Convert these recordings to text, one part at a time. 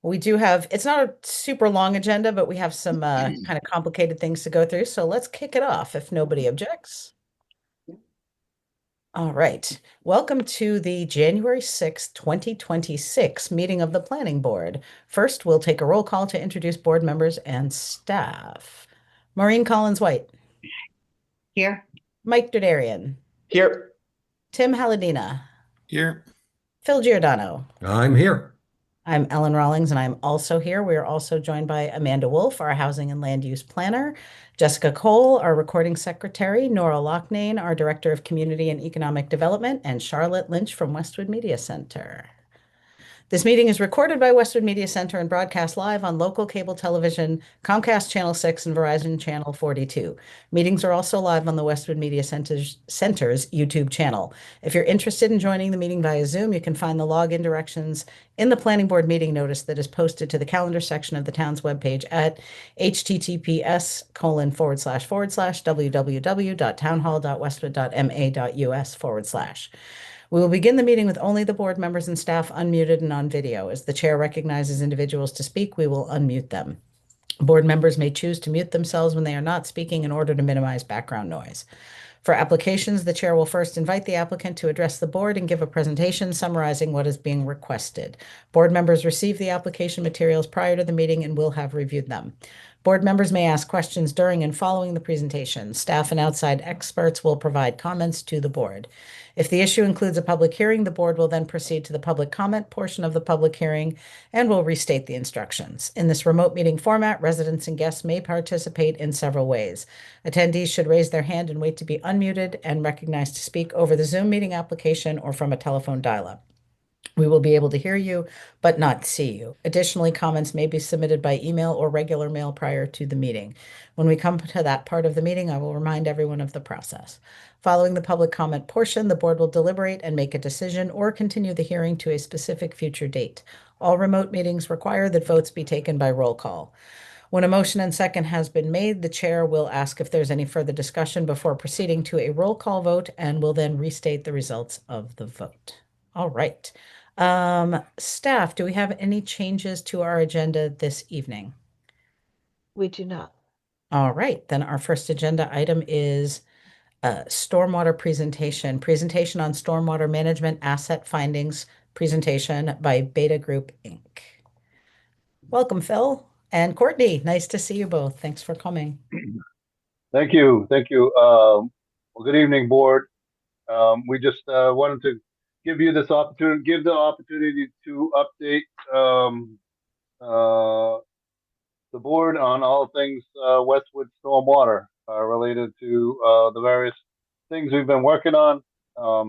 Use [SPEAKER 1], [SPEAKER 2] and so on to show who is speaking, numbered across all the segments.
[SPEAKER 1] We do have, it's not a super long agenda, but we have some kind of complicated things to go through. So let's kick it off if nobody objects. All right. Welcome to the January 6th, 2026 meeting of the Planning Board. First, we'll take a roll call to introduce board members and staff. Maureen Collins-White,
[SPEAKER 2] Here.
[SPEAKER 1] Mike Derderian,
[SPEAKER 3] Here.
[SPEAKER 1] Tim Halladina,
[SPEAKER 4] Here.
[SPEAKER 1] Phil Giordano.
[SPEAKER 4] I'm here.
[SPEAKER 1] I'm Ellen Rawlings, and I'm also here. We are also joined by Amanda Wolf, our Housing and Land Use Planner, Jessica Cole, our Recording Secretary, Nora Loughnane, our Director of Community and Economic Development, and Charlotte Lynch from Westwood Media Center. This meeting is recorded by Westwood Media Center and broadcast live on local cable television, Comcast Channel 6 and Verizon Channel 42. Meetings are also live on the Westwood Media Center's YouTube channel. If you're interested in joining the meeting via Zoom, you can find the login directions in the planning board meeting notice that is posted to the calendar section of the town's webpage at https://www.townhall.westwood.ma.us/. We will begin the meeting with only the board members and staff unmuted and on video. As the chair recognizes individuals to speak, we will unmute them. Board members may choose to mute themselves when they are not speaking in order to minimize background noise. For applications, the chair will first invite the applicant to address the board and give a presentation summarizing what is being requested. Board members receive the application materials prior to the meeting and will have reviewed them. Board members may ask questions during and following the presentation. Staff and outside experts will provide comments to the board. If the issue includes a public hearing, the board will then proceed to the public comment portion of the public hearing and will restate the instructions. In this remote meeting format, residents and guests may participate in several ways. Attendees should raise their hand and wait to be unmuted and recognized to speak over the Zoom meeting application or from a telephone dial-up. We will be able to hear you, but not see you. Additionally, comments may be submitted by email or regular mail prior to the meeting. When we come to that part of the meeting, I will remind everyone of the process. Following the public comment portion, the board will deliberate and make a decision or continue the hearing to a specific future date. All remote meetings require that votes be taken by roll call. When a motion and second has been made, the chair will ask if there's any further discussion before proceeding to a roll call vote and will then restate the results of the vote. All right. Staff, do we have any changes to our agenda this evening?
[SPEAKER 2] We do not.
[SPEAKER 1] All right, then our first agenda item is stormwater presentation on stormwater management asset findings presentation by Beta Group Inc. Welcome, Phil and Courtney. Nice to see you both. Thanks for coming.
[SPEAKER 3] Thank you. Thank you. Well, good evening, board. We just wanted to give you this opportunity, give the opportunity to update the board on all things Westwood stormwater related to the various things we've been working on. I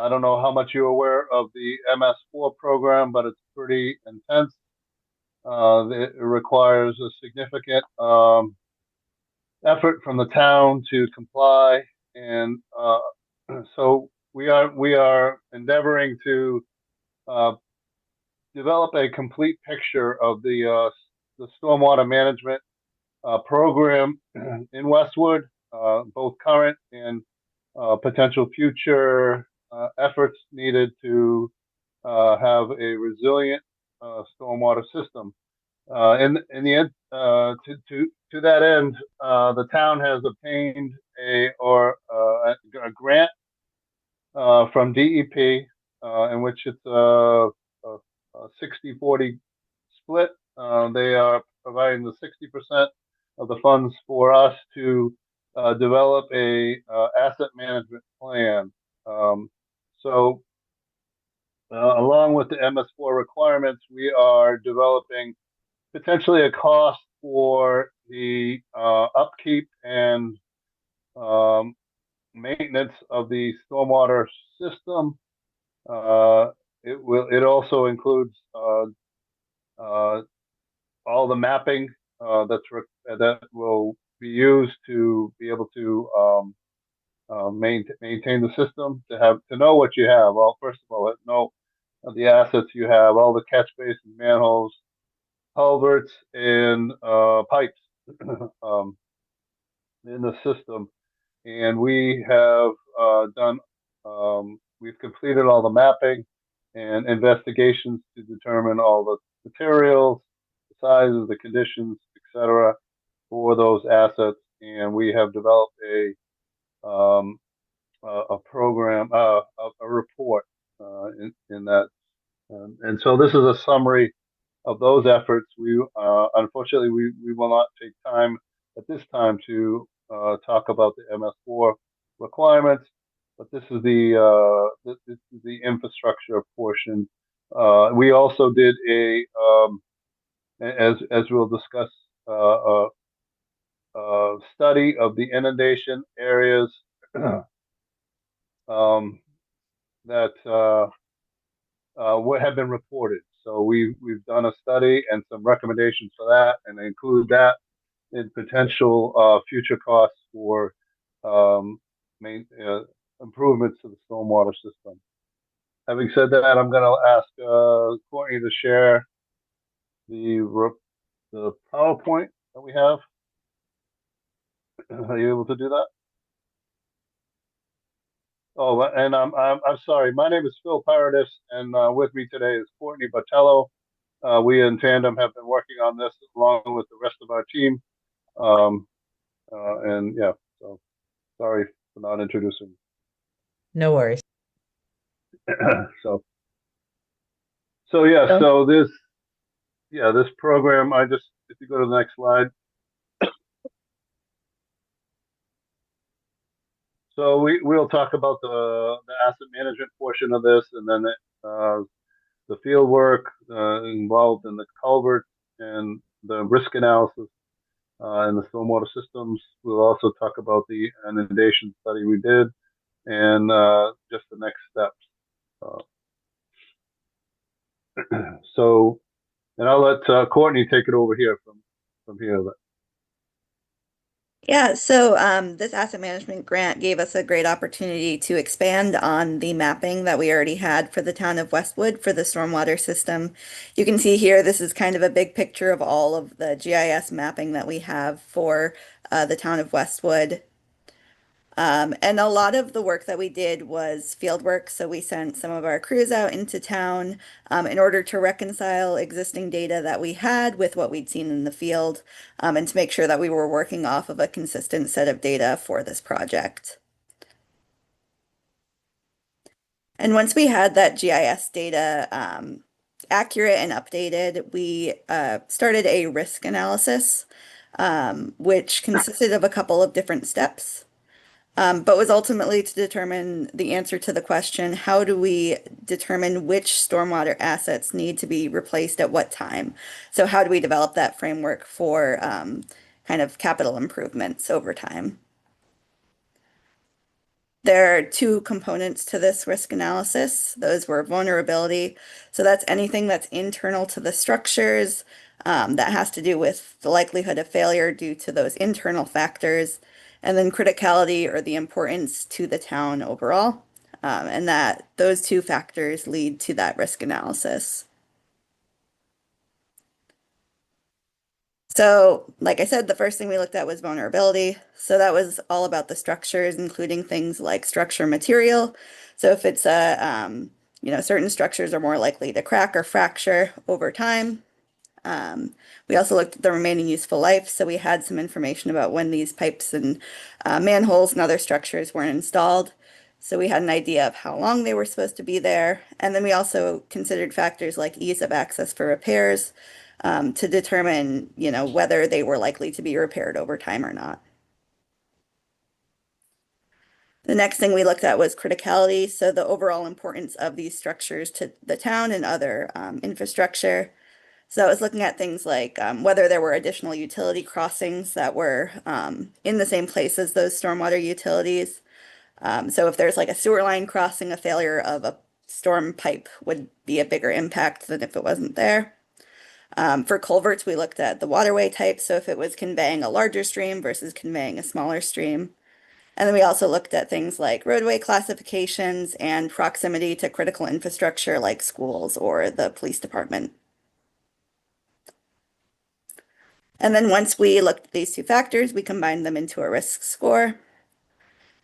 [SPEAKER 3] don't know how much you're aware of the MS4 program, but it's pretty intense. It requires a significant effort from the town to comply, and so we are endeavoring to develop a complete picture of the stormwater management program in Westwood, both current and potential future efforts needed to have a resilient stormwater system. In the end, to that end, the town has obtained a grant from DEP, in which it's a 60-40 split. They are providing the 60% of the funds for us to develop a asset management plan. So along with the MS4 requirements, we are developing potentially a cost for the upkeep and maintenance of the stormwater system. It also includes all the mapping that will be used to be able to maintain the system, to know what you have. Well, first of all, know the assets you have, all the catch basins, manholes, culverts, and pipes in the system. And we have we've completed all the mapping. and investigations to determine all the materials, the sizes, the conditions, etc., for those assets. And we have developed a program, a report in that. And so this is a summary of those efforts. We unfortunately we will not take time at this time to talk about the MS4 requirements, but this is the infrastructure portion. We also did as we'll discuss, a study of the inundation areas that what have been reported. So we've done a study and some recommendations for that, and they include that in potential future costs for um, main, improvements to the stormwater system. Having said that, I'm going to ask Courtney to share the PowerPoint that we have. Are you able to do that? Oh, and I'm sorry. My name is Phil Paradis, and with me today is Courtney Botello. We in tandem have been working on this along with the rest of our team. Um, and yeah, so sorry for not introducing.
[SPEAKER 1] No worries.
[SPEAKER 3] so, so yeah, so this program, if you go to the next slide. So we'll talk about the asset management portion of this, and then the field work involved in the culvert and the risk analysis and the stormwater systems. We'll also talk about the inundation study we did and just the next steps. So, and I'll let Courtney take it over here from here.
[SPEAKER 4] Yeah, so this asset management grant gave us a great opportunity to expand on the mapping that we already had for the town of Westwood for the stormwater system. You can see here, this is kind of a big picture of all of the GIS mapping that we have for the town of Westwood. And a lot of the work that we did was field work. So we sent some of our crews out into town in order to reconcile existing data that we had with what we'd seen in the field, and to make sure that we were working off of a consistent set of data for this project. And once we had that GIS data accurate and updated, we started a risk analysis, which consisted of a couple of different steps. But was ultimately to determine the answer to the question, how do we determine which stormwater assets need to be replaced at what time? So how do we develop that framework for kind of capital improvements over time? There are two components to this risk analysis. Those were vulnerability. So that's anything that's internal to the structures that has to do with the likelihood of failure due to those internal factors. And then criticality, or the importance to the town overall. And that those two factors lead to that risk analysis. So, like I said, the first thing we looked at was vulnerability. So that was all about the structures, including things like structure material. So if it's certain structures are more likely to crack or fracture over time. We also looked at the remaining useful life. So we had some information about when these pipes and manholes and other structures were installed. So we had an idea of how long they were supposed to be there. And then we also considered factors like ease of access for repairs, to determine, whether they were likely to be repaired over time or not. The next thing we looked at was criticality, so the overall importance of these structures to the town and other infrastructure. So I was looking at things like whether there were additional utility crossings that were in the same place as those stormwater utilities. So if there's like a sewer line crossing, a failure of a storm pipe would be a bigger impact than if it wasn't there. For culverts, we looked at the waterway type, so if it was conveying a larger stream versus conveying a smaller stream. And then we also looked at things like roadway classifications and proximity to critical infrastructure like schools or the police department. And then once we looked at these two factors, we combined them into a risk score.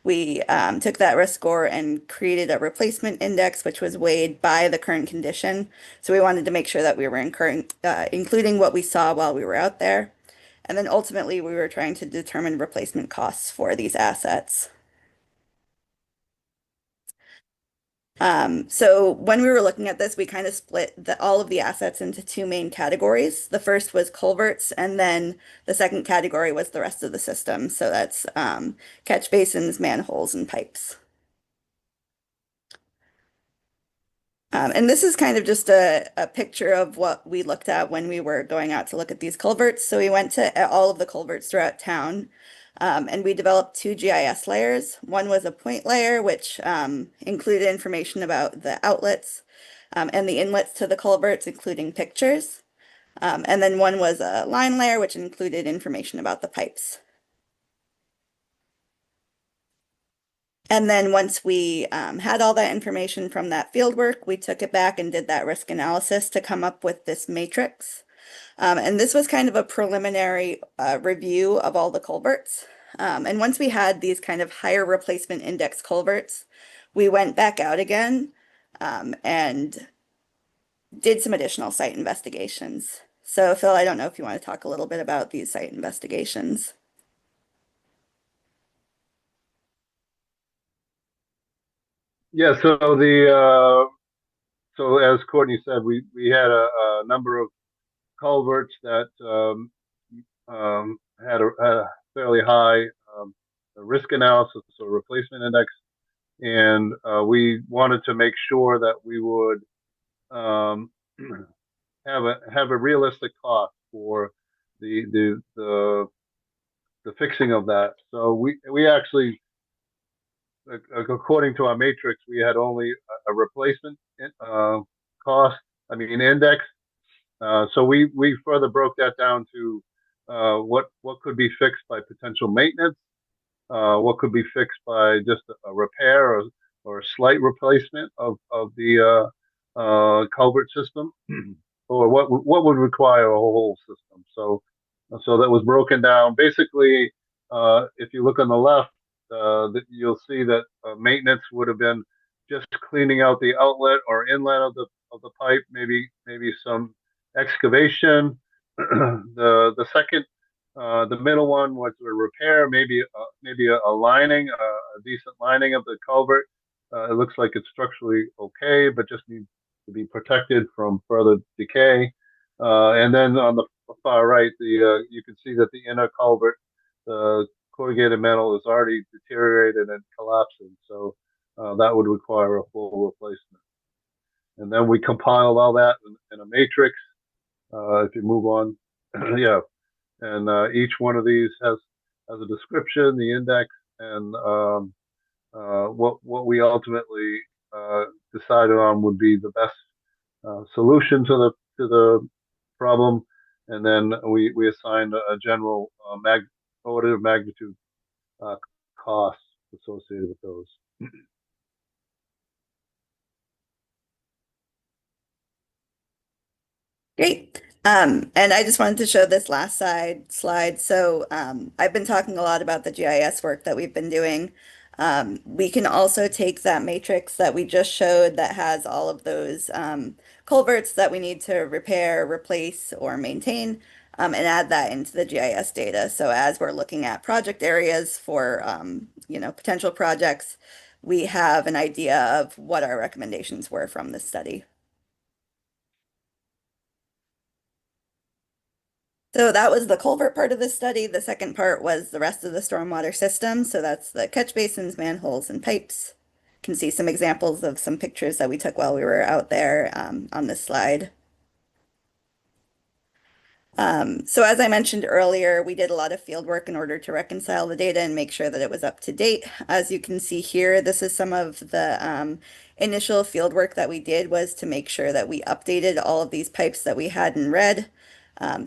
[SPEAKER 4] We took that risk score and created a replacement index, which was weighed by the current condition. So we wanted to make sure that we were including what we saw while we were out there. And then ultimately, we were trying to determine replacement costs for these assets. So when we were looking at this, we kind of split all of the assets into two main categories. The first was culverts, and then the second category was the rest of the system. So that's catch basins, manholes, and pipes. And this is kind of just a picture of what we looked at when we were going out to look at these culverts. So we went to all of the culverts throughout town, and we developed two GIS layers. One was a point layer, which included information about the outlets and the inlets to the culverts, including pictures. And then one was a line layer, which included information about the pipes. And then once we had all that information from that field work, we took it back and did that risk analysis to come up with this matrix. And this was kind of a preliminary review of all the culverts. And once we had these kind of higher replacement index culverts, we went back out again and did some additional site investigations. So Phil, I don't know if you want to talk a little bit about these site investigations.
[SPEAKER 3] Yeah, so as Courtney said, we had a number of culverts that had a fairly high risk analysis or replacement index, and we wanted to make sure that we would have a realistic cost for the fixing of that. So we actually, according to our matrix, we had only a replacement cost, I mean index. So we further broke that down to what could be fixed by potential maintenance, what could be fixed by just a repair or a slight replacement of the culvert system, or what would require a whole system. So that was broken down. Basically, if you look on the left, you'll see that maintenance would have been just cleaning out the outlet or inlet of the pipe, maybe some excavation. The second, the middle one was a repair, maybe a lining, a decent lining of the culvert. It looks like it's structurally okay, but just needs to be protected from further decay. And then on the far right, you can see that the inner culvert, the corrugated metal, is already deteriorated and collapsing. So that would require a full replacement. And then we compiled all that in a matrix. If you move on, yeah, and each one of these has a description, the index, and what we ultimately decided on would be the best solution to the problem, and then we assigned a general order of magnitude costs associated with those.
[SPEAKER 4] Great. And I just wanted to show this last slide. So I've been talking a lot about the GIS work that we've been doing. We can also take that matrix that we just showed that has all of those culverts that we need to repair, replace, or maintain, and add that into the GIS data. So as we're looking at project areas for potential projects, we have an idea of what our recommendations were from this study. So that was the culvert part of the study. The second part was the rest of the stormwater system. So that's the catch basins, manholes, and pipes. You can see some examples of some pictures that we took while we were out there on this slide. So as I mentioned earlier, we did a lot of field work in order to reconcile the data and make sure that it was up to date. As you can see here, this is some of the initial field work that we did was to make sure that we updated all of these pipes that we had in red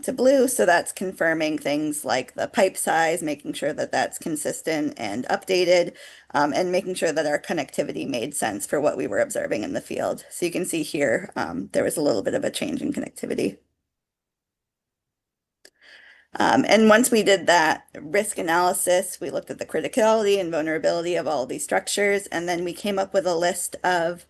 [SPEAKER 4] to blue. So that's confirming things like the pipe size, making sure that that's consistent and updated, and making sure that our connectivity made sense for what we were observing in the field. So you can see here, there was a little bit of a change in connectivity. And once we did that risk analysis, we looked at the criticality and vulnerability of all of these structures, and then we came up with a list of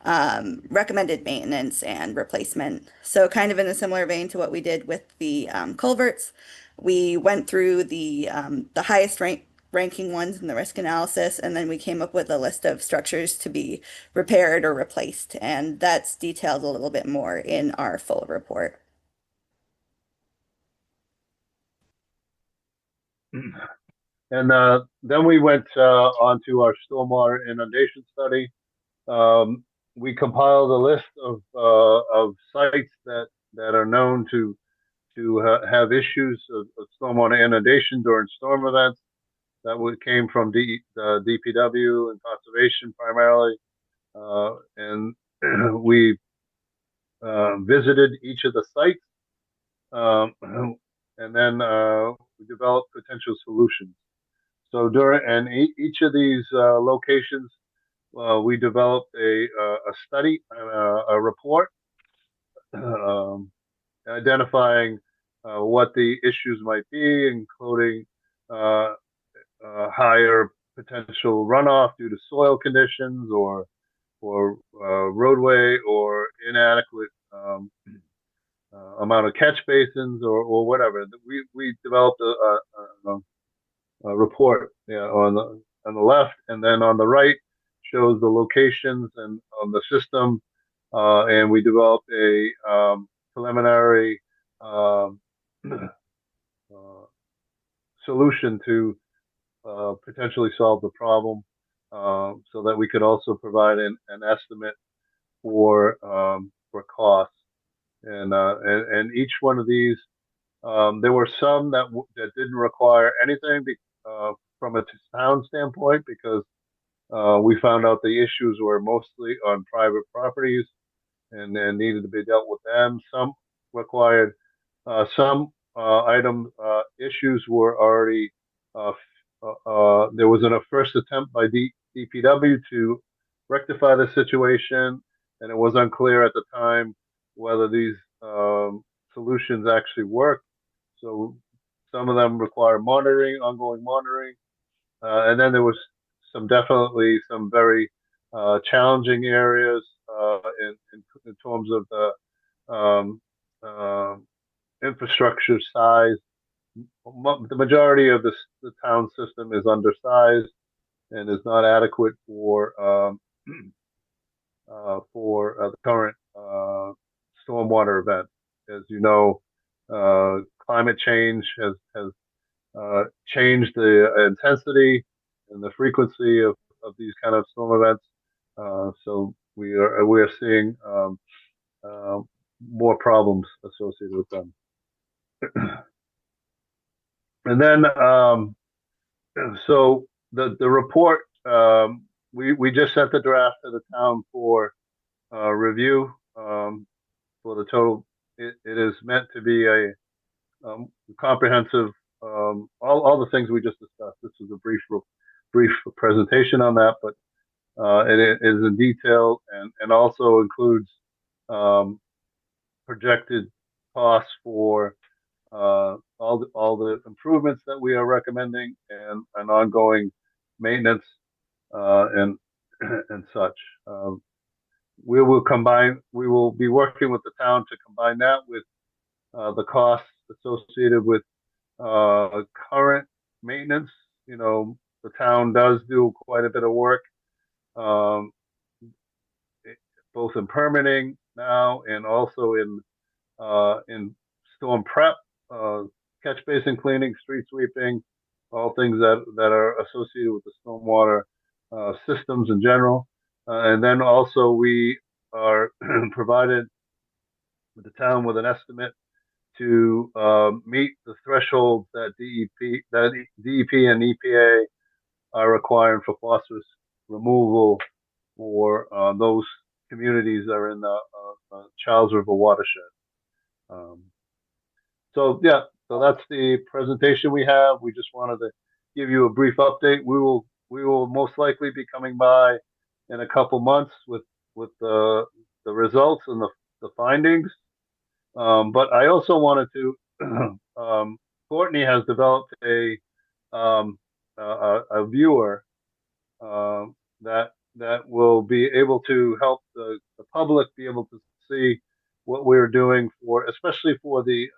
[SPEAKER 4] recommended maintenance and replacement. So kind of in a similar vein to what we did with the culverts, we went through the highest ranking ones in the risk analysis, and then we came up with a list of structures to be repaired or replaced, and that's detailed a little bit more in our full report.
[SPEAKER 3] And then we went on to our stormwater inundation study. We compiled a list of sites that are known to have issues of stormwater inundation during storm events. That came from DPW and conservation primarily, and we visited each of the sites, and then we developed potential solutions. So each of these locations, we developed a study, a report, identifying what the issues might be, including higher potential runoff due to soil conditions or roadway or inadequate amount of catch basins or whatever. We developed a report, on the left, and then on the right shows the locations and on the system, and we developed a preliminary solution to potentially solve the problem, so that we could also provide an estimate for costs. And each one of these, there were some that didn't require anything from a town standpoint, because we found out the issues were mostly on private properties and needed to be dealt with them. Some required some issues were already there was a first attempt by DPW to rectify the situation, and it was unclear at the time whether these solutions actually worked. So some of them require ongoing monitoring, and then there was definitely some very challenging areas in terms of the infrastructure size. The majority of the town system is undersized and is not adequate for the current stormwater event. As you know, climate change has changed the intensity and the frequency of these kind of storm events. So we are seeing more problems associated with them. And then, so the report, we just sent the draft to the town for review. For the total, it is meant to be a comprehensive, all the things we just discussed. This is a brief presentation on that, but it is in detail and also includes projected costs for all the improvements that we are recommending and ongoing maintenance and such. We will be working with the town to combine that with the costs associated with current maintenance. You know, the town does do quite a bit of work, both in permitting now and also in storm prep, catch basin cleaning, street sweeping, all things that are associated with the stormwater systems in general. And then also we are provided with the town with an estimate to meet the thresholds that DEP and EPA are requiring for phosphorus removal for those communities that are in the Charles River watershed. So that's the presentation we have. We just wanted to give you a brief update. We will most likely be coming by in a couple months with the results and the findings. But I also wanted to Courtney has developed a viewer that will be able to help the public be able to see what we're doing for, especially for the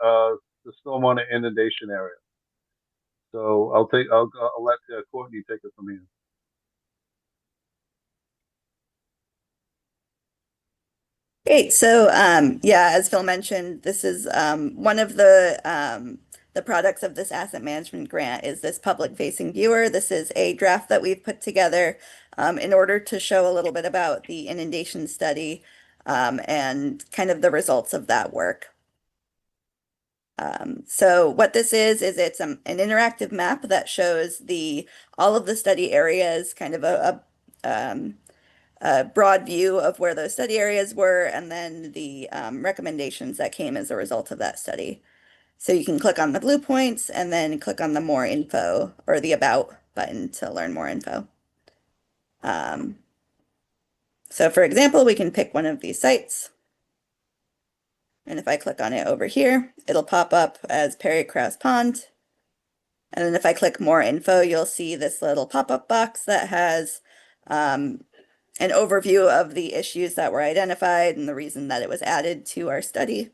[SPEAKER 3] stormwater inundation area. So I'll let Courtney take it from here.
[SPEAKER 4] Great. So, yeah, as Phil mentioned, this is one of the products of this asset management grant is this public-facing viewer. This is a draft that we've put together in order to show a little bit about the inundation study and kind of the results of that work. So what this is it's an interactive map that shows all of the study areas, kind of a broad view of where those study areas were, and then the recommendations that came as a result of that study. So you can click on the blue points and then click on the more info or the about button to learn more info. So for example, we can pick one of these sites. And if I click on it over here, it'll pop up as Perry Krause Pond. And then if I click more info, you'll see this little pop-up box that has an overview of the issues that were identified and the reason that it was added to our study.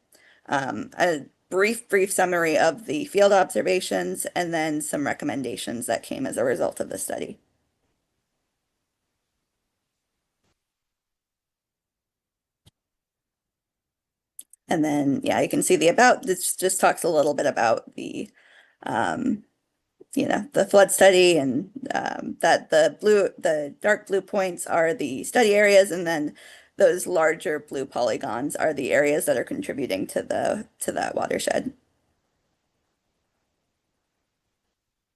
[SPEAKER 4] A brief summary of the field observations, and then some recommendations that came as a result of the study. And then, yeah, you can see the about. This just talks a little bit about the the flood study, and that the dark blue points are the study areas, and then those larger blue polygons are the areas that are contributing to that watershed.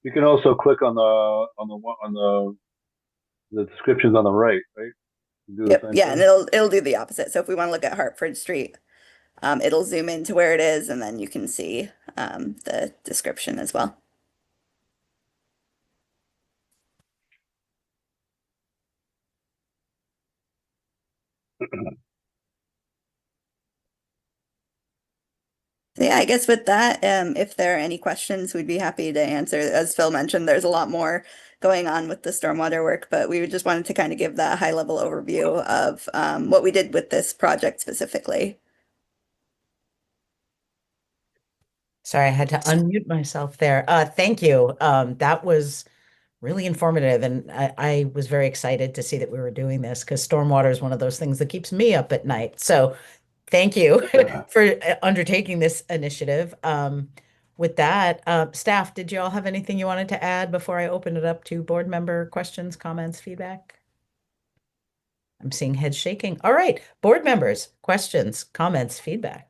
[SPEAKER 3] You can also click on the descriptions on the right, right? Do the
[SPEAKER 4] Yep,
[SPEAKER 3] same
[SPEAKER 4] yeah, and
[SPEAKER 3] thing?
[SPEAKER 4] it'll do the opposite. So if we want to look at Hartford Street, it'll zoom into where it is, and then you can see the description as well. Yeah, I guess with that, if there are any questions, we'd be happy to answer. As Phil mentioned, there's a lot more going on with the stormwater work, but we just wanted to kind of give that high-level overview of what we did with this project specifically.
[SPEAKER 1] Sorry, I had to unmute myself there. Thank you. That was really informative, and I was very excited to see that we were doing this because stormwater is one of those things that keeps me up at night. So thank you for undertaking this initiative. With that, staff, did you all have anything you wanted to add before I open it up to board member questions, comments, feedback? I'm seeing heads shaking. All right, board members, questions, comments, feedback.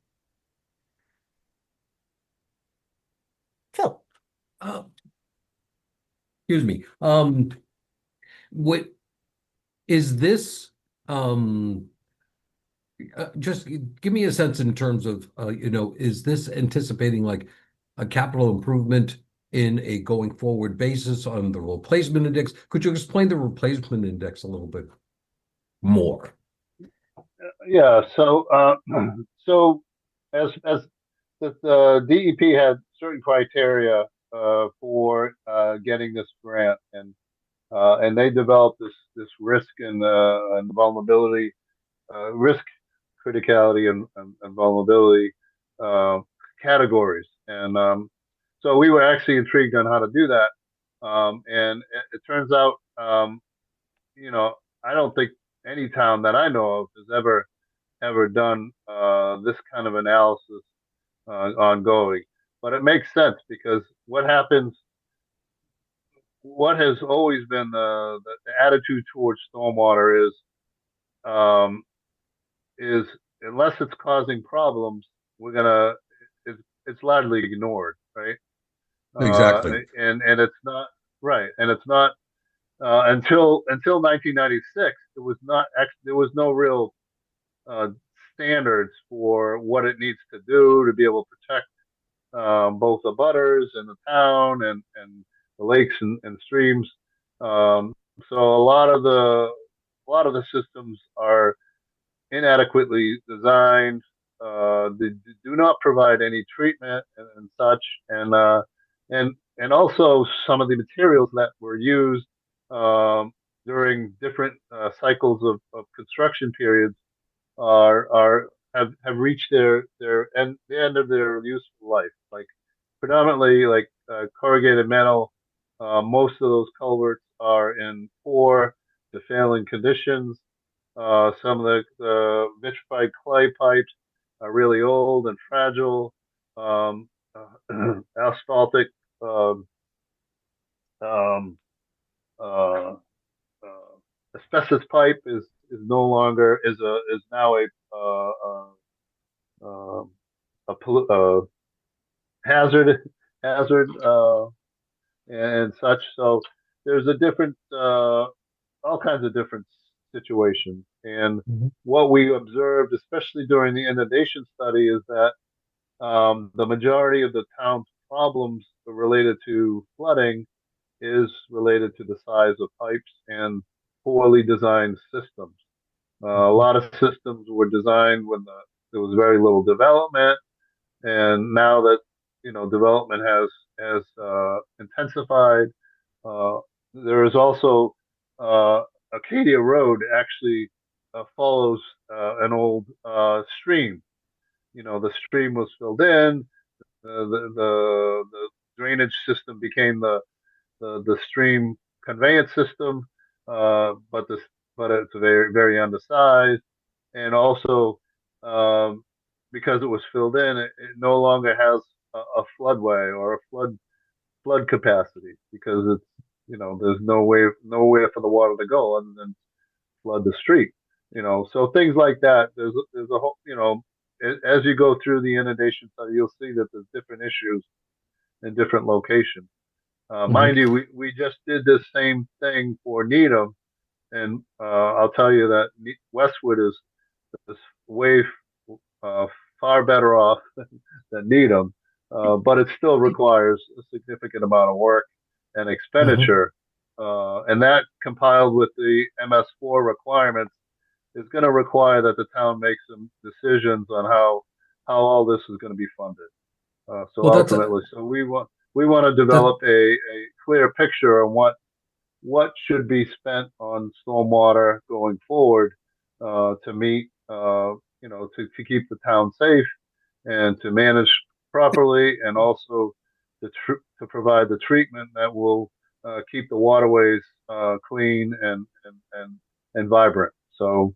[SPEAKER 1] Phil.
[SPEAKER 5] Excuse me. What is this? Just give me a sense in terms of, is this anticipating like a capital improvement in a going forward basis on the replacement index? Could you explain the replacement index a little bit more?
[SPEAKER 3] Yeah. So so as the DEP had certain criteria for getting this grant, and they developed this risk and vulnerability, risk criticality and vulnerability categories, and so we were actually intrigued on how to do that, and it turns out, I don't think any town that I know of has ever done this kind of analysis ongoing. But it makes sense because what has always been the attitude towards stormwater is unless it's causing problems, it's largely ignored, right?
[SPEAKER 5] Exactly.
[SPEAKER 3] And it's not right, and it's not until 1996. There was no real standards for what it needs to do to be able to protect both the butters and the town and the lakes and streams. So a lot of the systems are inadequately designed. They do not provide any treatment and such. And and also some of the materials that were used during different cycles of construction periods are have reached the end of their useful life. Like predominantly like corrugated metal. Most of those culverts are in poor to failing conditions. Some of the vitrified clay pipes are really old and fragile. Asphaltic um, um, uh, asbestos pipe is no longer is now um, a hazard hazard and such. So there's a different all kinds of different situations. And
[SPEAKER 5] Mhm.
[SPEAKER 3] what we observed, especially during the inundation study, is that the majority of the town's problems related to flooding is related to the size of pipes and poorly designed systems. A lot of systems were designed when there was very little development, and now that development has intensified, uh, there is also Acadia Road actually follows an old stream. The stream was filled in. The drainage system became the stream conveyance system, but it's very very undersized, and also because it was filled in, it no longer has a floodway or a flood capacity because it's there's nowhere for the water to go other than flood the street. So things like that. There's a whole as you go through the inundation study, you'll see that there's different issues in different locations. Mind
[SPEAKER 5] Mhm.
[SPEAKER 3] you, we just did this same thing for Needham, and I'll tell you that Westwood is way uh, far better off than Needham, but it still requires a significant amount of work and
[SPEAKER 5] Mhm.
[SPEAKER 3] expenditure, and that compiled with the MS4 requirements is going to require that the town makes some decisions on how all this is going to be funded. So
[SPEAKER 5] Well,
[SPEAKER 3] ultimately, so we want to
[SPEAKER 5] that
[SPEAKER 3] develop a clear picture on what should be spent on stormwater going forward to meet to keep the town safe and to manage properly, and also to provide the treatment that will keep the waterways clean and vibrant. So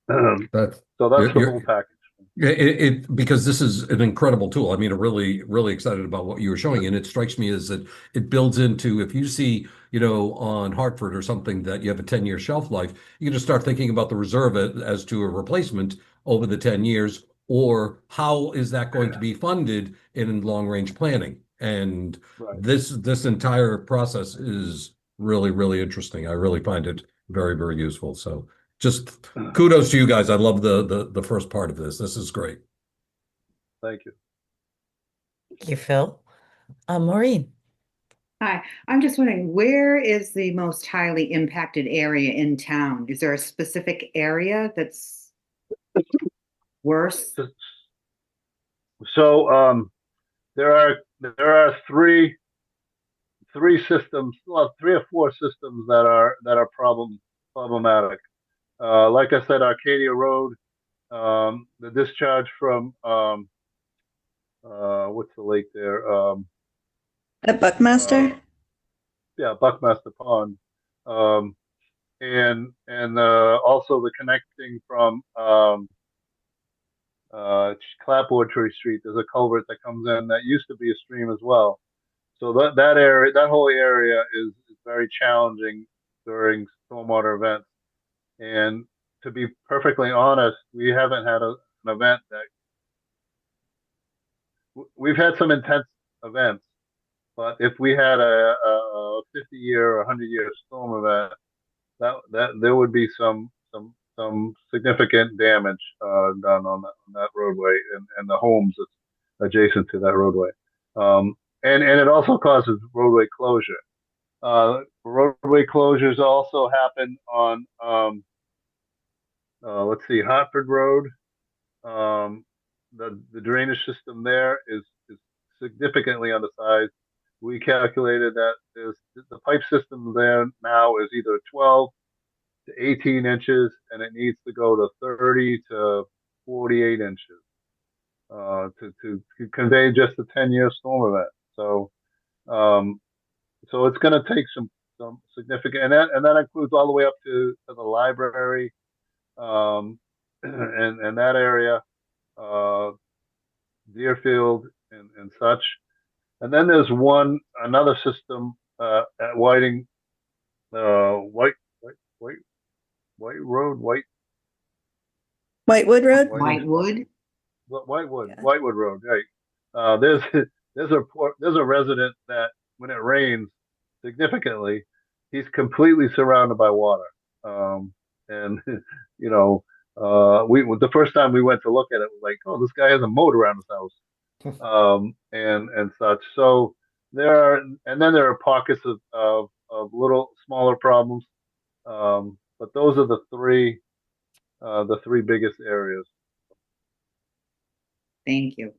[SPEAKER 5] that
[SPEAKER 3] so that's the
[SPEAKER 5] you're
[SPEAKER 3] whole package.
[SPEAKER 5] Yeah, because this is an incredible tool. I mean, I'm really, really excited about what you were showing. And it strikes me as that it builds into if you see, on Hartford or something that you have a 10-year shelf life, you can just start thinking about the reserve as to a replacement over the 10 years, or how is that going to be funded in long range planning? And
[SPEAKER 3] Right.
[SPEAKER 5] this entire process is really, really interesting. I really find it very, very useful. So just kudos to you guys. I love the first part of this. This is great.
[SPEAKER 3] Thank you.
[SPEAKER 1] Thank you, Phil. Maureen.
[SPEAKER 6] Hi, I'm just wondering, where is the most highly impacted area in town? Is there a specific area that's worse?
[SPEAKER 3] So there are three systems, well, three or four systems that are problematic. Like I said, Arcadia Road, the discharge from what's the lake there?
[SPEAKER 4] A Buckmaster?
[SPEAKER 3] Uh, yeah, Buckmaster Pond, um, and also the connecting from Clapboard Tree Street. There's a culvert that comes in that used to be a stream as well. So that area, that whole area is very challenging during stormwater events. And to be perfectly honest, we haven't had an event that we've had some intense events, but if we had a 50-year or 100-year storm event, that there would be some significant damage done on that roadway and the homes that's adjacent to that roadway. And it also causes roadway closure. Roadway closures also happen on let's see, Hartford Road. The drainage system there is significantly undersized. we calculated that the pipe system there now is either 12 to 18 inches, and it needs to go to 30 to 48 inches to convey just a 10-year storm event. So, so it's going to take some significant, and that includes all the way up to the library, and that area, Deerfield and such. And then there's another system at Whiting, White, White, White Road,
[SPEAKER 4] Whitewood Road?
[SPEAKER 6] Whitewood?
[SPEAKER 3] Whitewood,
[SPEAKER 4] Yeah.
[SPEAKER 3] Whitewood Road, right? There's there's a resident that when it rains significantly, he's completely surrounded by water. And you know, we the first time we went to look at it, was like, oh, this guy has a moat around his house. And such. So and then there are pockets of little smaller problems. But those are the three biggest areas.
[SPEAKER 6] Thank you.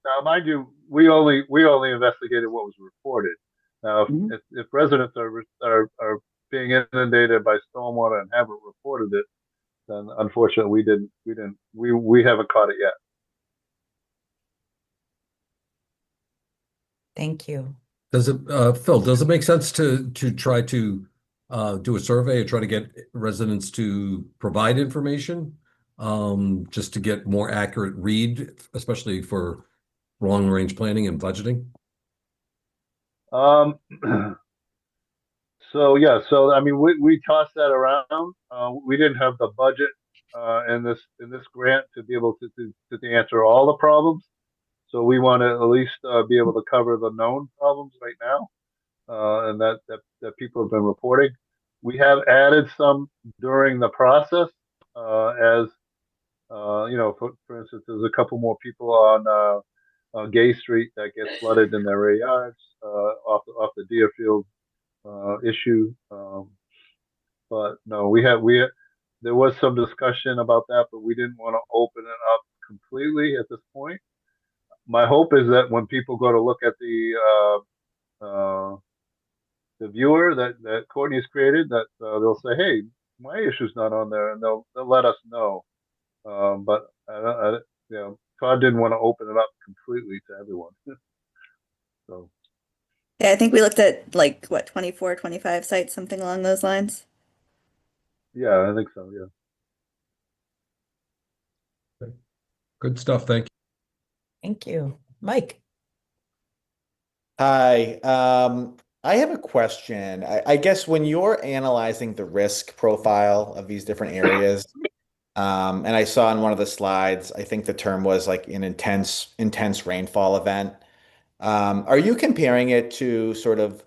[SPEAKER 3] Now, mind you, we only investigated what was reported. Now,
[SPEAKER 6] Mhm.
[SPEAKER 3] if residents are being inundated by stormwater and haven't reported it, then unfortunately we haven't caught it yet.
[SPEAKER 1] Thank you.
[SPEAKER 5] Does it, Phil, does it make sense to try to do a survey or try to get residents to provide information? Just to get more accurate read, especially for long range planning and budgeting?
[SPEAKER 3] Um, so yeah, so I mean, we tossed that around. We didn't have the budget in this grant to be able to answer all the problems. So we want to at least be able to cover the known problems right now, and that people have been reporting. We have added some during the process, as you know, for instance, there's a couple more people on Gay Street that get flooded in their rear yards off the Deerfield issue. But no, there was some discussion about that, but we didn't want to open it up completely at this point. My hope is that when people go to look at the viewer that Courtney's created, that they'll say, "Hey, my issue's not on there," and they'll let us know. But you know, Todd didn't want to open it up completely to everyone. So
[SPEAKER 4] Yeah, I think we looked at like what, 24, 25 sites, something along those lines.
[SPEAKER 3] yeah, I think so. Yeah.
[SPEAKER 5] Good stuff. Thank you.
[SPEAKER 1] Thank you. Mike.
[SPEAKER 7] Hi, I have a question. I guess when you're analyzing the risk profile of these different areas, and I saw in one of the slides, I think the term was like an intense rainfall event. Are you comparing it to sort of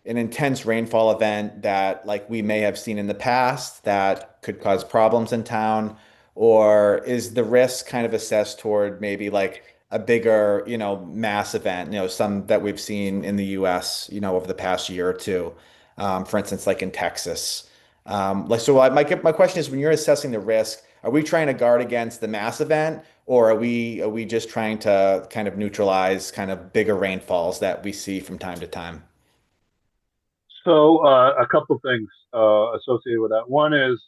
[SPEAKER 7] an intense rainfall event that like we may have seen in the past that could cause problems in town? Or is the risk kind of assessed toward maybe like a bigger, mass event, some that we've seen in the US, over the past year or two, for instance, like in Texas? My question is, when you're assessing the risk, are we trying to guard against the mass event, or are we just trying to kind of neutralize kind of bigger rainfalls that we see from time to time?
[SPEAKER 3] So a couple things associated with that. One is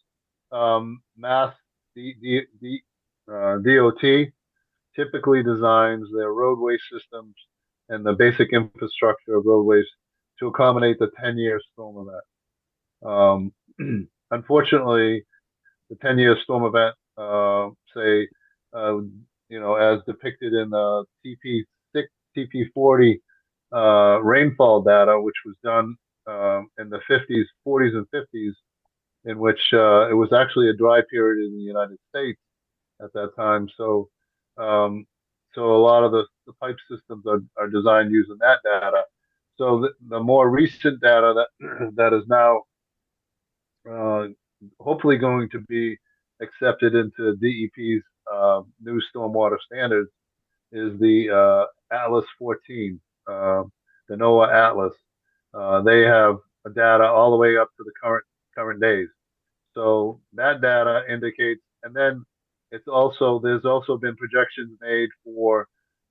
[SPEAKER 3] Mass DOT typically designs their roadway systems and the basic infrastructure of roadways to accommodate the 10-year storm event. Unfortunately, the 10-year storm event, say, as depicted in the TP6, TP40 rainfall data, which was done in the 50s, 40s, and 50s, in which it was actually a dry period in the United States at that time. So a lot of the pipe systems are designed using that data. So the more recent data that is now uh, hopefully going to be accepted into DEP's new stormwater standards is the Atlas 14, the NOAA Atlas. They have data all the way up to the current days. So that data indicates, and then there's also been projections made for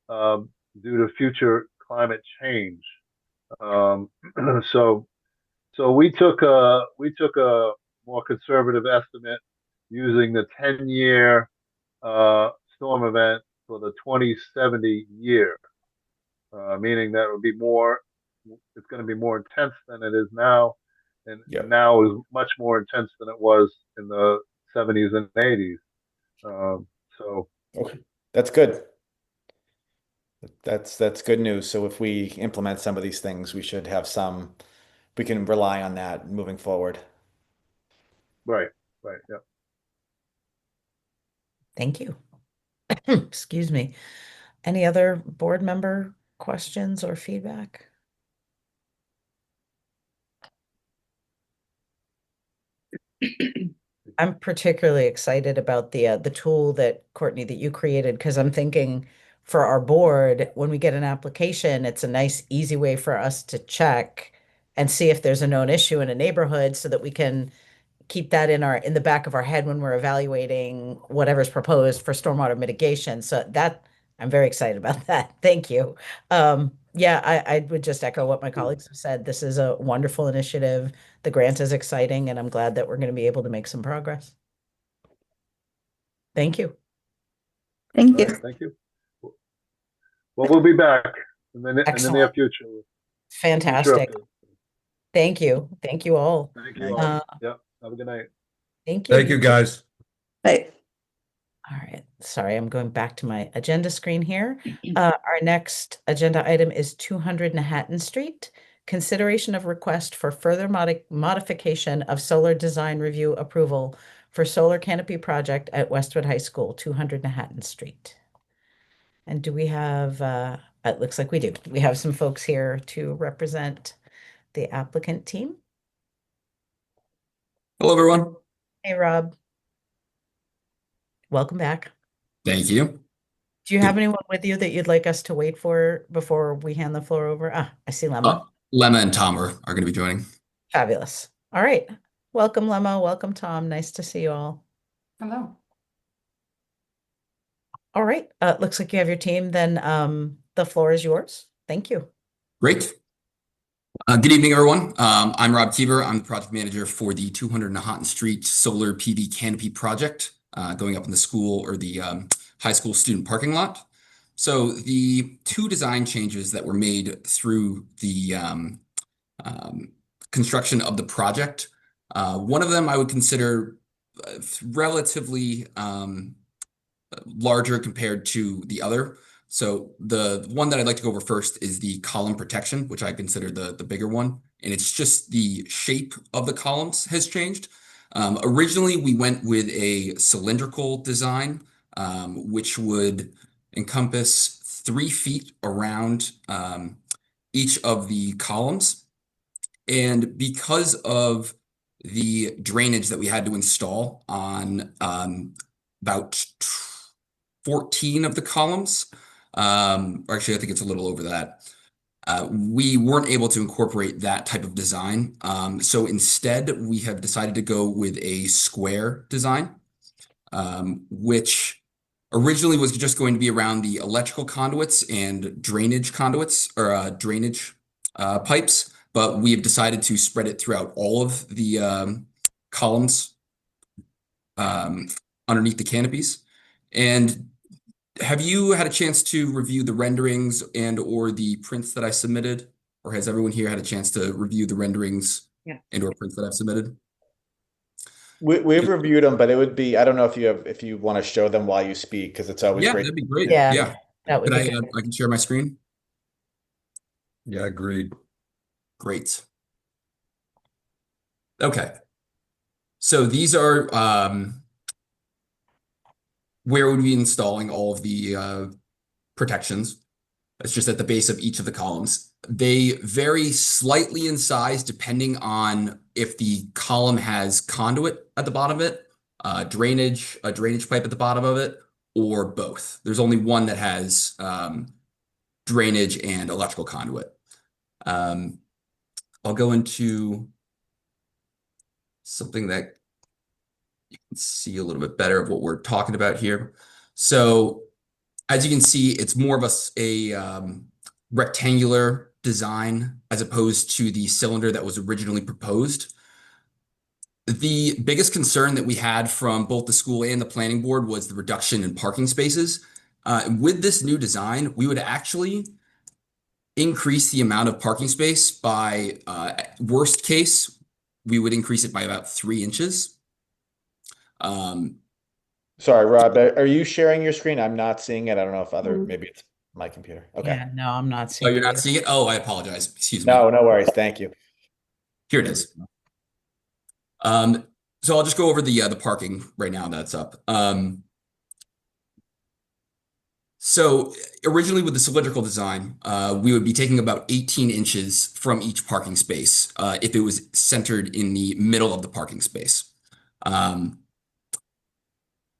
[SPEAKER 3] due to future climate change. Um, so we took a more conservative estimate using the 10-year storm event for the 2070 year, meaning that it would be more. It's going to be more intense than it is now, and
[SPEAKER 7] Yep.
[SPEAKER 3] now is much more intense than it was in the 70s and 80s. So
[SPEAKER 7] Okay, that's good. That's good news. So if we implement some of these things, we should have some, we can rely on that moving forward.
[SPEAKER 3] right, right, yeah.
[SPEAKER 1] Thank you. Excuse me. Any other board member questions or feedback? I'm particularly excited about the tool that Courtney that you created because I'm thinking for our board, when we get an application, it's a nice, easy way for us to check and see if there's a known issue in a neighborhood so that we can keep that in the back of our head when we're evaluating whatever's proposed for stormwater mitigation. So that I'm very excited about that. Thank you. Yeah, I would just echo what my colleagues have said. This is a wonderful initiative. The grant is exciting, and I'm glad that we're going to be able to make some progress. Thank you.
[SPEAKER 4] Thank
[SPEAKER 3] All
[SPEAKER 4] you.
[SPEAKER 3] right, thank you. Well, we'll be back in the near
[SPEAKER 1] Excellent.
[SPEAKER 3] future with future
[SPEAKER 1] Fantastic.
[SPEAKER 3] updates.
[SPEAKER 1] Thank you. Thank you all.
[SPEAKER 3] Thank you
[SPEAKER 1] Uh,
[SPEAKER 3] all. Yep. Have a good night.
[SPEAKER 1] Thank you.
[SPEAKER 5] Thank you, guys.
[SPEAKER 4] Bye.
[SPEAKER 1] All right. Sorry, I'm going back to my agenda screen here. Our next agenda item is 200 Nahatan Street. Consideration of request for further modification of solar design review approval for solar canopy project at Westwood High School, 200 Nahatan Street. And do we have, it looks like we do. We have some folks here to represent the applicant team.
[SPEAKER 8] Hello, everyone.
[SPEAKER 1] Hey, Rob. Welcome back.
[SPEAKER 8] Thank you.
[SPEAKER 1] Do you have anyone with you that you'd like us to wait for before we hand the floor over? Ah, I see Lemma.
[SPEAKER 8] Lemma and Tom are going to be joining.
[SPEAKER 1] Fabulous. All right. Welcome, Lemma. Welcome, Tom. Nice to see you all.
[SPEAKER 9] Hello.
[SPEAKER 1] All right. Looks like you have your team. Then the floor is yours. Thank you.
[SPEAKER 8] Great. Good evening, everyone. I'm Rob Kiever. I'm the project manager for the 200 Nahatan Street Solar PV Canopy project going up in the school or the high school student parking lot. So the two design changes that were made through the construction of the project, one of them I would consider relatively larger compared to the other. So the one that I'd like to go over first is the column protection, which I consider the bigger one. And it's just the shape of the columns has changed. Originally, we went with a cylindrical design, which would encompass 3 feet around each of the columns. And because of the drainage that we had to install on about 14 of the columns, actually, I think it's a little over that. We weren't able to incorporate that type of design. So instead, we have decided to go with a square design, which originally was just going to be around the electrical conduits and drainage conduits or drainage pipes, but we have decided to spread it throughout all of the columns underneath the canopies. And have you had a chance to review the renderings and or the prints that I submitted? Or has everyone here had a chance to review the renderings and or prints that I've submitted?
[SPEAKER 7] We've reviewed them, but it would be, I don't know if you want to show them while you speak, because it's always great.
[SPEAKER 8] That'd be great.
[SPEAKER 1] Yeah, that would
[SPEAKER 8] Could
[SPEAKER 1] be
[SPEAKER 8] I,
[SPEAKER 1] good.
[SPEAKER 8] I can share my screen?
[SPEAKER 5] Yeah, agreed.
[SPEAKER 8] Great. Okay. So these are where we'd be installing all of the protections. It's just at the base of each of the columns. They vary slightly in size depending on if the column has conduit at the bottom of it, a drainage pipe at the bottom of it, or both. There's only one that has drainage and electrical conduit. I'll go into something that you can see a little bit better of what we're talking about here. So as you can see, it's more of a rectangular design as opposed to the cylinder that was originally proposed. The biggest concern that we had from both the school and the planning board was the reduction in parking spaces. With this new design, we would actually increase the amount of parking space by, worst case, we would increase it by about 3 inches.
[SPEAKER 7] Sorry, Rob, are you sharing your screen? I'm not seeing it. I don't know if maybe it's my computer. Okay.
[SPEAKER 1] Yeah, no, I'm not
[SPEAKER 8] Oh,
[SPEAKER 1] seeing
[SPEAKER 8] you're
[SPEAKER 1] it
[SPEAKER 8] not
[SPEAKER 1] either.
[SPEAKER 8] seeing it? Oh, I apologize. Excuse me.
[SPEAKER 7] No, no worries. Thank you.
[SPEAKER 8] Here it is. So I'll just go over the parking right now that's up. So originally with the cylindrical design, we would be taking about 18 inches from each parking space if it was centered in the middle of the parking space.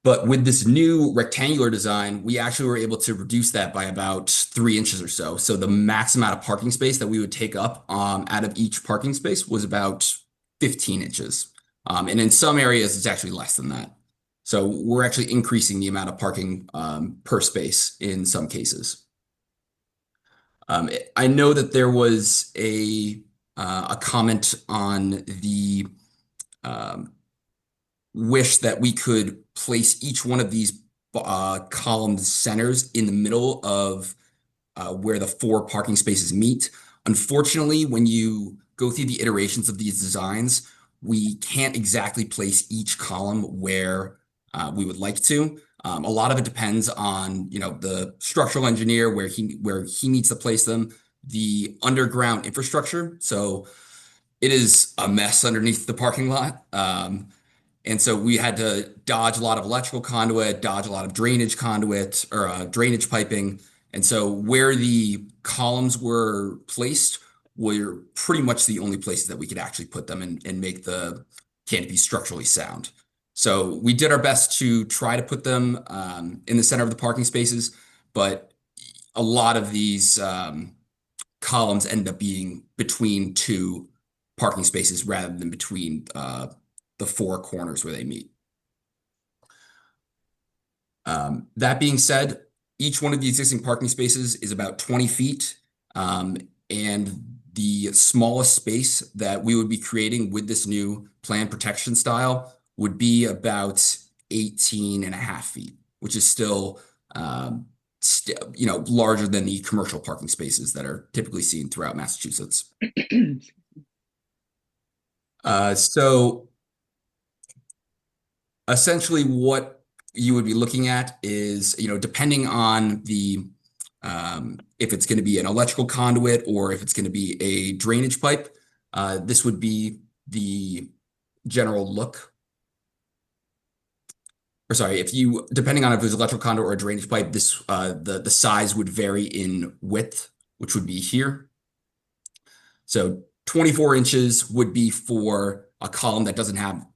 [SPEAKER 8] But with this new rectangular design, we actually were able to reduce that by about 3 inches or so. So the max amount of parking space that we would take up out of each parking space was about 15 inches. And in some areas, it's actually less than that. So we're actually increasing the amount of parking per space in some cases. I know that there was a comment on the wish that we could place each one of these column centers in the middle of where the 4 parking spaces meet. Unfortunately, when you go through the iterations of these designs, we can't exactly place each column where we would like to. A lot of it depends on, the structural engineer where he needs to place them, the underground infrastructure. So it is a mess underneath the parking lot. And so we had to dodge a lot of electrical conduit, dodge a lot of drainage conduit or drainage piping. And so where the columns were placed were pretty much the only places that we could actually put them and make the canopy structurally sound. So we did our best to try to put them in the center of the parking spaces, but a lot of these columns end up being between 2 parking spaces rather than between the 4 corners where they meet. That being said, each one of the existing parking spaces is about 20 feet. And the smallest space that we would be creating with this new plan protection style would be about 18.5 feet, which is still, larger than the commercial parking spaces that are typically seen throughout Massachusetts. So essentially what you would be looking at is, depending on the if it's going to be an electrical conduit or if it's going to be a drainage pipe, this would be the general look. Or sorry, depending on if it's electrical conduit or a drainage pipe, this the size would vary in width, which would be here. So 24 inches would be for a column that doesn't have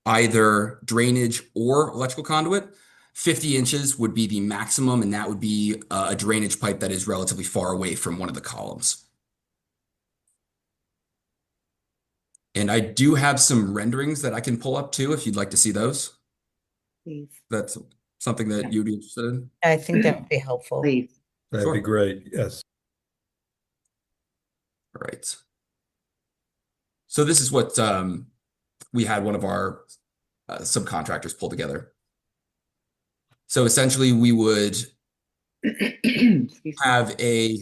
[SPEAKER 8] either drainage or electrical conduit. 50 inches would be the maximum, and that would be a drainage pipe that is relatively far away from one of the columns. And I do have some renderings that I can pull up too, if you'd like to see those.
[SPEAKER 6] Please.
[SPEAKER 8] That's something that you'd be interested in.
[SPEAKER 1] I think that would be helpful.
[SPEAKER 6] Please.
[SPEAKER 5] That'd be great. Yes.
[SPEAKER 8] All right. So this is what we had one of our subcontractors pull together. So essentially we would have a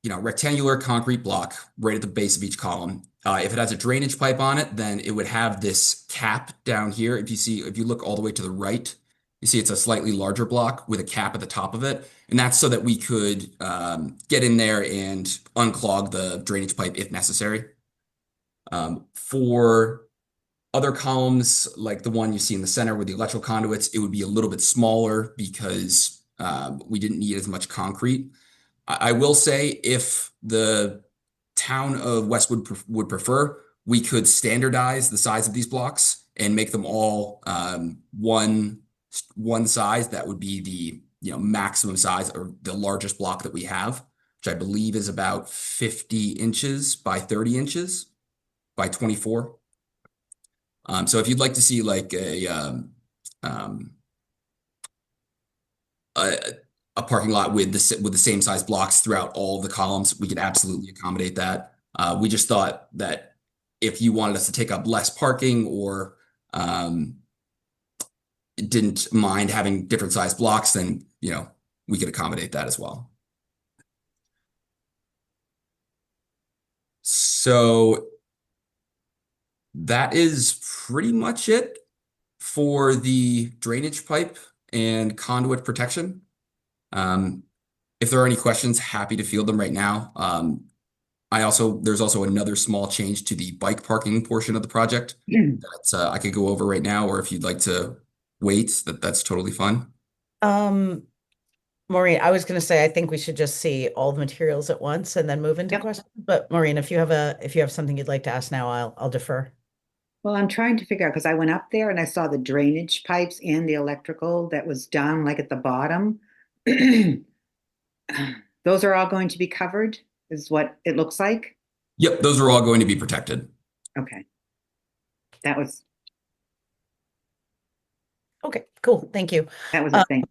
[SPEAKER 8] rectangular concrete block right at the base of each column. If it has a drainage pipe on it, then it would have this cap down here. If you look all the way to the right, you see it's a slightly larger block with a cap at the top of it. And that's so that we could get in there and unclog the drainage pipe if necessary. For other columns, like the one you see in the center with the electrical conduits, it would be a little bit smaller because we didn't need as much concrete. I will say if the town of Westwood would prefer, we could standardize the size of these blocks and make them all one size. That would be the maximum size or the largest block that we have, which I believe is about 50 inches by 30 inches by 24. So if you'd like to see like a parking lot with the same size blocks throughout all of the columns, we could absolutely accommodate that. We just thought that if you wanted us to take up less parking or didn't mind having different size blocks, then we could accommodate that as well. So that is pretty much it for the drainage pipe and conduit protection. If there are any questions, happy to field them right now. There's also another small change to the bike parking portion of the project that I could go over right now, or if you'd like to wait, that's totally fine.
[SPEAKER 1] Maureen, I was going to say I think we should just see all the materials at once and then move into
[SPEAKER 6] Yep.
[SPEAKER 1] questions. But Maureen, if you have something you'd like to ask now, I'll defer.
[SPEAKER 6] Well, I'm trying to figure out because I went up there and I saw the drainage pipes and the electrical that was down like at the bottom. Those are all going to be covered, is what it looks like.
[SPEAKER 8] Yep, those are all going to be protected.
[SPEAKER 6] Okay. That was
[SPEAKER 1] Okay, cool. Thank you.
[SPEAKER 6] a thing.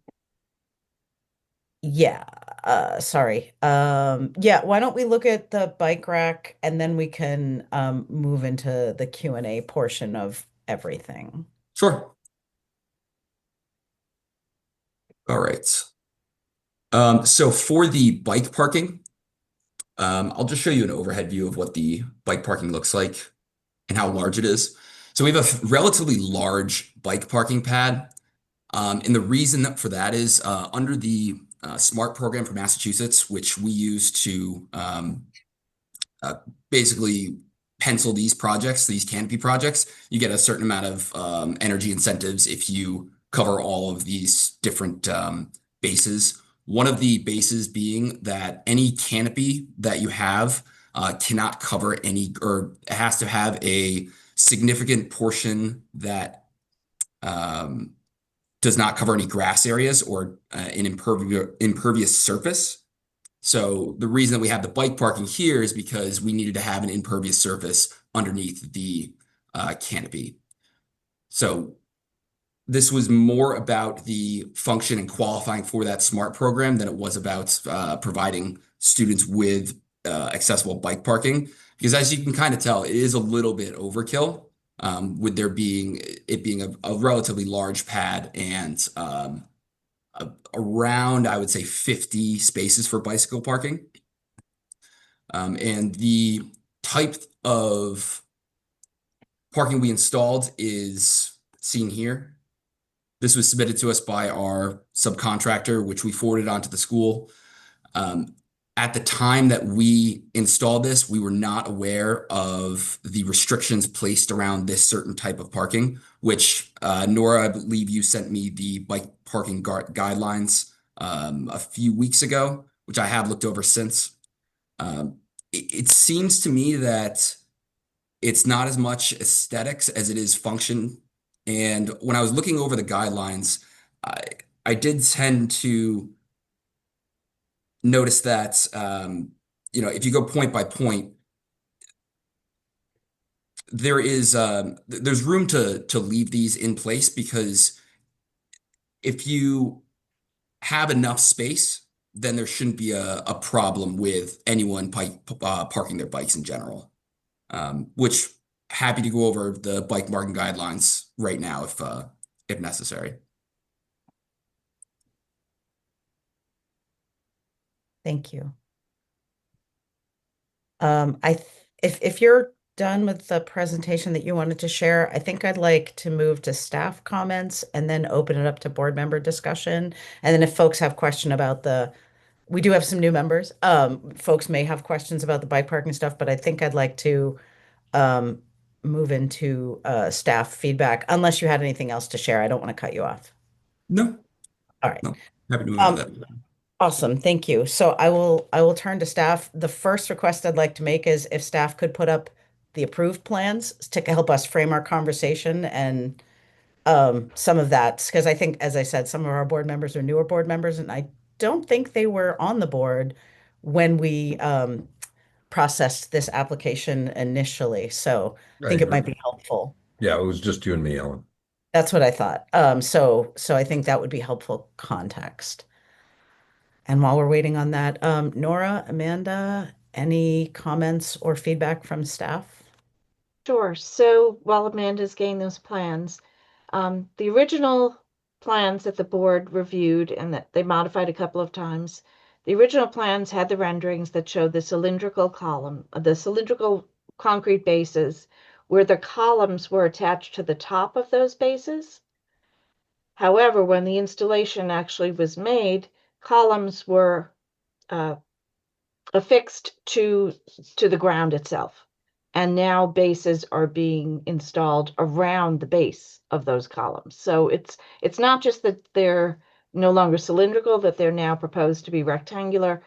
[SPEAKER 1] Yeah, sorry. Yeah, why don't we look at the bike rack and then we can move into the Q&A portion of everything.
[SPEAKER 8] Sure. All right. So for the bike parking, I'll just show you an overhead view of what the bike parking looks like and how large it is. So we have a relatively large bike parking pad. And the reason for that is under the SMART program for Massachusetts, which we use to basically pencil these projects, these Canopy projects, you get a certain amount of energy incentives if you cover all of these different bases. One of the bases being that any canopy that you have cannot cover any, or it has to have a significant portion that does not cover any grass areas or an impervious surface. So the reason that we have the bike parking here is because we needed to have an impervious surface underneath the canopy. So this was more about the function and qualifying for that SMART program than it was about providing students with accessible bike parking. Because as you can kind of tell, it is a little bit overkill with it being a relatively large pad and around, I would say, 50 spaces for bicycle parking. And the type of parking we installed is seen here. This was submitted to us by our subcontractor, which we forwarded onto the school. At the time that we installed this, we were not aware of the restrictions placed around this certain type of parking, which Nora, I believe you sent me the bike parking guidelines a few weeks ago, which I have looked over since. It seems to me that it's not as much aesthetics as it is function. And when I was looking over the guidelines, I did tend to notice that, if you go point by point, there's room to leave these in place, because if you have enough space, then there shouldn't be a problem with anyone parking their bikes in general. Which happy to go over the bike parking guidelines right now if necessary.
[SPEAKER 1] Thank you. If you're done with the presentation that you wanted to share, I think I'd like to move to staff comments and then open it up to board member discussion. And then if folks have question about we do have some new members. Folks may have questions about the bike parking stuff, but I think I'd like to move into staff feedback, unless you had anything else to share. I don't want to cut you off.
[SPEAKER 8] No.
[SPEAKER 1] All right.
[SPEAKER 8] No. Happy to move on to that.
[SPEAKER 1] Awesome, thank you. So I will turn to staff. The first request I'd like to make is if staff could put up the approved plans to help us frame our conversation and some of that, because I think, as I said, some of our board members are newer board members, and I don't think they were on the board when we processed this application initially. So I think it might be helpful.
[SPEAKER 5] Yeah, it was just you and me, Ellen.
[SPEAKER 1] That's what I thought. So I think that would be helpful context. And while we're waiting on that, Nora, Amanda, any comments or feedback from staff?
[SPEAKER 2] Sure. So while Amanda's getting those plans, the original plans that the board reviewed and that they modified a couple of times, the original plans had the renderings that showed the cylindrical column, the cylindrical concrete bases, where the columns were attached to the top of those bases. However, when the installation actually was made, columns were affixed to the ground itself. And now bases are being installed around the base of those columns. So it's not just that they're no longer cylindrical, that they're now proposed to be rectangular,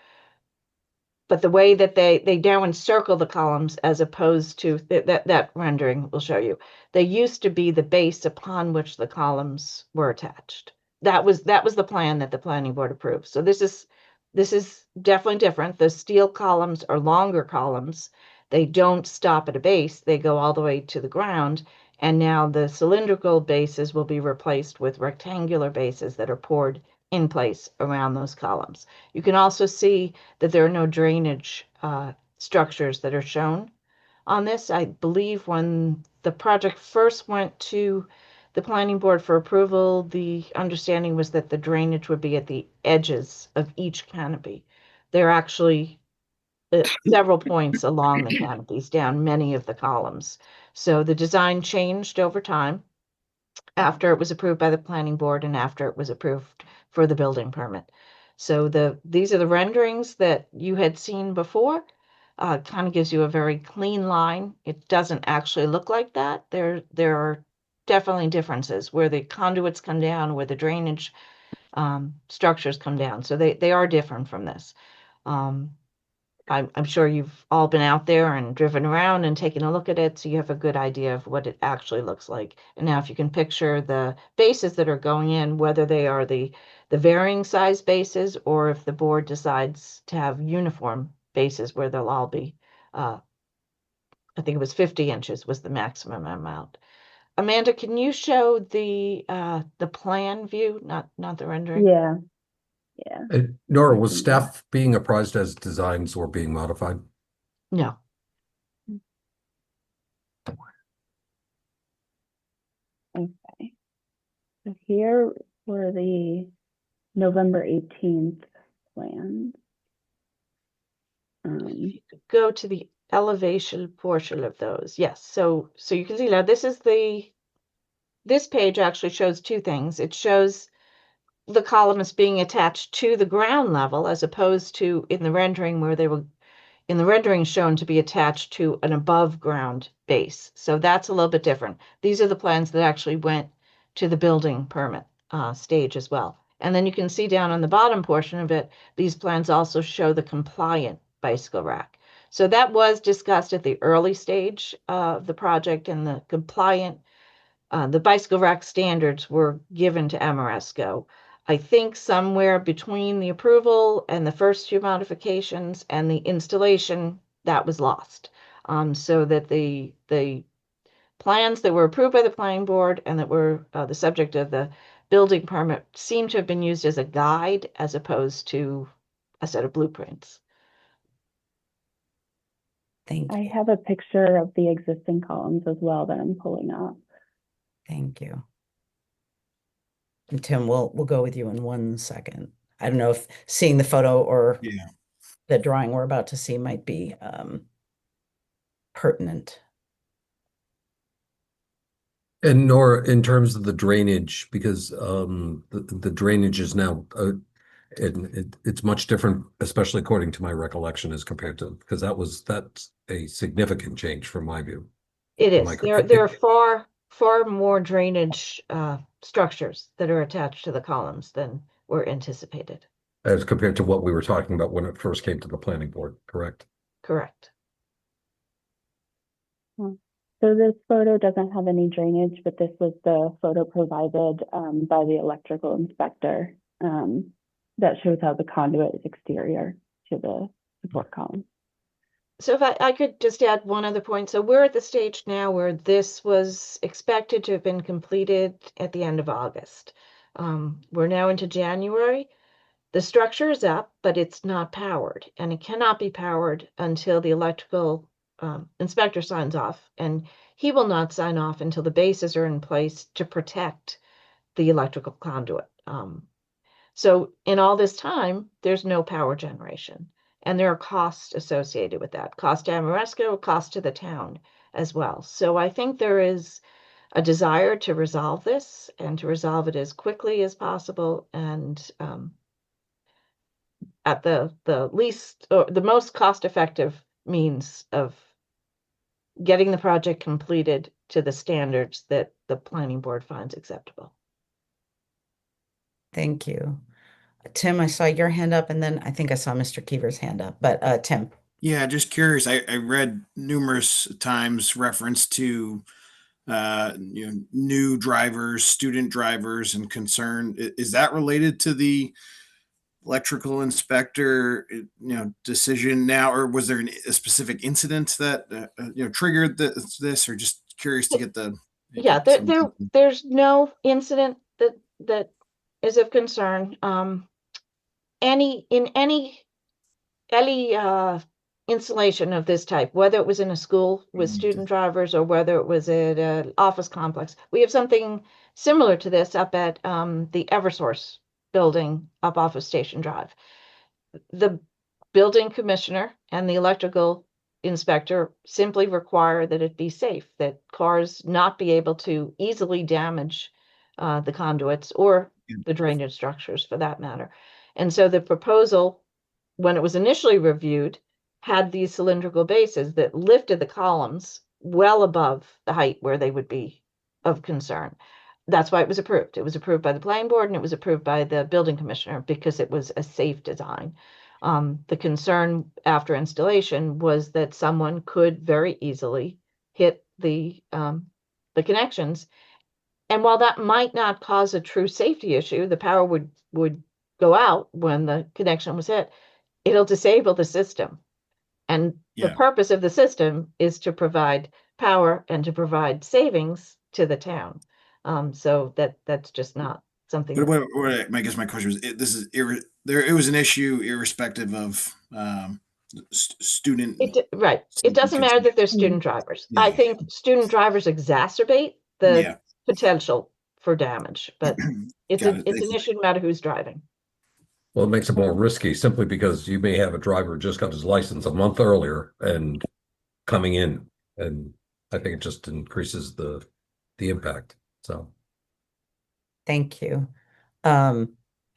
[SPEAKER 2] but the way that they now encircle the columns as opposed to that rendering will show you. They used to be the base upon which the columns were attached. That was the plan that the planning board approved. So this is definitely different. The steel columns are longer columns. They don't stop at a base. They go all the way to the ground. And now the cylindrical bases will be replaced with rectangular bases that are poured in place around those columns. You can also see that there are no drainage structures that are shown on this. I believe when the project first went to the planning board for approval, the understanding was that the drainage would be at the edges of each canopy. There are actually several points along the canopies down many of the columns. So the design changed over time after it was approved by the planning board and after it was approved for the building permit. So these are the renderings that you had seen before. Kind of gives you a very clean line. It doesn't actually look like that. There are definitely differences where the conduits come down, where the drainage structures come down. So they are different from this. I'm sure you've all been out there and driven around and taken a look at it, so you have a good idea of what it actually looks like. And now if you can picture the bases that are going in, whether they are the varying size bases or if the board decides to have uniform bases where they'll all be, I think it was 50 inches was the maximum amount. Amanda, can you show the plan view, not the rendering?
[SPEAKER 9] Yeah.
[SPEAKER 5] Nora, was staff being apprised as designs were being modified?
[SPEAKER 2] No.
[SPEAKER 9] Okay. So here were the November 18th plans.
[SPEAKER 2] If you could go to the elevation portion of those. Yes. So you can see now this page actually shows two things. It shows the column is being attached to the ground level as opposed to in the rendering where they were in the rendering shown to be attached to an above ground base. So that's a little bit different. These are the plans that actually went to the building permit stage as well. And then you can see down on the bottom portion of it, these plans also show the compliant bicycle rack. So that was discussed at the early stage of the project, and the compliant, the bicycle rack standards were given to Amoresco. I think somewhere between the approval and the first few modifications and the installation, that was lost. So that the plans that were approved by the planning board and that were the subject of the building permit seem to have been used as a guide as opposed to a set of blueprints.
[SPEAKER 1] Thank
[SPEAKER 9] I
[SPEAKER 1] you.
[SPEAKER 9] have a picture of the existing columns as well that I'm pulling up.
[SPEAKER 1] Thank you. And Tim, we'll go with you in 1 second. I don't know if seeing the photo or
[SPEAKER 7] Yeah.
[SPEAKER 1] the drawing we're about to see might be pertinent.
[SPEAKER 5] And Nora, in terms of the drainage, because the drainage is now it's much different, especially according to my recollection, as compared to because that's a significant change from my view.
[SPEAKER 2] It
[SPEAKER 5] Am
[SPEAKER 2] is.
[SPEAKER 5] I correct?
[SPEAKER 2] There are far more drainage structures that are attached to the columns than were anticipated.
[SPEAKER 5] As compared to what we were talking about when it first came to the planning board, correct?
[SPEAKER 2] Correct.
[SPEAKER 9] So this photo doesn't have any drainage, but this was the photo provided by the electrical inspector that shows how the conduit is exterior to the support column.
[SPEAKER 2] So if I could just add one other point. So we're at the stage now where this was expected to have been completed at the end of August. We're now into January, The structure is up, but it's not powered, and it cannot be powered until the electrical inspector signs off, and he will not sign off until the bases are in place to protect the electrical conduit. So in all this time, there's no power generation, and there are costs associated with that. Cost to Amoresco, cost to the town as well. So I think there is a desire to resolve this and to resolve it as quickly as possible, and at the least or the most cost-effective means of getting the project completed to the standards that the planning board finds acceptable.
[SPEAKER 1] Thank you. Tim, I saw your hand up, and then I think I saw Mr. Keever's hand up, but Tim.
[SPEAKER 10] Yeah, just curious. I read numerous times reference to new drivers, student drivers, and concern. Is that related to the electrical inspector decision now, or was there a specific incident that triggered this, or just curious to get the
[SPEAKER 2] Yeah, there's no incident that is of concern. Any installation of this type, whether it was in a school with student drivers or whether it was at an office complex. We have something similar to this up at the Eversource building up off of Station Drive. The building commissioner and the electrical inspector simply require that it be safe, that cars not be able to easily damage the conduits or the drainage structures for that matter. And so the proposal, when it was initially reviewed, had these cylindrical bases that lifted the columns well above the height where they would be of concern. That's why it was approved. It was approved by the planning board and it was approved by the building commissioner because it was a safe design. The concern after installation was that someone could very easily hit the connections. And while that might not cause a true safety issue, the power would go out when the connection was hit. It'll disable the system. And the purpose of the system is to provide power and to provide savings to the town. So that's just not something.
[SPEAKER 10] I guess my question was, it was an issue irrespective of student.
[SPEAKER 2] Right. It doesn't matter that they're student drivers. I think student drivers exacerbate the potential for damage, but it's an issue no matter who's driving.
[SPEAKER 5] Well, it makes it more risky simply because you may have a driver who just got his license a month earlier and coming in, and I think it just increases the impact. So,
[SPEAKER 1] thank you. I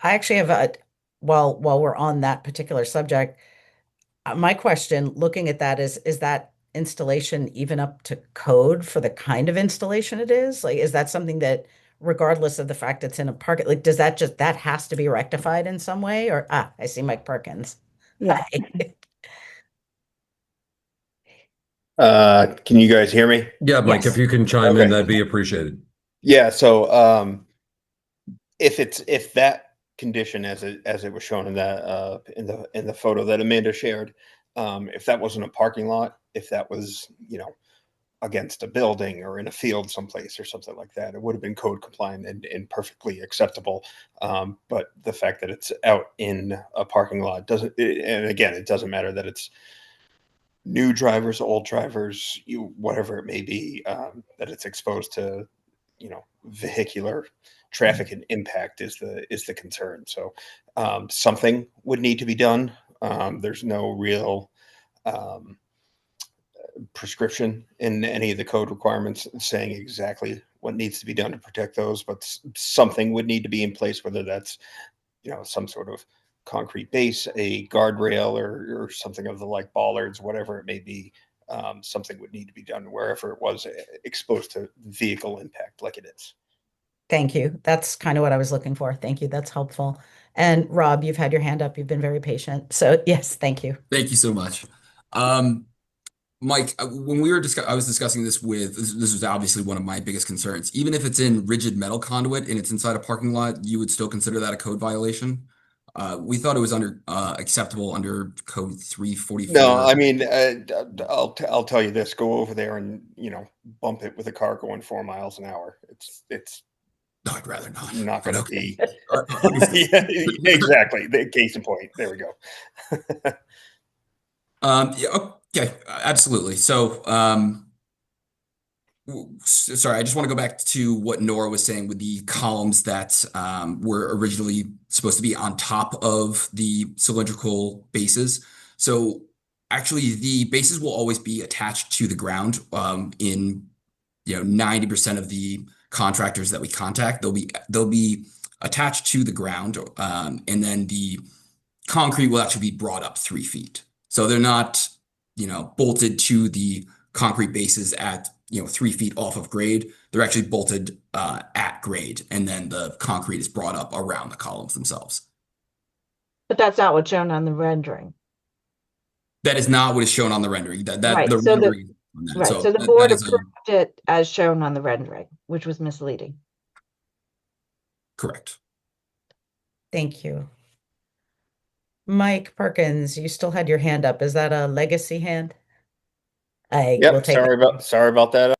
[SPEAKER 1] actually have while we're on that particular subject, my question looking at that is that installation even up to code for the kind of installation it is? Like, is that something that, regardless of the fact it's in a park, like, does that has to be rectified in some way? Or, I see Mike Perkins.
[SPEAKER 9] Yeah.
[SPEAKER 11] Can you guys hear me?
[SPEAKER 5] yeah, Mike,
[SPEAKER 1] Yes.
[SPEAKER 5] if you can chime in, that'd be appreciated.
[SPEAKER 11] Yeah, so if that condition as it was shown in that in the photo that Amanda shared, if that wasn't a parking lot, if that was, against a building or in a field someplace or something like that, it would have been code compliant and perfectly acceptable. But the fact that it's out in a parking lot doesn't, and again, it doesn't matter that it's new drivers, old drivers, whatever it may be, that it's exposed to, vehicular traffic and impact is the concern. So something would need to be done. There's no real prescription in any of the code requirements saying exactly what needs to be done to protect those, but something would need to be in place, whether that's, some sort of concrete base, a guardrail, or something of the like, bollards, whatever it may be. Something would need to be done wherever it was exposed to vehicle impact like it is.
[SPEAKER 1] Thank you. That's kind of what I was looking for. Thank you. That's helpful. And Rob, you've had your hand up. You've been very patient. So yes, thank you.
[SPEAKER 8] Thank you so much. Mike, when I was discussing this this was obviously one of my biggest concerns. Even if it's in rigid metal conduit and it's inside a parking lot, you would still consider that a code violation. We thought it was acceptable under code 344.
[SPEAKER 11] No, I mean, I'll tell you this: go over there and bump it with a car going 4 miles an hour. It's
[SPEAKER 8] No, I'd rather not.
[SPEAKER 11] Not going to
[SPEAKER 8] But
[SPEAKER 11] be.
[SPEAKER 8] okay.
[SPEAKER 11] Yeah, exactly. The case in point. There we go.
[SPEAKER 8] Yeah, okay, absolutely. So, sorry, I just want to go back to what Nora was saying with the columns that were originally supposed to be on top of the cylindrical bases. So actually, the bases will always be attached to the ground. In 90% of the contractors that we contact, they'll be attached to the ground, and then the concrete will actually be brought up 3 feet. So they're not, bolted to the concrete bases at 3 feet off of grade. They're actually bolted at grade, and then the concrete is brought up around the columns themselves.
[SPEAKER 2] But that's not what's shown on the rendering.
[SPEAKER 8] That is not what is shown on the rendering.
[SPEAKER 2] Right,
[SPEAKER 8] The
[SPEAKER 2] so the-
[SPEAKER 8] rendering on that.
[SPEAKER 2] Right, so the
[SPEAKER 8] that
[SPEAKER 2] board
[SPEAKER 8] is
[SPEAKER 2] approved it as shown on the rendering, which was misleading.
[SPEAKER 8] correct.
[SPEAKER 1] Thank you. Mike Perkins, you still had your hand up. Is that a legacy hand? I will
[SPEAKER 11] Yep.
[SPEAKER 1] take it.
[SPEAKER 11] Sorry about that.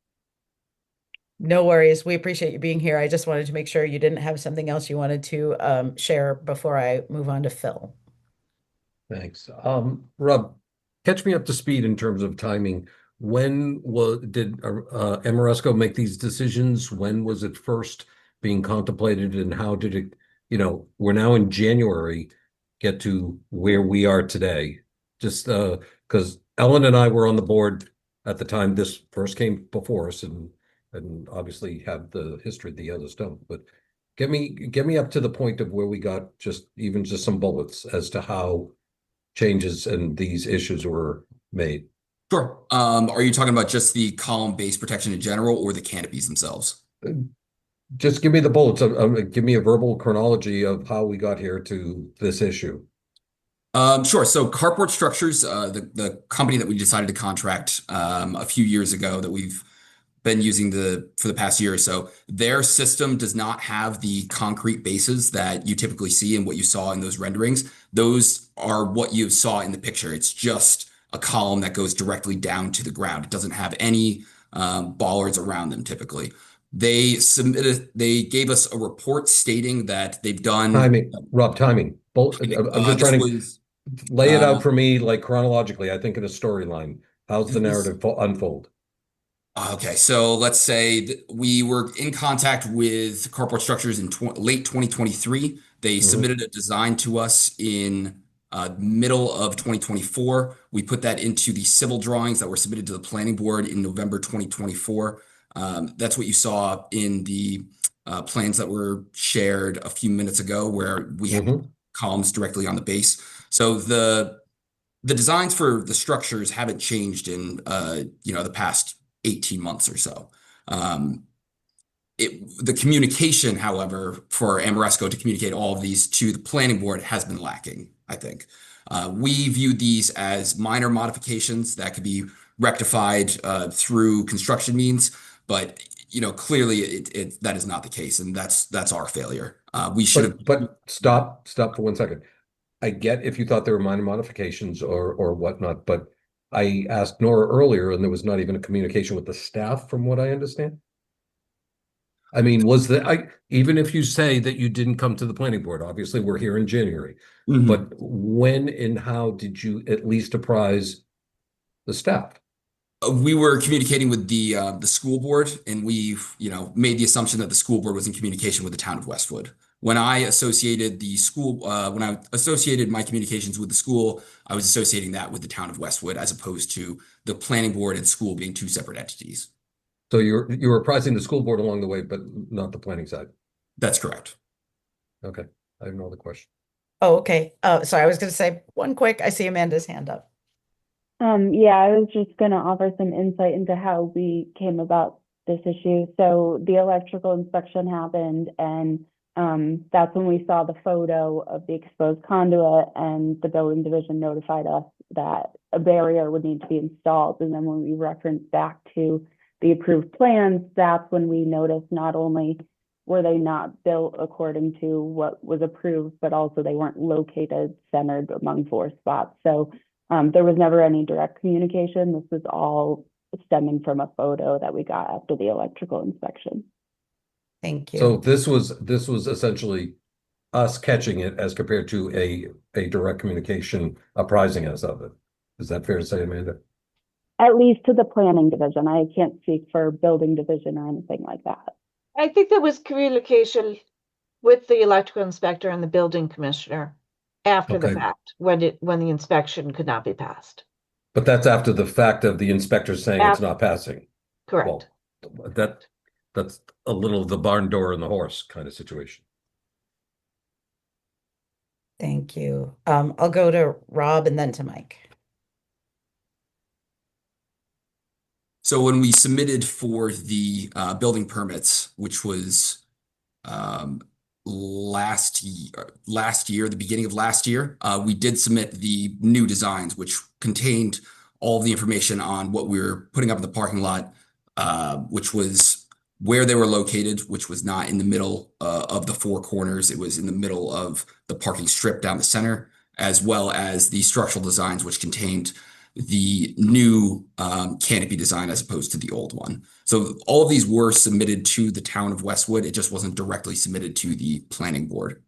[SPEAKER 1] No worries. We appreciate you being here. I just wanted to make sure you didn't have something else you wanted to share before I move on to Phil.
[SPEAKER 5] Thanks. Rob, catch me up to speed in terms of timing. When did Amoresco make these decisions? When was it first being contemplated, and how did it, we're now in January, get to where we are today? Just because Ellen and I were on the board at the time this first came before us, and obviously have the history of the others don't. But get me up to the point of where we got just some bullets as to how changes and these issues were made.
[SPEAKER 8] Sure. Are you talking about just the column base protection in general, or the canopies themselves?
[SPEAKER 5] Just give me the bullets. Give me a verbal chronology of how we got here to this issue.
[SPEAKER 8] Sure. So Carport Structures, the company that we decided to contract a few years ago, that we've been using for the past year or so, their system does not have the concrete bases that you typically see and what you saw in those renderings. Those are what you saw in the picture. It's just a column that goes directly down to the ground. It doesn't have any bollards around them typically. They gave us a report stating that they've done
[SPEAKER 5] Timing, Rob, timing. I'm just trying to lay it out for me, like chronologically. I think in a storyline. How's the narrative unfold?
[SPEAKER 8] Okay, so let's say we were in contact with Carport Structures in late 2023. They submitted a design to us in middle of 2024. We put that into the civil drawings that were submitted to the planning board in November 2024. That's what you saw in the plans that were shared a few minutes ago, where we have columns directly on the base. So the designs for the structures haven't changed in the past 18 months or so. The communication, however, for Amoresco to communicate all of these to the planning board has been lacking, I think. We view these as minor modifications that could be rectified through construction means, but clearly that is not the case, and that's our failure. We should have.
[SPEAKER 5] But stop for 1 second. I get if you thought there were minor modifications or whatnot, but I asked Nora earlier, and there was not even a communication with the staff, from what I understand. I mean, even if you say that you didn't come to the planning board, obviously we're here in January, but when and how did you at least apprise the staff?
[SPEAKER 8] We were communicating with the school board, and we've made the assumption that the school board was in communication with the town of Westwood. When I associated my communications with the school, I was associating that with the town of Westwood, as opposed to the planning board and school being two separate entities.
[SPEAKER 5] So you were apprising the school board along the way, but not the planning side.
[SPEAKER 8] That's correct.
[SPEAKER 5] Okay, I have no other question.
[SPEAKER 1] Oh, okay. Sorry, I was going to say one quick. I see Amanda's hand up.
[SPEAKER 9] Yeah, I was just going to offer some insight into how we came about this issue. So the electrical inspection happened, and that's when we saw the photo of the exposed conduit, and the building division notified us that a barrier would need to be installed. And then when we referenced back to the approved plans, that's when we noticed not only were they not built according to what was approved, but also they weren't located centered among 4 spots. So there was never any direct communication. This was all stemming from a photo that we got after the electrical inspection.
[SPEAKER 1] Thank
[SPEAKER 5] So
[SPEAKER 1] you.
[SPEAKER 5] this was essentially us catching it as compared to a direct communication apprising us of it. Is that fair to say, Amanda?
[SPEAKER 9] At least to the planning division. I can't speak for building division or anything like that.
[SPEAKER 2] I think there was communication with the electrical inspector and the building commissioner after the
[SPEAKER 5] Okay.
[SPEAKER 2] fact, when the inspection could not be passed.
[SPEAKER 5] But that's after the fact of the inspector saying it's not passing.
[SPEAKER 2] Correct.
[SPEAKER 5] Well, that's a little the barn door and the horse kind of situation.
[SPEAKER 1] Thank you. I'll go to Rob and then to Mike.
[SPEAKER 8] So when we submitted for the building permits, which was last year, the beginning of last year, we did submit the new designs, which contained all of the information on what we were putting up in the parking lot, which was where they were located, which was not in the middle of the four corners. It was in the middle of the parking strip down the center, as well as the structural designs, which contained the new canopy design as opposed to the old one. So all of these were submitted to the town of Westwood. It just wasn't directly submitted to the planning board.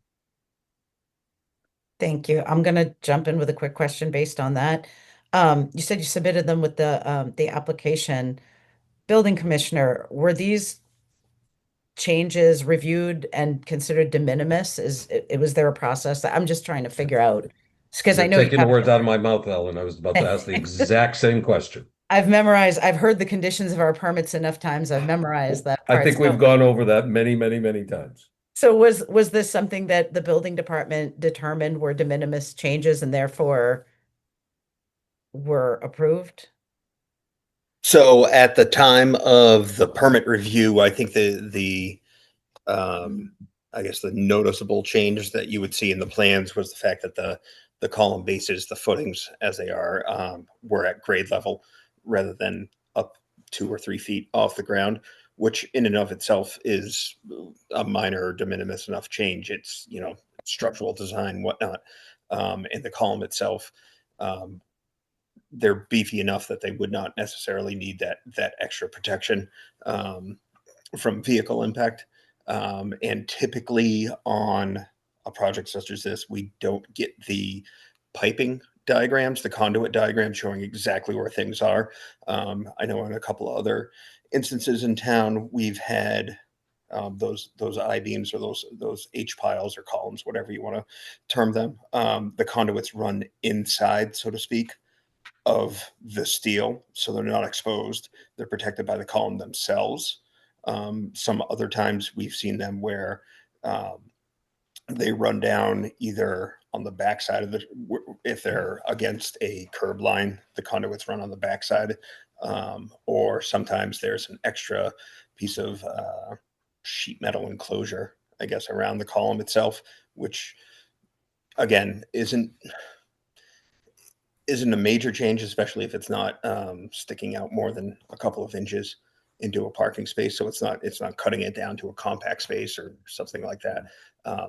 [SPEAKER 1] Thank you. I'm going to jump in with a quick question based on that. You said you submitted them with the application. Building commissioner, were these changes reviewed and considered de minimis? Was there a process? I'm just trying to figure out, because I
[SPEAKER 5] You're
[SPEAKER 1] know you
[SPEAKER 5] taking the
[SPEAKER 1] have.
[SPEAKER 5] words out of my mouth, Ellen. I was about to ask the exact same question.
[SPEAKER 1] I've heard the conditions of our permits enough times. I've memorized that
[SPEAKER 5] I
[SPEAKER 1] part.
[SPEAKER 5] think we've gone over that many, many, many times.
[SPEAKER 1] So was this something that the building department determined were de minimis changes and therefore were approved?
[SPEAKER 11] So at the time of the permit review, I think the I guess the noticeable change that you would see in the plans was the fact that the column bases, the footings as they are, were at grade level rather than up 2 or 3 feet off the ground, which in and of itself is a minor de minimis enough change. It's, structural design, whatnot. And the column itself, they're beefy enough that they would not necessarily need that extra protection from vehicle impact. And typically on a project such as this, we don't get the piping diagrams, the conduit diagrams showing exactly where things are. I know in a couple of other instances in town, we've had those I-beams or those H piles or columns, whatever you want to term them. The conduits run inside, so to speak, of the steel, so they're not exposed. They're protected by the column themselves. Some other times we've seen them where they run down either on the backside of if they're against a curb line, the conduits run on the backside, or sometimes there's an extra piece of sheet metal enclosure, I guess, around the column itself, which again isn't a major change, especially if it's not sticking out more than a couple of inches into a parking space. So it's not cutting it down to a compact space or something like that.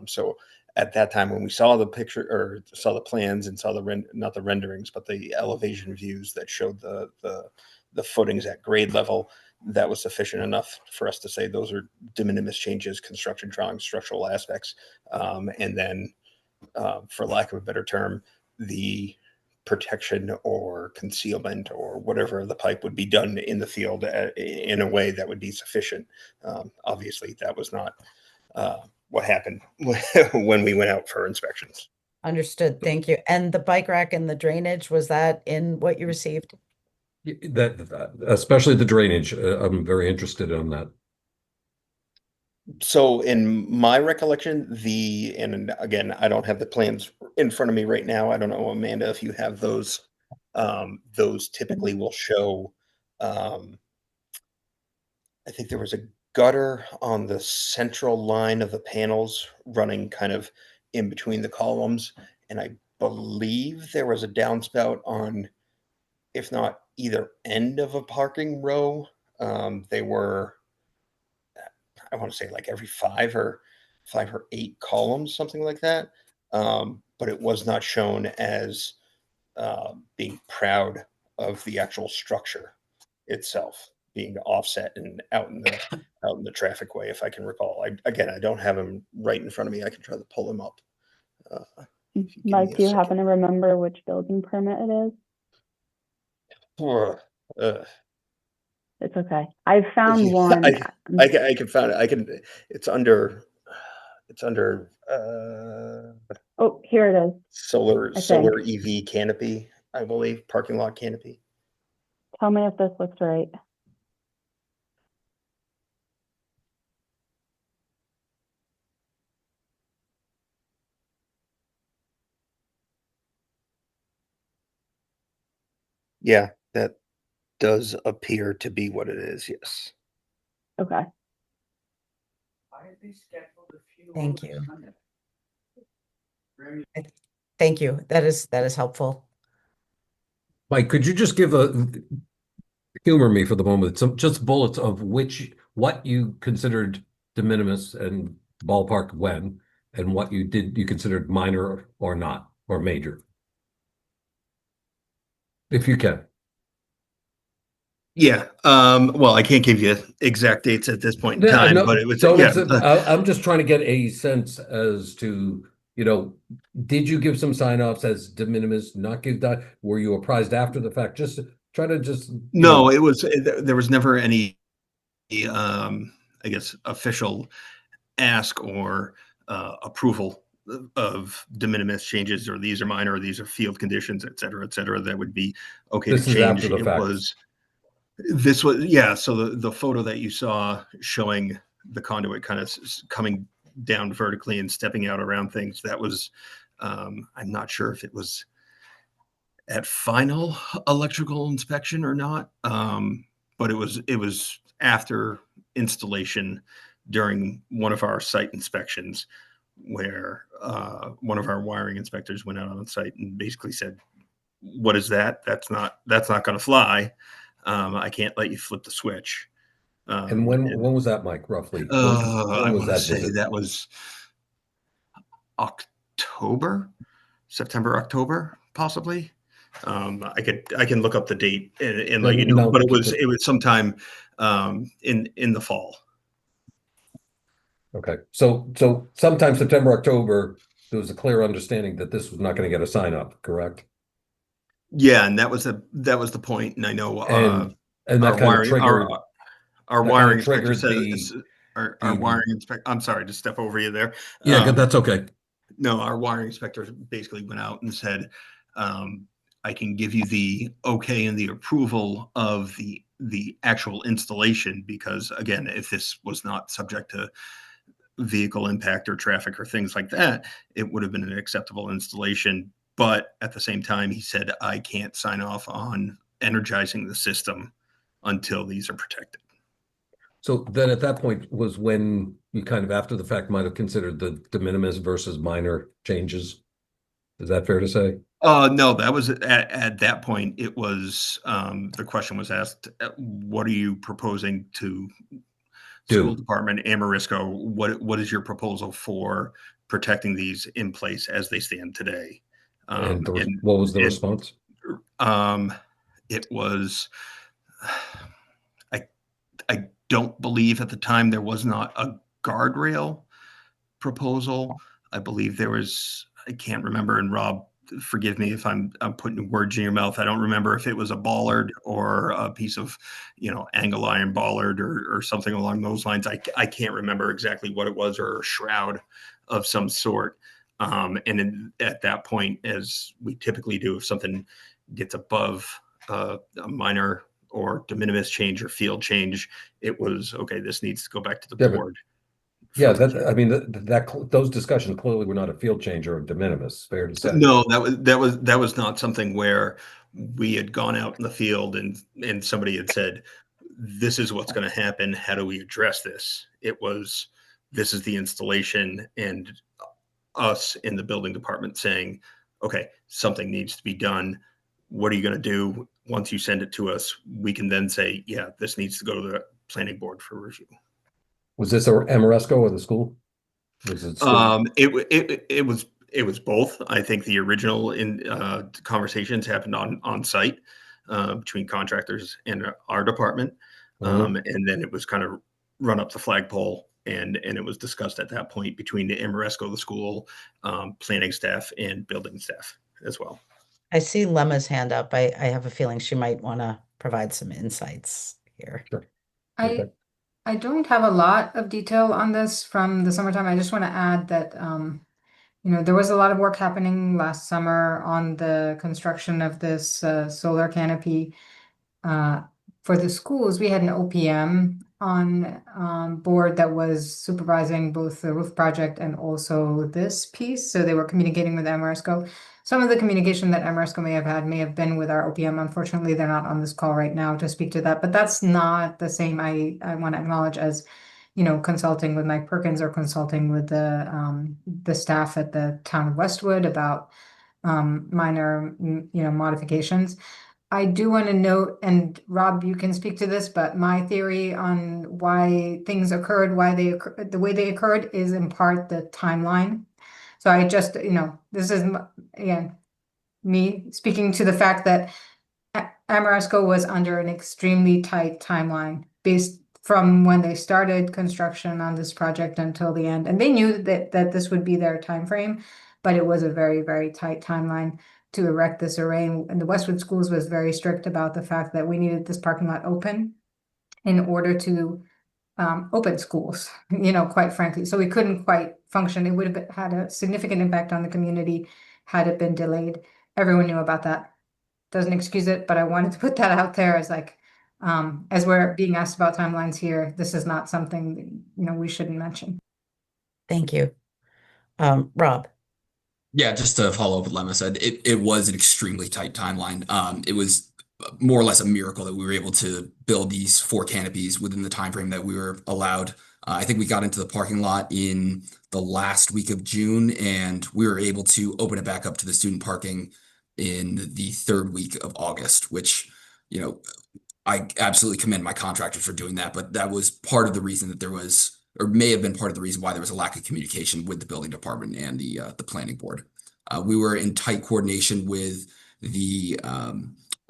[SPEAKER 11] So at that time, when we saw the picture or saw the plans and saw not the renderings, but the elevation views that showed the footings at grade level, that was sufficient enough for us to say those are de minimis changes, construction drawings, structural aspects, and then, for lack of a better term, the protection or concealment or whatever the pipe would be done in the field in a way that would be sufficient. Obviously, that was not what happened when we went out for inspections.
[SPEAKER 1] Understood. Thank you. And the bike rack and the drainage, was that in what you received?
[SPEAKER 5] That especially the drainage, I'm very interested in that.
[SPEAKER 11] So in my recollection, and again, I don't have the plans in front of me right now. I don't know, Amanda, if you have those. Those typically will show, I think there was a gutter on the central line of the panels running kind of in between the columns. And I believe there was a downspout on, if not either end of a parking row. They were, I want to say like every 5 or 8 columns, something like that. But it was not shown as being proud of the actual structure itself. being offset and out in the traffic way, if I can recall. I don't have them right in front of me. I can try to pull them up. If you give
[SPEAKER 9] Mike,
[SPEAKER 11] me a
[SPEAKER 9] do you
[SPEAKER 11] second.
[SPEAKER 9] happen to remember which building permit it is?
[SPEAKER 11] Uh,
[SPEAKER 9] It's okay. I found
[SPEAKER 11] yeah,
[SPEAKER 9] one.
[SPEAKER 11] I can find it. It's under
[SPEAKER 9] Oh, here it is.
[SPEAKER 11] solar
[SPEAKER 9] I think.
[SPEAKER 11] EV canopy, I believe, parking lot canopy.
[SPEAKER 9] Tell me if this looks right.
[SPEAKER 11] Yeah, that does appear to be what it is. Yes.
[SPEAKER 9] Okay.
[SPEAKER 1] Thank you. Thank you. That is helpful.
[SPEAKER 5] Mike, could you just humor me for the moment, some just bullets of what you considered de minimis and ballpark when, and what you considered minor or not, or major? If you can.
[SPEAKER 11] Yeah. Well, I can't give you exact dates at this point in time, but it was
[SPEAKER 5] I'm just trying to get a sense as to, did you give some sign-offs as de minimis, not give that? Were you apprised after the fact? Just try to
[SPEAKER 11] no, there was never any, I guess, official ask or approval of de minimis changes, or these are minor, or these are field conditions, et cetera, that would be okay
[SPEAKER 5] This
[SPEAKER 11] to
[SPEAKER 5] is
[SPEAKER 11] change.
[SPEAKER 5] after the fact.
[SPEAKER 11] This was, yeah. So the photo that you saw showing the conduit kind of coming down vertically and stepping out around things, that was, I'm not sure if it was at final electrical inspection or not, but it was after installation during one of our site inspections, where one of our wiring inspectors went out on site and basically said, "What is that? That's not going to fly. I can't let you flip the switch."
[SPEAKER 5] And when was that, Mike, roughly? When
[SPEAKER 11] I
[SPEAKER 5] was
[SPEAKER 11] want to
[SPEAKER 5] that
[SPEAKER 11] say
[SPEAKER 5] visit?
[SPEAKER 11] that was September, October, possibly. I can look up the date and let you know,
[SPEAKER 5] No,
[SPEAKER 11] but it was sometime in the fall.
[SPEAKER 5] Okay, so sometime September, October, there was a clear understanding that this was not going to get a sign up, correct?
[SPEAKER 11] Yeah, and that was the point. And I know
[SPEAKER 5] And that
[SPEAKER 11] our
[SPEAKER 5] kind of
[SPEAKER 11] wiring
[SPEAKER 5] triggered
[SPEAKER 11] our wiring inspector
[SPEAKER 5] triggered
[SPEAKER 11] says our wiring inspector. I'm sorry to step over you there.
[SPEAKER 5] Yeah, that's okay.
[SPEAKER 11] No, our wiring inspector basically went out and said, I can give you the okay and the approval of the actual installation, because again, if this was not subject to vehicle impact or traffic or things like that, it would have been an acceptable installation. But at the same time, he said, I can't sign off on energizing the system until these are protected.
[SPEAKER 5] So then at that point was when you kind of after the fact might have considered the de minimis versus minor changes. Is that fair to say?
[SPEAKER 11] No, that was at that point. It was the question was asked, what are you proposing to school department, Amorisco? What is your proposal for protecting these in place as they stand today?
[SPEAKER 5] And what was the response?
[SPEAKER 11] It was, I don't believe at the time there was not a guardrail proposal. I believe there was, I can't remember, and Rob, forgive me if I'm putting words in your mouth. I don't remember if it was a bollard or a piece of, angle iron bollard or something along those lines. I can't remember exactly what it was, or a shroud of some sort. At that point, as we typically do, if something gets above a minor or de minimis change or field change, it was okay. This needs to go back to the board.
[SPEAKER 5] Yeah, those discussions clearly were not a field change or a de minimis. Fair to say.
[SPEAKER 11] No, that was not something where we had gone out in the field and somebody had said, "This is what's going to happen. How do we address this?" It was, "This is the installation," and us in the building department saying, "Okay, something needs to be done. What are you going to do?" Once you send it to us, we can then say, "Yeah, this needs to go to the planning board for review."
[SPEAKER 5] Was this Amoresco or the school? Was it school?
[SPEAKER 11] It was both. I think the original conversations happened on site between contractors and our department. And then it was kind of run up the flagpole, and it was discussed at that point between the Amoresco, the school, planning staff, and building staff as well.
[SPEAKER 1] I see Lemma's hand up. I have a feeling she might want to provide some insights here.
[SPEAKER 5] Sure.
[SPEAKER 12] I I don't have a lot of detail on this from the summertime. I just want to add that there was a lot of work happening last summer on the construction of this solar canopy for the schools. We had an OPM on board that was supervising both the roof project and also this piece. So they were communicating with Amoresco. Some of the communication that Amoresco may have been with our OPM. Unfortunately, they're not on this call right now to speak to that, but that's not the same. I want to acknowledge as, consulting with Mike Perkins or consulting with the staff at the town of Westwood about minor, modifications. I do want to note, and Rob, you can speak to this, but my theory on why things occurred, the way they occurred is in part the timeline. So I just, this is, again, me speaking to the fact that Amoresco was under an extremely tight timeline based from when they started construction on this project until the end. And they knew that this would be their time frame, but it was a very, very tight timeline to erect this array. And the Westwood Schools was very strict about the fact that we needed this parking lot open in order to open schools, quite frankly. So we couldn't quite function. It would have had a significant impact on the community had it been delayed. Everyone knew about that. Doesn't excuse it, but I wanted to put that out there as as we're being asked about timelines here, this is not something, we shouldn't mention.
[SPEAKER 1] Thank you. Rob.
[SPEAKER 8] Yeah, just to follow up what Lemma said, it was an extremely tight timeline. It was more or less a miracle that we were able to build these 4 canopies within the time frame that we were allowed. I think we got into the parking lot in the last week of June, and we were able to open it back up to the student parking in the 3rd week of August, which, I absolutely commend my contractors for doing that. But that was part of the reason that there was, or may have been part of the reason why there was a lack of communication with the building department and the planning board. We were in tight coordination with the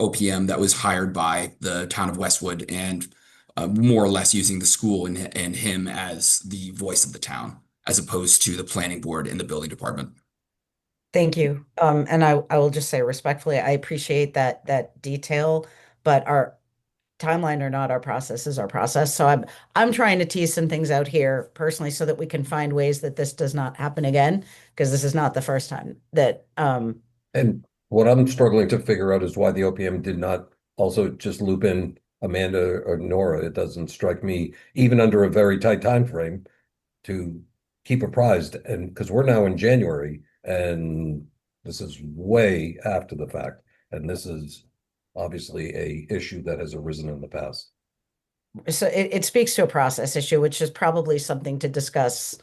[SPEAKER 8] OPM that was hired by the town of Westwood, and more or less using the school and him as the voice of the town, as opposed to the planning board and the building department. Thank
[SPEAKER 1] you. And I will just say respectfully, I appreciate that detail, but our timeline or not, our process is our process. So I'm trying to tease some things out here personally so that we can find ways that this does not happen again, because this is not the first time that
[SPEAKER 5] And what I'm struggling to figure out is why the OPM did not also just loop in Amanda or Nora. It doesn't strike me, even under a very tight time frame, to keep apprised. And because we're now in January, and this is way after the fact, and this is obviously a issue that has arisen in the past.
[SPEAKER 1] So it speaks to a process issue, which is probably something to discuss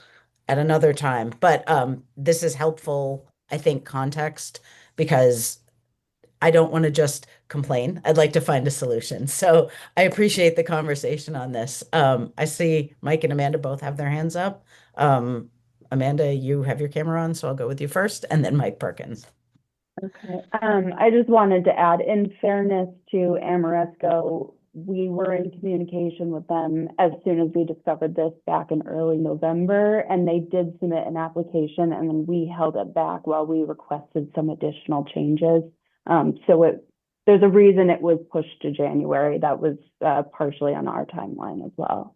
[SPEAKER 1] at another time. But this is helpful, I think, context, because I don't want to just complain. I'd like to find a solution. So I appreciate the conversation on this. I see Mike and Amanda both have their hands up. Amanda, you have your camera on, so I'll go with you first, and then Mike Perkins.
[SPEAKER 9] Okay. I just wanted to add, in fairness to Amoresco, we were in communication with them as soon as we discovered this back in early November, and they did submit an application, and then we held it back while we requested some additional changes. So there's a reason it was pushed to January. That was partially on our timeline as well.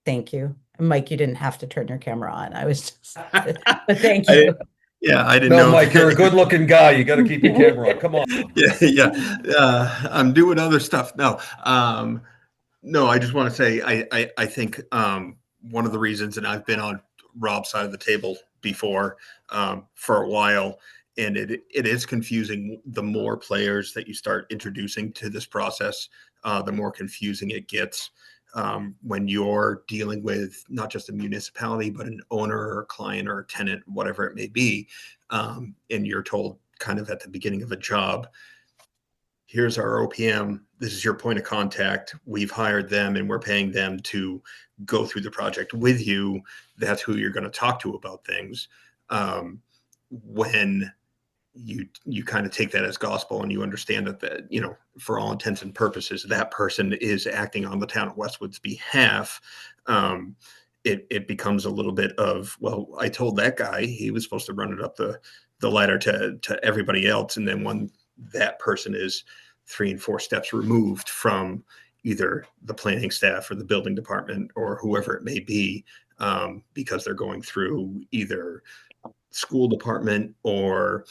[SPEAKER 1] Thank you. Mike, you didn't have to turn your camera on. I was just, but thank you.
[SPEAKER 11] I didn't know.
[SPEAKER 5] No, Mike, you're a good-looking guy. You got to keep your camera on. Come on.
[SPEAKER 11] I'm doing other stuff. No, I just want to say I think one of the reasons, and I've been on Rob's side of the table before for a while, and it is confusing. The more players that you start introducing to this process, the more confusing it gets. When you're dealing with not just a municipality, but an owner or a client or a tenant, whatever it may be, and you're told kind of at the beginning of a job, here's our OPM, this is your point of contact, we've hired them and we're paying them to go through the project with you, that's who you're going to talk to about things. When you kind of take that as gospel, and you understand that, you know, for all intents and purposes, that person is acting on the town of Westwood's behalf. It becomes a little bit of, well, I told that guy he was supposed to run it up the ladder to everybody else, and then when that person is 3 and 4 steps removed from either the planning staff or the building department or whoever it may be, because they're going through either school department or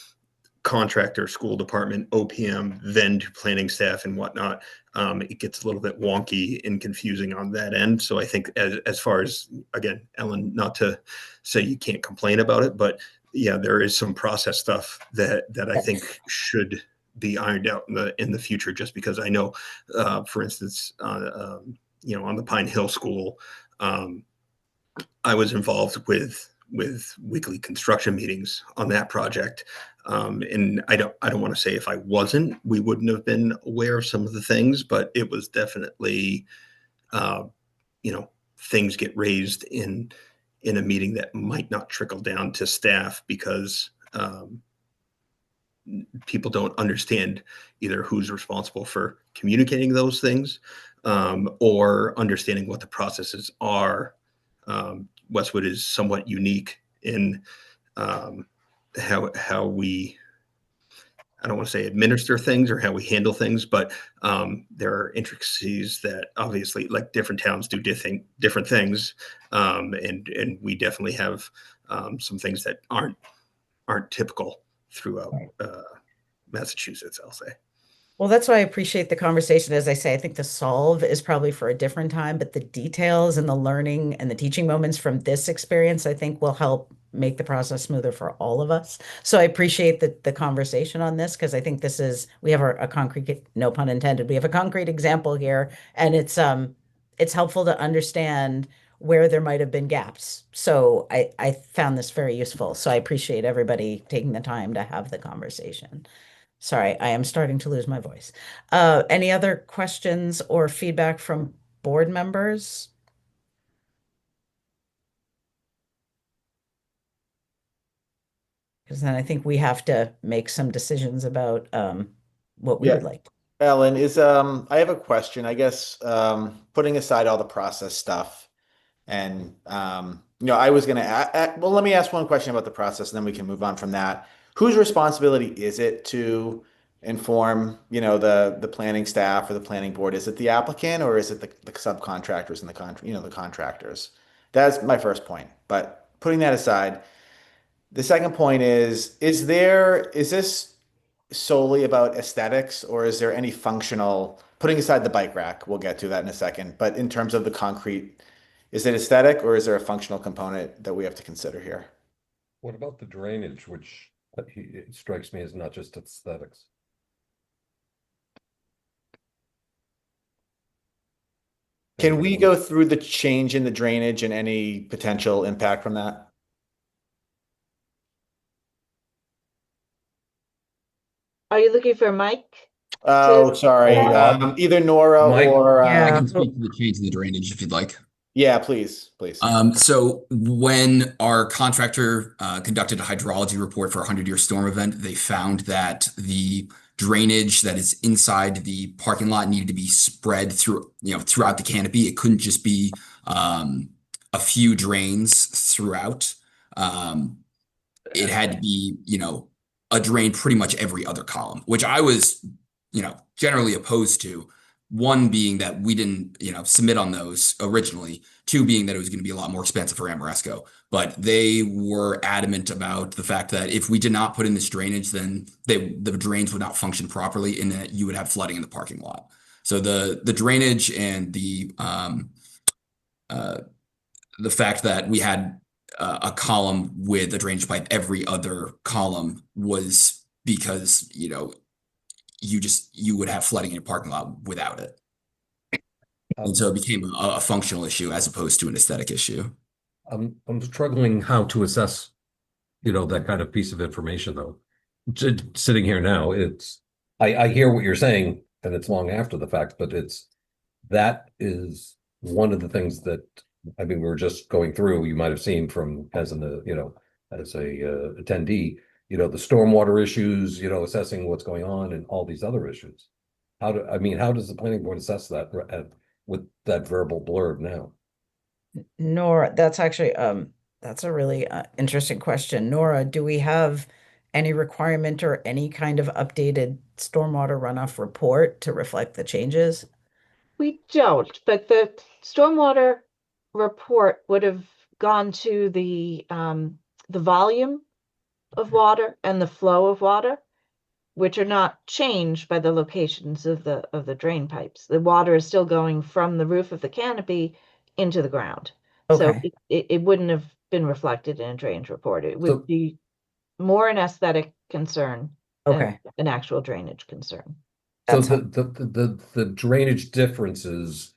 [SPEAKER 11] contractor, school department, OPM, then to planning staff and whatnot, it gets a little bit wonky and confusing on that end. So I think as far as, again, Ellen, not to say you can't complain about it, but yeah, there is some process stuff that I think should be ironed out in the future, just because I know, for instance, you know, on the Pine Hill School, I was involved with weekly construction meetings on that project. And I don't want to say if I wasn't, we wouldn't have been aware of some of the things, but it was definitely, you know, things get raised in a meeting that might not trickle down to staff because people don't understand either who's responsible for communicating those things, or understanding what the processes are. Westwood is somewhat unique in how we, I don't want to say administer things or how we handle things, but there are intricacies that obviously, like, different towns do different things, and we definitely have some things that aren't typical throughout Massachusetts, I'll say.
[SPEAKER 1] Well, that's why I appreciate the conversation. As I say, I think the solve is probably for a different time, but the details and the learning and the teaching moments from this experience, I think, will help make the process smoother for all of us. So I appreciate the conversation on this, because I think this is, we have a concrete, no pun intended, we have a concrete example here, and it's helpful to understand where there might have been gaps. So I found this very useful. So I appreciate everybody taking the time to have the conversation. Sorry, I am starting to lose my voice. Any other questions or feedback from board members? Because then I think we have to make some decisions about what we
[SPEAKER 7] Yeah.
[SPEAKER 1] would like.
[SPEAKER 7] Ellen, I have a question. I guess putting aside all the process stuff, and you know, I was gonna well, let me ask one question about the process, and then we can move on from that. Whose responsibility is it to inform, you know, the planning staff or the planning board? Is it the applicant, or is it the subcontractors and the contractors? That's my first point. But putting that aside, the second point is this solely about aesthetics, or is there any functional, putting aside the bike rack, we'll get to that in a second, but in terms of the concrete, is it aesthetic, or is there a functional component that we have to consider here?
[SPEAKER 5] What about the drainage, which it strikes me as not just aesthetics?
[SPEAKER 7] Can we go through the change in the drainage and any potential impact from that?
[SPEAKER 2] Are you looking for Mike?
[SPEAKER 7] Oh, sorry. Either Nora
[SPEAKER 5] Mike?
[SPEAKER 7] or
[SPEAKER 8] I
[SPEAKER 1] Yeah.
[SPEAKER 8] can speak to the change in the drainage if you'd like.
[SPEAKER 7] yeah, please.
[SPEAKER 8] So when our contractor conducted a hydrology report for a 100-year storm event, they found that the drainage that is inside the parking lot needed to be spread through, throughout the canopy. It couldn't just be a few drains throughout. It had to be, a drain pretty much every other column, which I was, generally opposed to. One being that we didn't, submit on those originally. Two being that it was going to be a lot more expensive for Amoresco. But they were adamant about the fact that if we did not put in this drainage, then the drains would not function properly, and that you would have flooding in the parking lot. So the drainage and the fact that we had a column with a drainage pipe every other column was because you would have flooding in your parking lot without it. And so it became a functional issue as opposed to an aesthetic issue.
[SPEAKER 5] I'm struggling how to assess, that kind of piece of information, though. Sitting here now, I hear what you're saying, and it's long after the fact, but that is one of the things that, I mean, we were just going through, you might have seen from as a attendee, the stormwater issues, assessing what's going on and all these other issues. How does the planning board assess that with that verbal blurb now?
[SPEAKER 1] Nora, that's actually that's a really interesting question. Nora, do we have any requirement or any kind of updated stormwater runoff report to reflect the changes?
[SPEAKER 2] We don't, but the stormwater report would have gone to the volume of water and the flow of water, which are not changed by the locations of the drain pipes. The water is still going from the roof of the canopy into the ground. So
[SPEAKER 1] Okay.
[SPEAKER 2] it wouldn't have been reflected in a drainage report. It would
[SPEAKER 5] So-
[SPEAKER 2] be more an aesthetic concern than
[SPEAKER 1] Okay.
[SPEAKER 2] an actual drainage concern.
[SPEAKER 5] So
[SPEAKER 1] That's
[SPEAKER 5] the drainage differences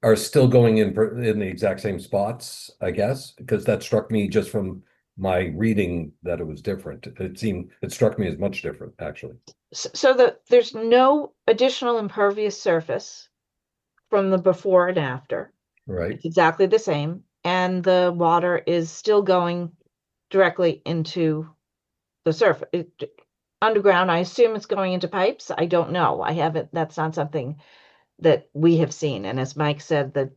[SPEAKER 5] are still going in the exact same spots, I guess, because that struck me just from my reading that it was different. It struck me as much different, actually.
[SPEAKER 2] So there's no additional impervious surface from the before and after.
[SPEAKER 5] Right.
[SPEAKER 2] It's exactly the same, and the water is still going directly into the surface. Underground, I assume it's going into pipes. I don't know. I haven't, that's not something that we have seen. And as Mike said, that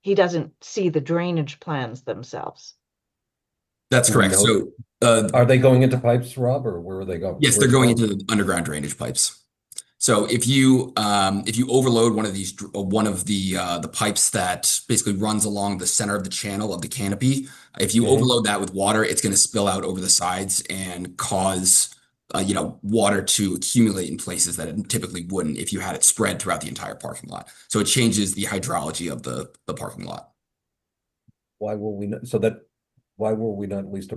[SPEAKER 2] he doesn't see the drainage plans themselves.
[SPEAKER 8] That's
[SPEAKER 5] Do we
[SPEAKER 8] correct.
[SPEAKER 5] know-
[SPEAKER 8] So,
[SPEAKER 5] Are they going into pipes, Rob, or where are they going?
[SPEAKER 8] yes, they're going into the underground drainage pipes. So if you overload one of the pipes that basically runs along the center of the channel of the canopy, if you
[SPEAKER 5] Mhm.
[SPEAKER 8] overload that with water, it's going to spill out over the sides and cause water to accumulate in places that it typically wouldn't if you had it spread throughout the entire parking lot. So it changes the hydrology of the parking lot.
[SPEAKER 5] Why were we not at least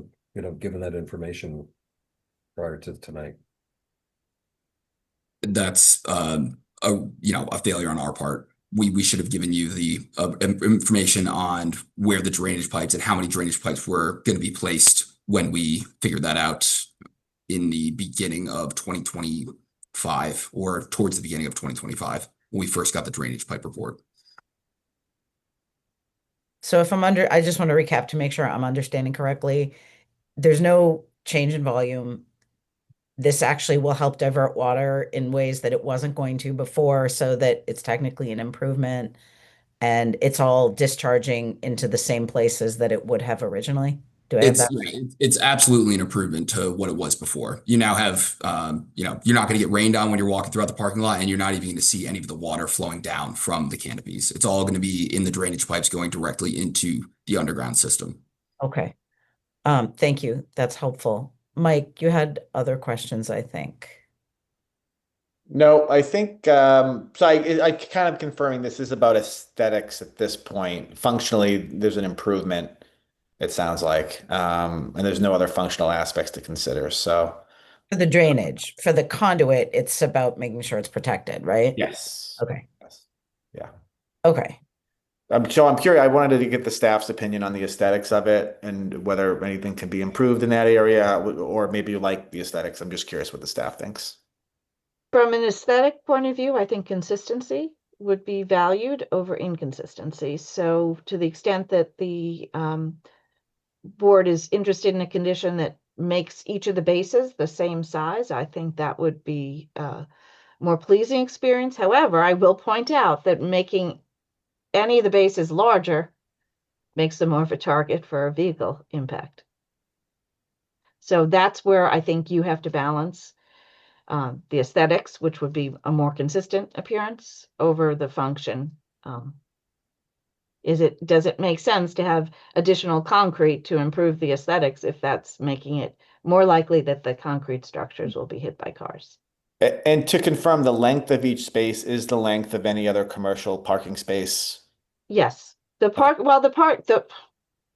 [SPEAKER 5] given that information prior to tonight?
[SPEAKER 8] That's a failure on our part. We should have given you the information on where the drainage pipes and how many drainage pipes were going to be placed when we figured that out in the beginning of 2025 or towards the beginning of 2025 when we first got the drainage pipe report.
[SPEAKER 1] So I just want to recap to make sure I'm understanding correctly. There's no change in volume. This actually will help divert water in ways that it wasn't going to before, so that it's technically an improvement, and it's all discharging into the same places that it would have originally. Do I have that?
[SPEAKER 8] It's absolutely an improvement to what it was before. You now have, you're not going to get rained on when you're walking throughout the parking lot, and you're not even going to see any of the water flowing down from the canopies. It's all going to be in the drainage pipes going directly into the underground system.
[SPEAKER 1] Okay. Thank you. That's helpful. Mike, you had other questions, I think.
[SPEAKER 7] No, I think so. I kind of confirming this is about aesthetics at this point. Functionally, there's an improvement, it sounds like, and there's no other functional aspects to consider. So,
[SPEAKER 1] For the drainage, for the conduit, it's about making sure it's protected, right?
[SPEAKER 7] yes.
[SPEAKER 1] Okay.
[SPEAKER 7] Yes. Yeah.
[SPEAKER 1] Okay.
[SPEAKER 7] I'm curious. I wanted to get the staff's opinion on the aesthetics of it and whether anything can be improved in that area, or maybe you like the aesthetics. I'm just curious what the staff thinks.
[SPEAKER 2] From an aesthetic point of view, I think consistency would be valued over inconsistency. So to the extent that the board is interested in a condition that makes each of the bases the same size, I think that would be a more pleasing experience. However, I will point out that making any of the bases larger makes them more of a target for a vehicle impact. So that's where I think you have to balance the aesthetics, which would be a more consistent appearance, over the function. Does it make sense to have additional concrete to improve the aesthetics if that's making it more likely that the concrete structures will be hit by cars?
[SPEAKER 7] And to confirm, the length of each space is the length of any other commercial parking space.
[SPEAKER 2] Yes. The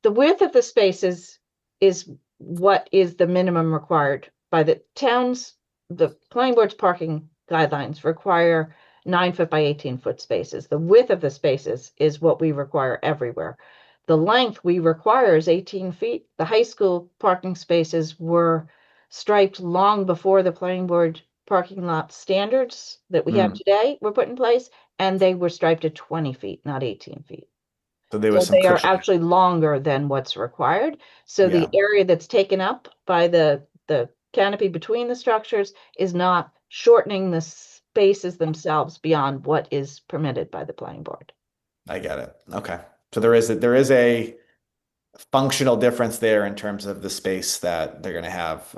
[SPEAKER 2] width of the spaces is what is the minimum required by the towns. The planning board's parking guidelines require 9-foot by 18-foot spaces. The width of the spaces is what we require everywhere. The length we require is 18 feet. The high school parking spaces were striped long before the planning board parking lot standards that we have today were put in place, and they were striped at 20 feet, not 18 feet.
[SPEAKER 7] So there was
[SPEAKER 2] So
[SPEAKER 7] some
[SPEAKER 2] they are
[SPEAKER 7] cushion.
[SPEAKER 2] actually longer than what's required. So the area that's taken up by the canopy between the structures is not shortening the spaces themselves beyond what is permitted by the planning board.
[SPEAKER 7] I get it. Okay. So there is a functional difference there in terms of the space that they're going to have.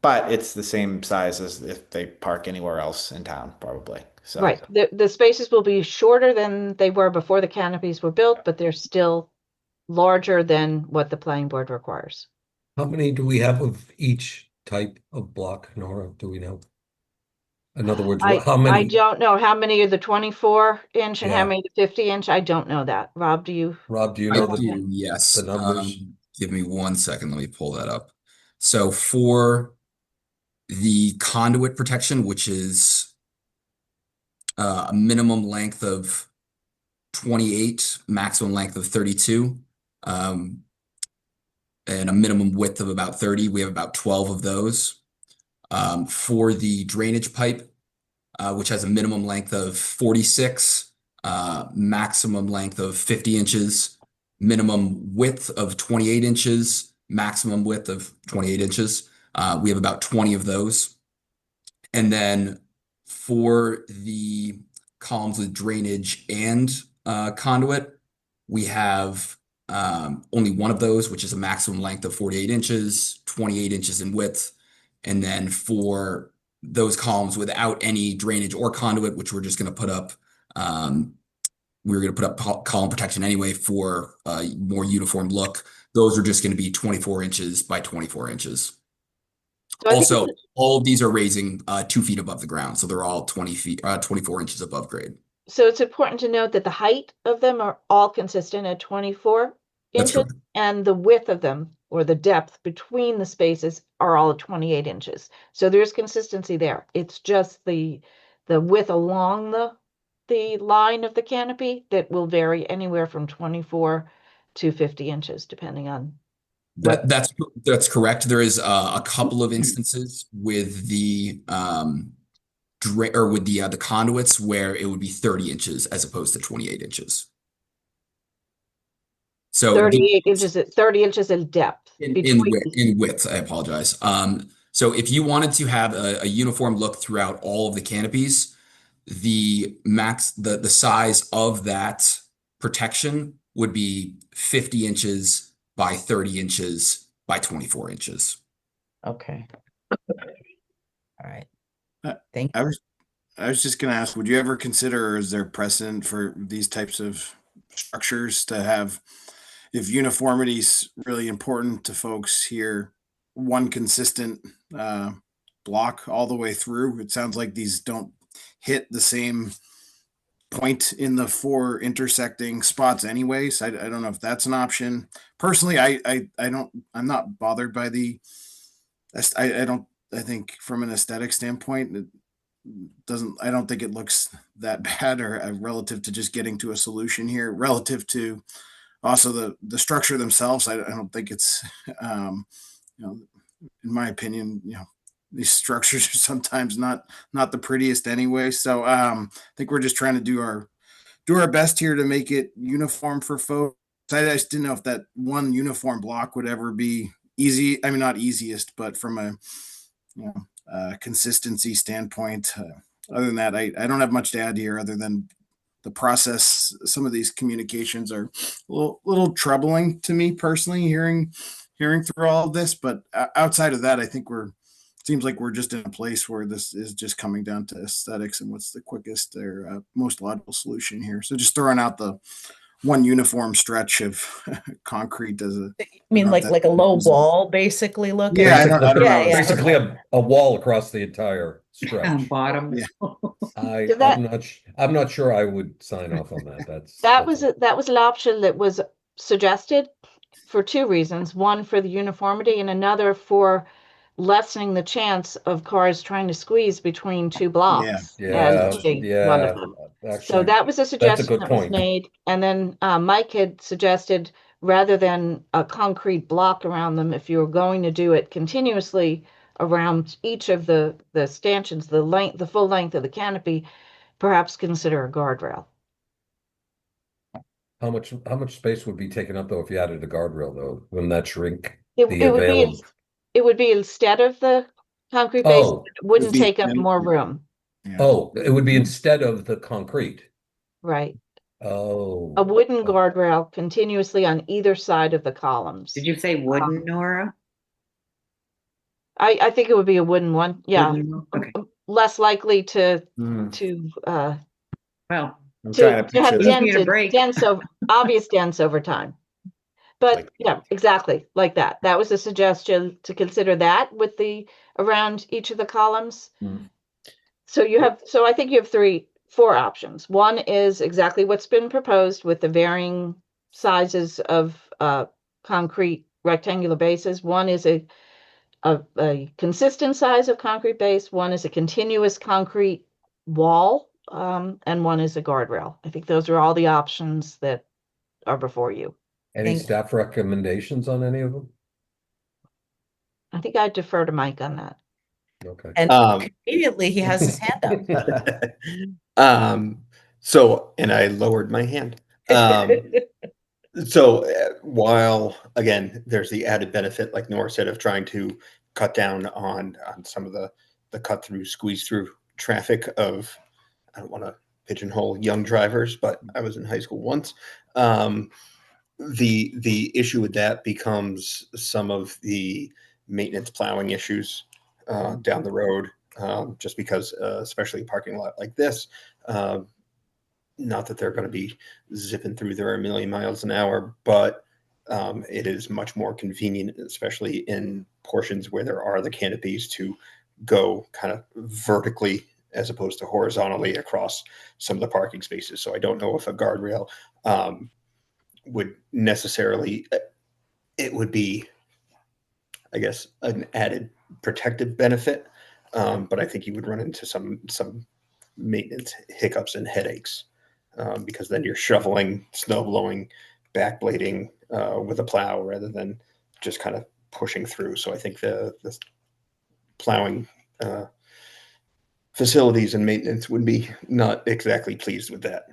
[SPEAKER 7] But it's the same size as if they park anywhere else in town, probably. So,
[SPEAKER 2] Right. The spaces will be shorter than they were before the canopies were built, but they're still larger than what the planning board requires.
[SPEAKER 5] How many do we have of each type of block, Nora? Do we know? In other words, how
[SPEAKER 2] I
[SPEAKER 5] many?
[SPEAKER 2] don't know how many are the 24-inch and how
[SPEAKER 5] Yeah.
[SPEAKER 2] many the 50-inch. I don't know that. Rob, do you?
[SPEAKER 5] Rob, do you
[SPEAKER 8] I
[SPEAKER 5] know
[SPEAKER 8] do, yes.
[SPEAKER 5] the numbers?
[SPEAKER 8] Give me 1 second. Let me pull that up. So for the conduit protection, which is a minimum length of 28, maximum length of 32, and a minimum width of about 30, we have about 12 of those. For the drainage pipe, which has a minimum length of 46, maximum length of 50 inches, minimum width of 28 inches, maximum width of 28 inches. We have about 20 of those. And then for the columns with drainage and conduit, we have only one of those, which is a maximum length of 48 inches, 28 inches in width. And then for those columns without any drainage or conduit, which we're just going to put up, we were going to put up column protection anyway for a more uniform look. Those are just going to be 24 inches by 24 inches.
[SPEAKER 2] So I think
[SPEAKER 8] Also, all of these are raising 2 feet above the ground. So they're all 24 inches above grade.
[SPEAKER 2] So it's important to note that the height of them are all consistent at 24
[SPEAKER 8] That's
[SPEAKER 2] inches,
[SPEAKER 8] correct.
[SPEAKER 2] and the width of them, or the depth between the spaces, are all at 28 inches. So there's consistency there. It's just the width along the line of the canopy that will vary anywhere from 24 to 50 inches, depending on what.
[SPEAKER 8] That's correct. There is a couple of instances with the the conduits where it would be 30 inches as opposed to 28 inches. So
[SPEAKER 2] 30 inches in depth.
[SPEAKER 8] in width, I apologize. So if you wanted to have a uniform look throughout all of the canopies, the size of that protection would be 50 inches by 30 inches by 24 inches.
[SPEAKER 1] Okay. All right. Thank
[SPEAKER 10] I
[SPEAKER 1] you.
[SPEAKER 10] was just going to ask, would you ever consider, or is there precedent for these types of structures to have, if uniformity is really important to folks here, one consistent block all the way through? It sounds like these don't hit the same point in the 4 intersecting spots anyways. I don't know if that's an option. Personally, I'm not bothered by I think from an aesthetic standpoint, I don't think it looks that bad, or relative to just getting to a solution here, relative to also the structure themselves. I don't think it's, in my opinion, these structures are sometimes not the prettiest anyway. So I think we're just trying to do our best here to make it uniform for folks. I just didn't know if that one uniform block would ever be easy. I mean, not easiest, but from a consistency standpoint. Other than that, I don't have much to add here other than the process. Some of these communications are a little troubling to me personally, hearing through all of this. But outside of that, I think seems like we're just in a place where this is just coming down to aesthetics and what's the quickest or most logical solution here. So just throwing out the one uniform stretch of concrete as a.
[SPEAKER 1] I mean, like a low wall, basically look.
[SPEAKER 10] Yeah, I don't know.
[SPEAKER 5] Basically a wall across the entire stretch.
[SPEAKER 6] Bottom.
[SPEAKER 5] Yeah. I'm not sure I would sign off on that.
[SPEAKER 2] That was an option that was suggested for 2 reasons. One, for the uniformity, and another for lessening the chance of cars trying to squeeze between 2 blocks.
[SPEAKER 5] Yeah.
[SPEAKER 2] One of them.
[SPEAKER 5] Actually,
[SPEAKER 2] So that was a suggestion
[SPEAKER 5] good
[SPEAKER 2] that was
[SPEAKER 5] point.
[SPEAKER 2] made. And then Mike had suggested, rather than a concrete block around them, if you were going to do it continuously around each of the stanchions, the full length of the canopy, perhaps consider a guardrail.
[SPEAKER 5] How much space would be taken up though if you added a guardrail though? Wouldn't that shrink
[SPEAKER 2] It
[SPEAKER 5] the
[SPEAKER 2] would be
[SPEAKER 5] available?
[SPEAKER 2] it would be instead of the Concrete base
[SPEAKER 5] Oh,
[SPEAKER 2] wouldn't
[SPEAKER 10] be-
[SPEAKER 2] take up more room,
[SPEAKER 5] oh, it would be instead of the concrete.
[SPEAKER 2] right?
[SPEAKER 5] Oh.
[SPEAKER 2] A wooden guardrail continuously on either side of the columns.
[SPEAKER 6] Did you say wooden, Nora?
[SPEAKER 2] I think it would be a wooden one, yeah.
[SPEAKER 6] Wooden? Okay.
[SPEAKER 2] Less likely to
[SPEAKER 6] Well,
[SPEAKER 7] I'm trying to
[SPEAKER 2] have
[SPEAKER 7] picture
[SPEAKER 6] Gives me a break.
[SPEAKER 2] obvious dents over time. But
[SPEAKER 7] Like-
[SPEAKER 2] yeah, exactly like that. That was a suggestion to consider that with the around each of the columns.
[SPEAKER 7] Mm.
[SPEAKER 2] So I think you have four options. One is exactly what's been proposed with the varying sizes of concrete rectangular bases. One is a consistent size of concrete base. One is a continuous concrete wall, and one is a guardrail. I think those are all the options that are before you.
[SPEAKER 5] Any
[SPEAKER 1] Thank-
[SPEAKER 5] staff recommendations on any of them?
[SPEAKER 2] I think I'd defer to Mike on that.
[SPEAKER 5] Okay.
[SPEAKER 1] And conveniently, he has his hand up.
[SPEAKER 11] So, and I lowered my hand. While again, there's the added benefit, like Nora said, of trying to cut down on some of the cut through, squeeze through traffic of, I don't want to pigeonhole young drivers, but I was in high school once. The issue with that becomes some of the maintenance plowing issues down the road, just because, especially a parking lot like this, not that they're going to be zipping through there a million miles an hour, but it is much more convenient, especially in portions where there are the canopies, to go kind of vertically as opposed to horizontally across some of the parking spaces. So I don't know if a guardrail would necessarily, it would be, I guess, an added protective benefit, but I think you would run into some maintenance hiccups and headaches, because then you're shoveling, snow blowing, backblading with a plow rather than just kind of pushing through. So I think the plowing facilities and maintenance would be not exactly pleased with that.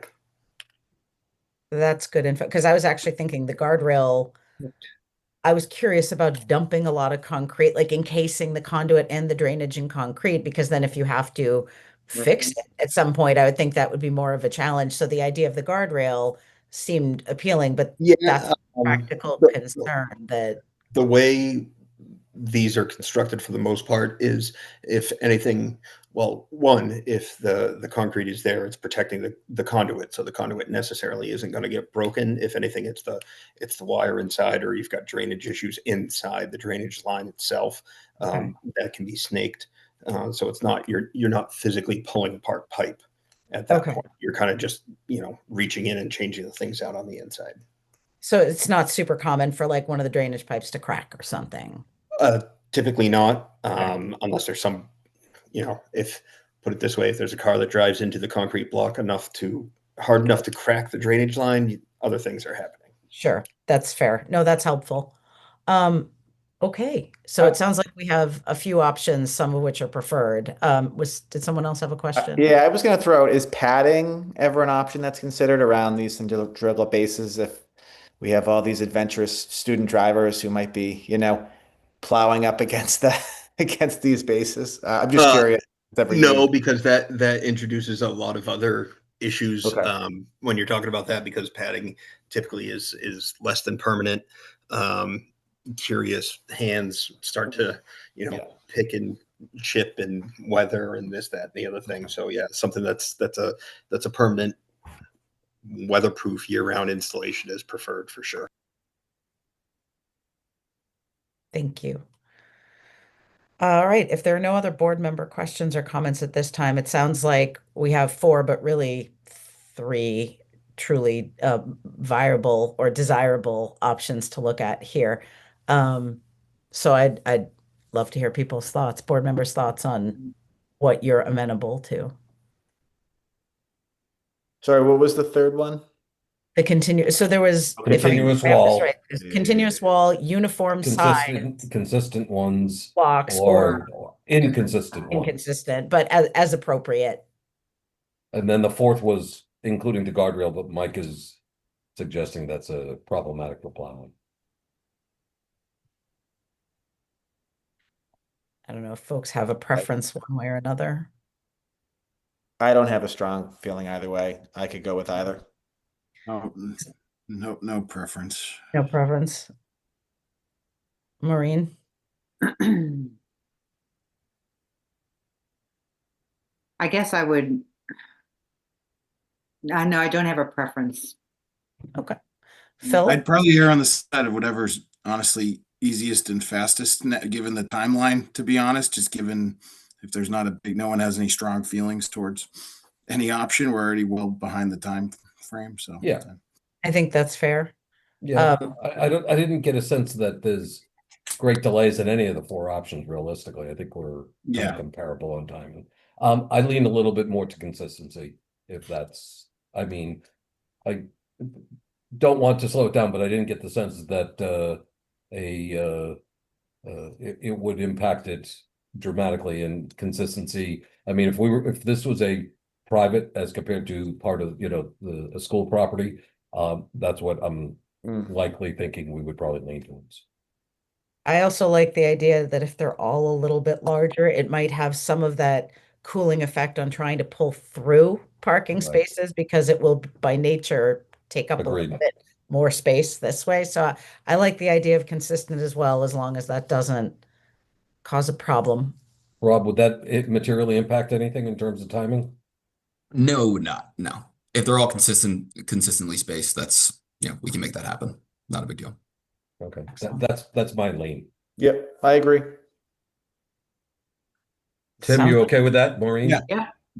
[SPEAKER 1] That's good info, because I was actually thinking the guardrail, I was curious about dumping a lot of concrete, like encasing the conduit and the drainage in concrete, because then if you have to fix it at some point, I would think that would be more of a challenge. So the idea of the guardrail seemed appealing, but that's a practical concern that
[SPEAKER 11] the way these are constructed for the most part is, if anything, well, one, if the concrete is there, it's protecting the conduit, so the conduit necessarily isn't going to get broken. If anything, it's the wire inside, or you've got drainage issues inside the drainage line itself, that can be snaked. So it's not, you're not physically pulling apart pipe at that point. You're kind of just, reaching in and changing the things out on the inside.
[SPEAKER 1] So it's not super common for like one of the drainage pipes to crack or something.
[SPEAKER 11] Typically not, unless there's some, if, put it this way, if there's a car that drives into the concrete block hard enough to crack the drainage line, other things are happening.
[SPEAKER 1] Sure, that's fair. No, that's helpful. Okay, so it sounds like we have a few options, some of which are preferred. Did someone else have a question?
[SPEAKER 7] Yeah, I was going to throw out, is padding ever an option that's considered around these cylindrical bases if we have all these adventurous student drivers who might be, plowing up against against these bases? I'm just curious.
[SPEAKER 11] No, because that introduces a lot of other issues when you're talking about that, because padding typically is less than permanent. Curious hands start to, pick and chip and weather and this, that, and the other thing. So yeah, something that's a permanent, weatherproof, year-round installation is preferred for sure.
[SPEAKER 1] Thank you. All right, if there are no other board member questions or comments at this time, it sounds like we have four, but really three truly viable or desirable options to look at here. So I'd love to hear people's thoughts, board members' thoughts on what you're amenable to.
[SPEAKER 7] Sorry, what was the third one?
[SPEAKER 1] The continuous, so there was
[SPEAKER 5] Continuous wall.
[SPEAKER 1] Right, there's continuous wall, uniform size
[SPEAKER 5] consistent ones,
[SPEAKER 1] blocks,
[SPEAKER 5] or inconsistent ones.
[SPEAKER 1] inconsistent, but as appropriate.
[SPEAKER 5] And then the fourth was including the guardrail, but Mike is suggesting that's a problematic for plowing.
[SPEAKER 1] I don't know if folks have a preference one way or another.
[SPEAKER 7] I don't have a strong feeling either way. I could go with either.
[SPEAKER 10] Oh, no preference.
[SPEAKER 1] No preference. Maureen?
[SPEAKER 6] I guess I would. No, I don't have a preference.
[SPEAKER 1] Okay. Phil?
[SPEAKER 10] I'd probably err on the side of whatever's honestly easiest and fastest, given the timeline, to be honest, just given if there's not no one has any strong feelings towards any option, we're already well behind the time frame. So
[SPEAKER 5] Yeah.
[SPEAKER 1] I think that's fair.
[SPEAKER 5] Yeah, I didn't get a sense that there's great delays in any of the four options realistically. I think we're kind of comparable on timing. I lean a little bit more to consistency, if that's, I mean, I don't want to slow it down, but I didn't get the sense that it would impact it dramatically in consistency. I mean, if this was a private as compared to part of, a school property, that's what I'm likely thinking we would probably lean towards.
[SPEAKER 1] I also like the idea that if they're all a little bit larger, it might have some of that cooling effect on trying to pull through parking
[SPEAKER 5] Right.
[SPEAKER 1] spaces because it will by nature take up a
[SPEAKER 5] Agreed.
[SPEAKER 1] little bit more space this way. So I like the idea of consistent as well, as long as that doesn't cause a problem.
[SPEAKER 5] Rob, would it materially impact anything in terms of timing?
[SPEAKER 8] No, no. If they're all consistently spaced, we can make that happen. Not a big deal.
[SPEAKER 5] Okay,
[SPEAKER 1] Excellent.
[SPEAKER 5] that's my lean.
[SPEAKER 7] Yep, I agree.
[SPEAKER 5] Tim,
[SPEAKER 1] Sounds
[SPEAKER 5] you
[SPEAKER 1] like-
[SPEAKER 5] okay with that? Maureen?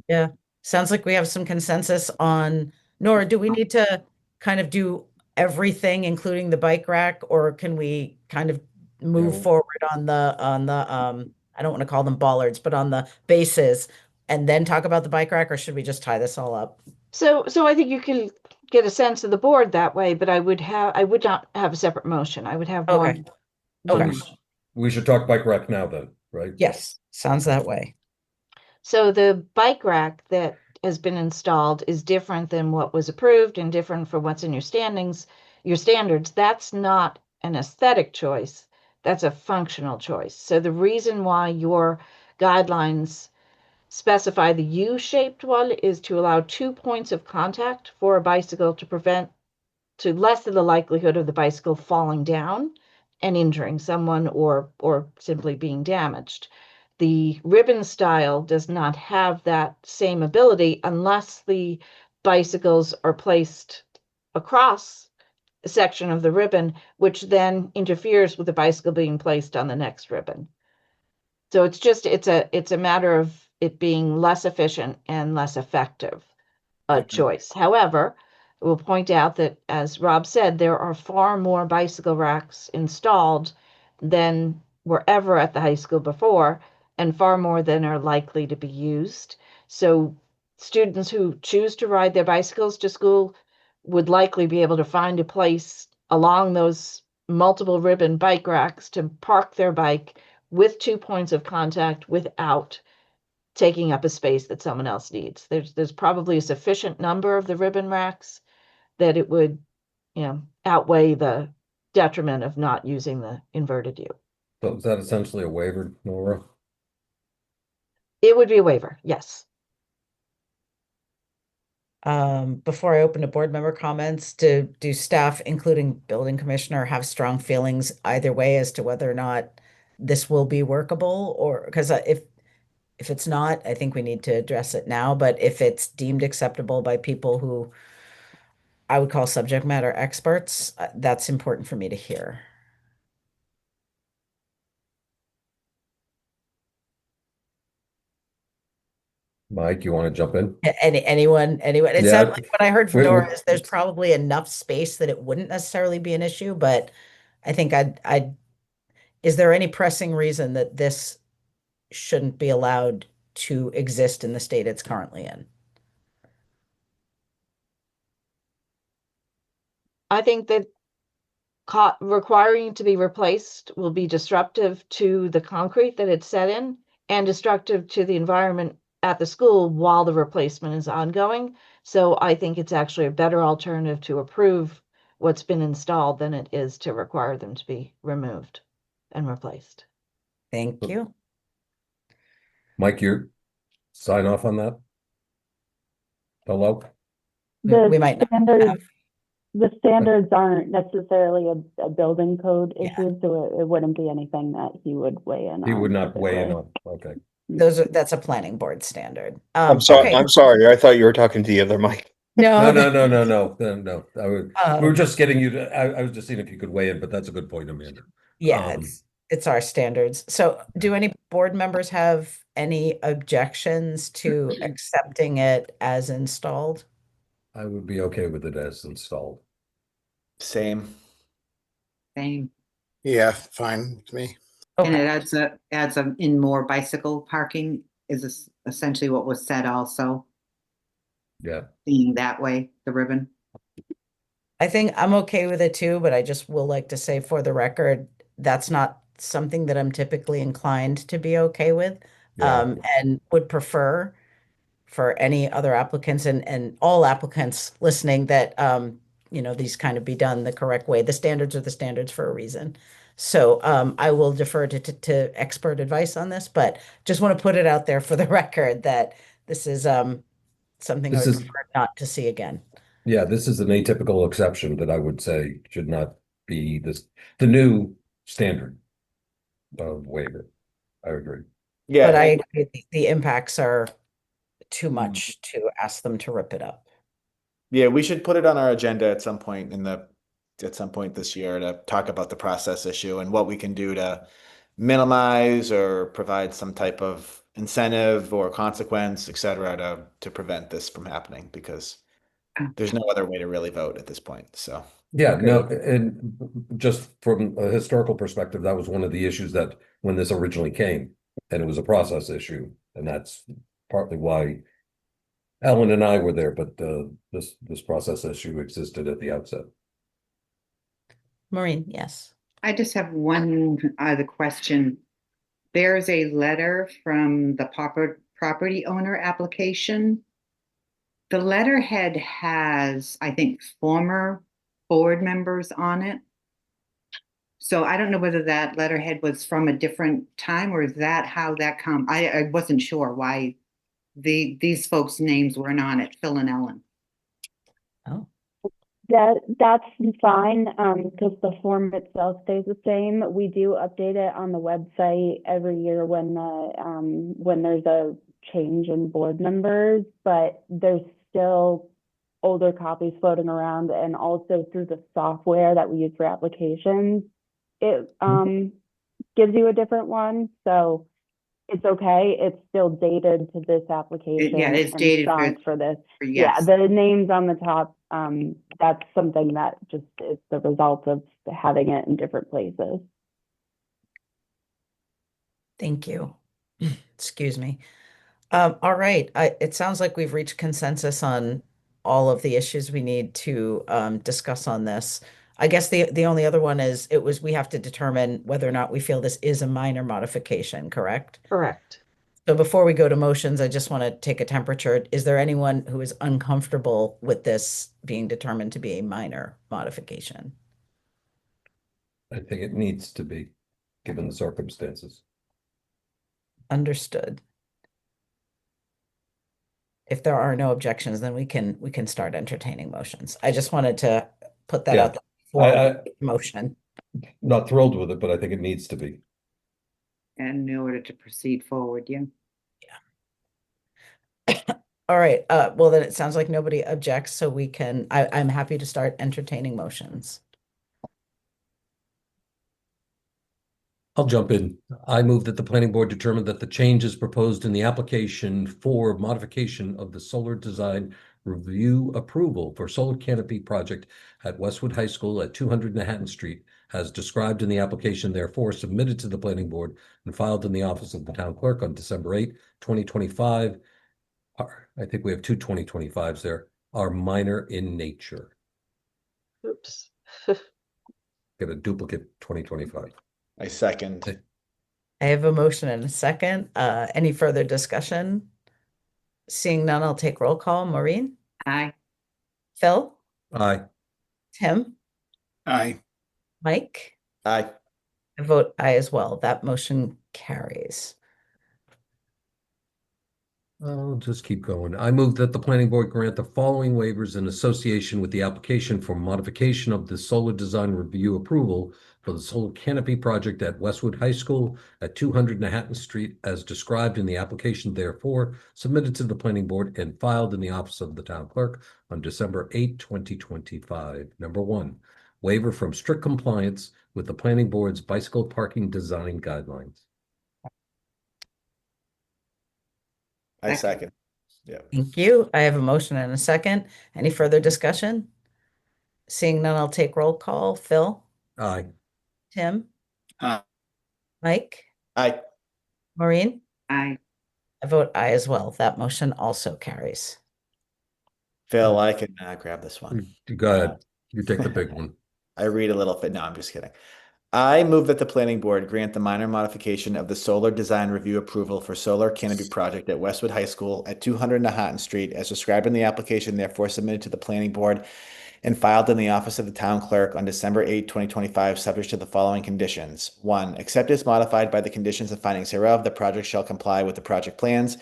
[SPEAKER 1] Yeah. Sounds like we have some consensus on, Nora, do we need to kind of do everything, including the bike rack, or can we kind of move
[SPEAKER 5] Yeah.
[SPEAKER 1] forward on the I don't want to call them bollards, but on the bases and then talk about the bike rack, or should we just tie this all up?
[SPEAKER 2] So I think you can get a sense of the board that way, but I would not have a separate motion. I would have
[SPEAKER 1] Okay.
[SPEAKER 2] one
[SPEAKER 1] Okay.
[SPEAKER 2] motion.
[SPEAKER 5] We should talk bike rack now then, right?
[SPEAKER 1] Yes, sounds that way.
[SPEAKER 2] So the bike rack that has been installed is different than what was approved and different from what's in your standards. That's not an aesthetic choice. That's a functional choice. So the reason why your guidelines specify the U-shaped one is to allow 2 points of contact for a bicycle to lessen the likelihood of the bicycle falling down and injuring someone or simply being damaged. The ribbon style does not have that same ability unless the bicycles are placed across a section of the ribbon, which then interferes with the bicycle being placed on the next ribbon. So it's a matter of it being less efficient and less effective choice. However, we'll point out that, as Rob said, there are far more bicycle racks installed than were ever at the high school before, and far more than are likely to be used. So students who choose to ride their bicycles to school would likely be able to find a place along those multiple ribbon bike racks to park their bike with 2 points of contact without taking up a space that someone else needs. There's probably a sufficient number of the ribbon racks that it would, outweigh the detriment of not using the inverted U.
[SPEAKER 5] So is that essentially a waiver, Nora?
[SPEAKER 2] It would be a waiver, yes.
[SPEAKER 1] Before I open to board member comments, do staff, including building commissioner, have strong feelings either way as to whether or not this will be workable? Or because if it's not, I think we need to address it now. But if it's deemed acceptable by people who I would call subject matter experts, that's important for me to hear.
[SPEAKER 5] Mike, you want to jump in?
[SPEAKER 1] Anyone? It
[SPEAKER 5] Yeah.
[SPEAKER 1] sounds like what I heard from
[SPEAKER 5] We-
[SPEAKER 1] Nora is there's probably enough space that it wouldn't necessarily be an issue, but I think is there any pressing reason that this shouldn't be allowed to exist in the state it's currently in?
[SPEAKER 2] I think that requiring it to be replaced will be disruptive to the concrete that it's set in and destructive to the environment at the school while the replacement is ongoing. So I think it's actually a better alternative to approve what's been installed than it is to require them to be removed and replaced.
[SPEAKER 1] Thank you.
[SPEAKER 5] Mike, you sign off on that? Hello?
[SPEAKER 1] We might not have.
[SPEAKER 9] The standards aren't necessarily a building code
[SPEAKER 1] Yeah.
[SPEAKER 9] issue, so it wouldn't be anything that he would weigh in on.
[SPEAKER 5] He would not weigh in
[SPEAKER 9] typically.
[SPEAKER 5] on, okay.
[SPEAKER 1] That's a planning board standard.
[SPEAKER 11] I'm sorry.
[SPEAKER 1] Okay.
[SPEAKER 11] I'm sorry. I thought you were talking to the other Mike.
[SPEAKER 1] No,
[SPEAKER 5] No. We were just getting you to, I was just seeing if you could weigh in, but that's a good point, Amanda.
[SPEAKER 1] Yeah, it's our standards. So do any board members have any objections to accepting it as installed?
[SPEAKER 5] I would be okay with it as installed.
[SPEAKER 7] Same.
[SPEAKER 6] Same.
[SPEAKER 10] Yeah, fine with me.
[SPEAKER 6] And
[SPEAKER 1] Okay.
[SPEAKER 6] it adds in more bicycle parking is essentially what was said also,
[SPEAKER 5] Yeah.
[SPEAKER 6] being that way, the ribbon.
[SPEAKER 1] I think I'm okay with it too, but I just will like to say for the record, that's not something that I'm typically inclined to be okay with.
[SPEAKER 5] Yeah.
[SPEAKER 1] And would prefer for any other applicants and all applicants listening that, these kind of be done the correct way. The standards are the standards for a reason. So, I will defer to expert advice on this, but just want to put it out there for the record that this is, something I
[SPEAKER 5] This
[SPEAKER 1] would
[SPEAKER 5] is-
[SPEAKER 1] prefer not to see again.
[SPEAKER 5] Yeah, this is an atypical exception that I would say should not be the new standard of waiver. I agree.
[SPEAKER 7] Yeah.
[SPEAKER 1] But I agree, the impacts are too much to ask them to rip it up.
[SPEAKER 7] Yeah, we should put it on our agenda at some point this year to talk about the process issue and what we can do to minimize or provide some type of incentive or consequence, et cetera, to prevent this from happening, because there's no other way to really vote at this point. So
[SPEAKER 5] Yeah, no, and just from a historical perspective, that was one of the issues that when this originally came, and it was a process issue, and that's partly why Ellen and I were there, but this process issue existed at the outset.
[SPEAKER 1] Maureen, yes.
[SPEAKER 6] I just have one other question. There's a letter from the property owner application. The letterhead has, I think, former board members on it. So I don't know whether that letterhead was from a different time, or is that how that come? I wasn't sure why these folks' names weren't on it, Phil and Ellen.
[SPEAKER 1] Oh,
[SPEAKER 9] That's fine, because the form itself stays the same. We do update it on the website every year when there's a change in board members, but there's still older copies floating around, and also through the software that we use for applications, it gives you a different one. So it's okay. It's still dated to this application.
[SPEAKER 6] Yeah, it's
[SPEAKER 9] and
[SPEAKER 6] dated
[SPEAKER 9] signed for this.
[SPEAKER 6] yes.
[SPEAKER 9] Yeah, the names on the top, that's something that just is the result of having it in different places.
[SPEAKER 1] thank you. Excuse me. All right. It sounds like we've reached consensus on all of the issues we need to discuss on this. I guess the only other one is we have to determine whether or not we feel this is a minor modification, correct?
[SPEAKER 2] Correct.
[SPEAKER 1] So before we go to motions, I just want to take a temperature. Is there anyone who is uncomfortable with this being determined to be a minor modification?
[SPEAKER 5] I think it needs to be, given the circumstances.
[SPEAKER 1] Understood. If there are no objections, then we can start entertaining motions. I just wanted to put that
[SPEAKER 5] Yeah.
[SPEAKER 1] out there for motion.
[SPEAKER 5] Not thrilled with it, but I think it needs to be.
[SPEAKER 6] And in order to proceed forward, yeah.
[SPEAKER 1] All right. Well, then it sounds like nobody objects, so I'm happy to start entertaining motions.
[SPEAKER 5] I'll jump in. I move that the planning board determine that the changes proposed in the application for modification of the solar design review approval for solar canopy project at Westwood High School at 200 Nahatan Street, as described in the application, therefore submitted to the planning board and filed in the office of the town clerk on December 8, 2025. I think we have two 2025s there, are minor in nature.
[SPEAKER 2] Oops.
[SPEAKER 5] Get a duplicate 2025.
[SPEAKER 7] I second.
[SPEAKER 1] I have a motion and a second. Any further discussion? Seeing none, I'll take roll call. Maureen?
[SPEAKER 6] Aye.
[SPEAKER 1] Phil?
[SPEAKER 5] Aye.
[SPEAKER 1] Tim?
[SPEAKER 10] Aye.
[SPEAKER 1] Mike?
[SPEAKER 7] Aye.
[SPEAKER 1] I vote aye as well. That motion carries.
[SPEAKER 5] I'll just keep going. I move that the planning board grant the following waivers in association with the application for modification of the solar design review approval for the solar canopy project at Westwood High School at 200 Nahatan Street as described in the application therefore submitted to the planning board and filed in the office of the town clerk on December 8, 2025. Number one, waiver from strict compliance with the planning board's bicycle parking design guidelines.
[SPEAKER 7] I second. Yeah.
[SPEAKER 1] Thank you. I have a motion and a second. Any further discussion? Seeing none, I'll take roll call. Phil,
[SPEAKER 5] Aye.
[SPEAKER 1] Tim,
[SPEAKER 10] Aye.
[SPEAKER 1] Mike,
[SPEAKER 7] Aye.
[SPEAKER 1] Maureen.
[SPEAKER 6] Aye.
[SPEAKER 1] I vote aye as well. That motion also carries.
[SPEAKER 7] Phil, I can grab this one.
[SPEAKER 5] Go ahead. You take the big one.
[SPEAKER 7] I read a little bit. No, I'm just kidding. I move that the planning board grant the minor modification of the solar design review approval for solar canopy project at Westwood High School at 200 Nahatan Street as described in the application, therefore submitted to the planning board and filed in the office of the town clerk on December 8, 2025, subject to the following conditions. 1. Except as modified by the conditions and findings hereof, the project shall comply with the project plans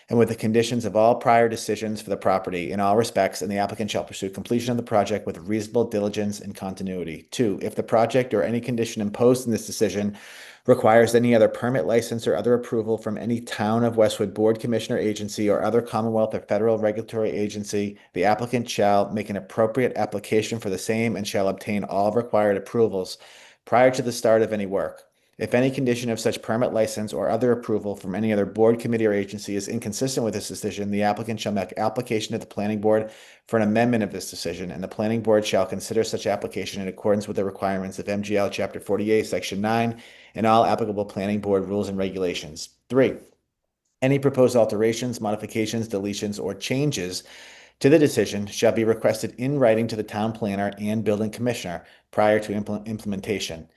[SPEAKER 7] and with the conditions of all prior decisions for the property in all respects, and the applicant shall pursue completion of the project with reasonable diligence and continuity. 2, if the project or any condition imposed in this decision requires any other permit, license, or other approval from any town of Westwood board, commissioner, agency, or other Commonwealth or federal regulatory agency, the applicant shall make an appropriate application for the same and shall obtain all required approvals prior to the start of any work. If any condition of such permit, license, or other approval from any other board, committee, or agency is inconsistent with this decision, the applicant shall make application to the planning board for an amendment of this decision, and the planning board shall consider such application in accordance with the requirements of MGL Chapter 48, Section 9, and all applicable planning board rules and regulations. 3. Any proposed alterations, modifications, deletions, or changes to the decision shall be requested in writing to the town planner and building commissioner prior to implementation.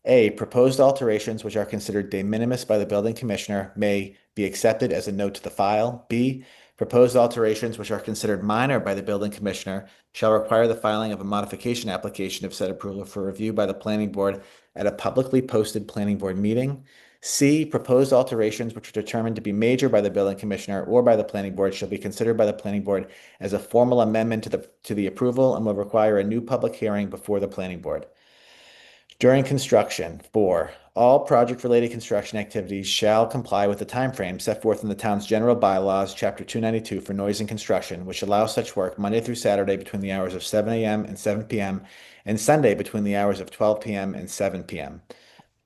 [SPEAKER 7] A. Proposed alterations which are considered de minimis by the building commissioner may be accepted as a note to the file. B. Proposed alterations which are considered minor by the building commissioner shall require the filing of a modification application of said approval for review by the planning board at a publicly posted planning board meeting. C. Proposed alterations which are determined to be major by the building commissioner or by the planning board shall be considered by the planning board as a formal amendment to the approval and will require a new public hearing before the planning board. During construction. 4. All project-related construction activities shall comply with the timeframe set forth in the town's general bylaws, Chapter 292 for noise and construction, which allows such work Monday through Saturday between the hours of 7 a.m. and 7 p.m. and Sunday between the hours of 12 p.m. and 7 p.m.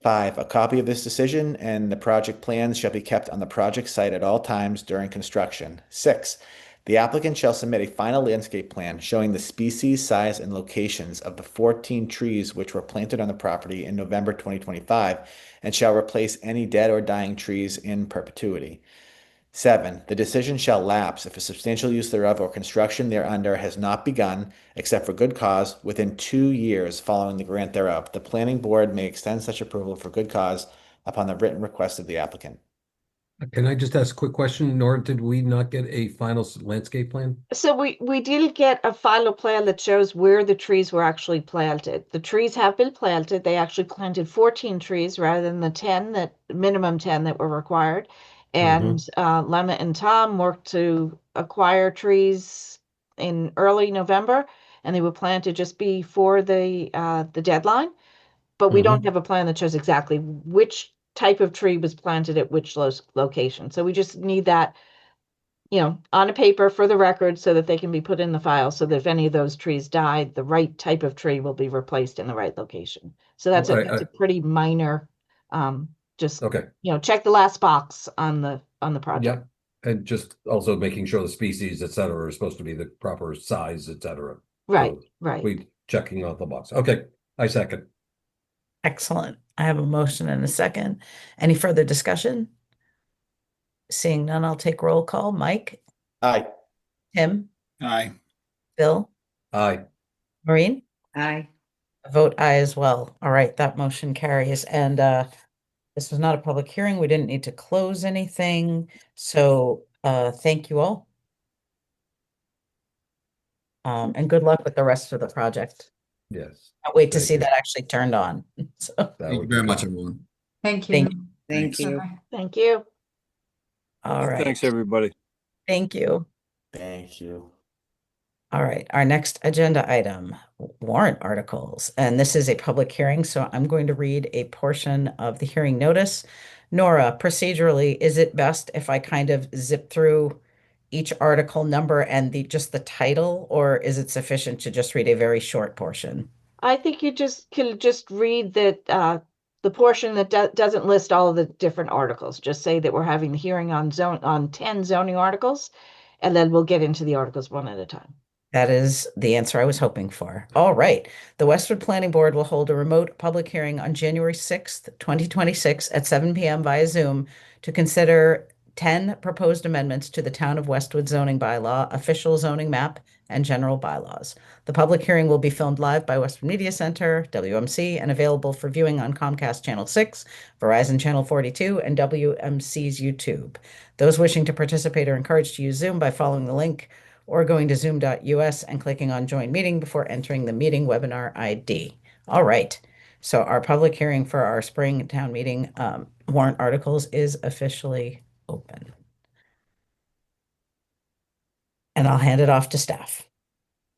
[SPEAKER 7] 5. A copy of this decision and the project plans shall be kept on the project site at all times during construction. 6. The applicant shall submit a final landscape plan showing the species, size, and locations of the 14 trees which were planted on the property in November 2025 and shall replace any dead or dying trees in perpetuity. 7. The decision shall lapse if a substantial use thereof or construction thereunder has not begun, except for good cause, within 2 years following the grant thereof. The planning board may extend such approval for good cause upon the written request of the applicant.
[SPEAKER 5] Can I just ask a quick question? Nor did we not get a final landscape plan?
[SPEAKER 2] So we did get a final plan that shows where the trees were actually planted. The trees have been planted. They actually planted 14 trees rather than the 10 that minimum 10 that were required. And Lemma and Tom worked to acquire trees in early November, and they were planted just before the deadline. But we don't have a plan that shows exactly which type of tree was planted at which location. So we just need that, on a paper for the record so that they can be put in the file so that if any of those trees died, the right type of tree will be replaced in the right location. So that's a pretty minor, just, check the last box on the project.
[SPEAKER 5] Yeah. And just also making sure the species, et cetera, are supposed to be the proper size, et cetera.
[SPEAKER 2] Right,
[SPEAKER 5] So
[SPEAKER 2] right.
[SPEAKER 5] we checking off the box. Okay, I second.
[SPEAKER 1] Excellent. I have a motion and a second. Any further discussion? Seeing none, I'll take roll call. Mike?
[SPEAKER 7] Aye.
[SPEAKER 1] Tim?
[SPEAKER 10] Aye.
[SPEAKER 1] Phil?
[SPEAKER 5] Aye.
[SPEAKER 1] Maureen?
[SPEAKER 6] Aye.
[SPEAKER 1] I vote aye as well. All right, that motion carries. And this was not a public hearing. We didn't need to close anything. So thank you all. And good luck with the rest of the project.
[SPEAKER 5] Yes.
[SPEAKER 1] Can't wait to
[SPEAKER 5] Thank
[SPEAKER 1] see
[SPEAKER 5] you.
[SPEAKER 1] that actually turned on. So
[SPEAKER 8] Thank you very much, everyone.
[SPEAKER 12] Thank
[SPEAKER 1] Thank
[SPEAKER 12] you.
[SPEAKER 6] Thank you.
[SPEAKER 12] Bye-bye.
[SPEAKER 2] Thank you.
[SPEAKER 1] all right.
[SPEAKER 3] Thanks, everybody.
[SPEAKER 1] Thank you.
[SPEAKER 7] Thank you.
[SPEAKER 1] All right, our next agenda item, warrant articles. And this is a public hearing, so I'm going to read a portion of the hearing notice. Nora, procedurally, is it best if I kind of zip through each article number and just the title, or is it sufficient to just read a very short portion?
[SPEAKER 2] I think you can just read that the portion that doesn't list all of the different articles. Just say that we're having the hearing on 10 zoning articles, and then we'll get into the articles one at a time.
[SPEAKER 1] That is the answer I was hoping for. All right. The Westwood Planning Board will hold a remote public hearing on January 6th, 2026 at 7 p.m. via Zoom to consider 10 proposed amendments to the Town of Westwood zoning bylaw, official zoning map, and general bylaws. The public hearing will be filmed live by Westwood Media Center, WMC, and available for viewing on Comcast Channel 6, Verizon Channel 42, and WMC's YouTube. Those wishing to participate are encouraged to use Zoom by following the link or going to zoom.us and clicking on join meeting before entering the meeting webinar ID. All right. So our public hearing for our spring town meeting warrant articles is officially open. And I'll hand it off to staff.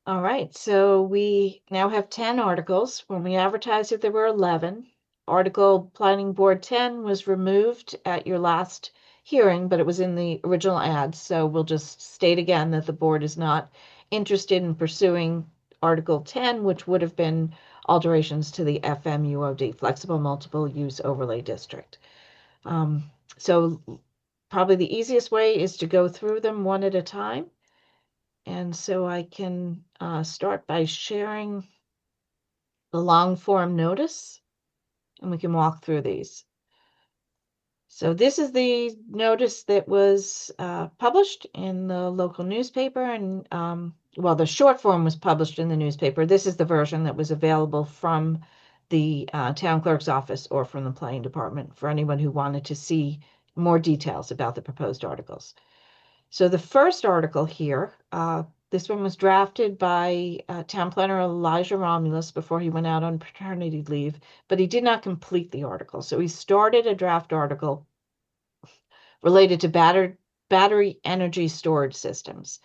[SPEAKER 2] All right, so we now have 10 articles. When we advertised it, there were 11. Article Planning Board 10 was removed at your last hearing, but it was in the original ad. So we'll just state again that the board is not interested in pursuing Article 10, which would have been alterations to the FMUOD, Flexible Multiple Use Overlay District. So probably the easiest way is to go through them one at a time. And so I can start by sharing the long form notice, and we can walk through these. So this is the notice that was published in the local newspaper, and well, the short form was published in the newspaper. This is the version that was available from the town clerk's office or from the planning department for anyone who wanted to see more details about the proposed articles. So the first article here, this one was drafted by town planner Elijah Romulus before he went out on paternity leave, but he did not complete the article. So he started a draft article related to battery energy storage systems.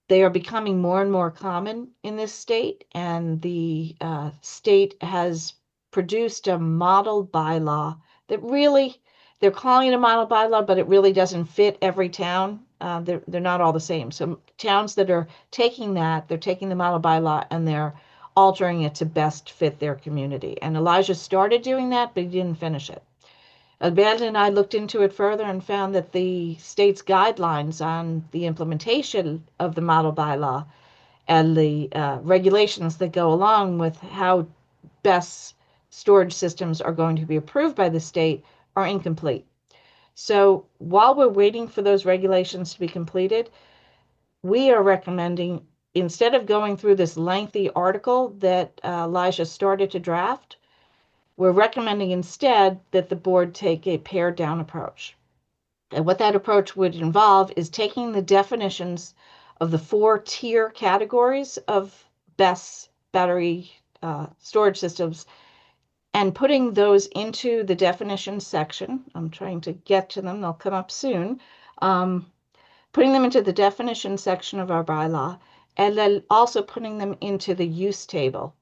[SPEAKER 2] They are becoming more and more common in this state, and the state has produced a model bylaw that really, they're calling it a model bylaw, but it really doesn't fit every town. They're not all the same. So towns that are taking that, they're taking the model bylaw and they're altering it to best fit their community. And Elijah started doing that, but he didn't finish it. Amanda and I looked into it further and found that the state's guidelines on the implementation of the model bylaw and the regulations that go along with how best storage systems are going to be approved by the state are incomplete. So while we're waiting for those regulations to be completed, we are recommending, instead of going through this lengthy article that Elijah started to draft, we're recommending instead that the board take a pared down approach. And what that approach would involve is taking the definitions of the 4 tier categories of BESS battery storage systems and putting those into the definition section. I'm trying to get to them, they'll come up soon. Putting them into the definition section of our bylaw, and then also putting them into the use table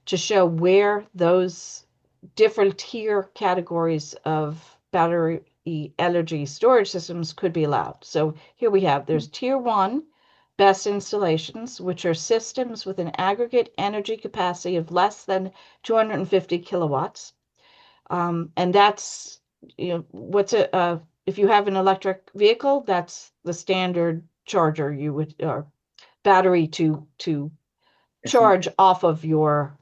[SPEAKER 2] to show where those different tier categories of battery energy storage systems could be allowed. So here we have, there's tier 1 BESS installations, which are systems with an aggregate energy capacity of less than 250 kilowatts. And that's, you know, what's if you have an electric vehicle, that's the standard charger you would, or battery to charge off of your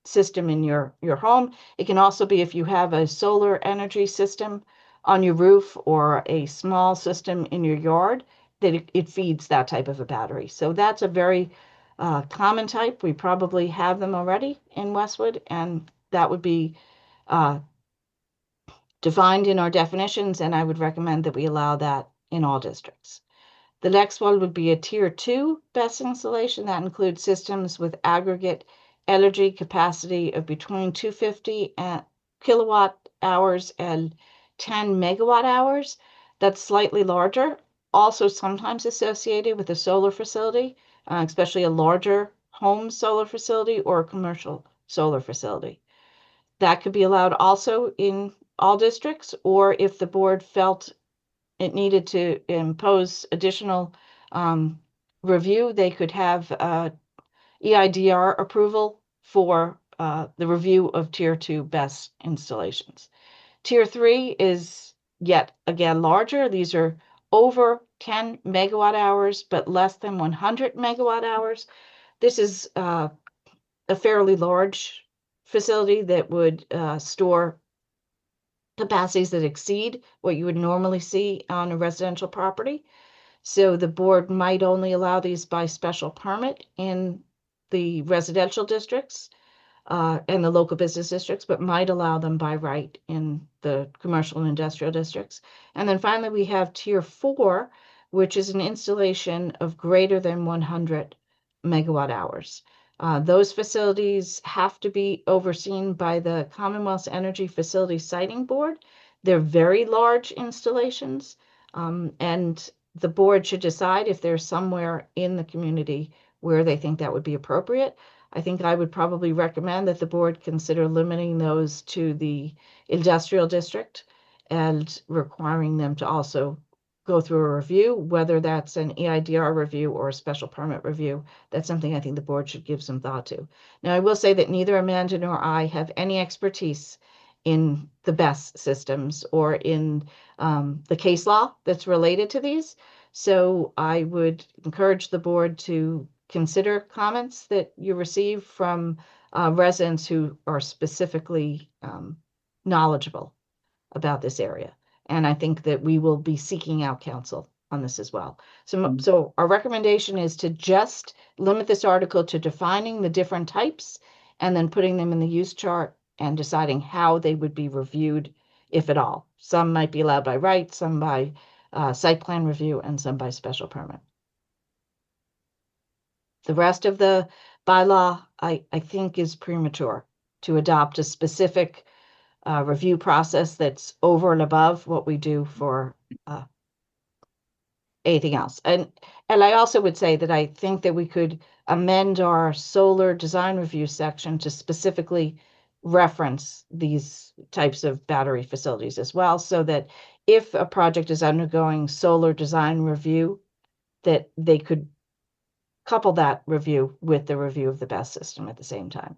[SPEAKER 2] system in your home. It can also be if you have a solar energy system on your roof or a small system in your yard, that it feeds that type of a battery. So that's a very common type. We probably have them already in Westwood, and that would be defined in our definitions, and I would recommend that we allow that in all districts. The next one would be a tier 2 BESS installation that includes systems with aggregate energy capacity of between 250 kilowatt hours and 10 megawatt hours. That's slightly larger. also sometimes associated with a solar facility, especially a larger home solar facility or a commercial solar facility. That could be allowed also in all districts, or if the board felt it needed to impose additional review, they could have EIDR approval for the review of Tier 2 BESS installations. Tier 3 is yet again larger. These are over 10 megawatt hours, but less than 100 megawatt hours. This is a fairly large facility that would store capacities that exceed what you would normally see on a residential property. So the board might only allow these by special permit in the residential districts and the local business districts, but might allow them by right in the commercial and industrial districts. And then finally, we have Tier 4, which is an installation of greater than 100 megawatt hours. Those facilities have to be overseen by the Commonwealth's Energy Facility Siting Board. They're very large installations, and the board should decide if there's somewhere in the community where they think that would be appropriate. I think I would probably recommend that the board consider limiting those to the industrial district and requiring them to also go through a review, whether that's an EIDR review or a special permit review. That's something I think the board should give some thought to. Now, I will say that neither Amanda nor I have any expertise in the BESS systems or in the case law that's related to these. So I would encourage the board to consider comments that you receive from residents who are specifically knowledgeable about this area. And I think that we will be seeking out counsel on this as well. So our recommendation is to just limit this article to defining the different types and then putting them in the use chart and deciding how they would be reviewed, if at all. Some might be allowed by right, some by site plan review, and some by special permit. The rest of the bylaw, I think, is premature to adopt a specific review process that's over and above what we do for anything else. And I also would say that I think that we could amend our solar design review section to specifically reference these types of battery facilities as well, so that if a project is undergoing solar design review, that they could couple that review with the review of the BESS system at the same time.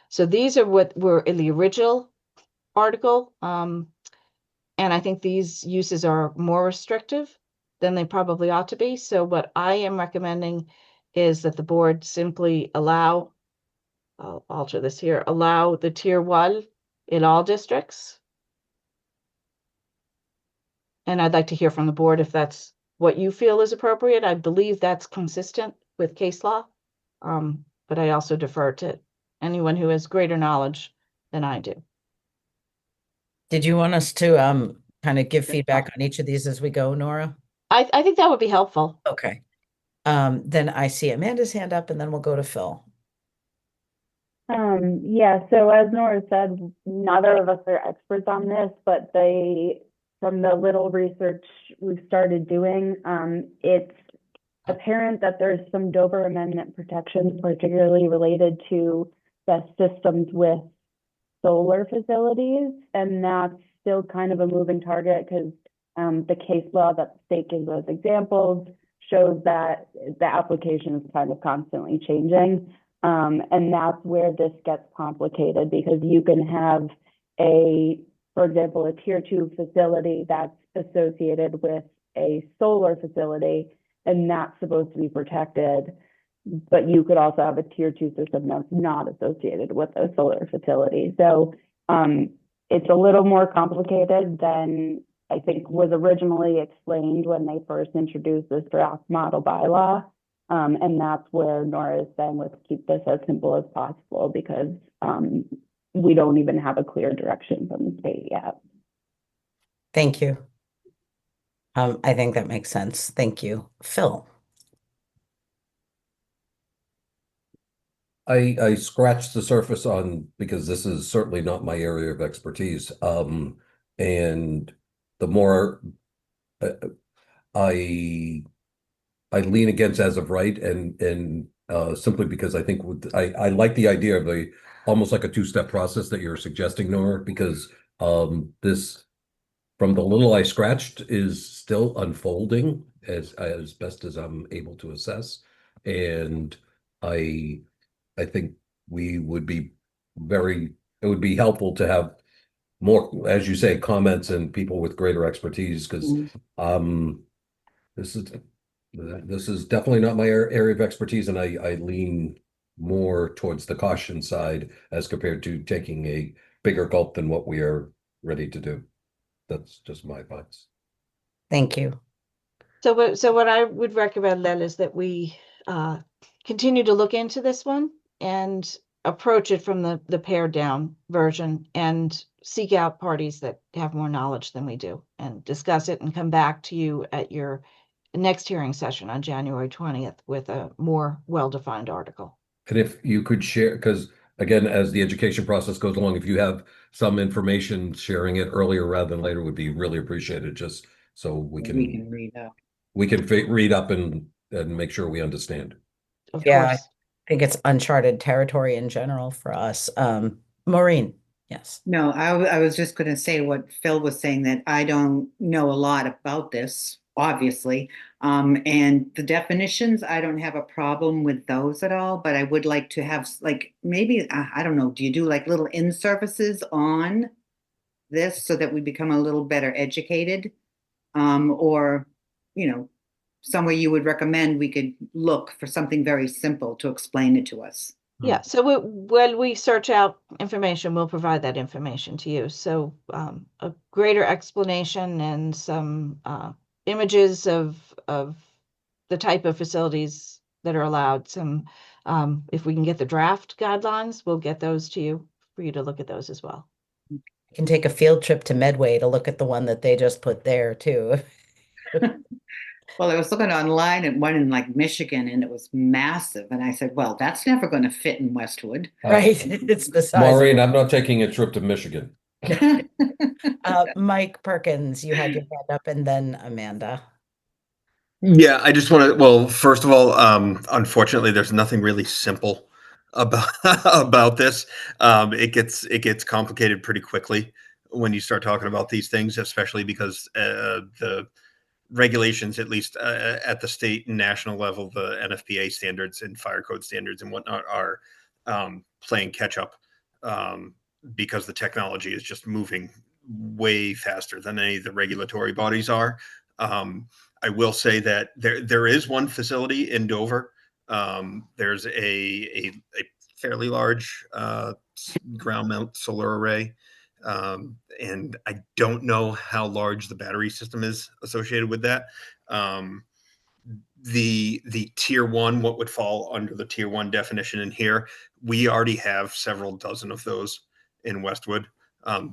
[SPEAKER 2] So these are what were in the original article. And I think these uses are more restrictive than they probably ought to be. So what I am recommending is that the board simply allow, I'll alter this here, allow the Tier 1 in all districts. And I'd like to hear from the board if that's what you feel is appropriate. I believe that's consistent with case law, but I also defer to anyone who has greater knowledge than I do.
[SPEAKER 1] Did you want us to kind of give feedback on each of these as we go, Nora?
[SPEAKER 2] I think that would be helpful.
[SPEAKER 1] Okay. Then I see Amanda's hand up, and then we'll go to Phil.
[SPEAKER 9] Yeah, so as Nora said, neither of us are experts on this, but from the little research we've started doing, it's apparent that there's some Dover Amendment protections, particularly related to the systems with solar facilities, and that's still kind of a moving target because the case law that the state gives as examples shows that the application is kind of constantly changing. And that's where this gets complicated, because you can have for example, a Tier 2 facility that's associated with a solar facility, and that's supposed to be protected. But you could also have a Tier 2 system that's not associated with a solar facility. So it's a little more complicated than I think was originally explained when they first introduced this draft model bylaw. And that's where Nora is saying, let's keep this as simple as possible, because we don't even have a clear direction from the state yet.
[SPEAKER 1] Thank you. I think that makes sense. Thank you. Phil.
[SPEAKER 5] I scratched the surface on, because this is certainly not my area of expertise. And the more I lean against as of right, and simply because I think I like the idea of a almost like a two-step process that you're suggesting, Nora, because this, from the little I scratched, is still unfolding as best as I'm able to assess, and I I think we would be it would be helpful to have more, as you say, comments and people with greater expertise, because um this is this is definitely not my area of expertise, and I lean more towards the caution side as compared to taking a bigger gulp than what we are ready to do. That's just my thoughts.
[SPEAKER 1] Thank you.
[SPEAKER 2] So what I would recommend then is that we continue to look into this one and approach it from the pared down version and seek out parties that have more knowledge than we do and discuss it and come back to you at your next hearing session on January 20th with a more well-defined article.
[SPEAKER 5] And if you could share, because again, as the education process goes along, if you have some information, sharing it earlier rather than later would be really appreciated, just so we can
[SPEAKER 6] read up.
[SPEAKER 5] read up and make sure we understand.
[SPEAKER 2] Of
[SPEAKER 1] Yeah, I
[SPEAKER 2] course.
[SPEAKER 1] think it's uncharted territory in general for us. Maureen, yes.
[SPEAKER 6] No, I was just going to say what Phil was saying, that I don't know a lot about this, obviously. And the definitions, I don't have a problem with those at all, but I would like to have, like, maybe, I don't know, do you do like little in-services on this so that we become a little better educated? Or, somewhere you would recommend we could look for something very simple to explain it to us.
[SPEAKER 2] Yeah, so when we search out information, we'll provide that information to you. So a greater explanation and some images of the type of facilities that are allowed. Some, if we can get the draft guidelines, we'll get those to you for you to look at those as well.
[SPEAKER 1] You can take a field trip to Medway to look at the one that they just put there too.
[SPEAKER 6] Well, I was looking online at one in like Michigan, and it was massive. And I said, well, that's never going to fit in Westwood.
[SPEAKER 1] Right. It's the size.
[SPEAKER 5] Maureen, I'm not taking a trip to Michigan.
[SPEAKER 1] Mike Perkins, you had your hand up, and then Amanda.
[SPEAKER 11] Yeah, I just want to, well, first of all, unfortunately, there's nothing really simple about about this. It gets complicated pretty quickly when you start talking about these things, especially because the regulations, at least at the state and national level, the NFPA standards and fire code standards and whatnot are playing catch up, because the technology is just moving way faster than any of the regulatory bodies are. I will say that there is one facility in Dover. There's a fairly large ground mount solar array. And I don't know how large the battery system is associated with that. The tier one, what would fall under the tier one definition in here, we already have several dozen of those in Westwood.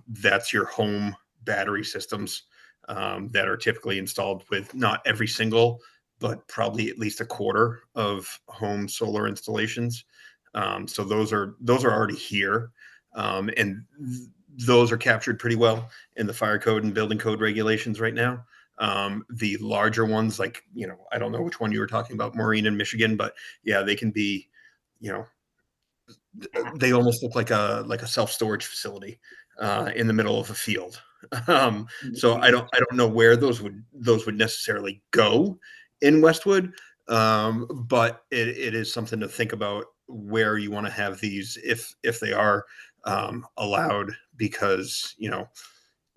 [SPEAKER 11] That's your home battery systems that are typically installed with not every single, but probably at least a quarter of home solar installations. So those are already here. And those are captured pretty well in the fire code and building code regulations right now. The larger ones, like, I don't know which one you were talking about, Maureen, in Michigan, but yeah, they can be, they almost look like a self-storage facility in the middle of a field. So I don't know where those would necessarily go in Westwood, but it is something to think about where you want to have these if they are allowed, because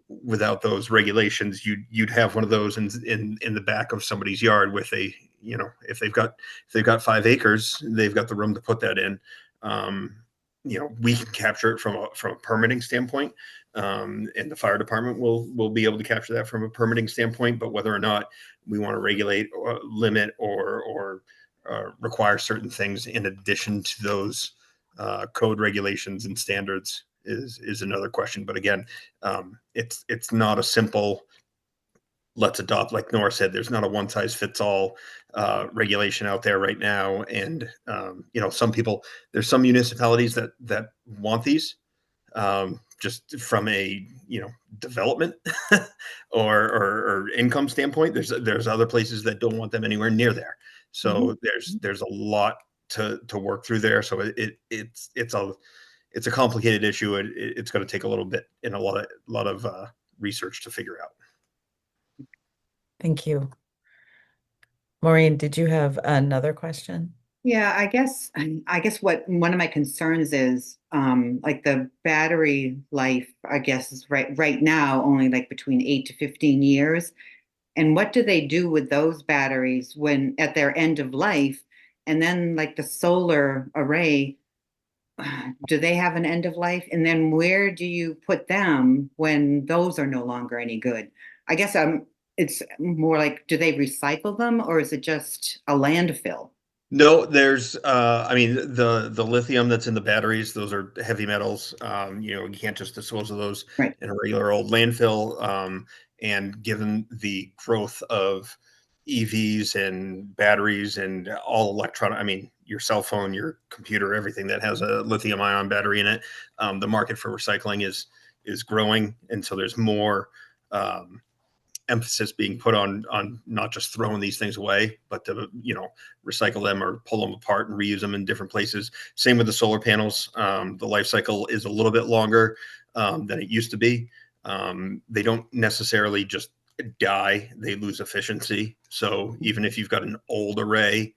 [SPEAKER 11] without those regulations, you'd have one of those in the back of somebody's yard with a, if they've got 5 acres, they've got the room to put that in. We can capture it from a permitting standpoint, and the fire department will be able to capture that from a permitting standpoint. But whether or not we want to regulate or limit or require certain things in addition to those code regulations and standards is another question. But again, it's not a simple let's adopt, like Nora said, there's not a one size fits all regulation out there right now. And there's some municipalities that want these just from a, development or income standpoint, there's other places that don't want them anywhere near there. So there's a lot to work through there. So it's a complicated issue. It's going to take a little bit and a lot of research to figure out.
[SPEAKER 1] Thank you. Maureen, did you have another question?
[SPEAKER 6] Yeah, I guess what one of my concerns is, like the battery life, I guess is right now only like between 8 to 15 years. And what do they do with those batteries when at their end of life? And then like the solar array, do they have an end of life? And then where do you put them when those are no longer any good? I guess it's more like, do they recycle them or is it just a landfill?
[SPEAKER 11] No, there's I mean the lithium that's in the batteries, those are heavy metals. You can't just dispose of those
[SPEAKER 6] Right.
[SPEAKER 11] in a regular old landfill. And given the growth of EVs and batteries and all electronic, I mean, your cell phone, your computer, everything that has a lithium ion battery in it, the market for recycling is growing, and so there's more emphasis being put on not just throwing these things away, but to recycle them or pull them apart and reuse them in different places. Same with the solar panels. The life cycle is a little bit longer than it used to be. They don't necessarily just die; they lose efficiency. So even if you've got an old array,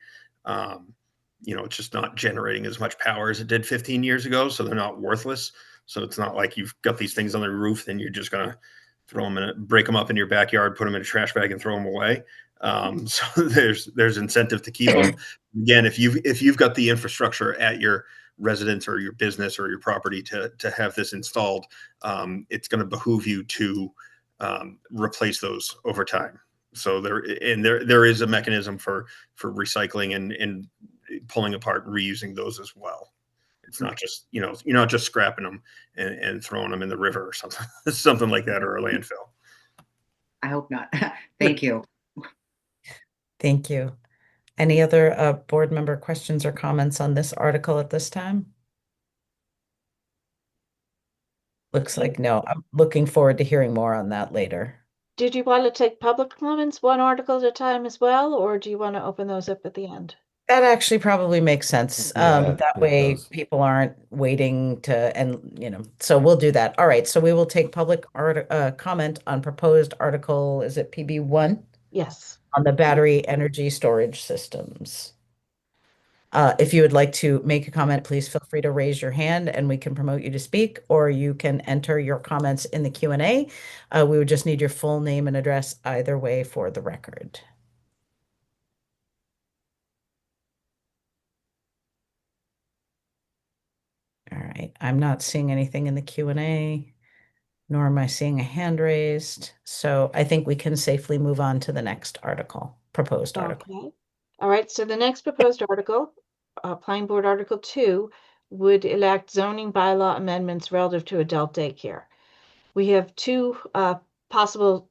[SPEAKER 11] it's just not generating as much power as it did 15 years ago. So they're not worthless. So it's not like you've got these things on the roof, then you're just gonna throw them break them up in your backyard, put them in a trash bag, and throw them away. So there's incentive to keep them. Again, if you've got the infrastructure at your residence or your business or your property to have this installed, it's going to behoove you to replace those over time. So there is a mechanism for recycling and pulling apart and reusing those as well. It's not just, you're not just scrapping them and throwing them in the river or something like that, or a landfill.
[SPEAKER 6] I hope not. Thank you.
[SPEAKER 1] Thank you. Any other board member questions or comments on this article at this time? Looks like no. I'm looking forward to hearing more on that later.
[SPEAKER 2] Did you want to take public comments one article at a time as well, or do you want to open those up at the end?
[SPEAKER 1] That actually probably makes sense.
[SPEAKER 5] Yeah,
[SPEAKER 1] That
[SPEAKER 5] it
[SPEAKER 1] way
[SPEAKER 5] does.
[SPEAKER 1] people aren't waiting so we'll do that. All right, so we will take public comment on proposed article, is it PB1?
[SPEAKER 2] Yes.
[SPEAKER 1] On the battery energy storage systems. If you would like to make a comment, please feel free to raise your hand and we can promote you to speak, or you can enter your comments in the Q&A. We would just need your full name and address either way for the record. All right, I'm not seeing anything in the Q&A, nor am I seeing a hand raised. So I think we can safely move on to the next article, proposed article.
[SPEAKER 2] Okay. All right, so the next proposed article, Planning Board Article 2, would elect zoning bylaw amendments relative to adult daycare. We have two possible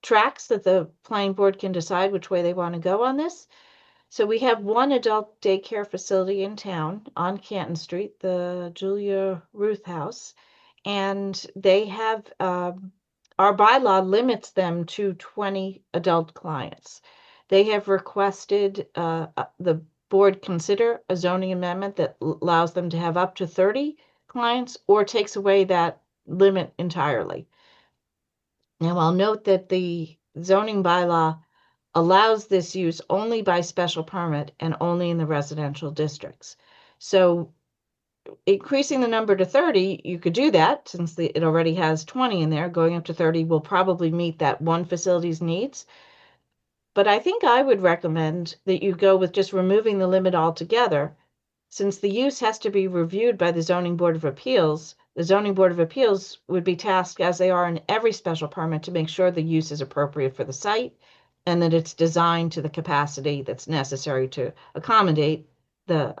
[SPEAKER 2] tracks that the Planning Board can decide which way they want to go on this. So we have one adult daycare facility in town on Canton Street, the Julia Ruth House, and they have, our bylaw limits them to 20 adult clients. They have requested the board consider a zoning amendment that allows them to have up to 30 clients or takes away that limit entirely. Now, I'll note that the zoning bylaw allows this use only by special permit and only in the residential districts. So increasing the number to 30, you could do that since it already has 20 in there. Going up to 30 will probably meet that one facility's needs. But I think I would recommend that you go with just removing the limit altogether. Since the use has to be reviewed by the Zoning Board of Appeals, the Zoning Board of Appeals would be tasked, as they are in every special permit, to make sure the use is appropriate for the site and that it's designed to the capacity that's necessary to accommodate the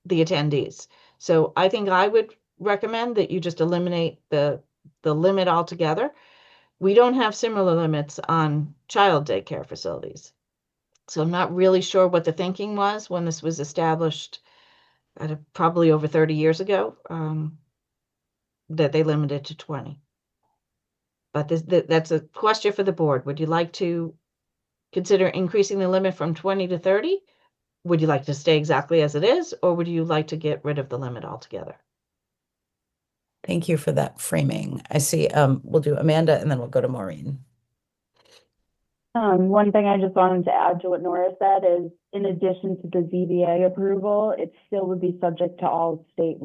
[SPEAKER 2] attendees. So I think I would recommend that you just eliminate the limit altogether. We don't have similar limits on child daycare facilities. So I'm not really sure what the thinking was when this was established probably over 30 years ago. that they limit it to 20. But that's a question for the board. Would you like to consider increasing the limit from 20 to 30? Would you like to stay exactly as it is, or would you like to get rid of the limit altogether?
[SPEAKER 1] Thank you for that framing. I see, we'll do Amanda and then we'll go to Maureen.
[SPEAKER 9] One thing I just wanted to add to what Nora said is, in addition to the ZBA approval, it still would be subject to all state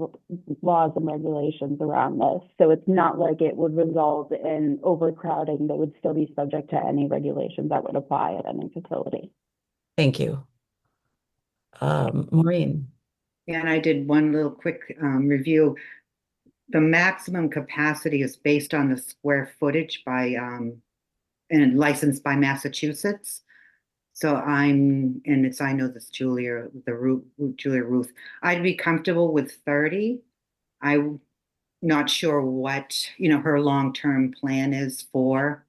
[SPEAKER 9] laws and regulations around this. So it's not like it would result in overcrowding. They would still be subject to any regulations that would apply at any facility.
[SPEAKER 1] Thank you. Maureen.
[SPEAKER 6] And I did one little quick review. The maximum capacity is based on the square footage by and licensed by Massachusetts. So I know this Julia Ruth. I'd be comfortable with 30. I'm not sure what, her long-term plan is for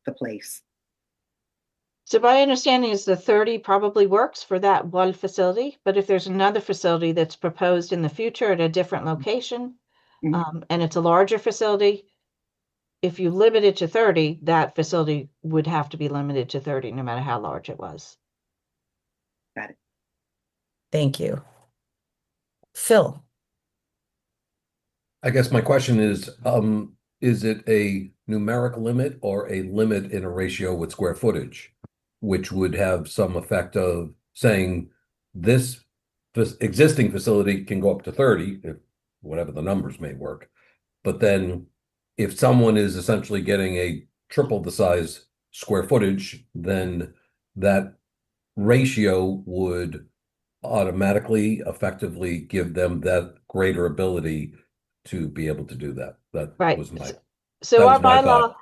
[SPEAKER 6] the place.
[SPEAKER 2] So my understanding is the 30 probably works for that one facility, but if there's another facility that's proposed in the future at a different location, and it's a larger facility, if you limit it to 30, that facility would have to be limited to 30, no matter how large it was.
[SPEAKER 6] Got it.
[SPEAKER 1] Thank you. Phil.
[SPEAKER 5] I guess my question is it a numeric limit or a limit in a ratio with square footage, which would have some effect of saying this existing facility can go up to 30, if whatever the numbers may work. But then if someone is essentially getting a triple the size square footage, then that ratio would automatically effectively give them that greater ability to be able to do that. That
[SPEAKER 2] Right.
[SPEAKER 5] was my
[SPEAKER 2] So
[SPEAKER 5] that
[SPEAKER 2] our
[SPEAKER 5] was my
[SPEAKER 2] bylaw,
[SPEAKER 5] thought.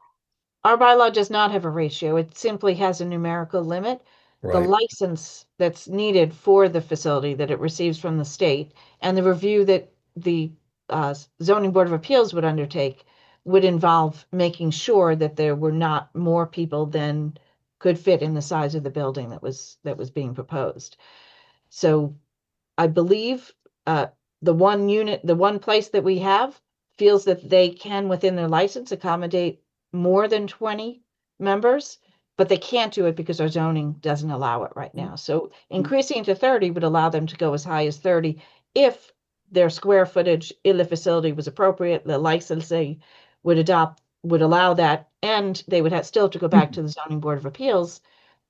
[SPEAKER 2] our bylaw does not have a ratio. It simply has a numerical limit. The
[SPEAKER 5] Right.
[SPEAKER 2] license that's needed for the facility that it receives from the state and the review that the zoning board of appeals would undertake would involve making sure that there were not more people than could fit in the size of the building that was being proposed. So I believe the one place that we have feels that they can, within their license, accommodate more than 20 members, but they can't do it because our zoning doesn't allow it right now. So increasing to 30 would allow them to go as high as 30 if their square footage in the facility was appropriate, the licensing would allow that, and they would still have to go back to the zoning board of appeals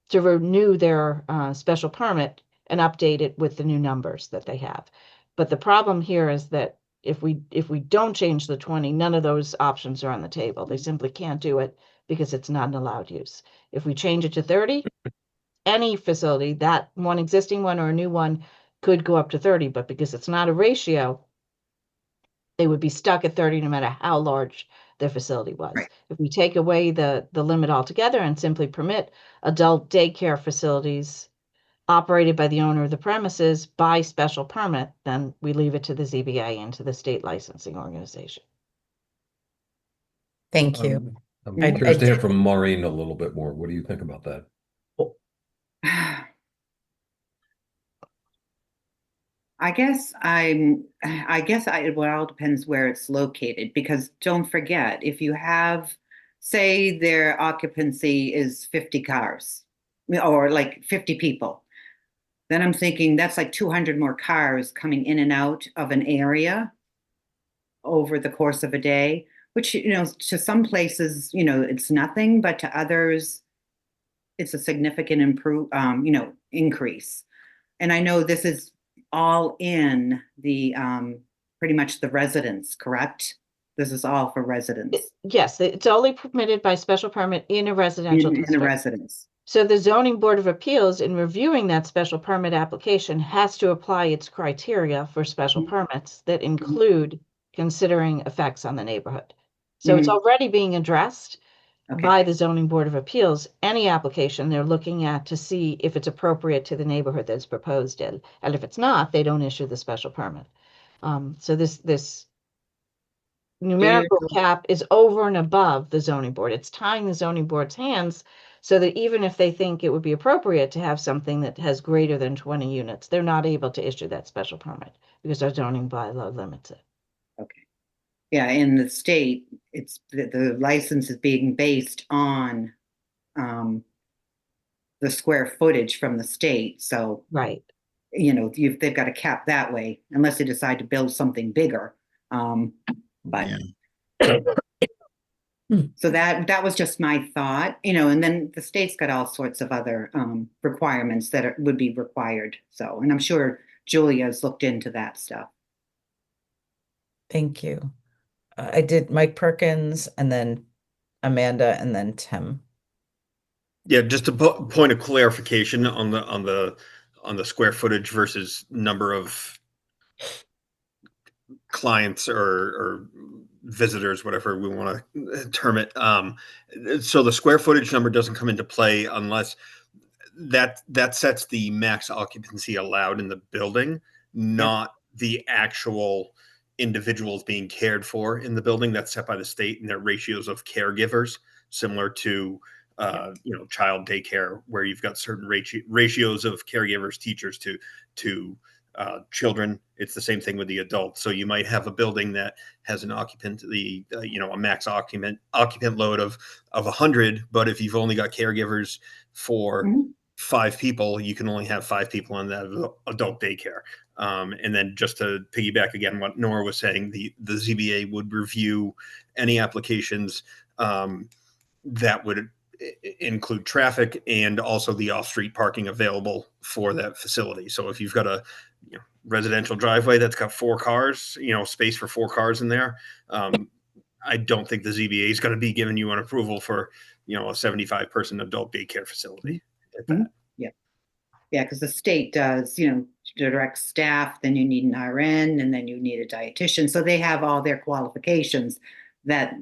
[SPEAKER 2] to renew their special permit and update it with the new numbers that they have. But the problem here is that if we don't change the 20, none of those options are on the table. They simply can't do it because it's not an allowed use. If we change it to 30, any facility, that one existing one or a new one, could go up to 30, but because it's not a ratio, they would be stuck at 30 no matter how large their facility was.
[SPEAKER 6] Right.
[SPEAKER 2] If we take away the limit altogether and simply permit adult daycare facilities operated by the owner of the premises by special permit, then we leave it to the ZBA and to the state licensing organization.
[SPEAKER 1] Thank you.
[SPEAKER 5] I'm
[SPEAKER 1] I-
[SPEAKER 5] curious
[SPEAKER 1] I
[SPEAKER 5] to hear
[SPEAKER 1] did-
[SPEAKER 5] from Maureen a little bit more. What do you think about that?
[SPEAKER 6] Well, it all depends where it's located, because don't forget, if you have, say their occupancy is 50 cars or like 50 people, then I'm thinking that's like 200 more cars coming in and out of an area over the course of a day, which, to some places, it's nothing, but to others, it's a significant increase. And I know this is all in the pretty much the residents, correct? This is all for residents.
[SPEAKER 2] Yes, it's only permitted by special permit in a residential
[SPEAKER 6] In the
[SPEAKER 2] district.
[SPEAKER 6] residents.
[SPEAKER 2] So the zoning board of appeals, in reviewing that special permit application, has to apply its criteria for special permits that include considering effects on the neighborhood. So it's already being addressed by the zoning board of appeals. Any application they're looking at to see if it's appropriate to the neighborhood that's proposed in, and if it's not, they don't issue the special permit. So this numerical cap is over and above the zoning board. It's tying the zoning board's hands so that even if they think it would be appropriate to have something that has greater than 20 units, they're not able to issue that special permit because our zoning bylaw limits it.
[SPEAKER 6] Okay. Yeah, in the state, it's the license is being based on the square footage from the state. So,
[SPEAKER 2] Right.
[SPEAKER 6] you know, they've got a cap that way, unless they decide to build something bigger. But so that was just my thought, you know, and then the state's got all sorts of other requirements that would be required. So, and I'm sure Julia's looked into that stuff.
[SPEAKER 1] Thank you. I did Mike Perkins and then Amanda and then Tim.
[SPEAKER 11] Yeah, just a point of clarification on the square footage versus number of clients or visitors, whatever we want to term it. So the square footage number doesn't come into play unless that sets the max occupancy allowed in the building, not the actual individuals being cared for in the building. That's set by the state and their ratios of caregivers, similar to you know, child daycare, where you've got certain ratios of caregivers, teachers to children. It's the same thing with the adults. So you might have a building that has an occupancy, you know, a max occupant load of 100, but if you've only got caregivers for 5 people, you can only have 5 people in that adult daycare. And then just to piggyback again, what Nora was saying, the ZBA would review any applications that would include traffic and also the off-street parking available for that facility. So if you've got a residential driveway that's got 4 cars, space for 4 cars in there, I don't think the ZBA is going to be giving you an approval for, a 75-person adult daycare facility.
[SPEAKER 6] Yeah, because the state does, direct staff, then you need an RN, and then you need a dietitian. So they have all their qualifications that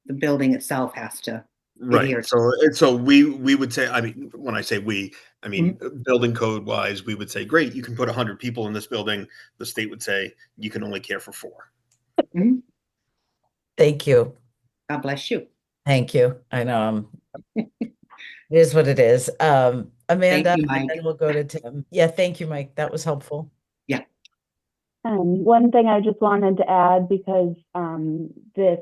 [SPEAKER 6] the building itself has to adhere
[SPEAKER 11] to. So we would say, I mean, when I say we, I mean, building code wise, we would say, great, you can put 100 people in this building. The state would say you can only care for 4.
[SPEAKER 1] Thank you.
[SPEAKER 6] God bless you.
[SPEAKER 1] Thank you. I know. It is what it is. Amanda,
[SPEAKER 6] Thank you, Mike.
[SPEAKER 1] and then we'll go to Tim. Yeah, thank you, Mike. That was helpful.
[SPEAKER 6] Yeah.
[SPEAKER 9] One thing I just wanted to add, because this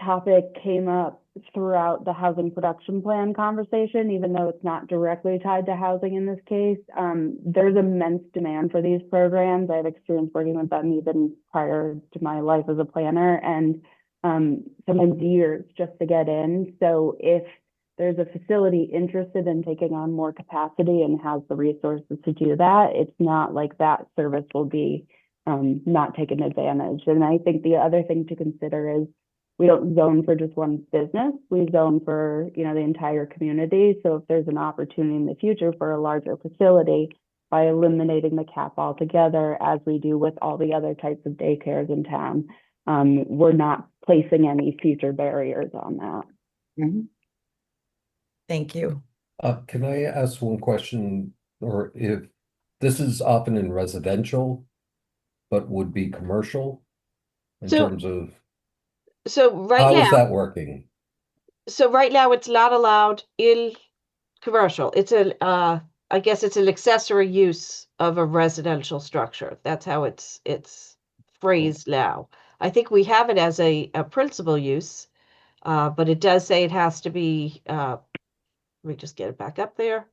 [SPEAKER 9] topic came up throughout the housing production plan conversation, even though it's not directly tied to housing in this case, there's immense demand for these programs. I have experience working with them even prior to my life as a planner, and sometimes years just to get in. So if there's a facility interested in taking on more capacity and has the resources to do that, it's not like that service will be not taken advantage. And I think the other thing to consider is we don't zone for just one business. We zone for, the entire community. So if there's an opportunity in the future for a larger facility, by eliminating the cap altogether, as we do with all the other types of daycares in town, we're not placing any future barriers on that.
[SPEAKER 1] Thank you.
[SPEAKER 5] Can I ask one question, or if this is often in residential, but would be commercial in terms of how is that working?
[SPEAKER 2] So right now it's not allowed in commercial. It's I guess it's an accessory use of a residential structure. That's how it's phrased now. I think we have it as a principal use, but it does say it has to be, let me just get it back up there,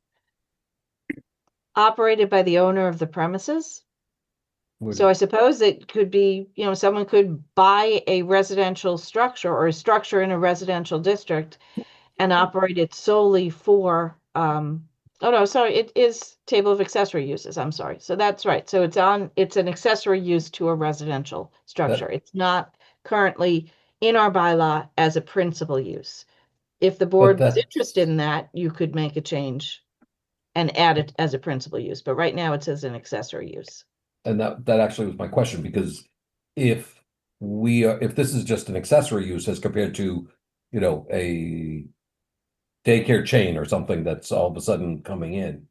[SPEAKER 2] operated by the owner of the premises. So I suppose it could be, someone could buy a residential structure or a structure in a residential district and operate it solely for, it is table of accessory uses. I'm sorry. So that's right. So it's an accessory use to a residential structure. It's not currently in our bylaw as a principal use. If the board was interested in that, you could make a change and add it as a principal use. But right now it says an accessory use.
[SPEAKER 5] And that actually was my question, because if this is just an accessory use as compared to, a daycare chain or something that's all of a sudden coming in,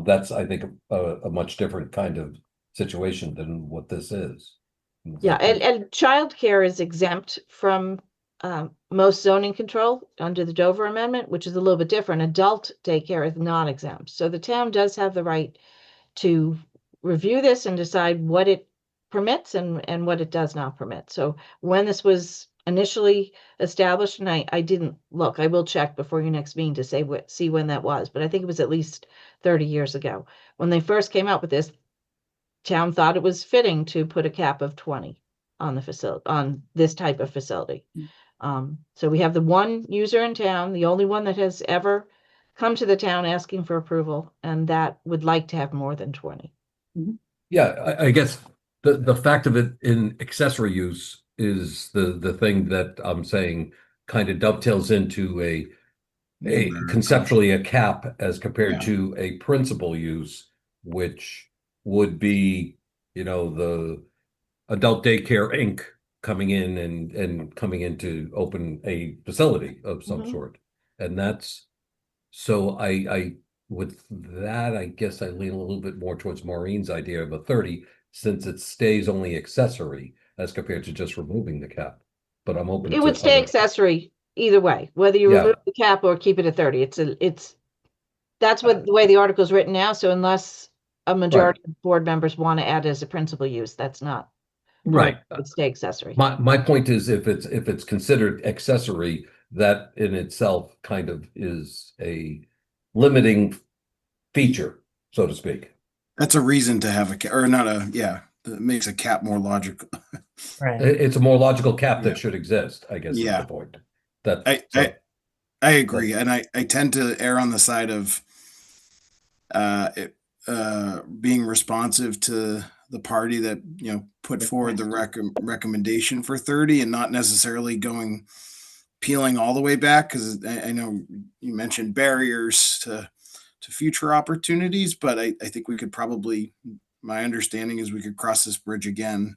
[SPEAKER 5] that's, I think, a much different kind of situation than what this is.
[SPEAKER 2] Yeah, and childcare is exempt from most zoning control under the Dover Amendment, which is a little bit different. Adult daycare is not exempt. So the town does have the right to review this and decide what it permits and what it does not permit. So when this was initially established, and I didn't look, I will check before your next meeting to say see when that was, but I think it was at least 30 years ago. When they first came out with this, town thought it was fitting to put a cap of 20 on the facility, on this type of facility. So we have the one user in town, the only one that has ever come to the town asking for approval, and that would like to have more than 20.
[SPEAKER 5] Yeah, I guess the fact of it in accessory use is the thing that I'm saying kind of dovetails into a conceptually a cap as compared
[SPEAKER 10] Yeah.
[SPEAKER 5] to a principal use, which would be, the adult daycare Inc. coming in and coming in to open a facility of some
[SPEAKER 2] Mhm.
[SPEAKER 5] sort. And that's so I with that, I guess I lean a little bit more towards Maureen's idea of a 30, since it stays only accessory as compared to just removing the cap. But I'm open
[SPEAKER 2] It
[SPEAKER 5] to
[SPEAKER 2] would stay
[SPEAKER 5] other.
[SPEAKER 2] accessory either way, whether you
[SPEAKER 5] Yeah.
[SPEAKER 2] remove the cap or keep it at 30. That's what the way the article is written now. So unless a majority of board members want to add it as a principal use, that's not part of
[SPEAKER 5] Right.
[SPEAKER 2] it. It would stay accessory.
[SPEAKER 5] My point is if it's considered accessory, that in itself kind of is a limiting feature, so to speak.
[SPEAKER 10] That's a reason to have a cap, or not that makes a cap more logical.
[SPEAKER 1] Right.
[SPEAKER 5] It's a more logical cap
[SPEAKER 10] Yeah.
[SPEAKER 5] that should exist, I guess is
[SPEAKER 10] Yeah.
[SPEAKER 5] the point. That
[SPEAKER 10] I agree, and I tend to err on the side of being responsive to the party that put forward the recommendation for 30, and not necessarily peeling all the way back, because I know you mentioned barriers to future opportunities, but I think we could probably, my understanding is we could cross this bridge again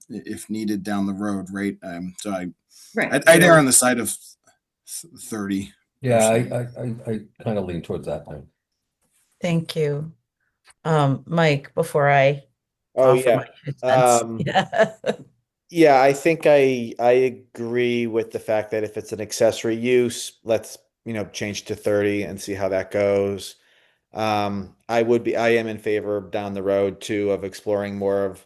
[SPEAKER 10] if needed down the road, right? So I'd err on the side of 30.
[SPEAKER 5] Yeah, I kind of lean towards that thing.
[SPEAKER 1] Thank you. Mike, before I
[SPEAKER 7] Oh
[SPEAKER 1] offer
[SPEAKER 7] yeah.
[SPEAKER 1] my 2 cents. Yeah.
[SPEAKER 7] Yeah, I think I agree with the fact that if it's an accessory use, let's, change to 30 and see how that goes. I am in favor down the road too of exploring more of,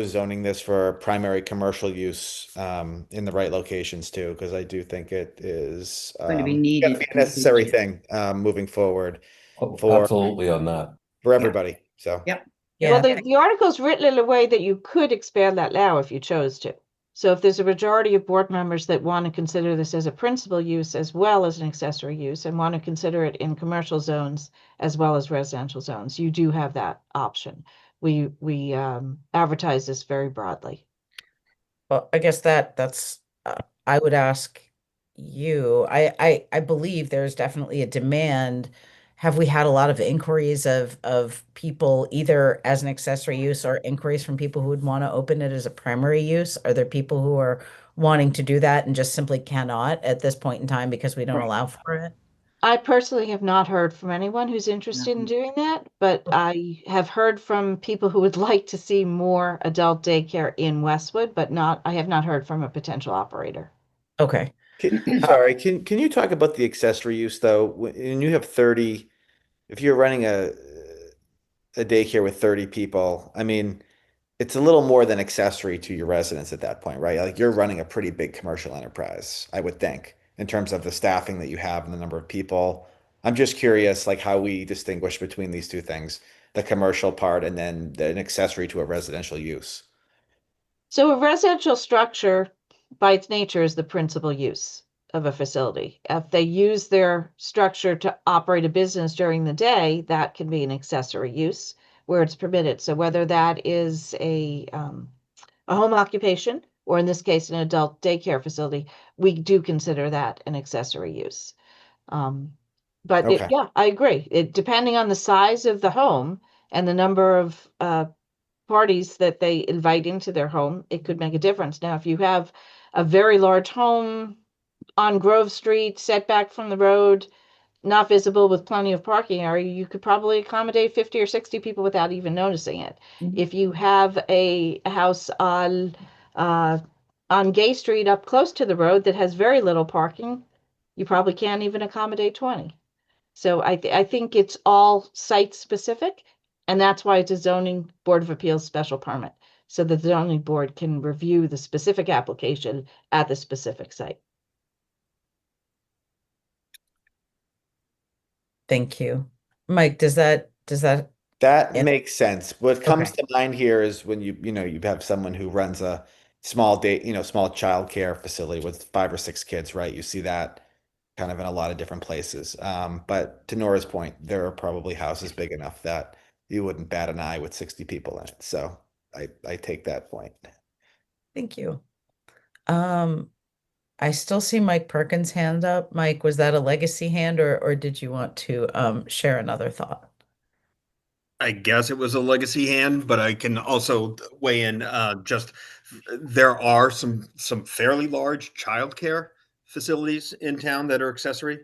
[SPEAKER 7] zoning this for primary commercial use in the right locations too, because I do think it is
[SPEAKER 6] Going to be
[SPEAKER 7] gonna
[SPEAKER 6] needed
[SPEAKER 7] be
[SPEAKER 6] in
[SPEAKER 7] a
[SPEAKER 6] the
[SPEAKER 7] necessary
[SPEAKER 6] future.
[SPEAKER 7] thing moving forward
[SPEAKER 5] Oh,
[SPEAKER 7] for
[SPEAKER 5] absolutely on that.
[SPEAKER 7] everybody. So
[SPEAKER 6] Yep.
[SPEAKER 2] Well,
[SPEAKER 1] Yeah.
[SPEAKER 2] the article is written in a way that you could expand that now if you chose to. So if there's a majority of board members that want to consider this as a principal use as well as an accessory use and want to consider it in commercial zones as well as residential zones, you do have that option. We advertise this very broadly.
[SPEAKER 1] Well, I guess that's I would ask you. I believe there's definitely a demand. Have we had a lot of inquiries of people either as an accessory use or inquiries from people who would want to open it as a primary use? Are there people who are wanting to do that and just simply cannot at this point in time because we don't allow for it?
[SPEAKER 2] I personally have not heard from anyone who's interested in doing that, but I have heard from people who would like to see more adult daycare in Westwood, but I have not heard from a potential operator.
[SPEAKER 1] Okay.
[SPEAKER 7] sorry, can you talk about the accessory use though? When you have 30, if you're running a daycare with 30 people, I mean, it's a little more than accessory to your residents at that point, right? Like you're running a pretty big commercial enterprise, I would think, in terms of the staffing that you have and the number of people. I'm just curious, like how we distinguish between these two things, the commercial part and then an accessory to a residential use.
[SPEAKER 2] So a residential structure by its nature is the principal use of a facility. If they use their structure to operate a business during the day, that can be an accessory use where it's permitted. So whether that is a home occupation, or in this case, an adult daycare facility, we do consider that an accessory use. But
[SPEAKER 7] Okay.
[SPEAKER 2] yeah, I agree. Depending on the size of the home and the number of parties that they invite into their home, it could make a difference. Now, if you have a very large home on Grove Street, set back from the road, not visible with plenty of parking area, you could probably accommodate 50 or 60 people without even noticing it. If you have a house on on Gay Street up close to the road that has very little parking, you probably can't even accommodate 20. So I think it's all site specific, and that's why it's a zoning board of appeals special permit. So the zoning board can review the specific application at the specific site.
[SPEAKER 1] Thank you. Mike, does that
[SPEAKER 7] That
[SPEAKER 1] Yeah.
[SPEAKER 7] makes sense. What comes
[SPEAKER 1] Okay.
[SPEAKER 7] to mind here is when you have someone who runs a small day, small childcare facility with 5 or 6 kids, right? You see that kind of in a lot of different places. But to Nora's point, there are probably houses big enough that you wouldn't bat an eye with 60 people in it. So I take that point.
[SPEAKER 1] Thank you. I still see Mike Perkins' hand up. Mike, was that a legacy hand or did you want to share another thought?
[SPEAKER 11] I guess it was a legacy hand, but I can also weigh in. Just there are some fairly large childcare facilities in town that are accessory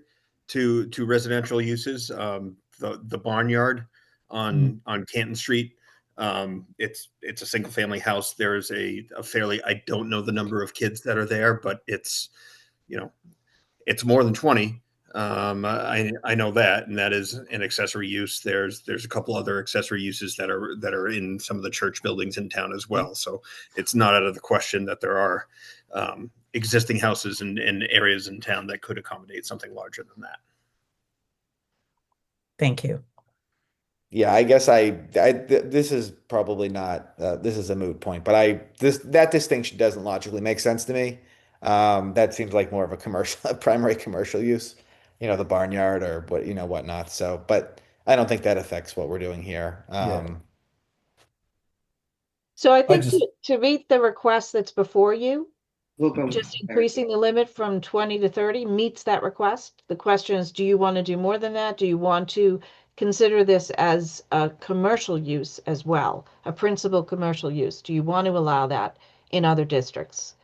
[SPEAKER 11] to residential uses. The barnyard on Canton Street. It's a single family house. There's a fairly, I don't know the number of kids that are there, but it's you know it's more than 20. I know that, and that is an accessory use. There's a couple other accessory uses that are in some of the church buildings in town as well. So it's not out of the question that there are existing houses and areas in town that could accommodate something larger than that.
[SPEAKER 1] Thank you.
[SPEAKER 7] Yeah, I guess this is probably not this is a moot point, but that distinction doesn't logically make sense to me. That seems like more of a commercial, a primary commercial use, the barnyard or whatnot. So, but I don't think that affects what we're doing here.
[SPEAKER 2] So I
[SPEAKER 5] I
[SPEAKER 2] think
[SPEAKER 5] just,
[SPEAKER 2] to meet the request that's before you,
[SPEAKER 6] We'll go with
[SPEAKER 2] just
[SPEAKER 6] 30.
[SPEAKER 2] increasing the limit from 20 to 30 meets that request. The question is, do you want to do more than that? Do you want to consider this as a commercial use as well, a principal commercial use? Do you want to allow that in other districts?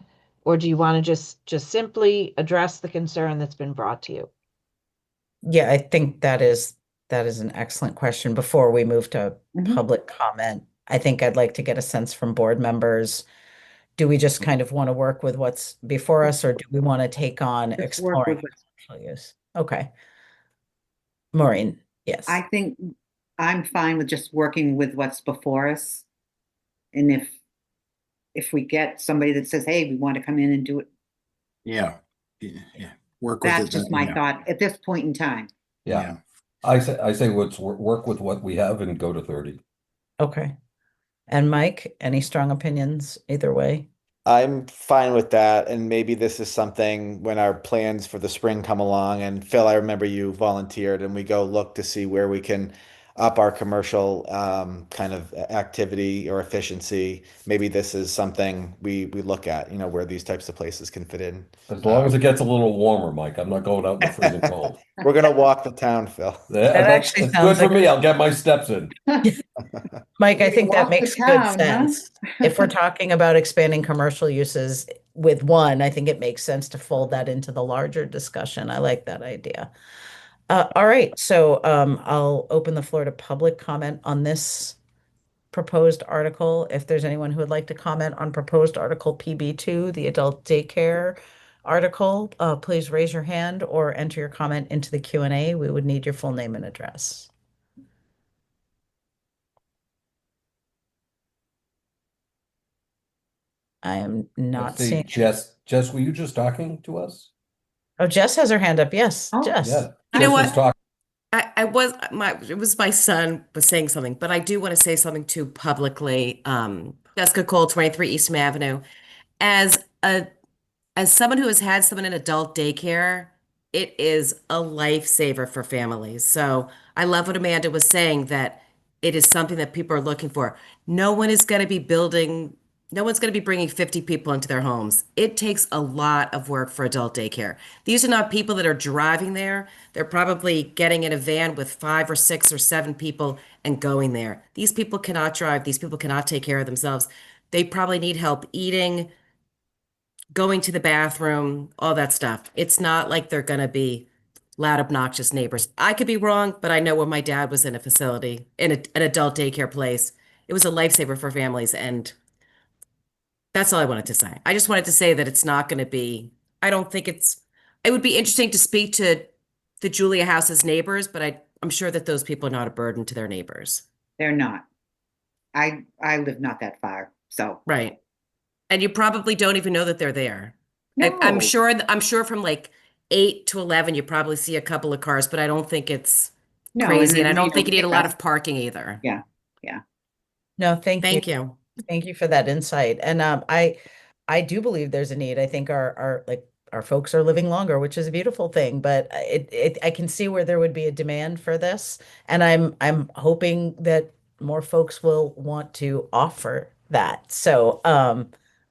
[SPEAKER 2] Or do you want to just simply address the concern that's been brought to you?
[SPEAKER 1] Yeah, I think that is an excellent question. Before we move to
[SPEAKER 6] Mhm.
[SPEAKER 1] public comment, I think I'd like to get a sense from board members. Do we just kind of want to work with what's before us, or do we want to take on
[SPEAKER 6] Just work
[SPEAKER 1] exploring
[SPEAKER 6] with it.
[SPEAKER 1] commercial use? Okay. Maureen,
[SPEAKER 6] I
[SPEAKER 1] yes.
[SPEAKER 6] think I'm fine with just working with what's before us. And if we get somebody that says, hey, we want to come in and do it,
[SPEAKER 10] Yeah. Yeah. Work with
[SPEAKER 6] that's
[SPEAKER 10] it.
[SPEAKER 6] just my
[SPEAKER 10] Yeah.
[SPEAKER 6] thought at this point in time.
[SPEAKER 5] yeah, I say let's work with what we have and go to 30.
[SPEAKER 1] Okay. And Mike, any strong opinions either way?
[SPEAKER 7] I'm fine with that, and maybe this is something when our plans for the spring come along. And Phil, I remember you volunteered, and we go look to see where we can up our commercial kind of activity or efficiency. Maybe this is something we look at, where these types of places can fit in.
[SPEAKER 5] As long as it gets a little warmer, Mike, I'm not going out in the freezing cold.
[SPEAKER 7] We're gonna walk the town, Phil.
[SPEAKER 1] That actually
[SPEAKER 5] It's good
[SPEAKER 1] sounds
[SPEAKER 5] for
[SPEAKER 1] like
[SPEAKER 5] me. I'll get my steps in.
[SPEAKER 1] Mike, I
[SPEAKER 6] You
[SPEAKER 1] think that
[SPEAKER 6] walk the
[SPEAKER 1] makes good
[SPEAKER 6] town, huh?
[SPEAKER 1] sense. If we're talking about expanding commercial uses with one, I think it makes sense to fold that into the larger discussion. I like that idea. All right, so I'll open the floor to public comment on this proposed article. If there's anyone who would like to comment on proposed Article PB2, the adult daycare article, please raise your hand or enter your comment into the Q&A. We would need your full name and address. I am not
[SPEAKER 5] Let's see,
[SPEAKER 1] seeing.
[SPEAKER 5] Jess, were you just talking to us?
[SPEAKER 1] Oh, Jess has her hand up. Yes,
[SPEAKER 6] Oh,
[SPEAKER 1] Jess.
[SPEAKER 5] Yeah.
[SPEAKER 13] You know
[SPEAKER 5] Jess was
[SPEAKER 13] what?
[SPEAKER 5] talking.
[SPEAKER 13] It was my son was saying something, but I do want to say something too publicly. Jessica Cole, 23 Eastham Avenue. As a as someone who has had someone in adult daycare, it is a lifesaver for families. So I love what Amanda was saying, that it is something that people are looking for. No one is going to be building, no one's going to be bringing 50 people into their homes. It takes a lot of work for adult daycare. These are not people that are driving there. They're probably getting in a van with 5 or 6 or 7 people and going there. These people cannot drive. These people cannot take care of themselves. They probably need help eating, going to the bathroom, all that stuff. It's not like they're going to be loud, obnoxious neighbors. I could be wrong, but I know when my dad was in a facility, in an adult daycare place, it was a lifesaver for families. And That's all I wanted to say. I just wanted to say that it's not going to be, I don't think it would be interesting to speak to the Julia House's neighbors, but I'm sure that those people are not a burden to their neighbors.
[SPEAKER 6] They're not. I live not that far, so
[SPEAKER 13] Right. And you probably don't even know that they're there. I'm
[SPEAKER 6] no,
[SPEAKER 13] sure from like 8 to 11, you probably see a couple of cars, but I don't think it's
[SPEAKER 6] no, and
[SPEAKER 13] crazy. And I
[SPEAKER 6] then
[SPEAKER 13] don't think you need
[SPEAKER 6] pick
[SPEAKER 13] a lot
[SPEAKER 6] up.
[SPEAKER 13] of parking either.
[SPEAKER 6] Yeah, yeah.
[SPEAKER 1] No, thank you.
[SPEAKER 13] Thank you.
[SPEAKER 1] Thank you for that insight. And I do believe there's a need. I think our folks are living longer, which is a beautiful thing, but I can see where there would be a demand for this. And I'm hoping that more folks will want to offer that. So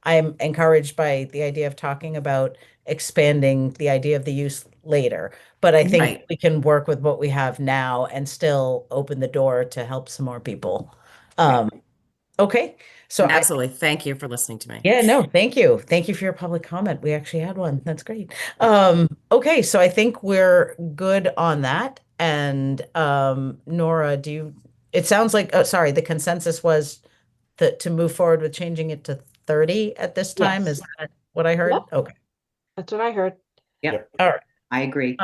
[SPEAKER 1] I'm encouraged by the idea of talking about expanding the idea of the use later. But I think
[SPEAKER 13] Right.
[SPEAKER 1] we can work with what we have now and still open the door to help some more people. Um, Okay, so
[SPEAKER 13] Absolutely. Thank you for listening to me.
[SPEAKER 1] yeah, no, thank you. Thank you for your public comment. We actually had one. That's great. Okay, so I think we're good on that. And Nora, it sounds like, oh, sorry, the consensus was to move forward with changing it to 30 at this time.
[SPEAKER 2] Yes.
[SPEAKER 1] Is that what I heard?
[SPEAKER 2] Yep.
[SPEAKER 1] Okay.
[SPEAKER 2] That's what I heard.
[SPEAKER 6] Yep,
[SPEAKER 1] All right.
[SPEAKER 6] I agree.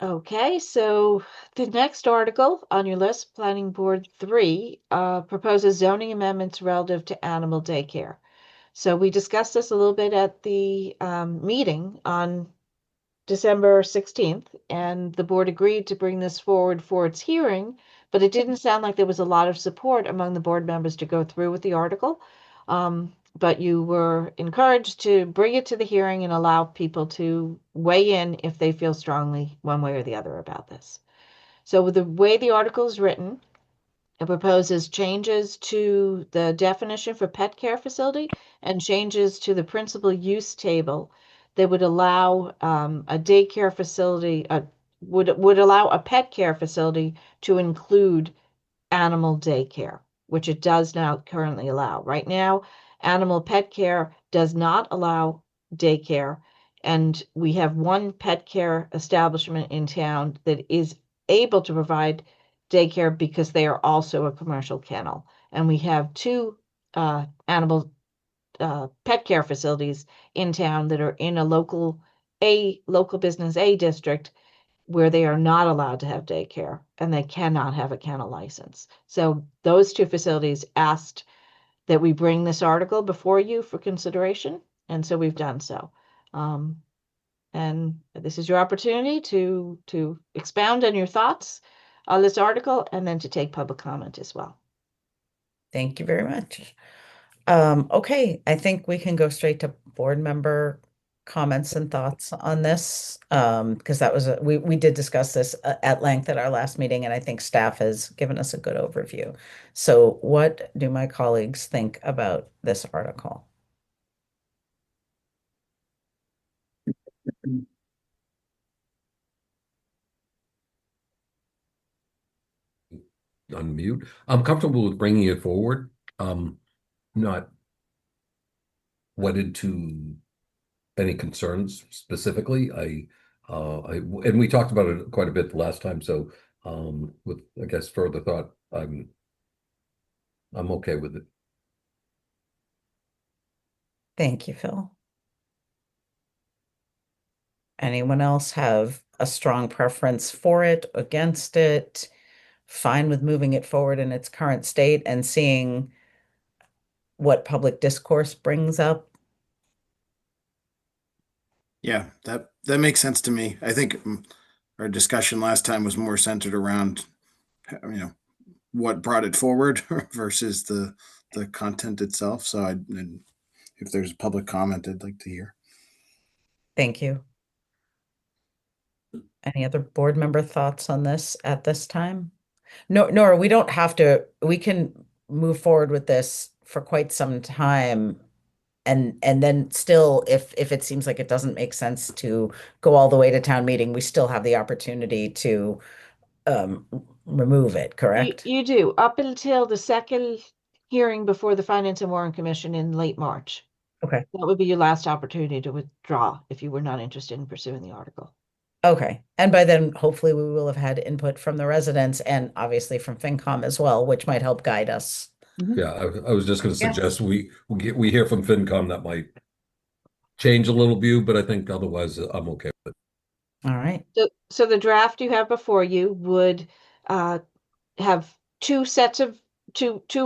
[SPEAKER 2] Okay, so the next article on your list, Planning Board 3, proposes zoning amendments relative to animal daycare. So we discussed this a little bit at the meeting on December 16th, and the board agreed to bring this forward for its hearing, but it didn't sound like there was a lot of support among the board members to go through with the article. But you were encouraged to bring it to the hearing and allow people to weigh in if they feel strongly one way or the other about this. So with the way the article is written, it proposes changes to the definition for pet care facility and changes to the principal use table that would allow a daycare facility, would allow a pet care facility to include animal daycare, which it does now currently allow. Right now, animal pet care does not allow daycare, and we have one pet care establishment in town that is able to provide daycare because they are also a commercial kennel. And we have two animal pet care facilities in town that are in a local business A district where they are not allowed to have daycare and they cannot have a kennel license. So those two facilities asked that we bring this article before you for consideration, and so we've done so. And this is your opportunity to expound on your thoughts on this article and then to take public comment as well.
[SPEAKER 1] Thank you very much. Okay, I think we can go straight to board member comments and thoughts on this. Because that was we did discuss this at length at our last meeting, and I think staff has given us a good overview. So what do my colleagues think about this article?
[SPEAKER 5] Unmute. I'm comfortable with bringing it forward. Not wedded to any concerns specifically. And we talked about it quite a bit the last time. So, with, I guess, further thought, I'm okay with it.
[SPEAKER 1] Thank you, Phil. Anyone else have a strong preference for it, against it? Fine with moving it forward in its current state and seeing what public discourse brings up?
[SPEAKER 10] Yeah, that makes sense to me. I think our discussion last time was more centered around, what brought it forward versus the content itself. So and if there's public comment, I'd like to hear.
[SPEAKER 1] Thank you. Any other board member thoughts on this at this time? No, Nora, we don't have to, we can move forward with this for quite some time. And then still, if it seems like it doesn't make sense to go all the way to town meeting, we still have the opportunity to remove it, correct?
[SPEAKER 2] You do, up until the second hearing before the Finance and Warrant Commission in late March.
[SPEAKER 1] Okay.
[SPEAKER 2] That would be your last opportunity to withdraw if you were not interested in pursuing the article.
[SPEAKER 1] Okay. And by then, hopefully we will have had input from the residents and obviously from FinCom as well, which might help guide us
[SPEAKER 5] Yeah, I was just going to
[SPEAKER 6] Yeah.
[SPEAKER 5] suggest we hear from FinCom that might change a little view, but I think otherwise I'm okay with it.
[SPEAKER 1] All right.
[SPEAKER 2] So the draft you have before you would have two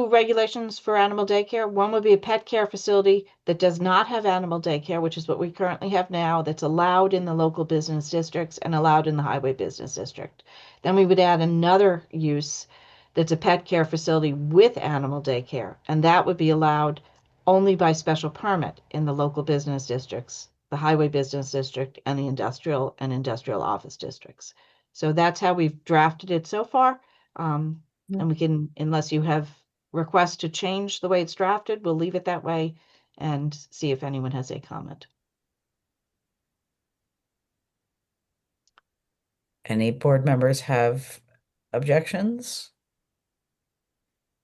[SPEAKER 2] regulations for animal daycare. One would be a pet care facility that does not have animal daycare, which is what we currently have now, that's allowed in the local business districts and allowed in the highway business district. Then we would add another use that's a pet care facility with animal daycare, and that would be allowed only by special permit in the local business districts, the highway business district, and the industrial office districts. So that's how we've drafted it so far. And we can, unless you have requests to change the way it's drafted, we'll leave it that way and see if anyone has a comment.
[SPEAKER 1] Any board members have objections?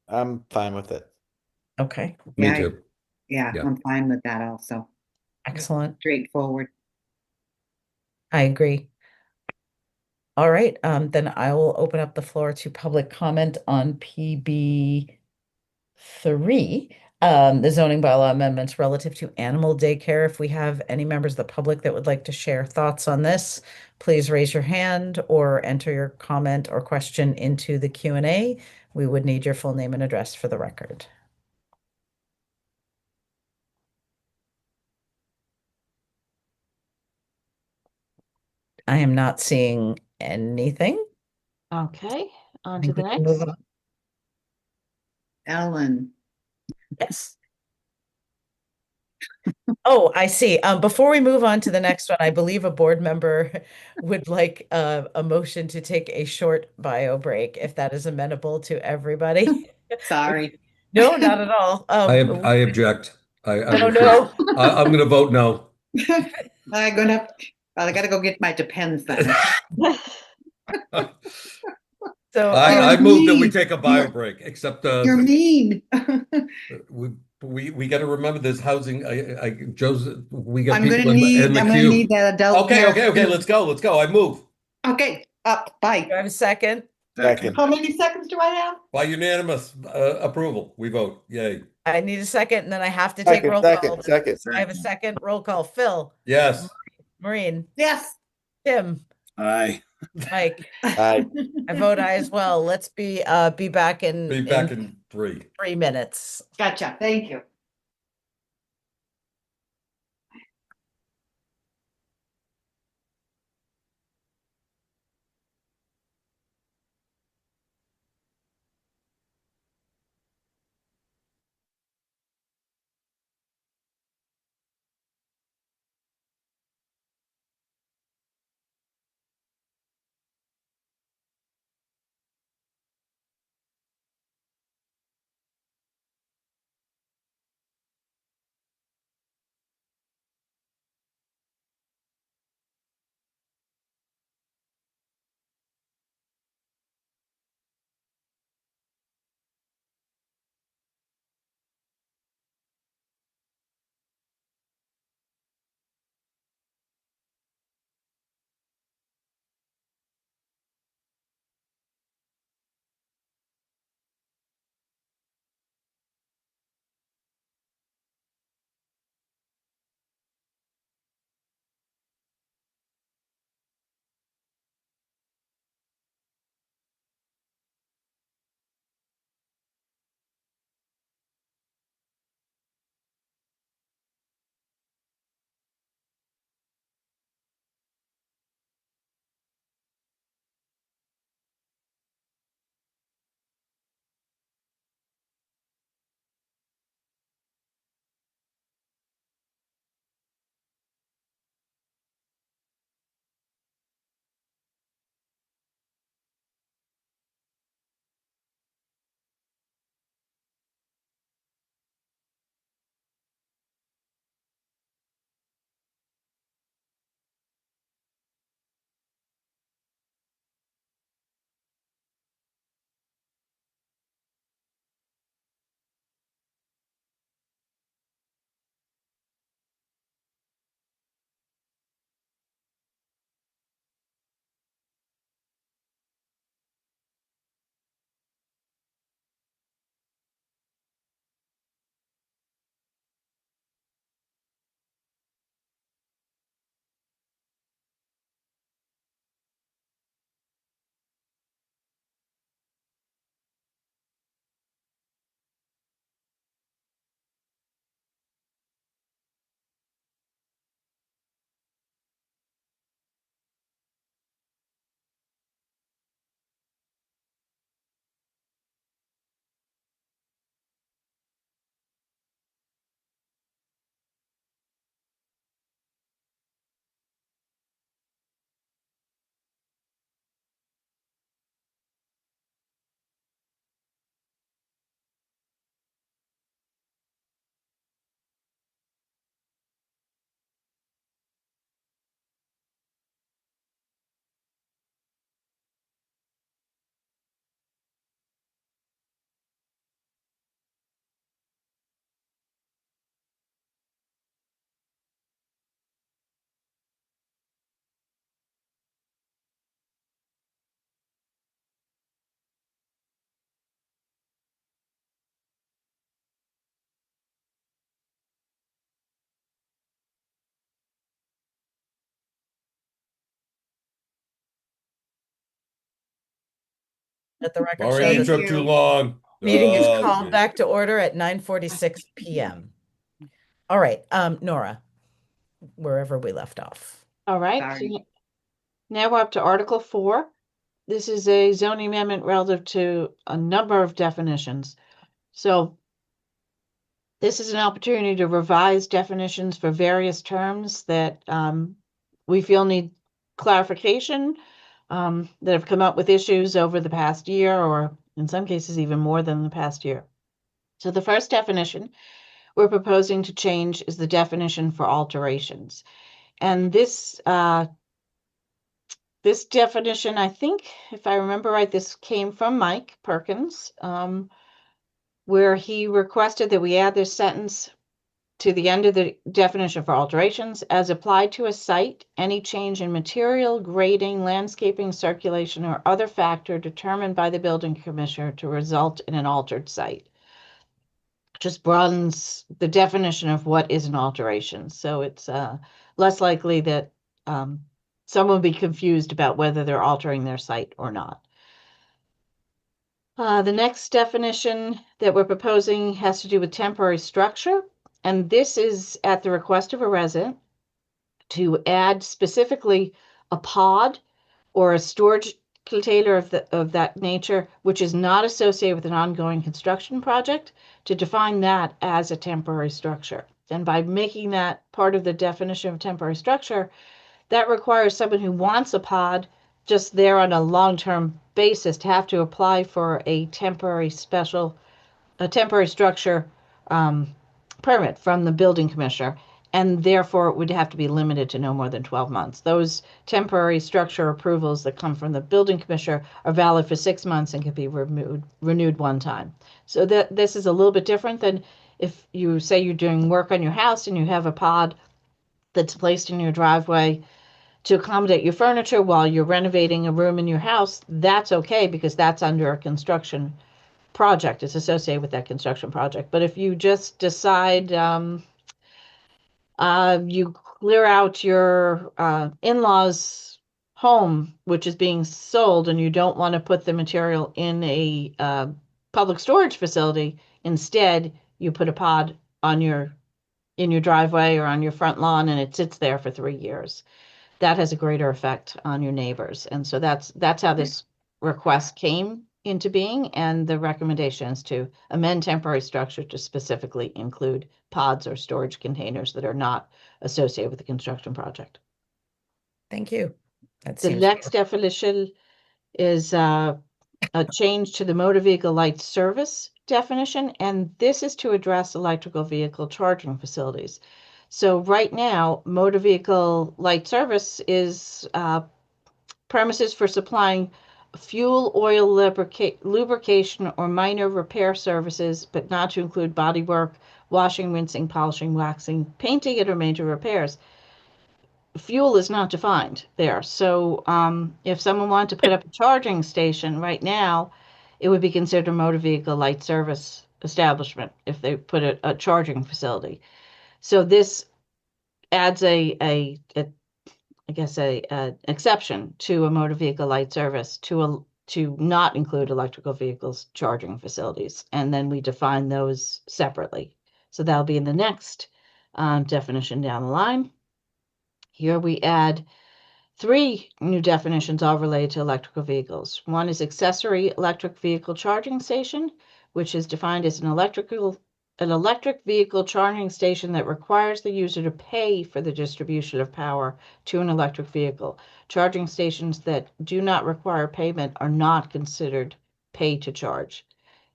[SPEAKER 7] I'm fine with it.
[SPEAKER 1] Okay,
[SPEAKER 5] Me
[SPEAKER 6] Yeah,
[SPEAKER 5] too.
[SPEAKER 6] Yeah,
[SPEAKER 5] Yeah.
[SPEAKER 6] I'm fine with that also.
[SPEAKER 1] excellent.
[SPEAKER 6] Straightforward.
[SPEAKER 1] I agree. All right, then I will open up the floor to public comment on PB 3, the zoning bylaw amendments relative to animal daycare. If we have any members of the public that would like to share thoughts on this, please raise your hand or enter your comment or question into the Q&A. We would need your full name and address for the record. I am not seeing anything.
[SPEAKER 2] Okay,
[SPEAKER 1] I
[SPEAKER 2] on to
[SPEAKER 1] think
[SPEAKER 2] the
[SPEAKER 1] we can move
[SPEAKER 2] next.
[SPEAKER 1] on.
[SPEAKER 6] Ellen,
[SPEAKER 1] Yes. Oh, I see. Before we move on to the next one, I believe a board member would like a motion to take a short bio break, if that is amenable to everybody.
[SPEAKER 6] sorry.
[SPEAKER 1] No, not at all.
[SPEAKER 5] I object. I
[SPEAKER 1] No,
[SPEAKER 5] refuse.
[SPEAKER 1] no.
[SPEAKER 5] I'm going to vote no.
[SPEAKER 6] I gotta go get my Depends then.
[SPEAKER 1] So,
[SPEAKER 5] I move that we
[SPEAKER 6] mean.
[SPEAKER 5] take a bio
[SPEAKER 6] You're-
[SPEAKER 5] break, except
[SPEAKER 6] You're mean.
[SPEAKER 5] we got to remember this housing. Joe's, we got
[SPEAKER 6] I'm
[SPEAKER 5] people
[SPEAKER 6] gonna
[SPEAKER 5] in
[SPEAKER 6] need,
[SPEAKER 5] the
[SPEAKER 6] I'm gonna
[SPEAKER 5] queue.
[SPEAKER 6] need that adult
[SPEAKER 5] Okay,
[SPEAKER 6] care.
[SPEAKER 5] let's go. I move
[SPEAKER 6] Okay, up, bye.
[SPEAKER 1] do I have a second?
[SPEAKER 7] Second.
[SPEAKER 6] How many seconds do I have?
[SPEAKER 5] by unanimous approval. We vote. Yay.
[SPEAKER 1] I need a second, and then I have to take
[SPEAKER 7] Second,
[SPEAKER 1] roll
[SPEAKER 7] second,
[SPEAKER 1] call.
[SPEAKER 7] second.
[SPEAKER 1] I have a second roll call. Phil,
[SPEAKER 5] Yes.
[SPEAKER 1] Maureen,
[SPEAKER 6] Yes.
[SPEAKER 1] Tim,
[SPEAKER 10] Aye.
[SPEAKER 1] Mike.
[SPEAKER 7] Aye.
[SPEAKER 1] I vote aye as well. Let's be back
[SPEAKER 5] Be back in 3.
[SPEAKER 1] 3 minutes.
[SPEAKER 6] Gotcha, thank you.
[SPEAKER 1] Let the record show
[SPEAKER 14] Already
[SPEAKER 1] that
[SPEAKER 6] Thank
[SPEAKER 14] took too
[SPEAKER 6] you.
[SPEAKER 14] long.
[SPEAKER 1] meeting is
[SPEAKER 14] Oh,
[SPEAKER 1] called
[SPEAKER 14] geez.
[SPEAKER 1] back to order at 9:46 p.m. All right, Nora, wherever we left off.
[SPEAKER 2] All right, so
[SPEAKER 6] Sorry.
[SPEAKER 2] now we're up to Article 4. This is a zoning amendment relative to a number of definitions. So this is an opportunity to revise definitions for various terms that we feel need clarification, that have come up with issues over the past year, or in some cases even more than the past year. So the first definition we're proposing to change is the definition for alterations. And this definition, I think, if I remember right, this came from Mike Perkins, where he requested that we add this sentence to the end of the definition for alterations: as applied to a site, any change in material, grading, landscaping, circulation, or other factor determined by the building commissioner to result in an altered site. Just broadens the definition of what is an alteration. So it's less likely that someone will be confused about whether they're altering their site or not. The next definition that we're proposing has to do with temporary structure. And this is at the request of a resident to add specifically a pod or a storage container of that nature, which is not associated with an ongoing construction project, to define that as a temporary structure. And by making that part of the definition of temporary structure, that requires someone who wants a pod just there on a long-term basis to have to apply for a temporary structure permit from the building commissioner, and therefore it would have to be limited to no more than 12 months. Those temporary structure approvals that come from the building commissioner are valid for 6 months and can be renewed one time. So this is a little bit different than if you say you're doing work on your house and you have a pod that's placed in your driveway to accommodate your furniture while you're renovating a room in your house. That's okay, because that's under a construction project. It's associated with that construction project. But if you just decide you clear out your in-laws' home, which is being sold, and you don't want to put the material in a public storage facility, instead you put a pod in your driveway or on your front lawn, and it sits there for 3 years. That has a greater effect on your neighbors. And so that's how this request came into being, and the recommendation is to amend temporary structure to specifically include pods or storage containers that are not associated with the construction project.
[SPEAKER 1] Thank you.
[SPEAKER 2] The next definition is a change to the motor vehicle light service definition, and this is to address electrical vehicle charging facilities. So right now, motor vehicle light service is premises for supplying fuel, oil, lubrication, or minor repair services, but not to include body work, washing, rinsing, polishing, waxing, painting, and or major repairs. Fuel is not defined there. So if someone wanted to put up a charging station right now, it would be considered a motor vehicle light service establishment if they put a charging facility. So this adds a exception to a motor vehicle light service to not include electrical vehicles charging facilities, and then we define those separately. So that'll be in the next definition down the line. Here we add 3 new definitions, all related to electrical vehicles. One is accessory electric vehicle charging station, which is defined as an electric vehicle charging station that requires the user to pay for the distribution of power to an electric vehicle. Charging stations that do not require payment are not considered pay to charge.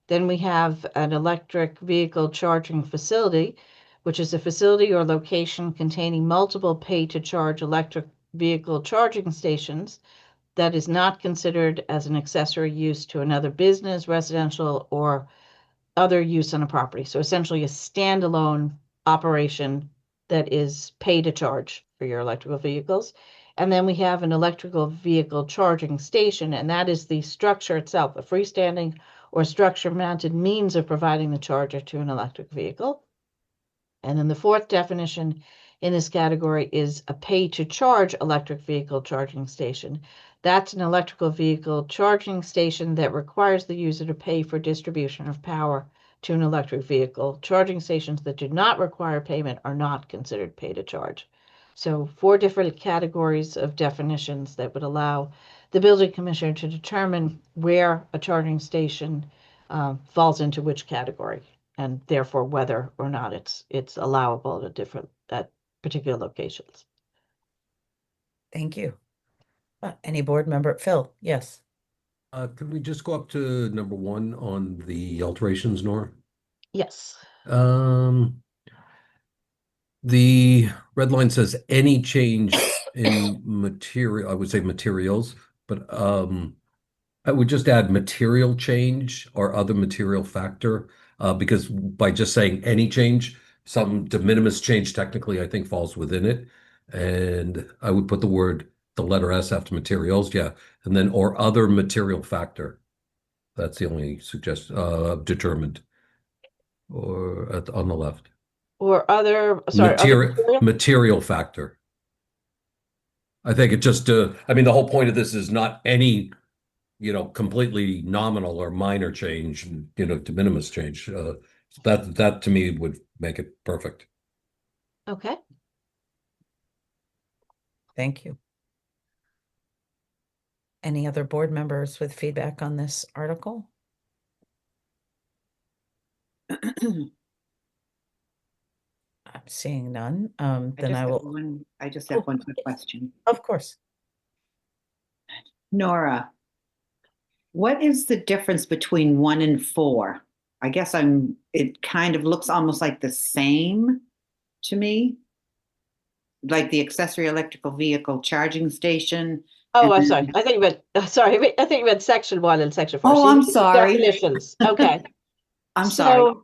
[SPEAKER 2] Then we have an electric vehicle charging facility, which is a facility or location containing multiple pay to charge electric vehicle charging stations that is not considered as an accessory use to another business, residential, or other use on a property. So essentially a standalone operation that is pay to charge for your electrical vehicles. And then we have an electrical vehicle charging station, and that is the structure itself, a freestanding or structure mounted means of providing the charger to an electric vehicle. And then the fourth definition in this category is a pay-to-charge electric vehicle charging station. That's an electrical vehicle charging station that requires the user to pay for distribution of power to an electric vehicle. Charging stations that do not require payment are not considered pay-to-charge. So 4 different categories of definitions that would allow the building commissioner to determine where a charging station falls into which category, and therefore whether or not it's allowable at particular locations.
[SPEAKER 1] Thank you. Any board member? Phil, yes.
[SPEAKER 5] Could we just go up to number 1 on the alterations, Nora?
[SPEAKER 2] Yes.
[SPEAKER 5] The red line says any change in material, I would say materials, but I would just add material change or other material factor, because by just saying any change, some de minimis change technically I think falls within it. And I would put the letter S after materials, yeah, and then or other material factor. That's the only suggestion, determined, or on the left.
[SPEAKER 2] Or other, sorry, other
[SPEAKER 5] Material factor. I think it just, I mean, the whole point of this is not any, completely nominal or minor change, de minimis change. That to me would make it perfect.
[SPEAKER 2] Okay.
[SPEAKER 1] Thank you. Any other board members with feedback on this article? I'm seeing none. Then I will.
[SPEAKER 6] I just have one quick question.
[SPEAKER 1] Of course.
[SPEAKER 6] Nora, what is the difference between 1 and 4? I guess it kind of looks almost like the same to me. Like the accessory electrical vehicle charging station.
[SPEAKER 2] Oh, I'm sorry. I think you meant section 1 and section 4.
[SPEAKER 6] Oh,
[SPEAKER 2] So
[SPEAKER 6] I'm
[SPEAKER 2] you mean
[SPEAKER 6] sorry.
[SPEAKER 2] Definitions. Okay.
[SPEAKER 6] I'm sorry.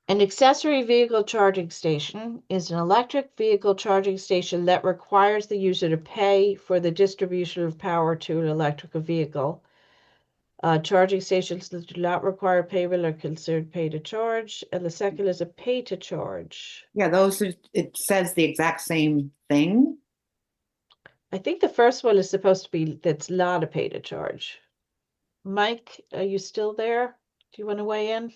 [SPEAKER 2] An accessory vehicle charging station is an electric vehicle charging station that requires the user to pay for the distribution of power to an electrical vehicle. Charging stations that do not require payment are considered pay to charge, and the second is a pay to charge.
[SPEAKER 6] Yeah, it says the exact same thing.
[SPEAKER 2] I think the first one is supposed to be that's not a pay to charge. Mike, are you still there? Do you want to weigh in?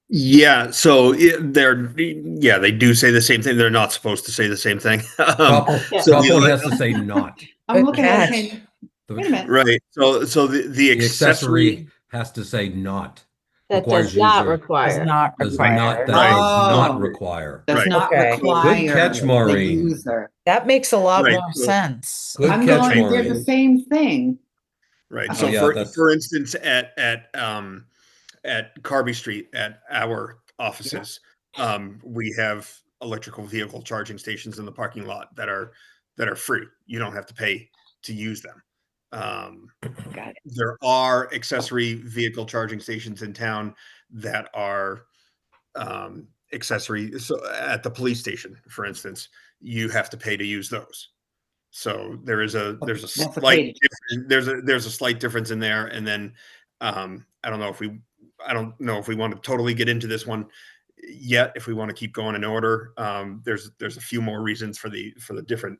[SPEAKER 11] Yeah, so they do say the same thing. They're not supposed to say the same thing.
[SPEAKER 5] Top one has to say not.
[SPEAKER 6] I'm looking at it. Wait a minute.
[SPEAKER 11] Right. So the accessory
[SPEAKER 5] has to say not.
[SPEAKER 2] That does not require.
[SPEAKER 1] Does not require.
[SPEAKER 5] Does not require.
[SPEAKER 6] Does not
[SPEAKER 1] Okay.
[SPEAKER 6] require
[SPEAKER 5] Good catch,
[SPEAKER 6] the
[SPEAKER 5] Maureen.
[SPEAKER 6] user.
[SPEAKER 1] That makes a lot
[SPEAKER 11] Right,
[SPEAKER 1] more
[SPEAKER 11] so-
[SPEAKER 1] sense.
[SPEAKER 5] Good
[SPEAKER 6] I'm
[SPEAKER 5] catch,
[SPEAKER 6] going, they're the
[SPEAKER 5] Maureen.
[SPEAKER 6] same thing.
[SPEAKER 11] Right.
[SPEAKER 6] Oh,
[SPEAKER 11] So
[SPEAKER 5] yeah,
[SPEAKER 11] for instance, at Carby Street at our offices, we have electrical vehicle charging stations in the parking lot that are free. You don't have to pay to use them.
[SPEAKER 6] Got it.
[SPEAKER 11] There are accessory vehicle charging stations in town that are accessory. So at the police station, for instance, you have to pay to use those. So there's a slight there's a slight difference in there. And then I don't know if we want to totally get into this one yet. If we want to keep going in order, there's a few more reasons for the different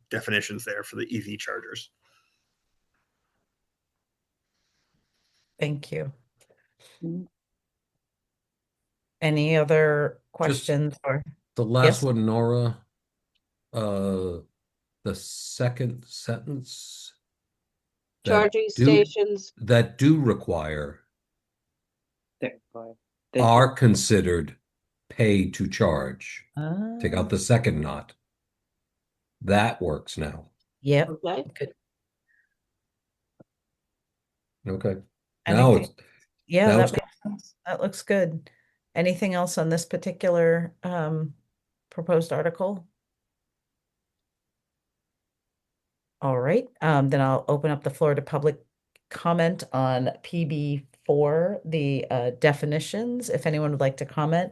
[SPEAKER 11] definitions there for the EV chargers.
[SPEAKER 1] Thank you. Any other questions or
[SPEAKER 5] the last
[SPEAKER 1] Yes?
[SPEAKER 5] one, Nora? The second sentence.
[SPEAKER 2] Charging stations.
[SPEAKER 5] That do require
[SPEAKER 6] They
[SPEAKER 5] are considered pay to charge.
[SPEAKER 1] Ah,
[SPEAKER 5] Take out the second not. That works now.
[SPEAKER 1] Yep.
[SPEAKER 2] Okay.
[SPEAKER 1] Good.
[SPEAKER 5] Okay. Now
[SPEAKER 1] Anything? Yeah,
[SPEAKER 5] now
[SPEAKER 1] that
[SPEAKER 5] it's
[SPEAKER 1] makes sense. That looks good. Anything else on this particular proposed article? All right, then I'll open up the floor to public comment on PB4, the definitions. If anyone would like to comment,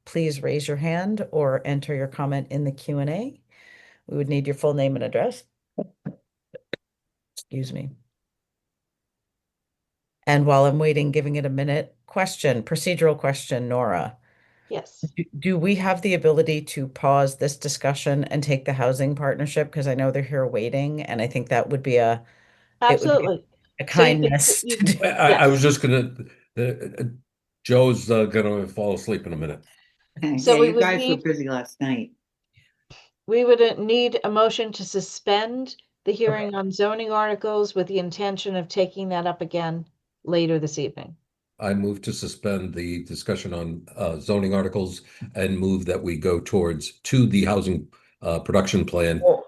[SPEAKER 1] please raise your hand or enter your comment in the Q&A. We would need your full name and address. Excuse me. And while I'm waiting, giving it a minute, procedural question, Nora.
[SPEAKER 2] Yes,
[SPEAKER 1] Do we have the ability to pause this discussion and take the housing partnership? Because I know they're here waiting, and I think that would be it would be
[SPEAKER 2] absolutely.
[SPEAKER 1] a
[SPEAKER 2] So you could,
[SPEAKER 1] kindness to do.
[SPEAKER 5] I was
[SPEAKER 2] yes.
[SPEAKER 5] just gonna, Joe's gonna fall asleep in a minute.
[SPEAKER 2] So
[SPEAKER 6] Yeah,
[SPEAKER 2] we
[SPEAKER 6] you
[SPEAKER 2] would
[SPEAKER 6] guys were
[SPEAKER 2] need,
[SPEAKER 6] busy last night.
[SPEAKER 2] we would need a motion to suspend the
[SPEAKER 5] Okay.
[SPEAKER 2] hearing on zoning articles with the intention of taking that up again later this evening.
[SPEAKER 5] I move to suspend the discussion on zoning articles and move that we go to the housing production plan.
[SPEAKER 1] Well,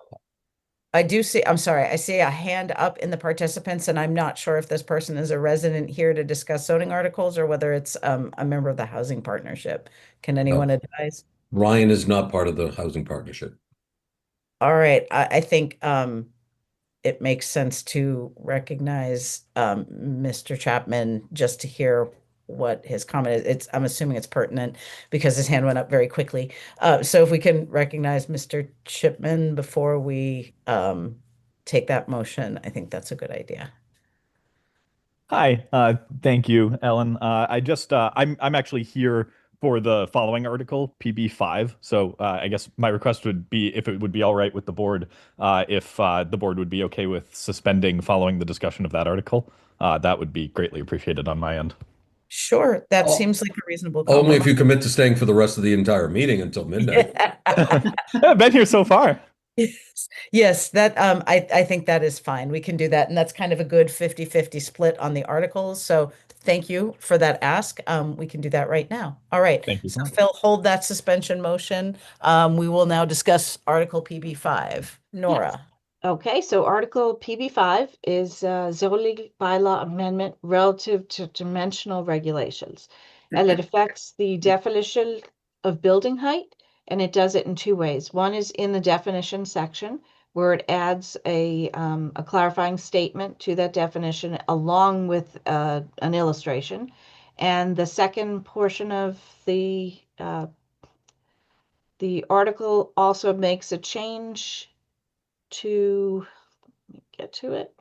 [SPEAKER 1] I do see, I'm sorry, I see a hand up in the participants, and I'm not sure if this person is a resident here to discuss zoning articles or whether it's a member of the housing partnership. Can anyone advise?
[SPEAKER 5] Ryan is not part of the housing partnership.
[SPEAKER 1] All right, I think it makes sense to recognize Mr. Chapman just to hear what his comment is. I'm assuming it's pertinent because his hand went up very quickly. So if we can recognize Mr. Chipman before we take that motion, I think that's a good idea.
[SPEAKER 14] Hi, thank you, Ellen. I'm actually here for the following article, PB5. So I guess my request would be if it would be all right with the board, if the board would be okay with suspending following the discussion of that article. That would be greatly appreciated on my end.
[SPEAKER 1] Sure, that
[SPEAKER 5] Oh,
[SPEAKER 1] seems like a reasonable
[SPEAKER 5] Only if
[SPEAKER 1] compromise.
[SPEAKER 5] you commit to staying for the rest of the entire meeting until midnight.
[SPEAKER 14] I've been here so far.
[SPEAKER 1] Yes, yes, that I think that is fine. We can do that. And that's kind of a good 50-50 split on the articles. So thank you for that ask. We can do that right now. All right.
[SPEAKER 14] Thank you so
[SPEAKER 1] So
[SPEAKER 14] much.
[SPEAKER 1] Phil, hold that suspension motion. We will now discuss Article PB5. Nora.
[SPEAKER 2] Okay, so Article PB5 is zoning bylaw amendment relative to dimensional regulations. And it affects the definition of building height, and it does it in two ways. One is in the definition section, where it adds a clarifying statement to that definition along with an illustration. And the second portion of the article also makes a change to, let me get to it.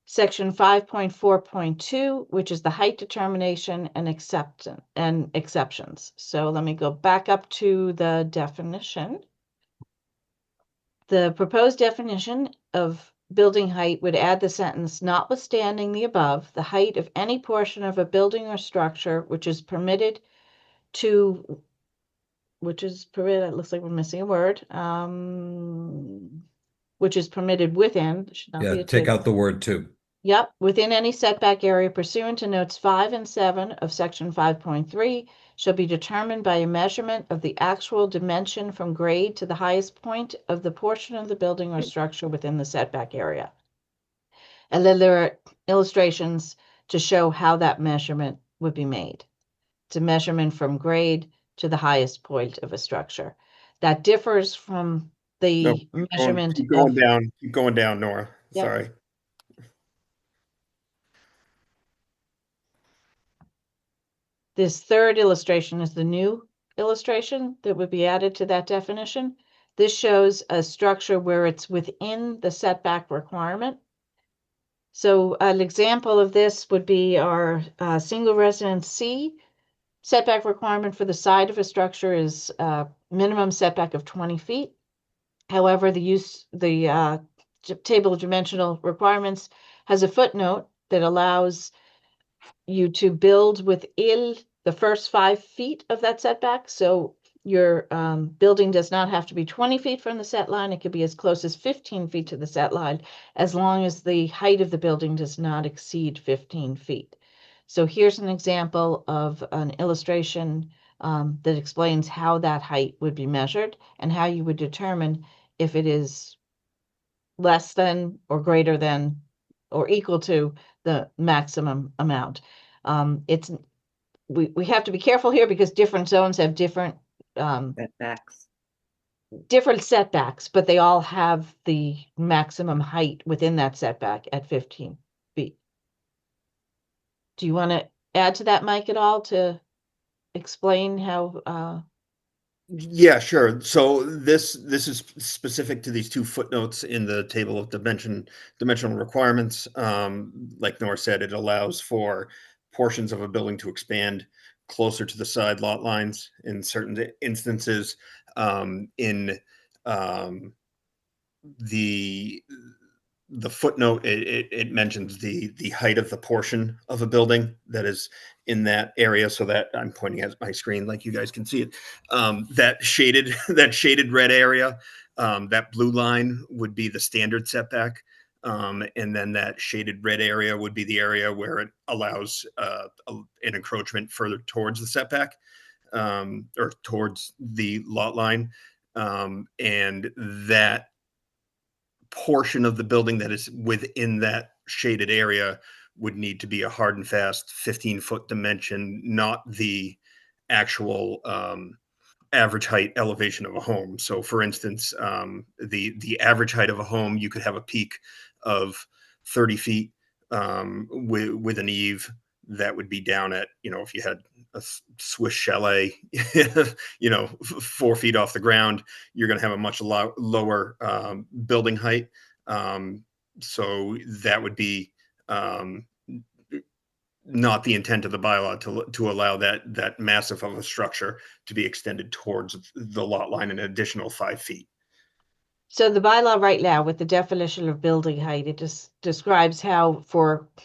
[SPEAKER 2] Section 5.4.2, which is the height determination and exceptions. So let me go back up to the definition. The proposed definition of building height would add the sentence, notwithstanding the above, the height of any portion of a building or structure which is permitted, it looks like we're missing a word, which is permitted within, should not be
[SPEAKER 5] Yeah,
[SPEAKER 2] a
[SPEAKER 5] take
[SPEAKER 2] two.
[SPEAKER 5] out the word "to."
[SPEAKER 2] Yep, within any setback area pursuant to notes 5 and 7 of section 5.3 shall be determined by a measurement of the actual dimension from grade to the highest point of the portion of the building or structure within the setback area. And then there are illustrations to show how that measurement would be made. It's a measurement from grade to the highest point of a structure. That differs from the measurement
[SPEAKER 11] keep
[SPEAKER 2] of,
[SPEAKER 11] going down, Nora.
[SPEAKER 2] Yep.
[SPEAKER 11] Sorry.
[SPEAKER 2] this third illustration is the new illustration that would be added to that definition. This shows a structure where it's within the setback requirement. So an example of this would be our single residence C. Setback requirement for the side of a structure is minimum setback of 20 feet. However, the table of dimensional requirements has a footnote that allows you to build within the first 5 feet of that setback. So your building does not have to be 20 feet from the set line. It could be as close as 15 feet to the set line, as long as the height of the building does not exceed 15 feet. So here's an example of an illustration that explains how that height would be measured and how you would determine if it is less than or greater than or equal to the maximum amount. We have to be careful here because different zones have different setbacks, but they all have the maximum height within that setback at 15 feet. Do you want to add to that, Mike, at all to explain how?
[SPEAKER 11] Yeah, sure. So this is specific to these two footnotes in the table of dimensional requirements. Like Nora said, it allows for portions of a building to expand closer to the side lot lines in certain instances. In the footnote, it mentions the height of the portion of a building that is in that area. So that I'm pointing at my screen, like you guys can see it. That shaded red area, that blue line would be the standard setback. And then that shaded red area would be the area where it allows an encroachment further towards the setback, or towards the lot line. And that portion of the building that is within that shaded area would need to be a hard and fast 15-foot dimension, not the actual average height elevation of a home. So for instance, the average height of a home, you could have a peak of 30 feet with an eave that would be down at, if you had a Swiss chalet, 4 feet off the ground, you're going to have a much lower building height. So that would be not the intent of the bylaw to allow that massive of a structure to be extended towards the lot line an additional 5 feet.
[SPEAKER 2] So the bylaw right now, with the definition of building height, it just describes how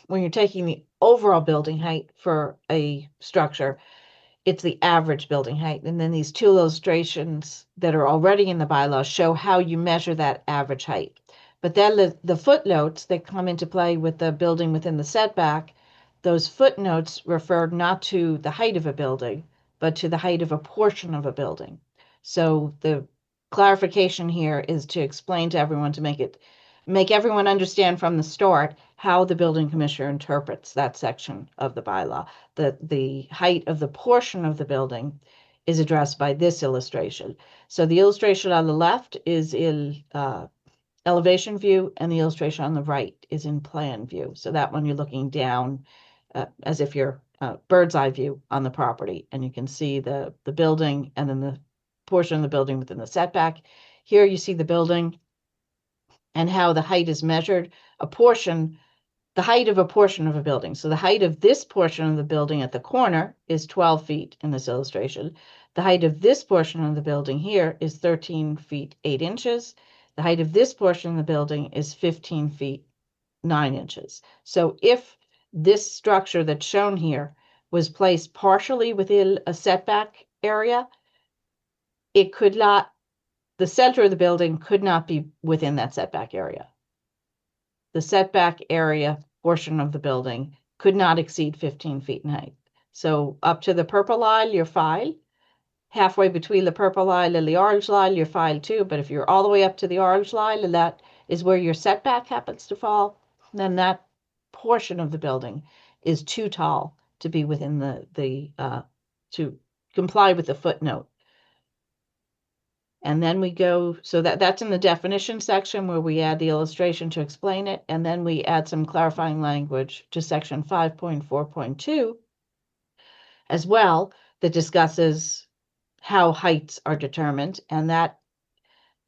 [SPEAKER 2] when you're taking the overall building height for a structure, it's the average building height. And then these two illustrations that are already in the bylaw show how you measure that average height. But then the footnotes that come into play with the building within the setback, those footnotes refer not to the height of a building, but to the height of a portion of a building. So the clarification here is to explain to everyone, to make everyone understand from the start how the building commissioner interprets that section of the bylaw. The height of the portion of the building is addressed by this illustration. So the illustration on the left is in elevation view, and the illustration on the right is in plan view. So that one you're looking down as if you're bird's eye view on the property, and you can see the building and then the portion of the building within the setback. Here you see the building and how the height is measured, the height of a portion of a building. So the height of this portion of the building at the corner is 12 feet in this illustration. The height of this portion of the building here is 13 feet 8 inches. The height of this portion of the building is 15 feet 9 inches. So if this structure that's shown here was placed partially within a setback area, the center of the building could not be within that setback area. The setback area portion of the building could not exceed 15 feet in height. So up to the purple line, you're fine. Halfway between the purple line and the orange line, you're fine too. But if you're all the way up to the orange line and that is where your setback happens to fall, then that portion of the building is too tall to be within to comply with the footnote. And then we go, so that's in the definition section where we add the illustration to explain it. And then we add some clarifying language to section 5.4.2 as well, that discusses how heights are determined. And that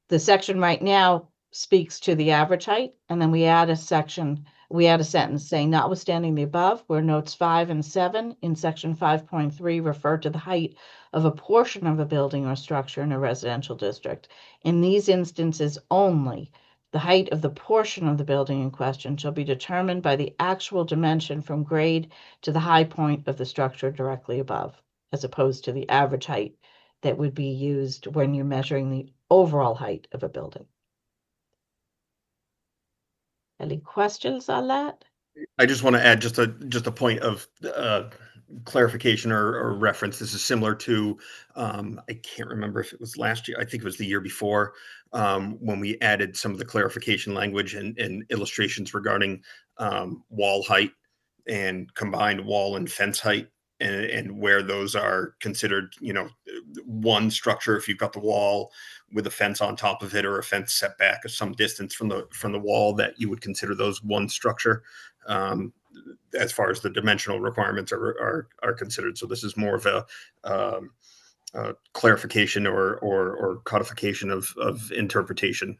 [SPEAKER 2] the section right now speaks to the average height. And then we add a sentence saying, notwithstanding the above, where notes 5 and 7 in section 5.3 refer to the height of a portion of a building or structure in a residential district. In these instances only, the height of the portion of the building in question shall be determined by the actual dimension from grade to the high point of the structure directly above, as opposed to the average height that would be used when you're measuring the overall height of a building. Any questions on that?
[SPEAKER 11] I just want to add just a point of clarification or reference. This is similar to, I can't remember if it was last year, I think it was the year before, when we added some of the clarification language and illustrations regarding wall height and combined wall and fence height, and where those are considered, one structure if you've got the wall with a fence on top of it, or a fence setback of some distance from the wall, that you would consider those one structure, as far as the dimensional requirements are considered. So this is more of a clarification or codification of interpretation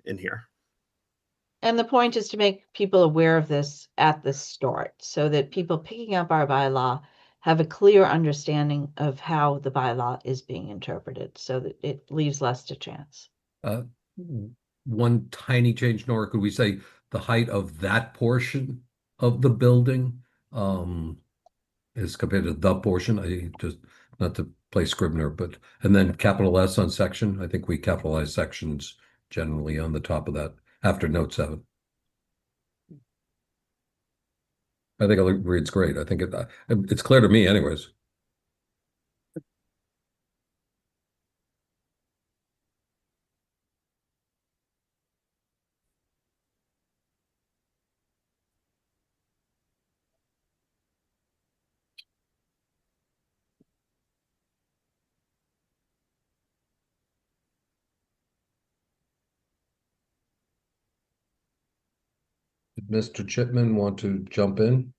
[SPEAKER 11] in here.
[SPEAKER 2] And the point is to make people aware of this at the start so that people picking up our bylaw have a clear understanding of how the bylaw is being interpreted so that it leaves less to chance.
[SPEAKER 5] Uh, one tiny change, Nora, could we say the height of that portion of the building is compared to the portion? I just, not to play Scribner, but, and then capital S on section. I think we capitalize sections generally on the top of that after note 7. I think it reads great. I think it's clear to me anyways. Did Mr. Chipman want to jump in?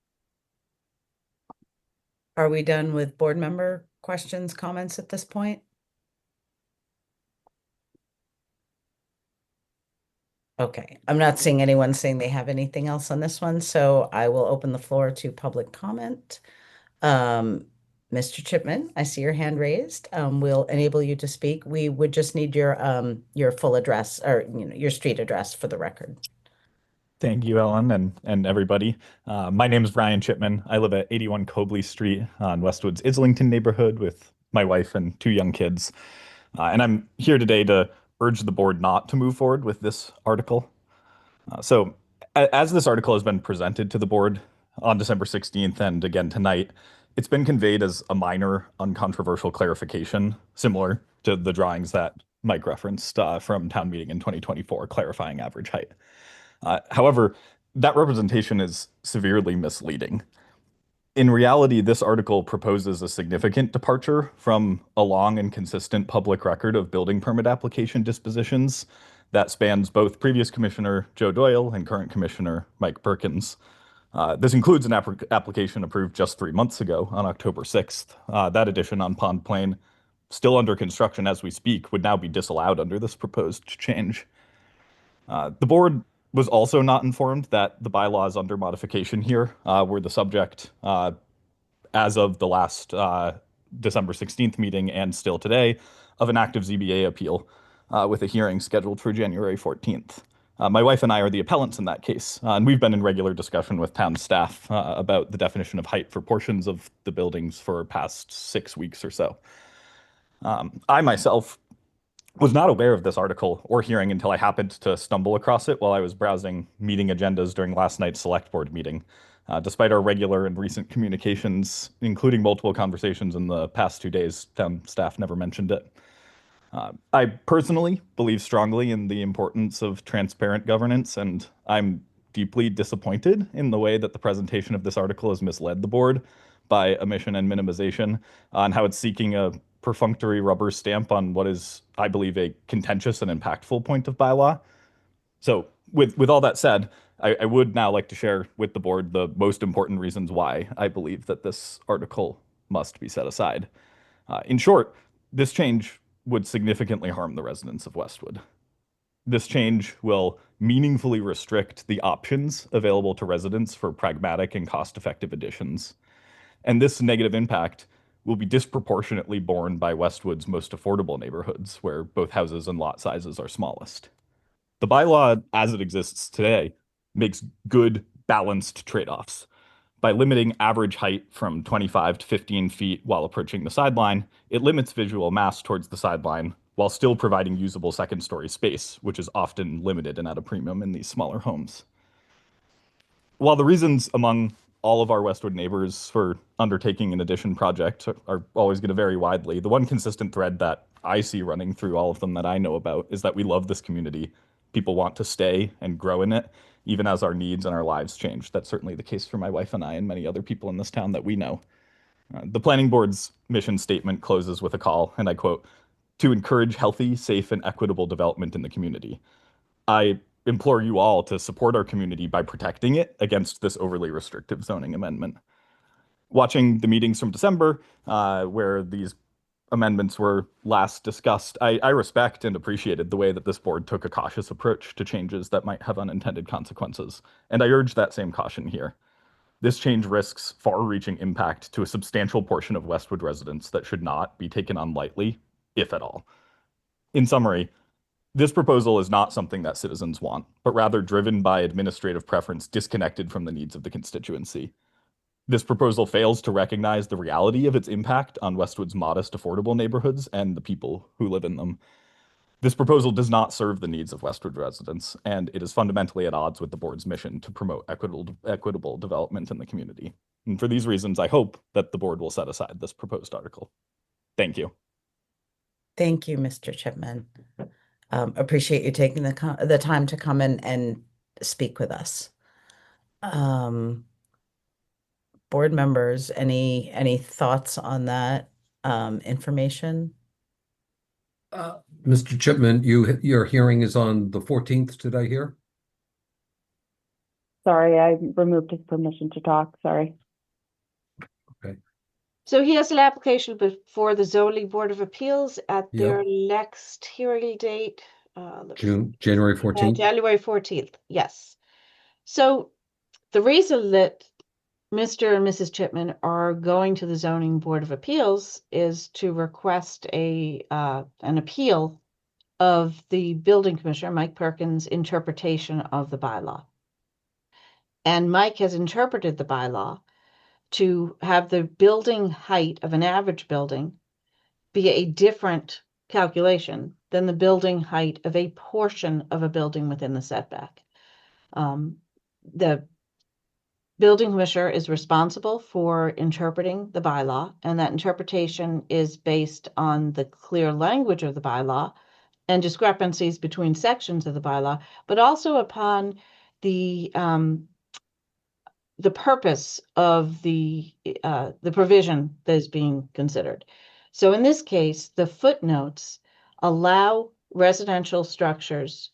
[SPEAKER 1] Are we done with board member questions, comments at this point? Okay, I'm not seeing anyone saying they have anything else on this one, so I will open the floor to public comment. Mr. Chipman, I see your hand raised. We'll enable you to speak. We would just need your full address or your street address for the record.
[SPEAKER 14] Thank you, Ellen, and everybody. My name is Ryan Chipman. I live at 81 Cobley Street on Westwood's Islington neighborhood with my wife and 2 young kids. And I'm here today to urge the board not to move forward with this article. So as this article has been presented to the board on December 16th and again tonight, it's been conveyed as a minor, uncontroversial clarification, similar to the drawings that Mike referenced from town meeting in 2024, clarifying average height. However, that representation is severely misleading. In reality, this article proposes a significant departure from a long and consistent public record of building permit application dispositions that spans both previous Commissioner Joe Doyle and current Commissioner Mike Perkins. This includes an application approved just 3 months ago on October 6th. That addition on Pond Plain, still under construction as we speak, would now be disallowed under this proposed change. The board was also not informed that the bylaws under modification here were the subject as of the last December 16th meeting and still today of an active ZBA appeal with a hearing scheduled for January 14th. My wife and I are the appellants in that case, and we've been in regular discussion with town staff about the definition of height for portions of the buildings for past 6 weeks or so. I myself was not aware of this article or hearing until I happened to stumble across it while I was browsing meeting agendas during last night's select board meeting. Despite our regular and recent communications, including multiple conversations in the past 2 days, town staff never mentioned it. I personally believe strongly in the importance of transparent governance, and I'm deeply disappointed in the way that the presentation of this article has misled the board by omission and minimization on how it's seeking a perfunctory rubber stamp on what is, I believe, a contentious and impactful point of bylaw. So with all that said, I would now like to share with the board the most important reasons why I believe that this article must be set aside. In short, this change would significantly harm the residents of Westwood. This change will meaningfully restrict the options available to residents for pragmatic and cost-effective additions. And this negative impact will be disproportionately borne by Westwood's most affordable neighborhoods, where both houses and lot sizes are smallest. The bylaw, as it exists today, makes good, balanced trade-offs. By limiting average height from 25 to 15 feet while approaching the sideline, it limits visual mass towards the sideline while still providing usable second-story space, which is often limited and at a premium in these smaller homes. While the reasons among all of our Westwood neighbors for undertaking an addition project are always going to vary widely, the one consistent thread that I see running through all of them that I know about is that we love this community. People want to stay and grow in it, even as our needs and our lives change. That's certainly the case for my wife and I and many other people in this town that we know. The planning board's mission statement closes with a call, and I quote, "to encourage healthy, safe, and equitable development in the community." I implore you all to support our community by protecting it against this overly restrictive zoning amendment. Watching the meetings from December, where these amendments were last discussed, I respect and appreciated the way that this board took a cautious approach to changes that might have unintended consequences, and I urge that same caution here. This change risks far-reaching impact to a substantial portion of Westwood residents that should not be taken on lightly, if at all. In summary, this proposal is not something that citizens want, but rather driven by administrative preference disconnected from the needs of the constituency. This proposal fails to recognize the reality of its impact on Westwood's modest, affordable neighborhoods and the people who live in them. This proposal does not serve the needs of Westwood residents, and it is fundamentally at odds with the board's mission to promote equitable development in the community. And for these reasons, I hope that the board will set aside this proposed article. Thank you.
[SPEAKER 1] Thank you, Mr. Chipman. Appreciate you taking the time to come in and speak with us. Board members, any thoughts on that information?
[SPEAKER 5] Mr. Chipman, your hearing is on the 14th, did I hear?
[SPEAKER 9] Sorry, I removed his permission to talk. Sorry.
[SPEAKER 5] Okay.
[SPEAKER 2] So he has an application before the Zoning Board of Appeals at their next hearing date.
[SPEAKER 5] January 14th?
[SPEAKER 2] January 14th, yes. So the reason that Mr. and Mrs. Chipman are going to the Zoning Board of Appeals is to request an appeal of the building commissioner, Mike Perkins' interpretation of the bylaw. And Mike has interpreted the bylaw to have the building height of an average building be a different calculation than the building height of a portion of a building within the setback. The building commissioner is responsible for interpreting the bylaw, and that interpretation is based on the clear language of the bylaw and discrepancies between sections of the bylaw, but also upon the purpose of the provision that is being considered. So in this case, the footnotes allow residential structures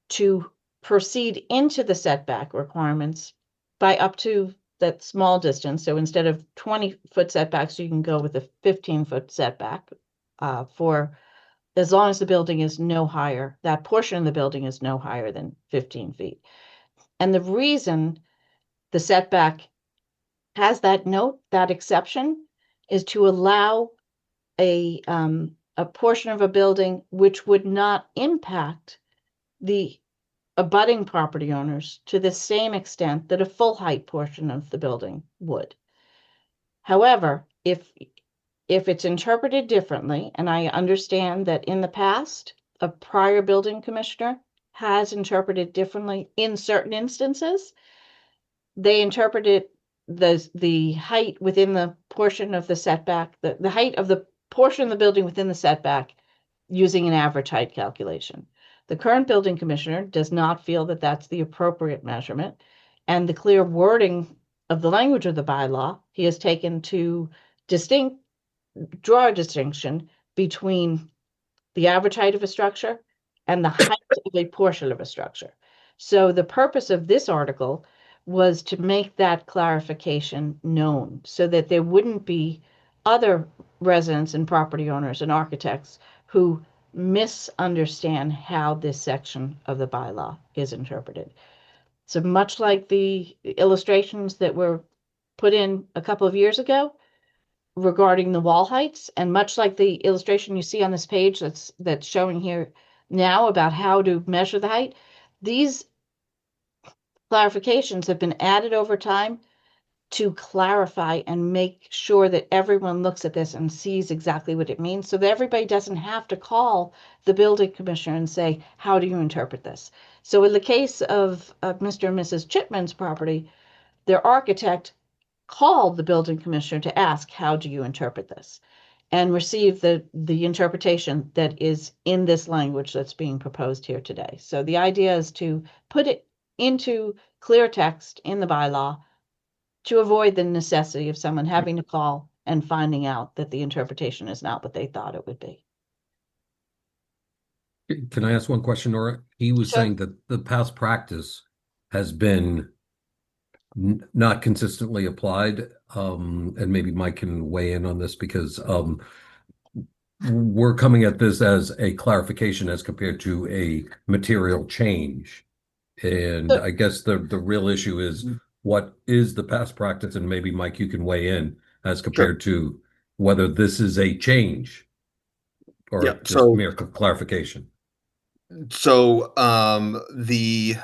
[SPEAKER 2] to proceed into the setback requirements by up to that small distance. So instead of 20-foot setbacks, you can go with a 15-foot setback for as long as the building is no higher, that portion of the building is no higher than 15 feet. And the reason the setback has that note, that exception, is to allow a portion of a building which would not impact the abutting property owners to the same extent that a full height portion of the building would. However, if it's interpreted differently, and I understand that in the past, a prior building commissioner has interpreted differently in certain instances, they interpreted the height within the portion of the setback, the height of the portion of the building within the setback using an average height calculation. The current building commissioner does not feel that that's the appropriate measurement, and the clear wording of the language of the bylaw, he has taken to draw a distinction between the average height of a structure and the height of a portion of a structure. So the purpose of this article was to make that clarification known so that there wouldn't be other residents and property owners and architects who misunderstand how this section of the bylaw is interpreted. So much like the illustrations that were put in a couple of years ago regarding the wall heights, and much like the illustration you see on this page that's showing here now about how to measure the height, these clarifications have been added over time to clarify and make sure that everyone looks at this and sees exactly what it means, so that everybody doesn't have to call the building commissioner and say, how do you interpret this? So in the case of Mr. and Mrs. Chipman's property, their architect called the building commissioner to ask, how do you interpret this? And receive the interpretation that is in this language that's being proposed here today. So the idea is to put it into clear text in the bylaw to avoid the necessity of someone having to call and finding out that the interpretation is not what they thought it would be.
[SPEAKER 5] Can I ask one question, Nora? He was saying that the past practice has been not consistently applied, and maybe Mike can weigh in on this because we're coming at this as a clarification as compared to a material change. And I guess the real issue is what is the past practice, and maybe Mike, you can weigh in as compared to whether this is a change or
[SPEAKER 11] Yeah.
[SPEAKER 5] just mere clarification.
[SPEAKER 11] So the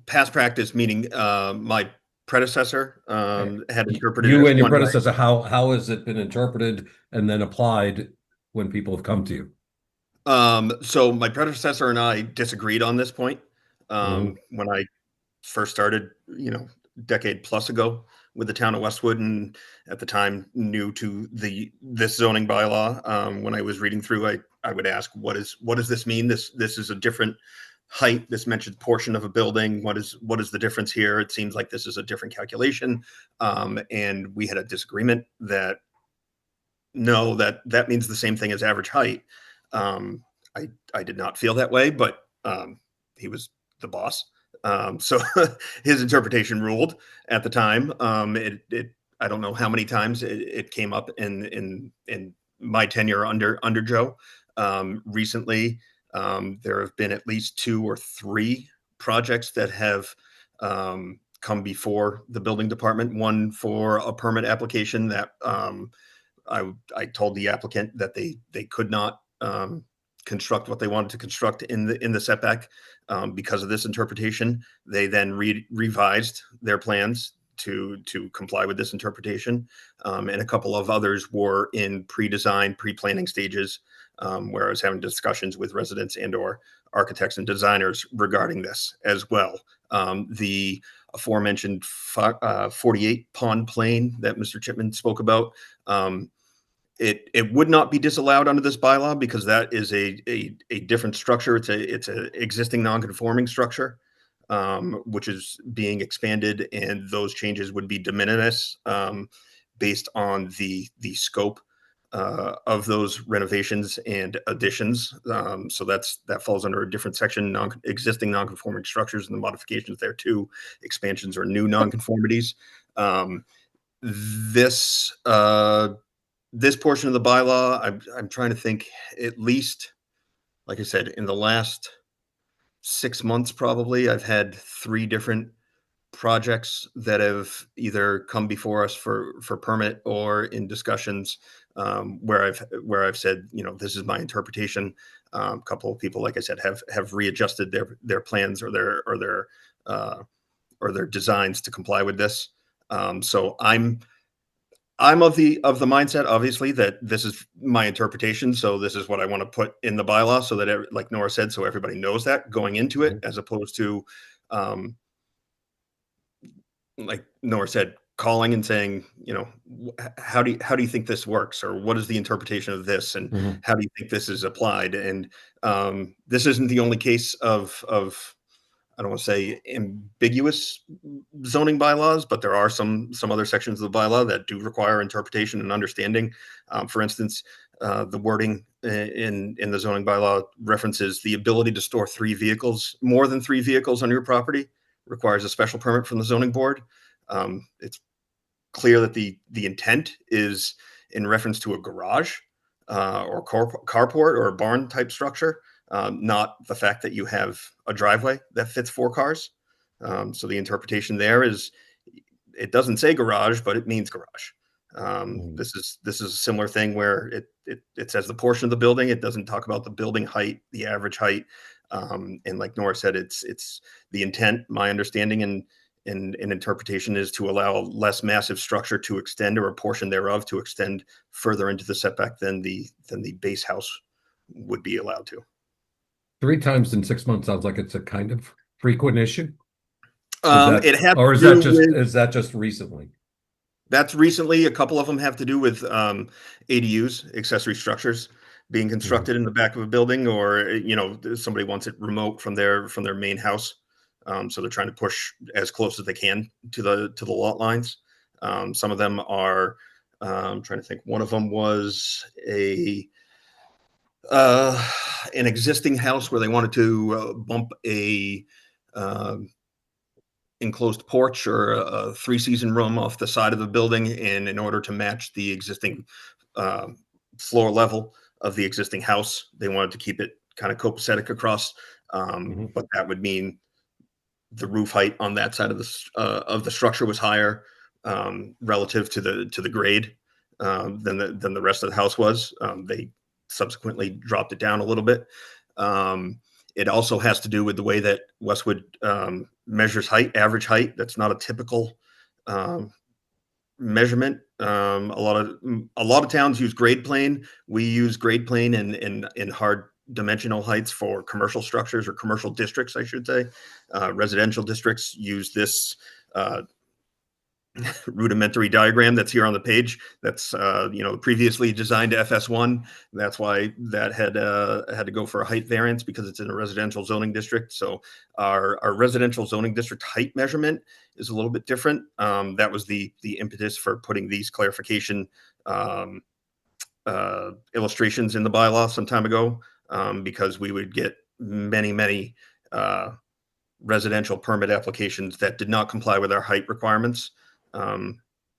[SPEAKER 11] past practice, meaning my predecessor had interpreted
[SPEAKER 5] You
[SPEAKER 11] it
[SPEAKER 5] and your
[SPEAKER 11] one way.
[SPEAKER 5] predecessor, how has it been interpreted and then applied when people have come to you?
[SPEAKER 11] So my predecessor and I disagreed on this point when I first started, decade plus ago with the town of Westwood, and at the time new to this zoning bylaw. When I was reading through, I would ask, what does this mean? This is a different height. This mentioned portion of a building. What is the difference here? It seems like this is a different calculation. And we had a disagreement that no, that means the same thing as average height. I did not feel that way, but he was the boss. So his interpretation ruled at the time. I don't know how many times it came up in my tenure under Joe. Recently, there have been at least 2 or 3 projects that have come before the building department. One for a permit application that I told the applicant that they could not construct what they wanted to construct in the setback because of this interpretation. They then revised their plans to comply with this interpretation, and a couple of others were in pre-design, pre-planning stages, where I was having discussions with residents and/or architects and designers regarding this as well. The aforementioned 48 pond plane that Mr. Chipman spoke about. It would not be disallowed under this bylaw because that is a different structure. It's a existing non-conforming structure, which is being expanded, and those changes would be de minimis based on the scope of those renovations and additions. So that falls under a different section, existing non-conforming structures, and the modifications there too. Expansions or new non-conformities. This portion of the bylaw, I'm trying to think, at least, like I said, in the last 6 months, probably, I've had 3 different projects that have either come before us for permit or in discussions where I've said, this is my interpretation. A couple of people, like I said, have readjusted their plans or their designs to comply with this. So I'm of the mindset, obviously, that this is my interpretation. So this is what I want to put in the bylaw so that, like Nora said, so everybody knows that going into it, as opposed to, like Nora said, calling and saying, how do you think this works? Or what is the interpretation of this? And how do you think this is applied? And this isn't the only case of I don't want to say ambiguous zoning bylaws, but there are some other sections of the bylaw that do require interpretation and understanding. For instance, the wording in the zoning bylaw references the ability to store more than 3 vehicles on your property requires a special permit from the zoning board. It's clear that the intent is in reference to a garage or carport or a barn type structure. Not the fact that you have a driveway that fits 4 cars. So the interpretation there is, it doesn't say garage, but it means garage. This is a similar thing where it says the portion of the building. It doesn't talk about the building height, the average height. And like Nora said, it's the intent. My understanding and interpretation is to allow a less massive structure to extend, or a portion thereof to extend further into the setback than the base house would be allowed to.
[SPEAKER 5] 3 times in 6 months sounds like it's a kind of frequent issue.
[SPEAKER 11] It has
[SPEAKER 5] or is
[SPEAKER 11] to
[SPEAKER 5] that
[SPEAKER 11] do
[SPEAKER 5] just
[SPEAKER 11] with,
[SPEAKER 5] is that just recently?
[SPEAKER 11] That's recently. A couple of them have to do with ADUs, accessory structures, being constructed in the back of a building, or somebody wants it remote from their main house, so they're trying to push as close as they can to the lot lines. Some of them are. I'm trying to think. One of them was an existing house where they wanted to bump a enclosed porch or a 3-season room off the side of the building, and in order to match the existing floor level the existing house. They wanted to keep it kind of copacetic across, but that would mean the roof height on that side of the structure was higher relative to the grade than the rest of the house was. They subsequently dropped it down a little bit. It also has to do with the way that Westwood measures height, average height. That's not a typical measurement. A lot of towns use grade plane. We use grade plane in hard dimensional heights for commercial structures or commercial districts, I should say. Residential districts use this rudimentary diagram that's here on the page. That's previously designed to FS1. That's why that had to go for a height variance, because it's in a residential zoning district. So our residential zoning district height measurement is a little bit different. That was the impetus for putting these clarification illustrations in the bylaw some time ago, because we would get many residential permit applications that did not comply with our height requirements,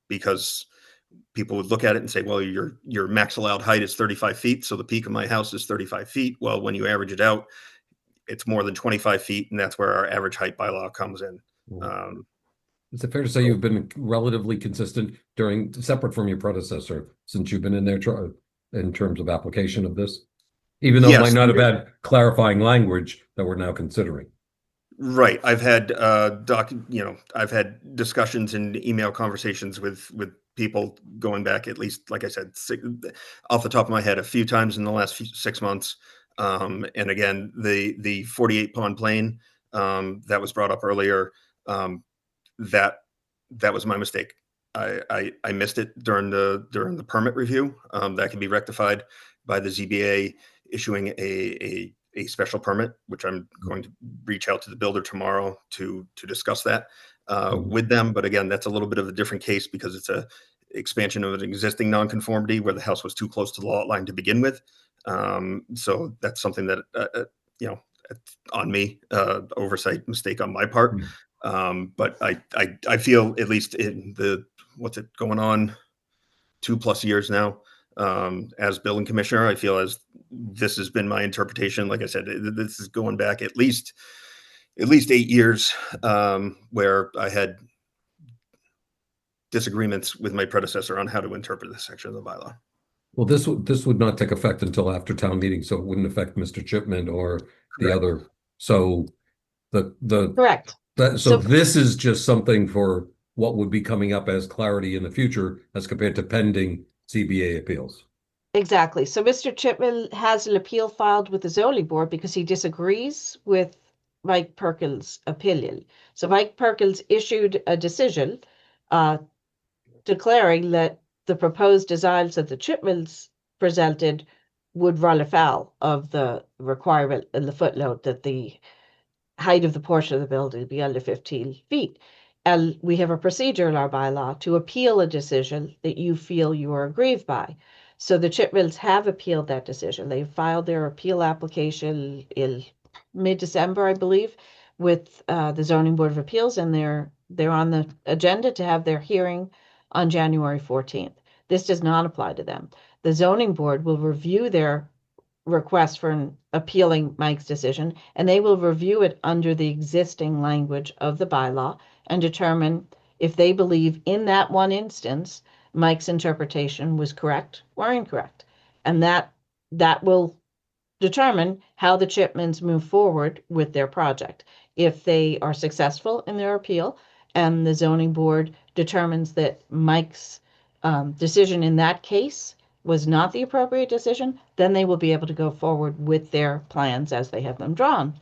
[SPEAKER 11] because people would look at it and say, well, your max allowed height is 35 feet. So the peak of my house is 35 feet. Well, when you average it out, it's more than 25 feet. And that's where our average height bylaw comes in.
[SPEAKER 5] Is it fair to say you've been relatively consistent separate from your predecessor, since you've been in there in terms of application of this? Even though it might not have had clarifying language that we're now considering.
[SPEAKER 11] Right. I've had I've had discussions and email conversations with people going back, at least, like I said, off the top of my head, a few times in the last 6 months. And again, the 48 pond plane that was brought up earlier, that was my mistake. I missed it during the permit review. That can be rectified by the ZBA issuing a special permit, which I'm going to reach out to the builder tomorrow to discuss that with them. But again, that's a little bit of a different case, because it's a expansion of an existing nonconformity where the house was too close to the lot line to begin with. So that's something that on me, oversight mistake on my part. But I feel, at least in what's it going on 2+ years now, as building commissioner, I feel as this has been my interpretation. Like I said, this is going back at least 8 years, where I had disagreements with my predecessor on how to interpret this section of the bylaw.
[SPEAKER 5] Well, this would not take effect until after town meeting, so it wouldn't affect Mr. Chipman or the other. So
[SPEAKER 2] Correct.
[SPEAKER 5] So this is just something for what would be coming up as clarity in the future, as compared to pending CBA appeals.
[SPEAKER 2] Exactly. So Mr. Chipman has an appeal filed with the zoning board because he disagrees with Mike Perkins' opinion. So Mike Perkins issued a decision declaring that the proposed designs that the Chipmans presented would run afoul of the requirement in the footnote that the height of the portion of the building be under 15 feet. And we have a procedure in our bylaw to appeal a decision that you feel you are aggrieved by. So the Chipmans have appealed that decision. They filed their appeal application in mid-December, I believe, with the Zoning Board of Appeals, and they're on the agenda to have their hearing on January 14th. This does not apply to them. The Zoning Board will review their request for appealing Mike's decision, and they will review it under the existing language of the bylaw and determine if they believe in that one instance Mike's interpretation was correct or incorrect. And that will determine how the Chipmans move forward with their project. If they are successful in their appeal and the zoning board determines that Mike's decision in that case was not the appropriate decision, then they will be able to go forward with their plans as they have them drawn.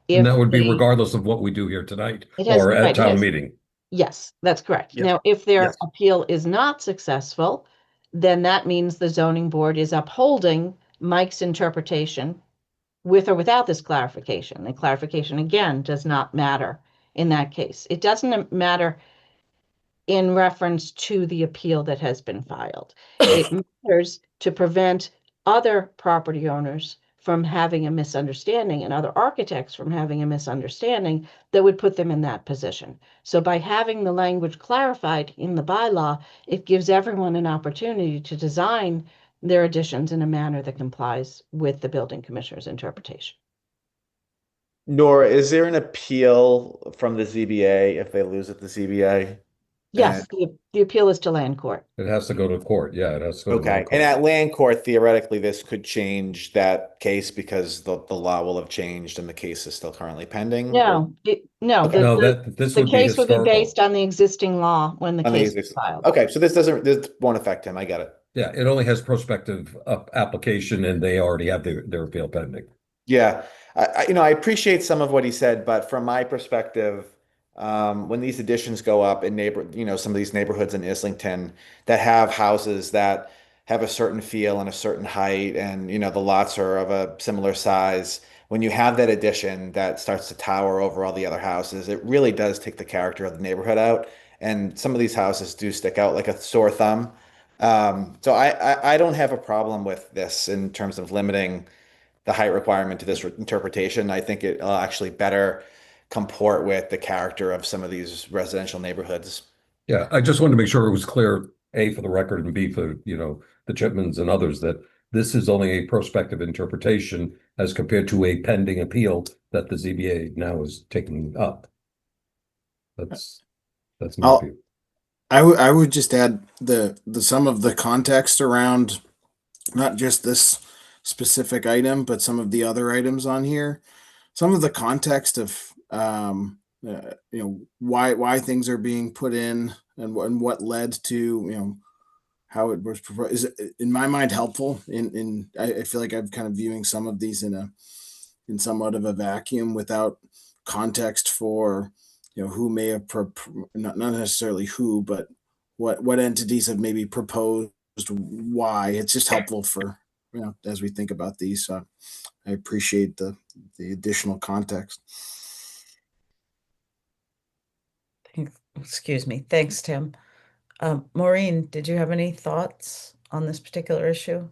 [SPEAKER 5] And that would be regardless of what we do here tonight or at town meeting.
[SPEAKER 2] Yes, that's correct.
[SPEAKER 11] Yep.
[SPEAKER 2] Now, if their appeal is not successful, then that means the zoning board is upholding Mike's interpretation with or without this clarification. The clarification, again, does not matter in that case. It doesn't matter in reference to the appeal that has been filed. It matters to prevent other property owners from having a misunderstanding and other architects from having a misunderstanding that would put them in that position. So by having the language clarified in the bylaw, it gives everyone an opportunity to design their additions in a manner that complies with the building commissioner's interpretation.
[SPEAKER 7] Nora, is there an appeal from the ZBA if they lose at the ZBA?
[SPEAKER 2] Yes, the appeal is to land court.
[SPEAKER 5] It has to go to court. Yeah, it has to go to land
[SPEAKER 7] Okay, and at land court, theoretically, this could change that case because the law will have changed and the case is still currently pending?
[SPEAKER 2] No, no,
[SPEAKER 7] Okay.
[SPEAKER 5] No, this
[SPEAKER 2] the
[SPEAKER 5] would be
[SPEAKER 2] case would be
[SPEAKER 5] historical.
[SPEAKER 2] based on the existing law when the
[SPEAKER 7] On the
[SPEAKER 2] case is
[SPEAKER 7] existing-
[SPEAKER 2] filed.
[SPEAKER 7] Okay, so this won't affect him. I get it.
[SPEAKER 5] Yeah, it only has prospective application and they already have their appeal pending.
[SPEAKER 7] Yeah, I appreciate some of what he said, but from my perspective, when these additions go up in some of these neighborhoods in Islington that have houses that have a certain feel and a certain height, and the lots are of a similar size, when you have that addition that starts to tower over all the other houses, it really does take the character of the neighborhood out. And some of these houses do stick out like a sore thumb. So I don't have a problem with this in terms of limiting the height requirement to this interpretation. I think it'll actually better comport with the character of some of these residential neighborhoods.
[SPEAKER 5] Yeah, I just wanted to make sure it was clear, A, for the record, and B, for, the Chipmans and others, that this is only a prospective interpretation as compared to a pending appeal that the ZBA now is taking up. That's my
[SPEAKER 10] I'll-
[SPEAKER 5] view.
[SPEAKER 10] I would just add the some of the context around not just this specific item, but some of the other items on here. Some of the context of why things are being put in and what led to how it was proposed is in my mind helpful. I feel like I'm kind of viewing some of these in somewhat of a vacuum without context for who may have not necessarily who, but what entities have maybe proposed why. It's just helpful for as we think about these. So I appreciate the additional context.
[SPEAKER 1] Excuse me. Thanks, Tim. Maureen, did you have any thoughts on this particular issue?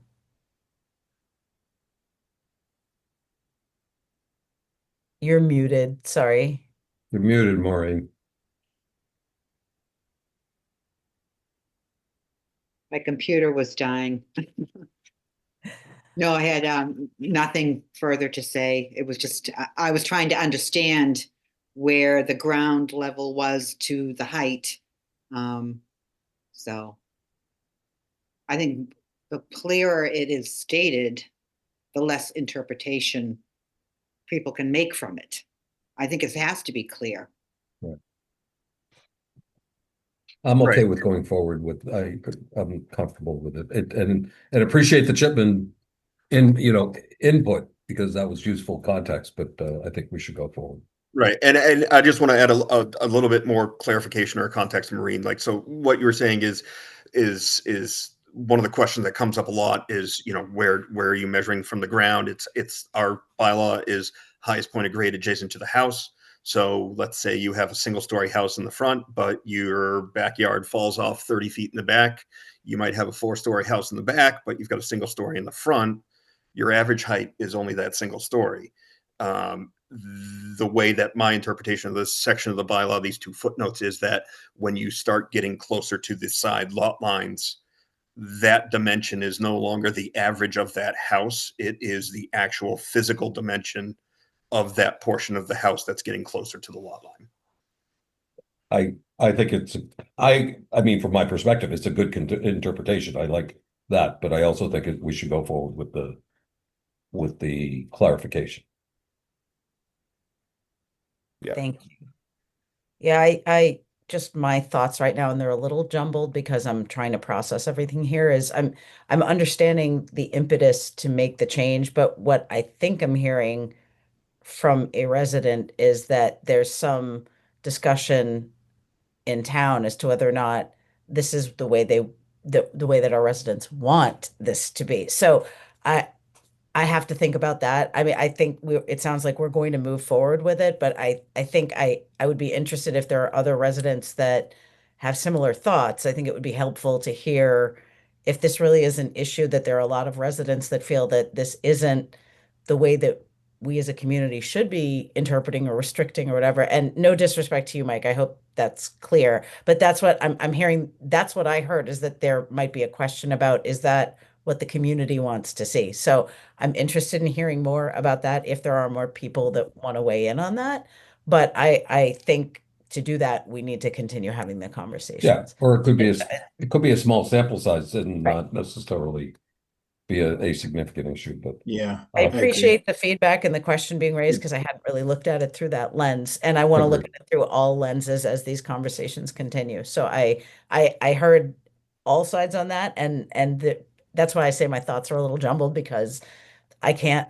[SPEAKER 1] You're muted. Sorry.
[SPEAKER 5] You're muted, Maureen.
[SPEAKER 6] My computer was dying. No, I had nothing further to say. It was just, I was trying to understand where the ground level was to the height. So I think the clearer it is stated, the less interpretation people can make from it. I think it has to be clear.
[SPEAKER 5] I'm okay
[SPEAKER 11] Right.
[SPEAKER 5] with going forward I'm comfortable with it. And appreciate the Chipman input, because that was useful context, but I think we should go forward.
[SPEAKER 11] Right. And I just want to add a little bit more clarification or context, Maureen. Like, so what you were saying is one of the questions that comes up a lot is, where are you measuring from the ground? It's our bylaw is highest point of grade adjacent to the house. So let's say you have a single story house in the front, but your backyard falls off 30 feet in the back. You might have a 4-story house in the back, but you've got a single story in the front. Your average height is only that single story. The way that my interpretation of this section of the bylaw, these 2 footnotes, is that when you start getting closer to the side lot lines, that dimension is no longer the average of that house. It is the actual physical dimension of that portion of the house that's getting closer to the lot line.
[SPEAKER 5] I think I mean, from my perspective, it's a good interpretation. I like that, but I also think we should go forward with the clarification.
[SPEAKER 7] Yeah.
[SPEAKER 1] Thank you. Yeah, I just my thoughts right now, and they're a little jumbled because I'm trying to process everything here, is I'm understanding the impetus to make the change, but what I think I'm hearing from a resident is that there's some discussion in town as to whether or not this is the way the way that our residents want this to be. So I have to think about that. I mean, I think it sounds like we're going to move forward with it, but I think I would be interested if there are other residents that have similar thoughts. I think it would be helpful to hear if this really is an issue, that there are a lot of residents that feel that this isn't the way that we as a community should be interpreting or restricting or whatever. And no disrespect to you, Mike. I hope that's clear. But that's what I'm hearing. That's what I heard, is that there might be a question about, is that what the community wants to see. So I'm interested in hearing more about that if there are more people that want to weigh in on that. But I think to do that, we need to continue having the
[SPEAKER 5] Yeah,
[SPEAKER 1] conversations.
[SPEAKER 5] or it could be a small sample size and
[SPEAKER 1] Right.
[SPEAKER 5] not necessarily be a significant issue, but
[SPEAKER 10] Yeah,
[SPEAKER 1] I
[SPEAKER 5] agree.
[SPEAKER 1] appreciate the feedback and the question being raised because I hadn't really looked at it through that lens, and I want to look
[SPEAKER 5] Agreed.
[SPEAKER 1] at it through all lenses as these conversations continue. So I heard all sides on that, and that's why I say my thoughts are a little jumbled because I can't.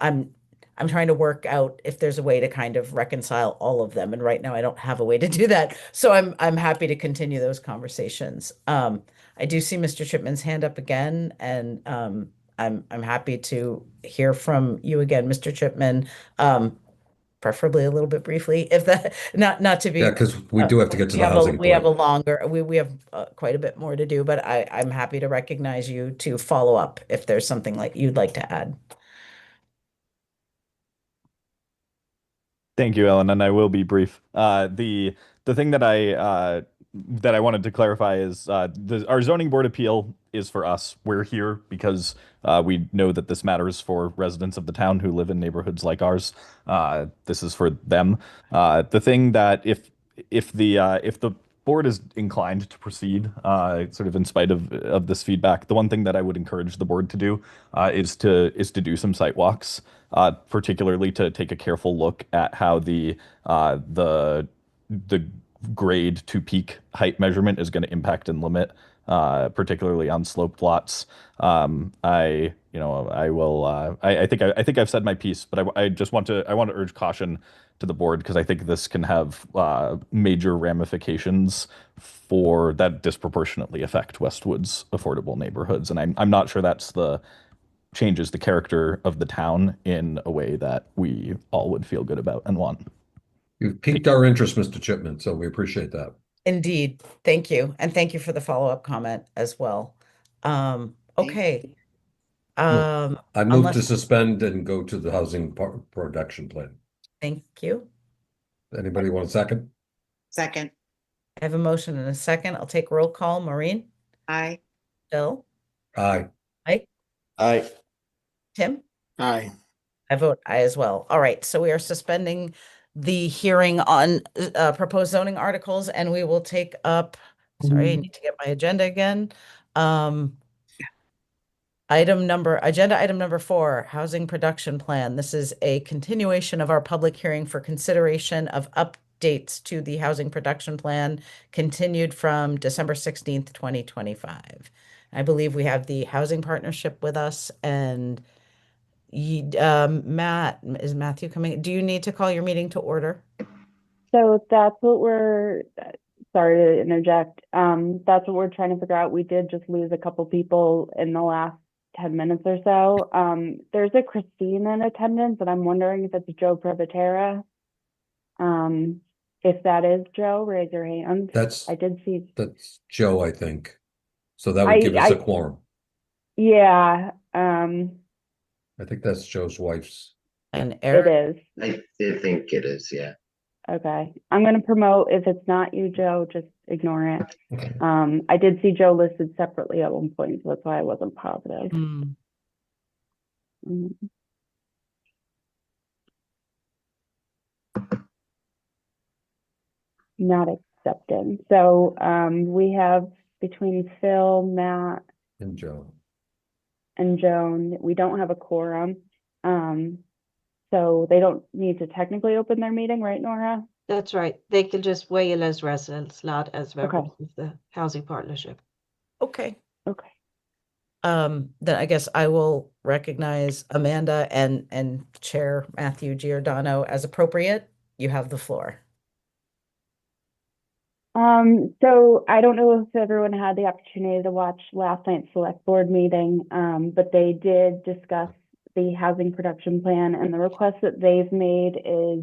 [SPEAKER 1] I'm trying to work out if there's a way to kind of reconcile all of them, and right now I don't have a way to do that. So I'm happy to continue those conversations. I do see Mr. Chipman's hand up again, and I'm happy to hear from you again, Mr. Chipman. Preferably a little bit briefly, if that not to be.
[SPEAKER 5] Yeah, because we do have to get to
[SPEAKER 1] We
[SPEAKER 5] the
[SPEAKER 1] have
[SPEAKER 5] housing
[SPEAKER 1] we have a
[SPEAKER 5] plan.
[SPEAKER 1] longer we have quite a bit more to do, but I'm happy to recognize you to follow up if there's something like you'd like to add.
[SPEAKER 14] Thank you, Ellen, and I will be brief. The thing that I wanted to clarify is our zoning board appeal is for us. We're here because we know that this matters for residents of the town who live in neighborhoods like ours. This is for them. The thing that if the board is inclined to proceed, sort of in spite of this feedback, the one thing that I would encourage the board to do is to do some site walks, particularly to take a careful look at how the grade to peak height measurement is going to impact and limit, particularly on sloped lots. I will. I think I've said my piece, but I just want to urge caution to the board because I think this can have major ramifications for that disproportionately affect Westwood's affordable neighborhoods, and I'm not sure that's the changes the character of the town in a way that we all would feel good about and want.
[SPEAKER 5] You've piqued our interest, Mr. Chipman, so we appreciate that.
[SPEAKER 1] Indeed. Thank you. And thank you for the follow-up comment as well. Okay.
[SPEAKER 5] I move to
[SPEAKER 1] Unless,
[SPEAKER 5] suspend and go to the housing production plan.
[SPEAKER 1] thank you.
[SPEAKER 5] Anybody want a second?
[SPEAKER 6] Second.
[SPEAKER 1] I have a motion and a second. I'll take roll call. Maureen,
[SPEAKER 6] Aye.
[SPEAKER 1] Bill,
[SPEAKER 5] Aye.
[SPEAKER 1] Mike,
[SPEAKER 7] Aye.
[SPEAKER 1] Tim.
[SPEAKER 10] aye.
[SPEAKER 1] I vote aye as well. All right, so we are suspending the hearing on proposed zoning articles, and we will take up, sorry, I need to get my agenda again. Agenda item number 4, housing production plan. This is a continuation of our public hearing for consideration of updates to the housing production plan, continued from December 16th, 2025. I believe we have the housing partnership with us, and Matt, is Matthew coming? Do you need to call your meeting to order?
[SPEAKER 9] So that's what we're, sorry to interject. That's what we're trying to figure out. We did just lose a couple people in the last 10 minutes or so. There's a Christine in attendance, and I'm wondering if it's Joe Prevotera. If that is Joe, raise your hand.
[SPEAKER 5] That's
[SPEAKER 9] I did see.
[SPEAKER 5] That's Joe, I think. So that would give us a quorum.
[SPEAKER 9] Yeah.
[SPEAKER 5] I think that's Joe's wife's.
[SPEAKER 1] And
[SPEAKER 9] It is.
[SPEAKER 15] I think it is, yeah.
[SPEAKER 9] Okay. I'm going to promote. If it's not you, Joe, just ignore it.
[SPEAKER 5] Okay.
[SPEAKER 9] I did see Joe listed separately at one point, so that's why I wasn't positive. Mm. Not accepted. So we have between Phil, Matt,
[SPEAKER 5] And Joe.
[SPEAKER 9] and Joan, we don't have a quorum. So they don't need to technically open their meeting, right, Nora?
[SPEAKER 2] That's right. They can just weigh in as residents, not as members
[SPEAKER 9] Okay.
[SPEAKER 2] of the housing partnership.
[SPEAKER 1] Okay.
[SPEAKER 9] Okay.
[SPEAKER 1] Then I guess I will recognize Amanda and Chair Matthew Giordano as appropriate. You have the floor.
[SPEAKER 9] So I don't know if everyone had the opportunity to watch last night's select board meeting, but they did discuss the housing production plan, and the request that they've made is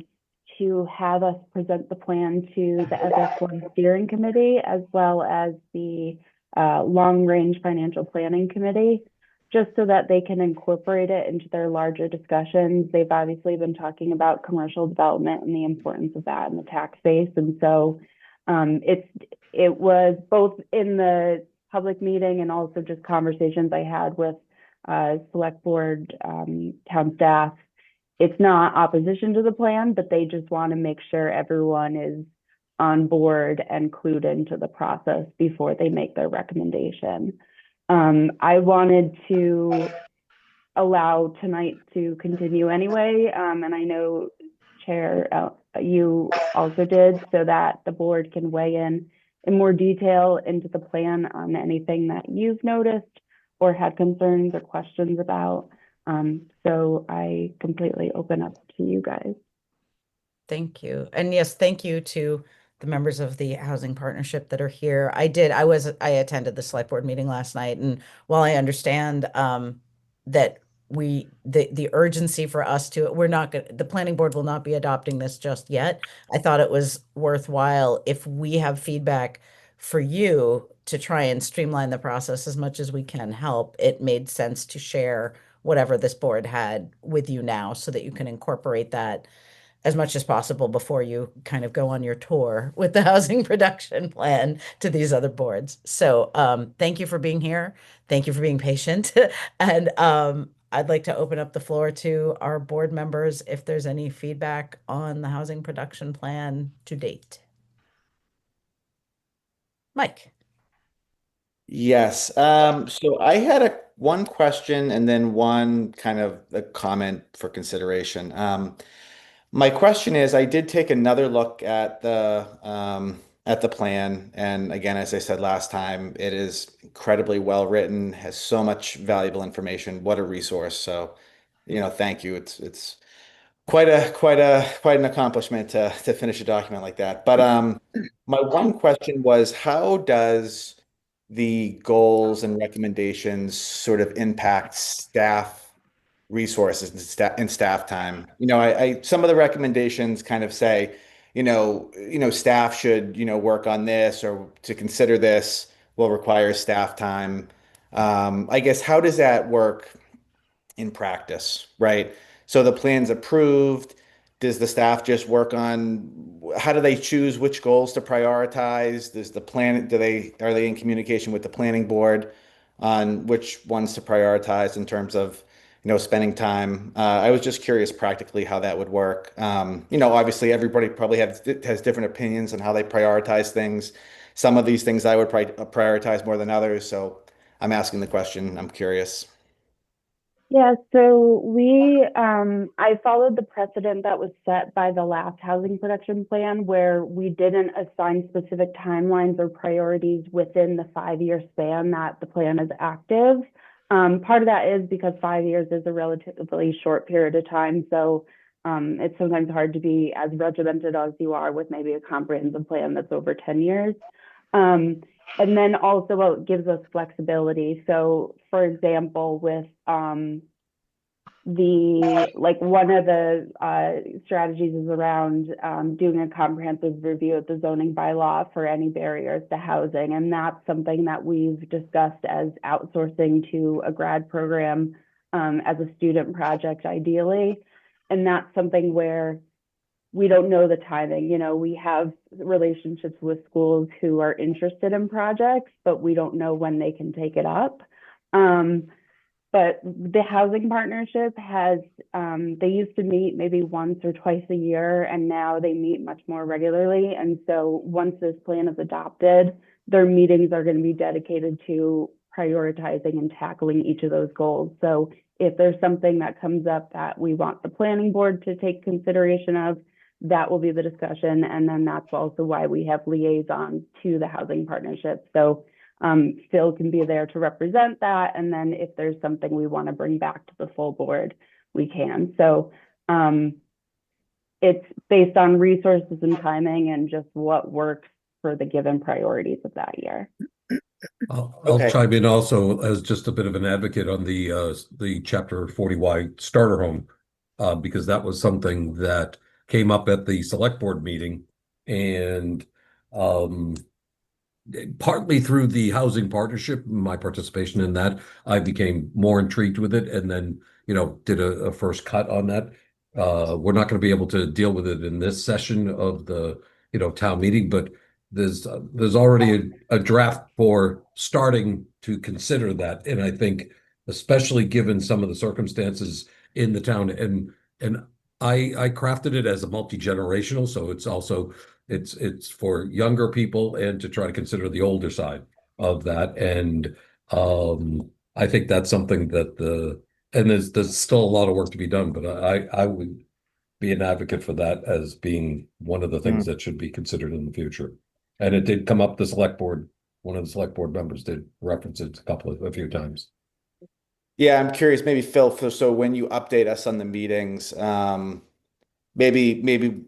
[SPEAKER 9] to have us present the plan to the FF1 steering committee as well as the long range financial planning committee, just so that they can incorporate it into their larger discussions. They've obviously been talking about commercial development and the importance of that in the tax base, and so it was both in the public meeting and also just conversations I had with select board, town staff. It's not opposition to the plan, but they just want to make sure everyone is on board and clued into the process before they make their recommendation. I wanted to allow tonight to continue anyway, and I know Chair, you also did, so that the board can weigh in more detail into the plan on anything that you've noticed or had concerns or questions about. So I completely open up to you guys.
[SPEAKER 1] Thank you. And yes, thank you to the members of the housing partnership that are here. I attended the select board meeting last night, and while I understand that the urgency for us to, the planning board will not be adopting this just yet. I thought it was worthwhile if we have feedback for you to try and streamline the process as much as we can help. It made sense to share whatever this board had with you now so that you can incorporate that as much as possible before you kind of go on your tour with the housing production plan to these other boards. So thank you for being here. Thank you for being patient. And I'd like to open up the floor to our board members if there's any feedback on the housing production plan to date. Mike.
[SPEAKER 7] Yes. So I had one question and then one kind of a comment for consideration. My question is, I did take another look at the plan, and again, as I said last time, it is incredibly well written, has so much valuable information. What a resource! So, thank you. It's quite an accomplishment to finish a document like that. But my one question was, how does the goals and recommendations sort of impact staff resources and staff time? I some of the recommendations kind of say, staff should, work on this, or to consider this will require staff time. I guess, how does that work in practice, right? So the plan's approved. Does the staff just work on, how do they choose which goals to prioritize? Does the plan, are they in communication with the planning board on which ones to prioritize in terms of, spending time? I was just curious practically how that would work. Obviously everybody probably has different opinions on how they prioritize things. Some of these things I would prioritize more than others. So I'm asking the question. I'm curious.
[SPEAKER 9] Yeah, so I followed the precedent that was set by the last housing production plan, where we didn't assign specific timelines or priorities within the 5-year span that the plan is active. Part of that is because 5 years is a relatively short period of time, so it's sometimes hard to be as regimented as you are with maybe a comprehensive plan that's over 10 years. And then also it gives us flexibility. So for example, with one of the strategies is around doing a comprehensive review of the zoning bylaw for any barriers to housing. And that's something that we've discussed as outsourcing to a grad program as a student project, ideally. And that's something where we don't know the timing. We have relationships with schools who are interested in projects, but we don't know when they can take it up. But the housing partnership has, they used to meet maybe once or twice a year, and now they meet much more regularly. And so once this plan is adopted, their meetings are going to be dedicated to prioritizing and tackling each of those goals. So if there's something that comes up that we want the planning board to take consideration of, that will be the discussion. And then that's also why we have liaisons to the housing partnership. So Phil can be there to represent that. And then if there's something we want to bring back to the full board, we can. So it's based on resources and timing and just what works for the given priorities of that year.
[SPEAKER 5] I'll chime in also as just a bit of an advocate on the Chapter 40Y starter home, because that was something that came up at the select board meeting, and partly through the housing partnership, my participation in that, I became more intrigued with it, and then did a first cut on that. We're not going to be able to deal with it in this session of the town meeting, but there's already a draft for starting to consider that, and I think especially given some of the circumstances in the town. And I crafted it as a multi-generational, so it's also it's for younger people and to try to consider the older side of that. And I think that's something that and there's still a lot of work to be done, but I would be an advocate for that as being one of the things that should be considered in the future. And it did come up, the select board, one of the select board members did reference it a few times.
[SPEAKER 7] Yeah, I'm curious, maybe Phil, so when you update us on the meetings, maybe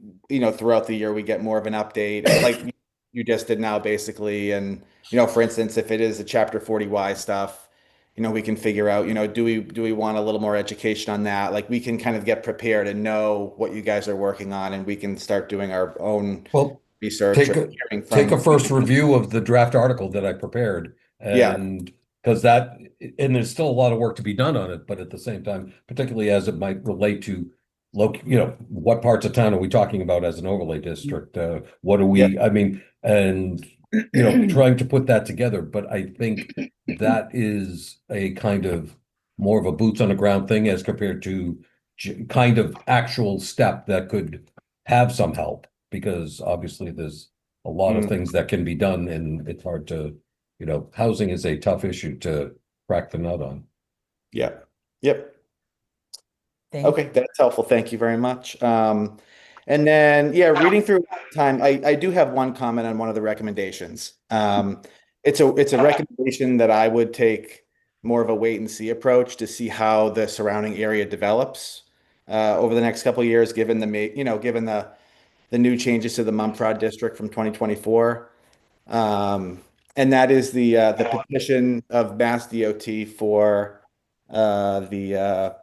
[SPEAKER 7] throughout the year we get more of an update, like you just did now, basically. And for instance, if it is the Chapter 40Y stuff, we can figure out, do we want a little more education on that? Like, we can kind of get prepared and know what you guys are working on, and we can start doing our own research.
[SPEAKER 5] Take a first review of the draft article that I prepared, and because there's still a lot of work to be done on it, but at the same time, particularly as it might relate to what parts of town are we talking about as an overlay district? What do we, I mean, and trying to put that together. But I think that is a kind of more of a boots on the ground thing as compared to kind of actual step that could have some help, because obviously there's a lot of things that can be done, and it's hard to, housing is a tough issue to crack the nut on.
[SPEAKER 7] Yeah. Yep. Okay, that's helpful. Thank you very much. And then, reading through time, I do have one comment on one of the recommendations. It's a recommendation that I would take more of a wait and see approach to see how the surrounding area develops over the next couple of years, given the new changes to the Mumford district from 2024. And that is the petition of Mass DOT for the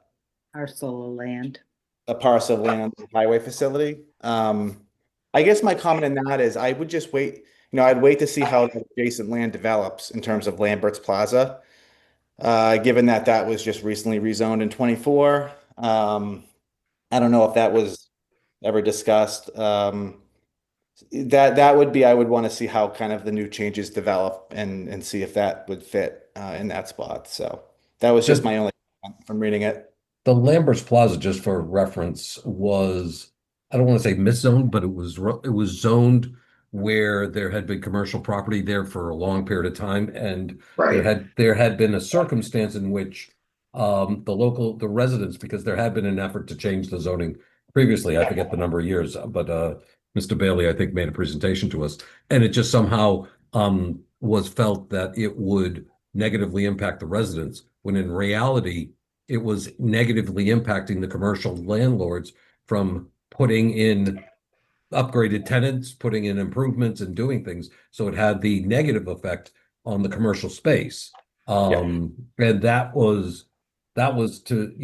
[SPEAKER 6] Parcel of land.
[SPEAKER 7] a parcel of land on the highway facility. I guess my comment in that is I would just wait, I'd wait to see how the adjacent land develops in terms of Lambert's Plaza, given that was just recently rezoned in 24. I don't know if that was ever discussed. That would be, I would want to see how kind of the new changes develop and see if that would fit in that spot. So that was just my only comment from reading it.
[SPEAKER 5] The Lambert's Plaza, just for reference, was, I don't want to say miszoned, but it was zoned where there had been commercial property there for a long period of time, and there had been a circumstance in which the residents, because there had been an effort to change the zoning previously, I forget the number of years, but Mr. Bailey, I think, made a presentation to us, and it just somehow was felt that it would negatively impact the residents, when in reality it was negatively impacting the commercial landlords from putting in upgraded tenants, putting in improvements and doing things. So it had the negative effect on the commercial space. And that was to,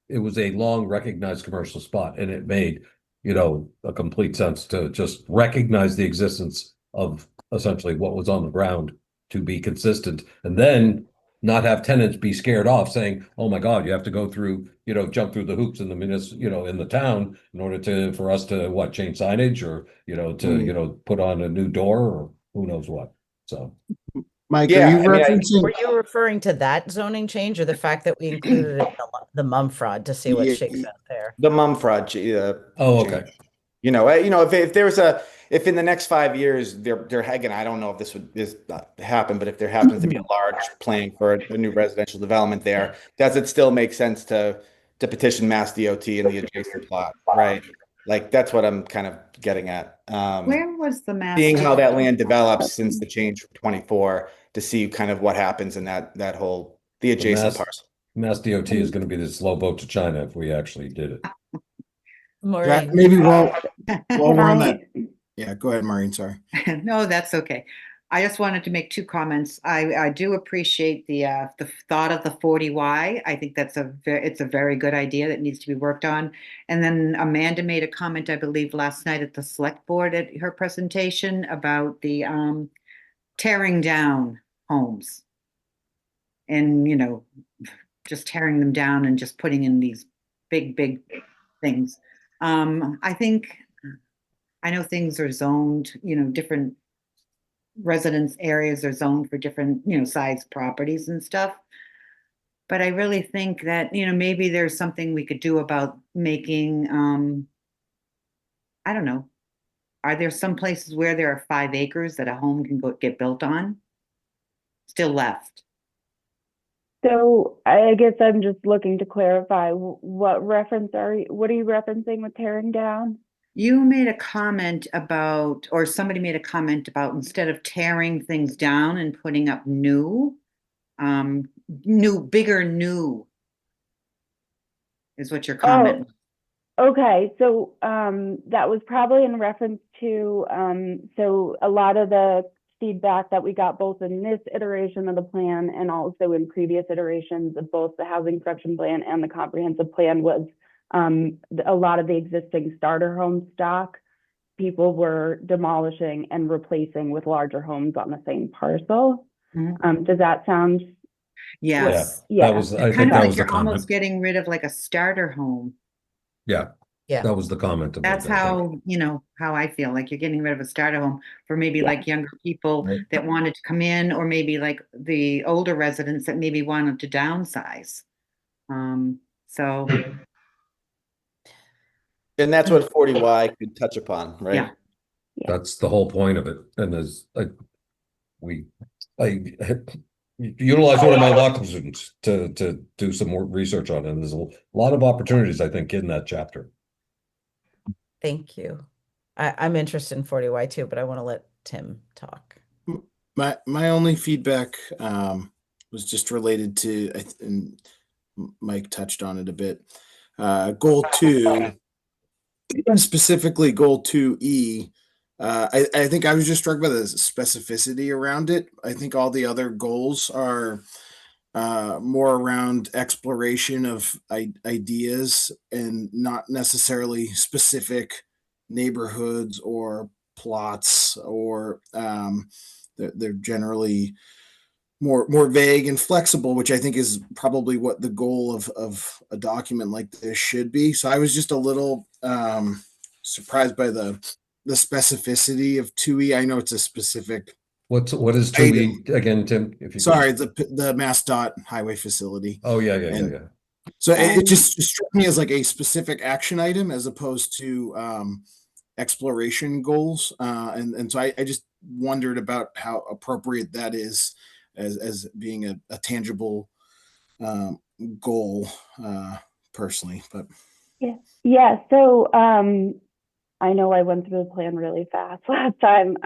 [SPEAKER 5] it was a long recognized commercial spot, and it made, a complete sense to just recognize the existence of essentially what was on the ground to be consistent. And then not have tenants be scared off saying, oh my God, you have to go through, jump through the hoops in the in the town in order for us to change signage or, put on a new door or who knows what. So.
[SPEAKER 10] Mike, are you referencing?
[SPEAKER 1] Were you referring to that zoning change or the fact that we included it in the Mumford to see what shakes out there?
[SPEAKER 7] The Mumford.
[SPEAKER 5] Okay.
[SPEAKER 7] If in the next 5 years they're again, I don't know if this happen, but if there happens to be a large plan for a new residential development there, does it still make sense to petition Mass DOT in the adjacent plot, right? Like, that's what I'm kind of getting at.
[SPEAKER 6] Where was the Mass?
[SPEAKER 7] Seeing how that land develops since the change from 24 to see kind of what happens in that whole the adjacent parcel.
[SPEAKER 5] Mass DOT is going to be the slow boat to China if we actually did it.
[SPEAKER 10] Maureen. Maybe while we're on that. Yeah, go ahead, Maureen. Sorry.
[SPEAKER 6] No, that's okay. I just wanted to make two comments. I do appreciate the thought of the 40Y. I think it's a very good idea that needs to be worked on. And then Amanda made a comment, I believe, last night at the select board at her presentation about the tearing down homes and just tearing them down and just putting in these big things. I know things are zoned, different residence areas are zoned for different, size properties and stuff. But I really think that, maybe there's something we could do about making, I don't know. Are there some places where there are 5 acres that a home can get built on? Still left.
[SPEAKER 9] So I guess I'm just looking to clarify what are you referencing with tearing down?
[SPEAKER 6] You made a comment about, or somebody made a comment about instead of tearing things down and putting up new is what your comment was.
[SPEAKER 9] Okay, so that was probably in reference to so a lot of the feedback that we got both in this iteration of the plan and also in previous iterations of both the housing production plan and the comprehensive plan was a lot of the existing starter home stock people were demolishing and replacing with larger homes on the same parcel. Does that sound?
[SPEAKER 6] Yes.
[SPEAKER 9] Yeah.
[SPEAKER 5] That was, I
[SPEAKER 6] Kind
[SPEAKER 5] think
[SPEAKER 6] of
[SPEAKER 5] that
[SPEAKER 6] like
[SPEAKER 5] was the
[SPEAKER 6] you're almost
[SPEAKER 5] comment.
[SPEAKER 6] getting rid of like a starter home.
[SPEAKER 5] Yeah.
[SPEAKER 1] Yeah.
[SPEAKER 5] That was the comment.
[SPEAKER 6] That's how, how I feel like you're getting rid of a starter home for maybe like younger people that wanted to come in, or maybe like the older residents that maybe wanted to downsize. So.
[SPEAKER 7] And that's what 40Y could touch upon, right?
[SPEAKER 6] Yeah.
[SPEAKER 5] That's the whole point of it. And as I utilized one of my law students to do some more research on it. And there's a lot of opportunities, I think, in that chapter.
[SPEAKER 1] Thank you. I'm interested in 40Y too, but I want to let Tim talk.
[SPEAKER 10] My only feedback was just related to, and Mike touched on it a bit. Goal 2, specifically goal 2E. I think I was just struck by the specificity around it. I think all the other goals are more around exploration of ideas and not necessarily specific neighborhoods or plots, or they're generally more vague and flexible, which I think is probably what the goal of a document like this should be. So I was just a little surprised by the specificity of 2E. I know it's a specific.
[SPEAKER 5] What is 2E again, Tim? If you
[SPEAKER 10] Sorry, the MassDOT highway facility.
[SPEAKER 5] Oh yeah.
[SPEAKER 10] So it just struck me as like a specific action item as opposed to exploration goals, and so I just wondered about how appropriate that is as being a tangible goal, personally. But
[SPEAKER 9] yeah. So I know I went through the plan really fast last time.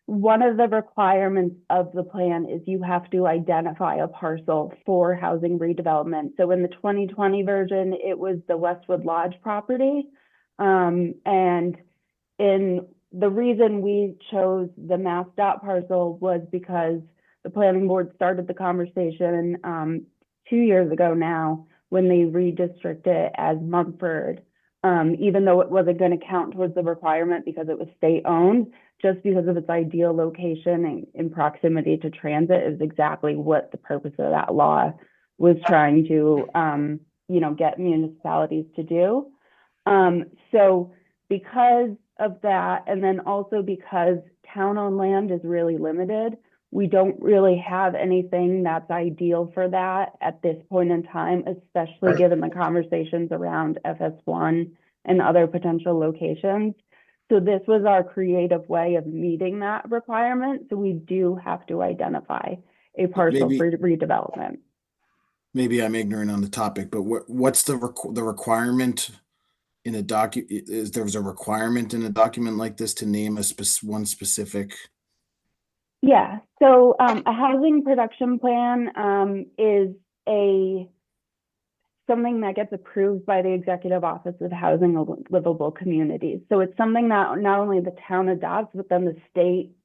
[SPEAKER 9] One of the requirements of the plan is you have to identify a parcel for housing redevelopment. So in the 2020 version, it was the Westwood Lodge property. And in the reason we chose the MassDOT parcel was because the planning board started the conversation 2 years ago now when they redistricted it as Mumford, even though it wasn't going to count towards the requirement because it was state owned, just because of its ideal location and in proximity to transit is exactly what the purpose of that law was trying to, get municipalities to do. So because of that, and then also because town-owned land is really limited, we don't really have anything that's ideal for that at this point in time, especially given the conversations around FS1 and other potential locations. So this was our creative way of meeting that requirement. So we do have to identify a parcel for redevelopment.
[SPEAKER 10] Maybe I'm ignorant on the topic, but what's the requirement in a document? Is there a requirement in a document like this to name one specific?
[SPEAKER 9] Yeah, so a housing production plan is something that gets approved by the Executive Office of Housing and Livable Communities. So it's something that not only the town adopts, but then the state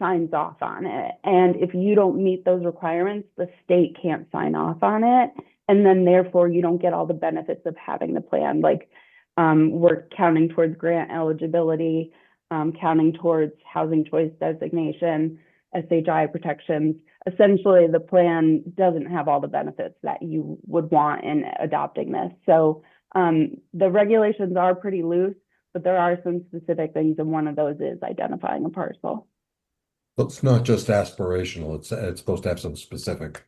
[SPEAKER 9] signs off on it. And if you don't meet those requirements, the state can't sign off on it. And then therefore you don't get all the benefits of having the plan. Like we're counting towards grant eligibility, counting towards housing choice designation, SHI protections. Essentially, the plan doesn't have all the benefits that you would want in adopting this. So the regulations are pretty loose, but there are some specific things, and one of those is identifying a parcel.
[SPEAKER 5] It's not just aspirational. It's supposed to have some specific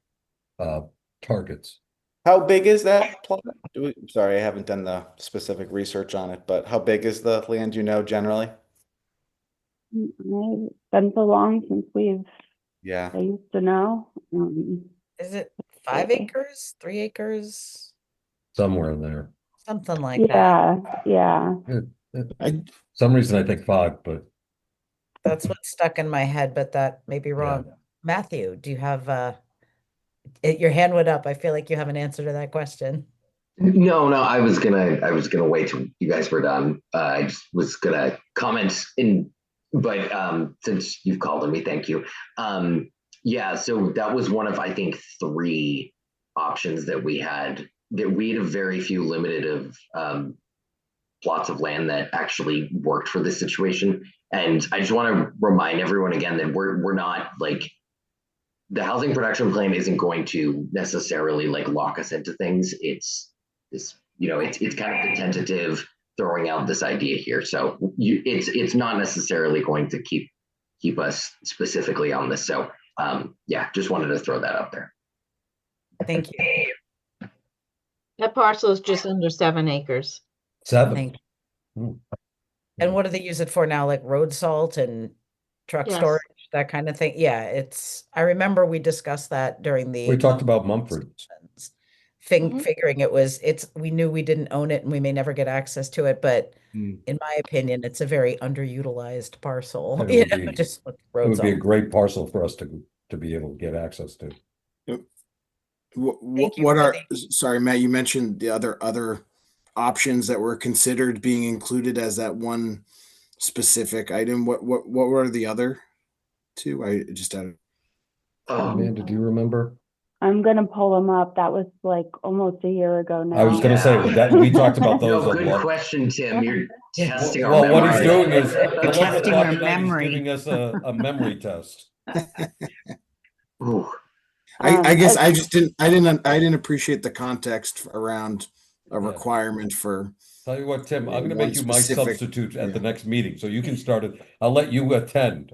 [SPEAKER 5] targets.
[SPEAKER 7] How big is that plot? Sorry, I haven't done the specific research on it, but how big is the land you know generally?
[SPEAKER 9] It's been so long since
[SPEAKER 7] Yeah.
[SPEAKER 9] I used to know.
[SPEAKER 1] Is it 5
[SPEAKER 9] Okay.
[SPEAKER 1] acres, 3 acres,
[SPEAKER 5] Somewhere in there.
[SPEAKER 1] something like that?
[SPEAKER 9] Yeah.
[SPEAKER 5] Some reason I think 5, but
[SPEAKER 1] That's what's stuck in my head, but that may be wrong. Matthew, do you have your hand went up. I feel like you have an answer to that question.
[SPEAKER 15] No, I was gonna wait till you guys were done. I just was gonna comment but since you've called on me, thank you. Yeah, so that was one of I think 3 options that we had. That we had a very few limited of plots of land that actually worked for this situation. And I just want to remind everyone again that we're not like the housing production plan isn't going to necessarily like lock us into things. It's this, it's kind of the tentative throwing out this idea here. So it's not necessarily going to keep us specifically on this. So yeah, just wanted to throw that out there.
[SPEAKER 1] Thank you.
[SPEAKER 2] That parcel is just under 7 acres.
[SPEAKER 5] 7.
[SPEAKER 1] Thank you. And what do they use it for now? Like road salt and truck
[SPEAKER 2] Yes.
[SPEAKER 1] storage, that kind of thing? Yeah, I remember we discussed that during the
[SPEAKER 5] We talked about Mumford.
[SPEAKER 1] figuring we knew we didn't own it and we may never get access to it, but in my opinion, it's a very underutilized parcel. Just with
[SPEAKER 5] It
[SPEAKER 1] road
[SPEAKER 5] would be a
[SPEAKER 1] salt.
[SPEAKER 5] great parcel for us to be able to get access to.
[SPEAKER 10] What are, sorry, Matt, you mentioned the other options that were considered being included as that one specific item. What were the other 2? I just had.
[SPEAKER 5] Amanda, do you remember?
[SPEAKER 9] I'm gonna pull them up. That was like almost a year ago now.
[SPEAKER 5] I was going to say that we talked about those.
[SPEAKER 15] No,
[SPEAKER 5] a
[SPEAKER 15] good
[SPEAKER 5] lot.
[SPEAKER 15] question, Tim. You're testing our
[SPEAKER 5] Well,
[SPEAKER 15] memory.
[SPEAKER 5] what he's doing is
[SPEAKER 6] You're testing our memory.
[SPEAKER 5] He's giving us a memory test.
[SPEAKER 10] I guess I just didn't appreciate the context around a requirement for.
[SPEAKER 5] Tell you what, Tim, I'm going to
[SPEAKER 10] one
[SPEAKER 5] make you my
[SPEAKER 10] specific-
[SPEAKER 5] substitute at the next meeting, so you can start it. I'll let you attend.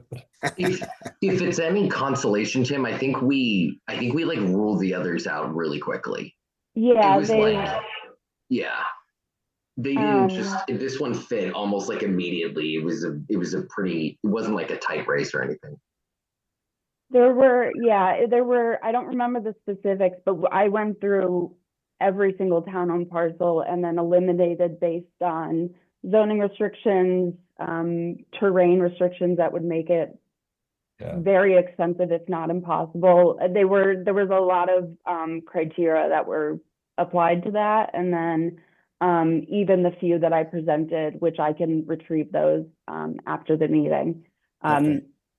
[SPEAKER 15] If it's any consolation, Tim, I think we like ruled the others out really quickly.
[SPEAKER 9] Yeah,
[SPEAKER 15] It was yeah. They didn't this one fit almost like immediately. It wasn't like a tight race or anything.
[SPEAKER 9] there were, I don't remember the specifics, but I went through every single town on parcel and then eliminated based on zoning restrictions, terrain restrictions that would make it very expensive, if not impossible. There was a lot of criteria that were applied to that. And then even the few that I presented, which I can retrieve those after the meeting,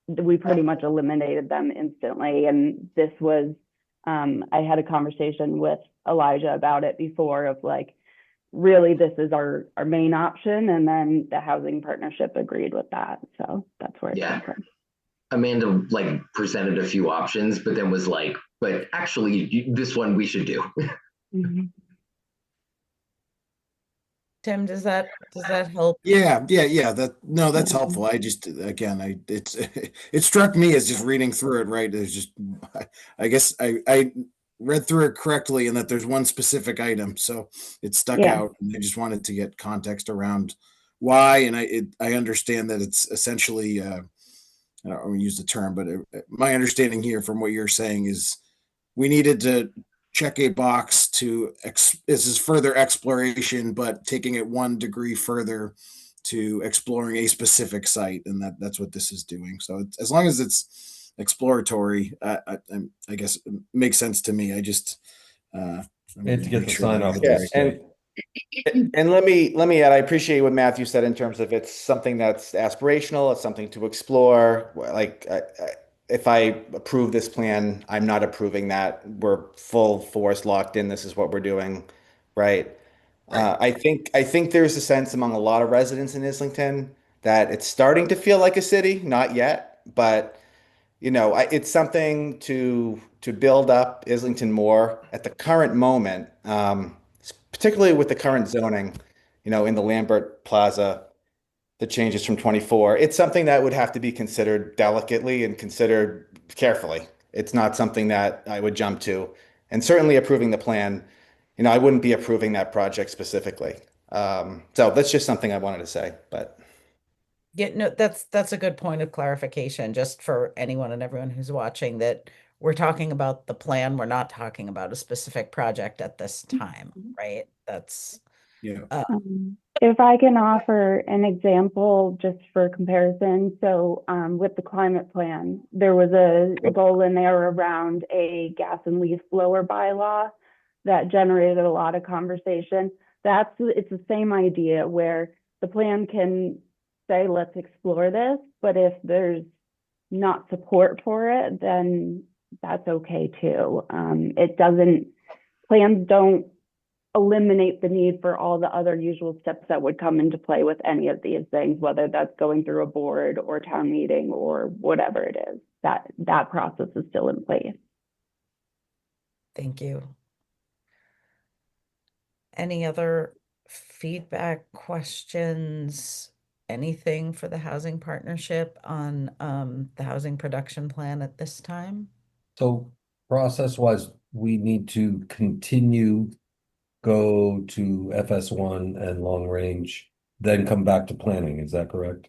[SPEAKER 9] we pretty much eliminated them instantly. And this was, I had a conversation with Elijah about it before of like, really, this is our main option. And then the housing partnership agreed with that. So that's where it came from.
[SPEAKER 15] Amanda like presented a few options, but then was like, but actually this one we should do.
[SPEAKER 1] Tim, does that help?
[SPEAKER 10] Yeah. That's helpful. I just, again, it struck me as just reading through it, right? There's just, I guess I read through it correctly and that there's one specific item. So it stuck out. And I just wanted to get context around why. And I understand that it's essentially, I don't want to use the term, but my understanding here from what you're saying is we needed to check a box this is further exploration, but taking it 1 degree further to exploring a specific site. And that's what this is doing. So as long as it's exploratory, I guess it makes sense to me. I just
[SPEAKER 5] need to get the sign off.
[SPEAKER 7] And let me add, I appreciate what Matthew said in terms of it's something that's aspirational, it's something to explore. Like if I approve this plan, I'm not approving that. We're full force locked in. This is what we're doing, right? I think there's a sense among a lot of residents in Islington that it's starting to feel like a city. Not yet, but it's something to build up Islington more at the current moment, particularly with the current zoning, in the Lambert Plaza. The changes from 24. It's something that would have to be considered delicately and considered carefully. It's not something that I would jump to. And certainly approving the plan I wouldn't be approving that project specifically. So that's just something I wanted to say, but.
[SPEAKER 1] Yeah, no, that's a good point of clarification, just for anyone and everyone who's watching, that we're talking about the plan. We're not talking about a specific project at this time, right? That's
[SPEAKER 10] Yeah.
[SPEAKER 9] If I can offer an example just for comparison. So with the climate plan, there was a goal in there around a gas and leaf blower bylaw that generated a lot of conversation. It's the same idea where the plan can say, let's explore this, but if there's not support for it, then that's okay too. Plans don't eliminate the need for all the other usual steps that would come into play with any of these things, whether that's going through a board or town meeting or whatever it is. That process is still in place.
[SPEAKER 1] Thank you. Any other feedback, questions, anything for the housing partnership on the housing production plan at this time?
[SPEAKER 5] So process-wise, we need to continue, go to FS1 and long range, then come back to planning. Is that correct?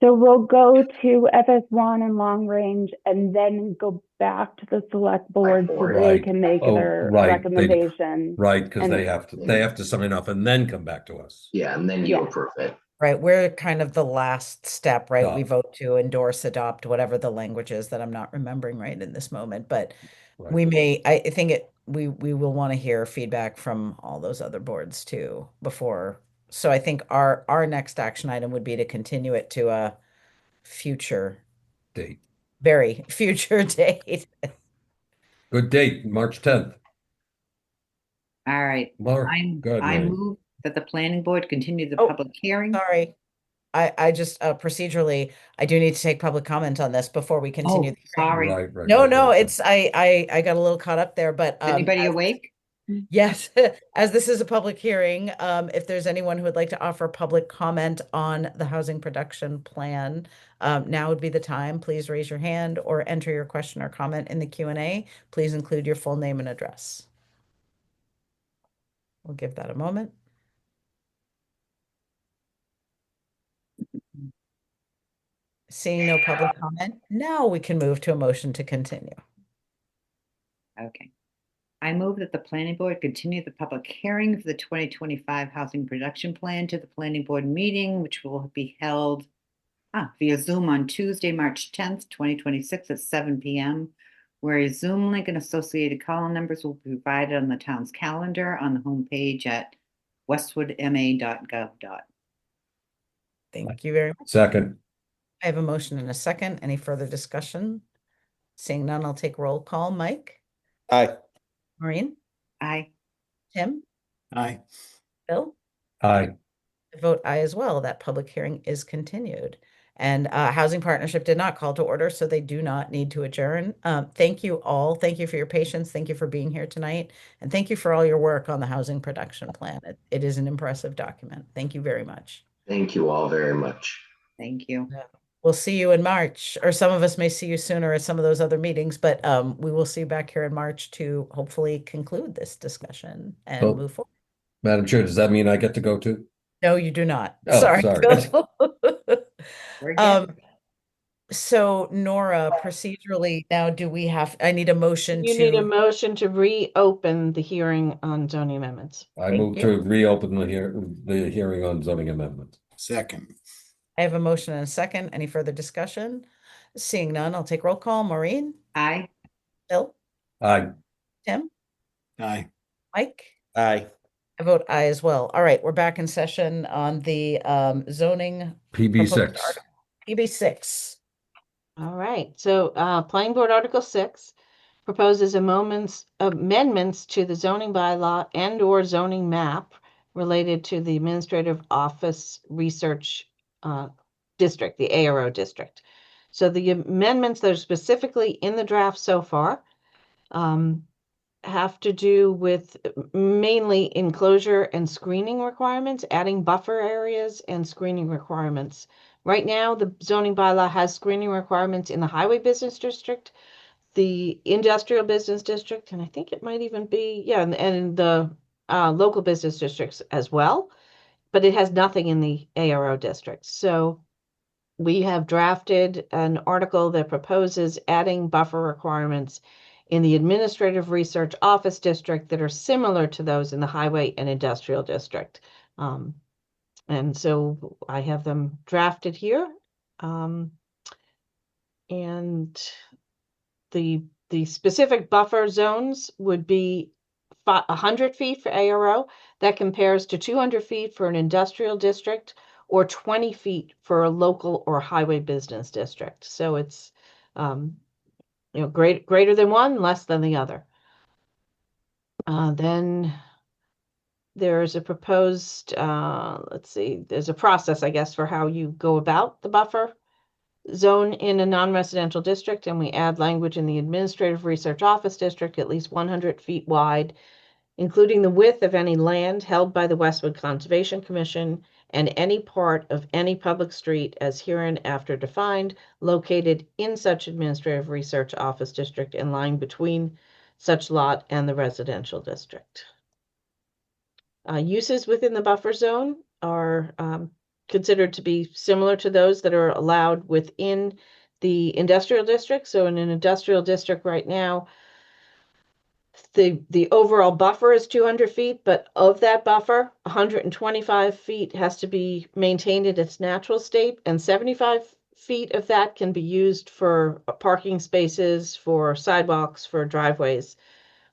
[SPEAKER 9] So we'll go to FS1 and long range and then go back to the select board so they
[SPEAKER 5] Right.
[SPEAKER 9] can make
[SPEAKER 5] Oh,
[SPEAKER 9] their
[SPEAKER 5] right.
[SPEAKER 9] recommendation.
[SPEAKER 5] Right, because
[SPEAKER 9] And-
[SPEAKER 5] they have to sign off and then come back to us.
[SPEAKER 15] Yeah, and then you
[SPEAKER 9] Yeah.
[SPEAKER 15] approve it.
[SPEAKER 1] Right, we're kind of the last step, right? We
[SPEAKER 5] Adopt.
[SPEAKER 1] vote to endorse, adopt, whatever the language is that I'm not remembering right in this moment, but
[SPEAKER 5] Right.
[SPEAKER 1] we may, I think we will want to hear feedback from all those other boards too before. So I think our next action item would be to continue it to a future,
[SPEAKER 5] Date.
[SPEAKER 1] very future date.
[SPEAKER 5] Good date, March 10th.
[SPEAKER 6] All right.
[SPEAKER 5] Mark, go ahead,
[SPEAKER 6] I
[SPEAKER 5] Mary.
[SPEAKER 6] move that the planning board continue the
[SPEAKER 1] Oh,
[SPEAKER 6] public hearing.
[SPEAKER 1] Sorry, I just procedurally, I do need to take public comment on this before we continue.
[SPEAKER 6] Oh,
[SPEAKER 1] the hearing.
[SPEAKER 6] sorry.
[SPEAKER 5] Right.
[SPEAKER 1] No,
[SPEAKER 5] right.
[SPEAKER 1] it's I got a little caught up there, but
[SPEAKER 6] Is anybody
[SPEAKER 1] as-
[SPEAKER 6] awake?
[SPEAKER 1] Yes, as this is a public hearing, if there's anyone who would like to offer public comment on the housing production plan, now would be the time. Please raise your hand or enter your question or comment in the Q&A. Please include your full name and address. We'll give that a moment. Seeing no public comment, now we can move to a motion to continue.
[SPEAKER 6] Okay. I move that the planning board continue the public hearing for the 2025 housing production plan to the planning board meeting, which will be held via Zoom on Tuesday, March 10th, 2026 at 7 p.m., where a Zoom link and associated call numbers will be provided on the town's calendar on the homepage at westwoodma.gov.
[SPEAKER 1] Thank you very much.
[SPEAKER 5] Second.
[SPEAKER 1] I have a motion and a second. Any further discussion? Seeing none, I'll take roll call. Mike?
[SPEAKER 7] Aye.
[SPEAKER 1] Maureen?
[SPEAKER 6] Aye.
[SPEAKER 1] Tim?
[SPEAKER 10] Aye.
[SPEAKER 1] Bill?
[SPEAKER 5] Aye.
[SPEAKER 1] I vote aye as well. That public hearing is continued. And Housing Partnership did not call to order, so they do not need to adjourn. Thank you all. Thank you for your patience. Thank you for being here tonight. And thank you for all your work on the housing production plan. It is an impressive document. Thank you very much.
[SPEAKER 15] Thank you all very much.
[SPEAKER 6] Thank you.
[SPEAKER 1] We'll see you in March, or some of us may see you sooner at some of those other meetings, but we will see you back here in March to hopefully conclude this discussion and
[SPEAKER 5] So-
[SPEAKER 1] move forward.
[SPEAKER 5] Madam Chair, does that mean I get to go too?
[SPEAKER 1] No, you do not.
[SPEAKER 5] Oh,
[SPEAKER 1] Sorry.
[SPEAKER 5] sorry.
[SPEAKER 6] We're
[SPEAKER 1] Um,
[SPEAKER 6] good.
[SPEAKER 1] So Nora, procedurally, now I need a motion
[SPEAKER 2] You need a
[SPEAKER 1] to,
[SPEAKER 2] motion to reopen the hearing on zoning amendments.
[SPEAKER 5] I
[SPEAKER 1] Thank
[SPEAKER 5] move
[SPEAKER 1] you.
[SPEAKER 5] to reopen the hearing on zoning amendments.
[SPEAKER 10] Second.
[SPEAKER 1] I have a motion and a second. Any further discussion? Seeing none, I'll take roll call. Maureen?
[SPEAKER 6] Aye.
[SPEAKER 1] Bill?
[SPEAKER 5] Aye.
[SPEAKER 1] Tim?
[SPEAKER 10] Aye.
[SPEAKER 1] Mike?
[SPEAKER 7] Aye.
[SPEAKER 1] I vote aye as well. All right, we're back in session on the zoning
[SPEAKER 5] PB6.
[SPEAKER 1] PB6.
[SPEAKER 2] All right, so Planning Board Article 6 proposes amendments to the zoning bylaw and/or zoning map related to the Administrative Office Research District, the ARO district. So the amendments that are specifically in the draft so far have to do with mainly enclosure and screening requirements, adding buffer areas and screening requirements. Right now, the zoning bylaw has screening requirements in the highway business district, the industrial business district, and I think it might even be, yeah, and the local business districts as well, but it has nothing in the ARO district. So we have drafted an article that proposes adding buffer requirements in the administrative research office district that are similar to those in the highway and industrial district. And so I have them drafted here. And the specific buffer zones would be 100 feet for ARO. That compares to 200 feet for an industrial district or 20 feet for a local or highway business district. So it's greater than one, less than the other. Then there's a proposed, let's see, there's a process, I guess, for how you go about the buffer zone in a non-residential district, and we add language in the administrative research office district at least 100 feet wide, including the width of any land held by the Westwood Conservation Commission and any part of any public street as hereinafter defined, located in such administrative research office district and lying between such lot and the residential district. Uses within the buffer zone are considered to be similar to those that are allowed within the industrial district. So in an industrial district right now, the overall buffer is 200 feet, but of that buffer, 125 feet has to be maintained in its natural state, and 75 feet of that can be used for parking spaces, for sidewalks, for driveways.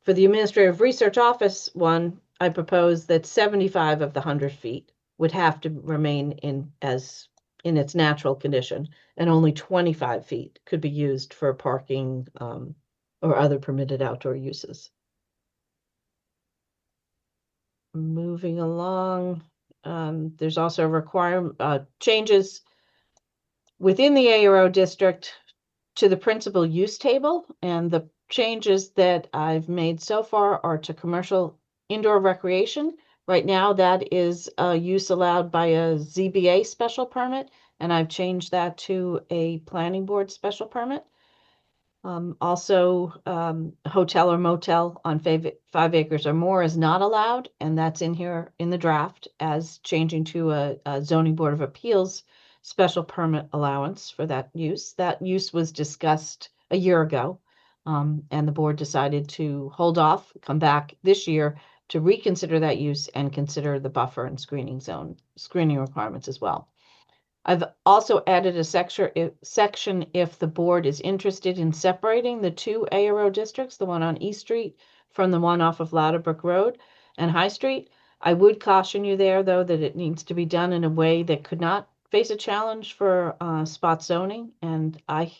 [SPEAKER 2] For the administrative research office one, I propose that 75 of the 100 feet would have to remain in its natural condition, and only 25 feet could be used for parking or other permitted outdoor uses. Moving along, there's also changes within the ARO district to the principal use table, and the changes that I've made so far are to commercial indoor recreation. Right now, that is a use allowed by a ZBA special permit, and I've changed that to a planning board special permit. Also, hotel or motel on 5 acres or more is not allowed, and that's in here in the draft as changing to a zoning board of appeals special permit allowance for that use. That use was discussed a year ago, and the board decided to hold off, come back this year to reconsider that use and consider the buffer and screening requirements as well. I've also added a section if the board is interested in separating the 2 ARO districts, the one on East Street from the one off of Louderbrook Road and High Street. I would caution you there, though, that it needs to be done in a way that could not face a challenge for spot zoning, and I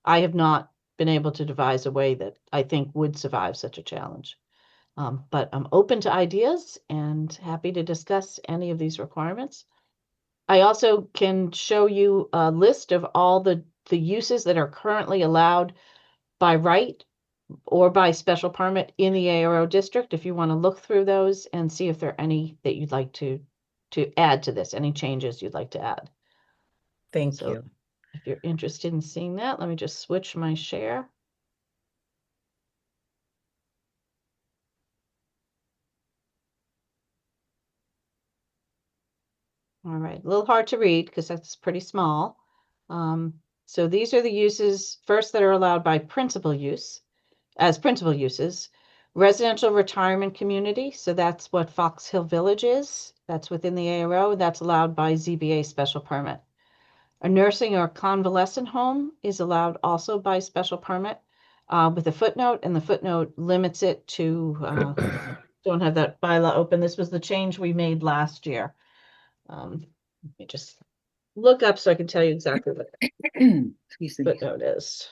[SPEAKER 2] have not been able to devise a way that I think would survive such a challenge. But I'm open to ideas and happy to discuss any of these requirements. I also can show you a list of all the uses that are currently allowed by right or by special permit in the ARO district, if you want to look through those and see if there are any that you'd like to add to this, any changes you'd like to add.
[SPEAKER 1] Thank you.
[SPEAKER 2] If you're interested in seeing that, let me just switch my share. All right, a little hard to read because that's pretty small. So these are the uses first that are allowed by principal use, as principal uses. Residential retirement community, so that's what Fox Hill Village is. That's within the ARO. That's allowed by ZBA special permit. A nursing or convalescent home is allowed also by special permit with a footnote, and the footnote limits it to, don't have that bylaw open. This was the change we made last year. Let me just look up so I can tell you exactly what the footnote is.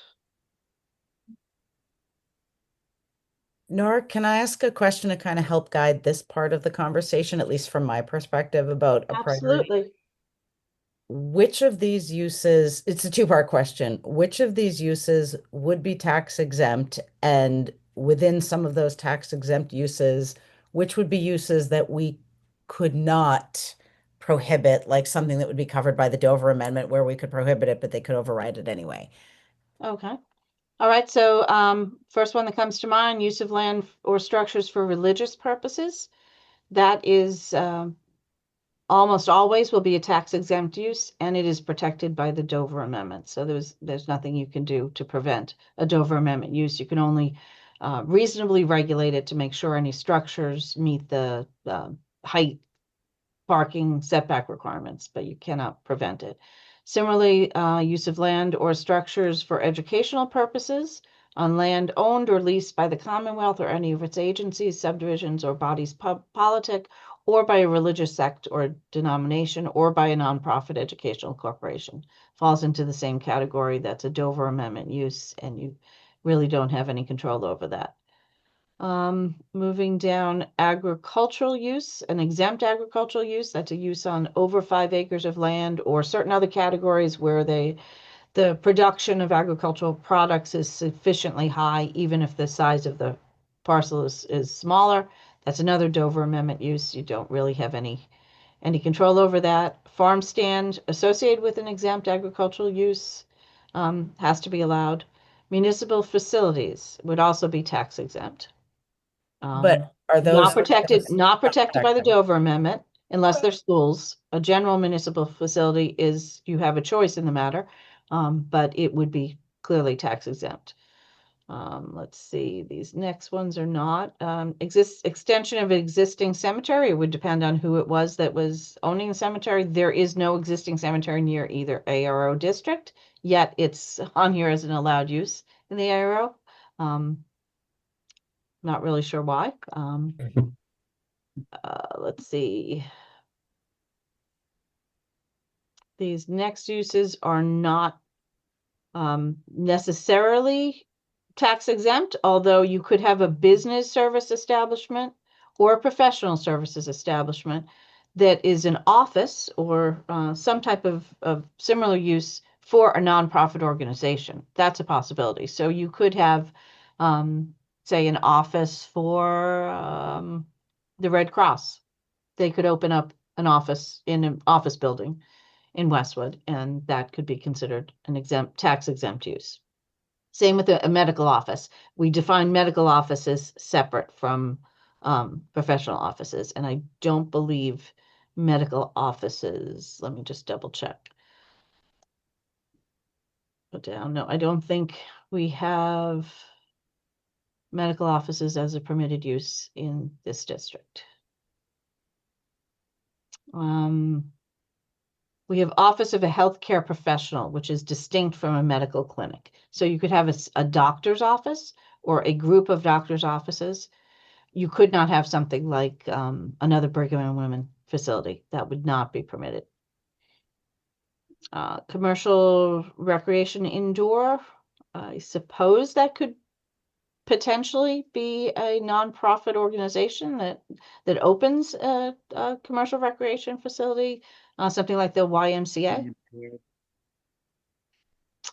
[SPEAKER 1] Nora, can I ask a question to kind of help guide this part of the conversation, at least from my perspective, about a priority?
[SPEAKER 2] Absolutely.
[SPEAKER 1] Which of these uses, it's a two-part question, which of these uses would be tax exempt, and within some of those tax exempt uses, which would be uses that we could not prohibit, like something that would be covered by the Dover Amendment where we could prohibit it, but they could override it anyway?
[SPEAKER 2] Okay. All right, so first one that comes to mind, use of land or structures for religious purposes. That is almost always will be a tax exempt use, and it is protected by the Dover Amendment. So there's nothing you can do to prevent a Dover Amendment use. You can only reasonably regulate it to make sure any structures meet the height, parking, setback requirements, but you cannot prevent it. Similarly, use of land or structures for educational purposes on land owned or leased by the Commonwealth or any of its agencies, subdivisions, or bodies politic, or by a religious sect or denomination, or by a nonprofit educational corporation. Falls into the same category. That's a Dover Amendment use, and you really don't have any control over that. Moving down, agricultural use, an exempt agricultural use, that's a use on over 5 acres of land or certain other categories where the production of agricultural products is sufficiently high, even if the size of the parcel is smaller. That's another Dover Amendment use. You don't really have any control over that. Farm stand associated with an exempt agricultural use has to be allowed. Municipal facilities would also be tax exempt.
[SPEAKER 1] But are those
[SPEAKER 2] Not protected by the Dover Amendment unless they're schools. A general municipal facility is, you have a choice in the matter, but it would be clearly tax exempt. Let's see, these next ones are not. Extension of existing cemetery, it would depend on who it was that was owning the cemetery. There is no existing cemetery near either ARO district, yet it's on here as an allowed use in the ARO. Not really sure why. Let's see. These next uses are not necessarily tax exempt, although you could have a business service establishment or a professional services establishment that is an office or some type of similar use for a nonprofit organization. That's a possibility. So you could have, say, an office for the Red Cross. They could open up an office in an office building in Westwood, and that could be considered an exempt, tax exempt use. Same with a medical office. We define medical offices separate from professional offices, and I don't believe medical offices, let me just double check. Put down, no, I don't think we have medical offices as a permitted use in this district. We have office of a healthcare professional, which is distinct from a medical clinic. So you could have a doctor's office or a group of doctor's offices. You could not have something like another Brigham and Women facility. That would not be permitted. Commercial recreation indoor, I suppose that could potentially be a nonprofit organization that opens a commercial recreation facility, something like the YMCA.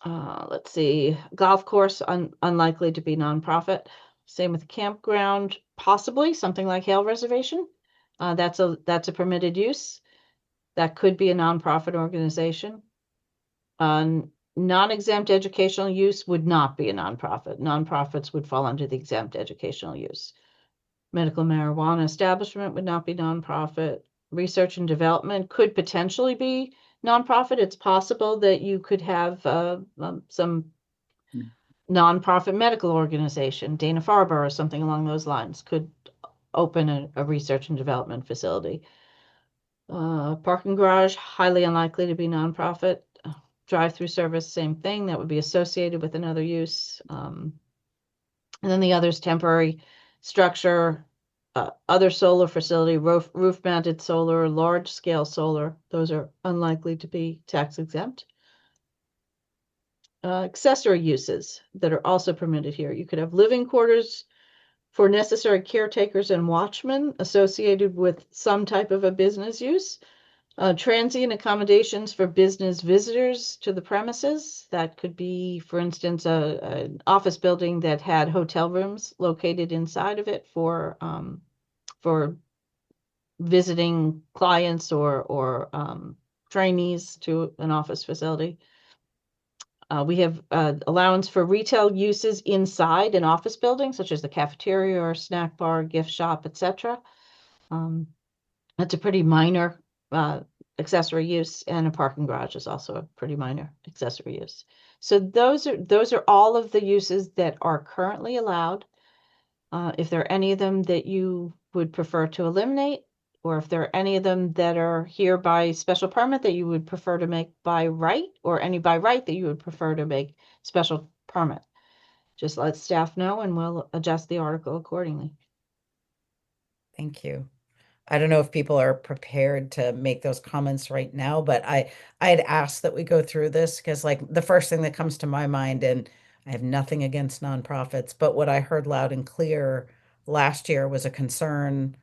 [SPEAKER 2] Let's see, golf course, unlikely to be nonprofit. Same with campground, possibly something like Hale Reservation. That's a permitted use. That could be a nonprofit organization. Non-exempt educational use would not be a nonprofit. Nonprofits would fall under the exempt educational use. Medical marijuana establishment would not be nonprofit. Research and development could potentially be nonprofit. It's possible that you could have some nonprofit medical organization, Dana-Farber or something along those lines, could open a research and development facility. Parking garage, highly unlikely to be nonprofit. Drive-through service, same thing. That would be associated with another use. And then the others, temporary structure, other solar facility, roof-mounted solar, large-scale solar. Those are unlikely to be tax exempt. Accessory uses that are also permitted here. You could have living quarters for necessary caretakers and watchmen associated with some type of a business use. Transient accommodations for business visitors to the premises. That could be, for instance, an office building that had hotel rooms located inside of it for visiting clients or trainees to an office facility. We have allowance for retail uses inside an office building, such as the cafeteria or snack bar, gift shop, etc. That's a pretty minor accessory use, and a parking garage is also a pretty minor accessory use. So those are all of the uses that are currently allowed. If there are any of them that you would prefer to eliminate, or if there are any of them that are here by special permit that you would prefer to make by right, or any by right that you would prefer to make special permit, just let staff know and we'll adjust the article accordingly.
[SPEAKER 1] Thank you. I don't know if people are prepared to make those comments right now, but I had asked that we go through this because like the first thing that comes to my mind, and I have nothing against nonprofits, but what I heard loud and clear last year was a concern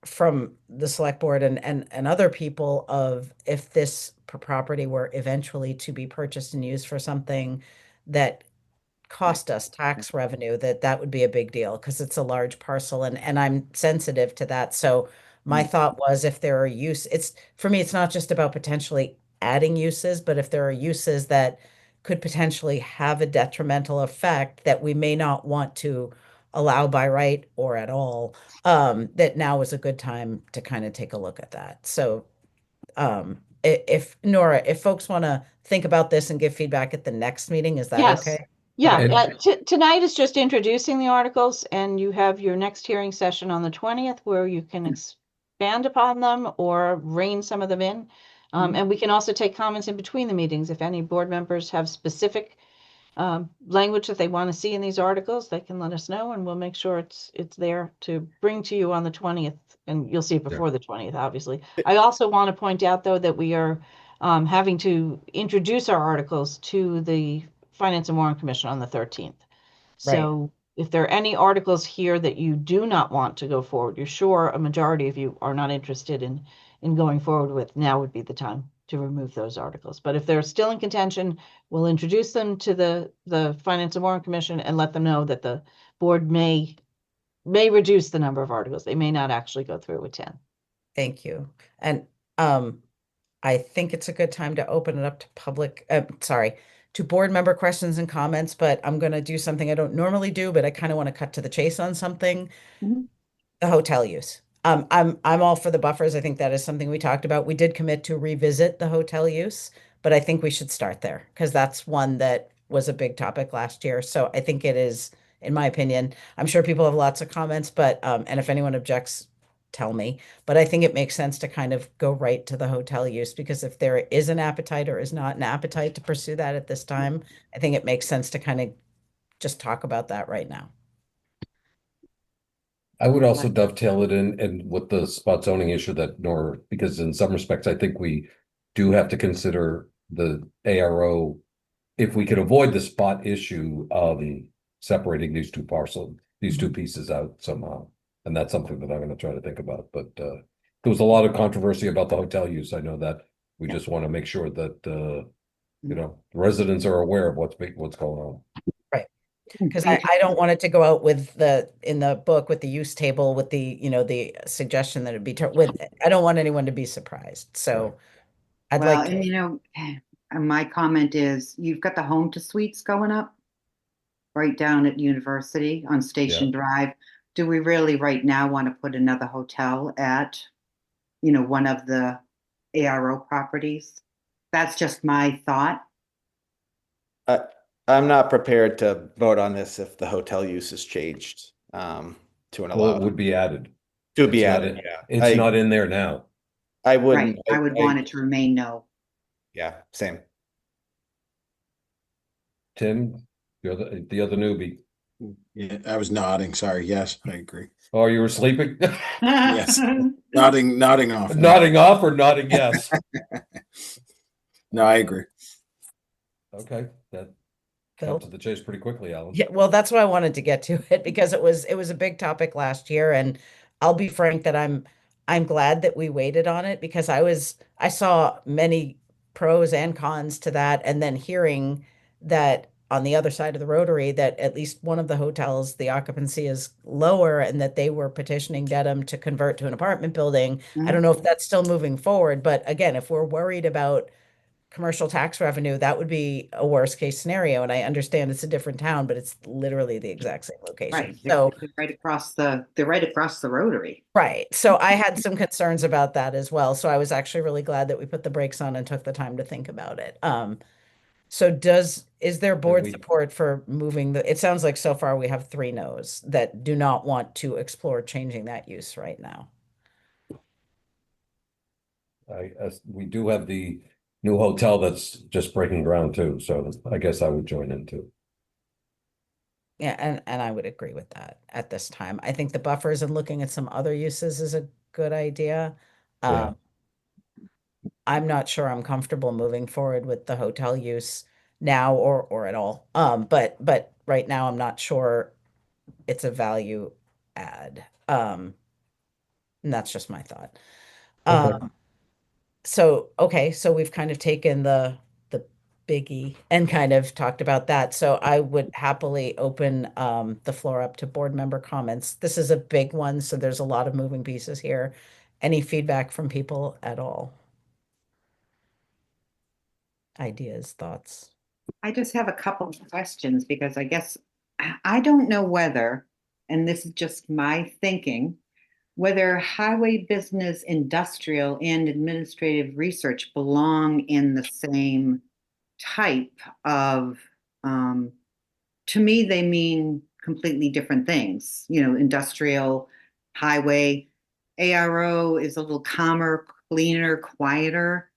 [SPEAKER 1] from the select board and other people of if this property were eventually to be purchased and used for something that cost us tax revenue, that would be a big deal because it's a large parcel and I'm sensitive to that. So my thought was if there are it's for me, it's not just about potentially adding uses, but if there are uses that could potentially have a detrimental effect that we may not want to allow by right or at all, that now is a good time to kind of take a look at that. So if Nora, if folks want to think about this and give feedback at the next meeting, is that
[SPEAKER 2] Yes.
[SPEAKER 1] okay?
[SPEAKER 2] Yeah,
[SPEAKER 5] And-
[SPEAKER 2] tonight is just introducing the articles, and you have your next hearing session on the 20th where you can expand upon them or rein some of them in. And we can also take comments in between the meetings. If any board members have specific language that they want to see in these articles, they can let us know and we'll make sure it's there to bring to you on the 20th, and you'll see it before the 20th, obviously. I also want to point out, though, that we are having to introduce our articles to the Finance and Warrant Commission on the 13th. So if there are any articles here that you do not want to go forward, you're sure a majority of you are not interested in going forward with, now would be the time to remove those articles. But if they're still in contention, we'll introduce them to the Finance and Warrant Commission and let them know that the board may reduce the number of articles. They may not actually go through with 10.
[SPEAKER 1] Thank you. And I think it's a good time to open it up to public, to board member questions and comments, but I'm going to do something I don't normally do, but I kind of want to cut to the chase on something. The hotel use. I'm all for the buffers. I think that is something we talked about. We did commit to revisit the hotel use, but I think we should start there because that's one that was a big topic last year. So I think it is, in my opinion, I'm sure people have lots of comments, but and if anyone objects, tell me. But I think it makes sense to kind of go right to the hotel use because if there is an appetite or is not an appetite to pursue that at this time, I think it makes sense to kind of just talk about that right now.
[SPEAKER 5] I would also dovetail it in and with the spot zoning issue that Nora, because in some respects, I think we do have to consider the ARO if we could avoid the spot issue of separating these two pieces out somehow. And that's something that I'm going to try to think about. But there was a lot of controversy about the hotel use. I know that we just want to make sure that residents are aware of what's going on.
[SPEAKER 1] Right. Because I don't want it to go out with in the book with the use table with the the suggestion that it'd be I don't want anyone to be surprised. So I'd like
[SPEAKER 6] and my comment is you've got the home to suites going up right down at University on Station Drive. Do we really right now want to put another hotel at one of the ARO properties? That's just my thought.
[SPEAKER 7] I'm not prepared to vote on this if the hotel use is changed to an
[SPEAKER 5] Well,
[SPEAKER 7] allowed.
[SPEAKER 5] it would be added.
[SPEAKER 7] To be
[SPEAKER 5] It's not
[SPEAKER 7] added,
[SPEAKER 5] in-
[SPEAKER 7] yeah.
[SPEAKER 5] It's not in there now.
[SPEAKER 7] I wouldn't.
[SPEAKER 6] Right. I would want it to remain no.
[SPEAKER 7] Yeah, same.
[SPEAKER 5] Tim, you're the other newbie.
[SPEAKER 10] Yeah, I was nodding. Sorry. Yes, I agree.
[SPEAKER 5] Oh, you were sleeping?
[SPEAKER 10] Yes. Nodding off.
[SPEAKER 5] Nodding off or nodding yes?
[SPEAKER 10] No, I agree.
[SPEAKER 5] Okay, that
[SPEAKER 1] Phil?
[SPEAKER 5] cut to the chase pretty quickly, Alan.
[SPEAKER 1] Yeah, well, that's why I wanted to get to it because it was a big topic last year, and I'll be frank that I'm glad that we waited on it because I saw many pros and cons to that, and then hearing that on the other side of the Rotary that at least one of the hotels the occupancy is lower and that they were petitioning Dedham to convert to an apartment building. I don't know if that's still moving forward, but again, if we're worried about commercial tax revenue, that would be a worst case scenario. And I understand it's a different town, but it's literally the exact same location.
[SPEAKER 6] Right.
[SPEAKER 1] So
[SPEAKER 6] They're right across the rotary.
[SPEAKER 1] right. So I had some concerns about that as well. So I was actually really glad that we put the brakes on and took the time to think about it. So is there board support for moving it sounds like so far we have 3 no's that do not want to explore changing that use right now.
[SPEAKER 5] We do have the new hotel that's just breaking ground too, so I guess I would join in too.
[SPEAKER 1] Yeah, and I would agree with that at this time. I think the buffers and looking at some other uses is a good idea.
[SPEAKER 5] Yeah.
[SPEAKER 1] I'm not sure I'm comfortable moving forward with the hotel use now or at all. But right now I'm not sure it's a value add. And that's just my thought.
[SPEAKER 5] Okay.
[SPEAKER 1] So we've kind of taken the biggie and kind of talked about that. So I would happily open the floor up to board member comments. This is a big one, so there's a lot of moving pieces here. Any feedback from people at all? Ideas, thoughts?
[SPEAKER 6] I just have a couple of questions because I guess I don't know whether, and this is just my thinking, whether highway business, industrial, and administrative research belong in the same type of, to me, they mean completely different things. Industrial, highway, ARO is a little calmer, cleaner, quieter.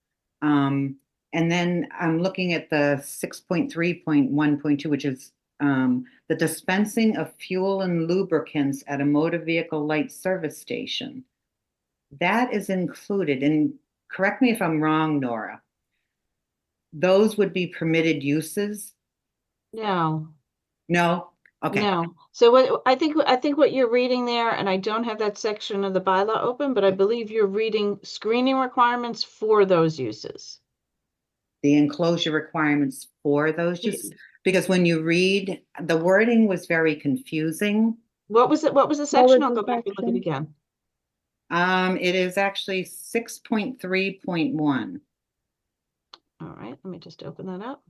[SPEAKER 6] And then I'm looking at the 6.3.1.2, which is the dispensing of fuel and lubricants at a motor vehicle light service station. That is included, and correct me if I'm wrong, Nora. Those would be permitted uses?
[SPEAKER 2] No.
[SPEAKER 6] No? Okay.
[SPEAKER 2] No. So what I think what you're reading there, and I don't have that section of the bylaw open, but I believe you're reading screening requirements for those uses.
[SPEAKER 6] The enclosure requirements for those uses, because when you read, the wording was very confusing.
[SPEAKER 2] What was it? What was the section? I'll go back and look at it again.
[SPEAKER 6] It is actually 6.3.1.
[SPEAKER 2] All right, let me just open that up.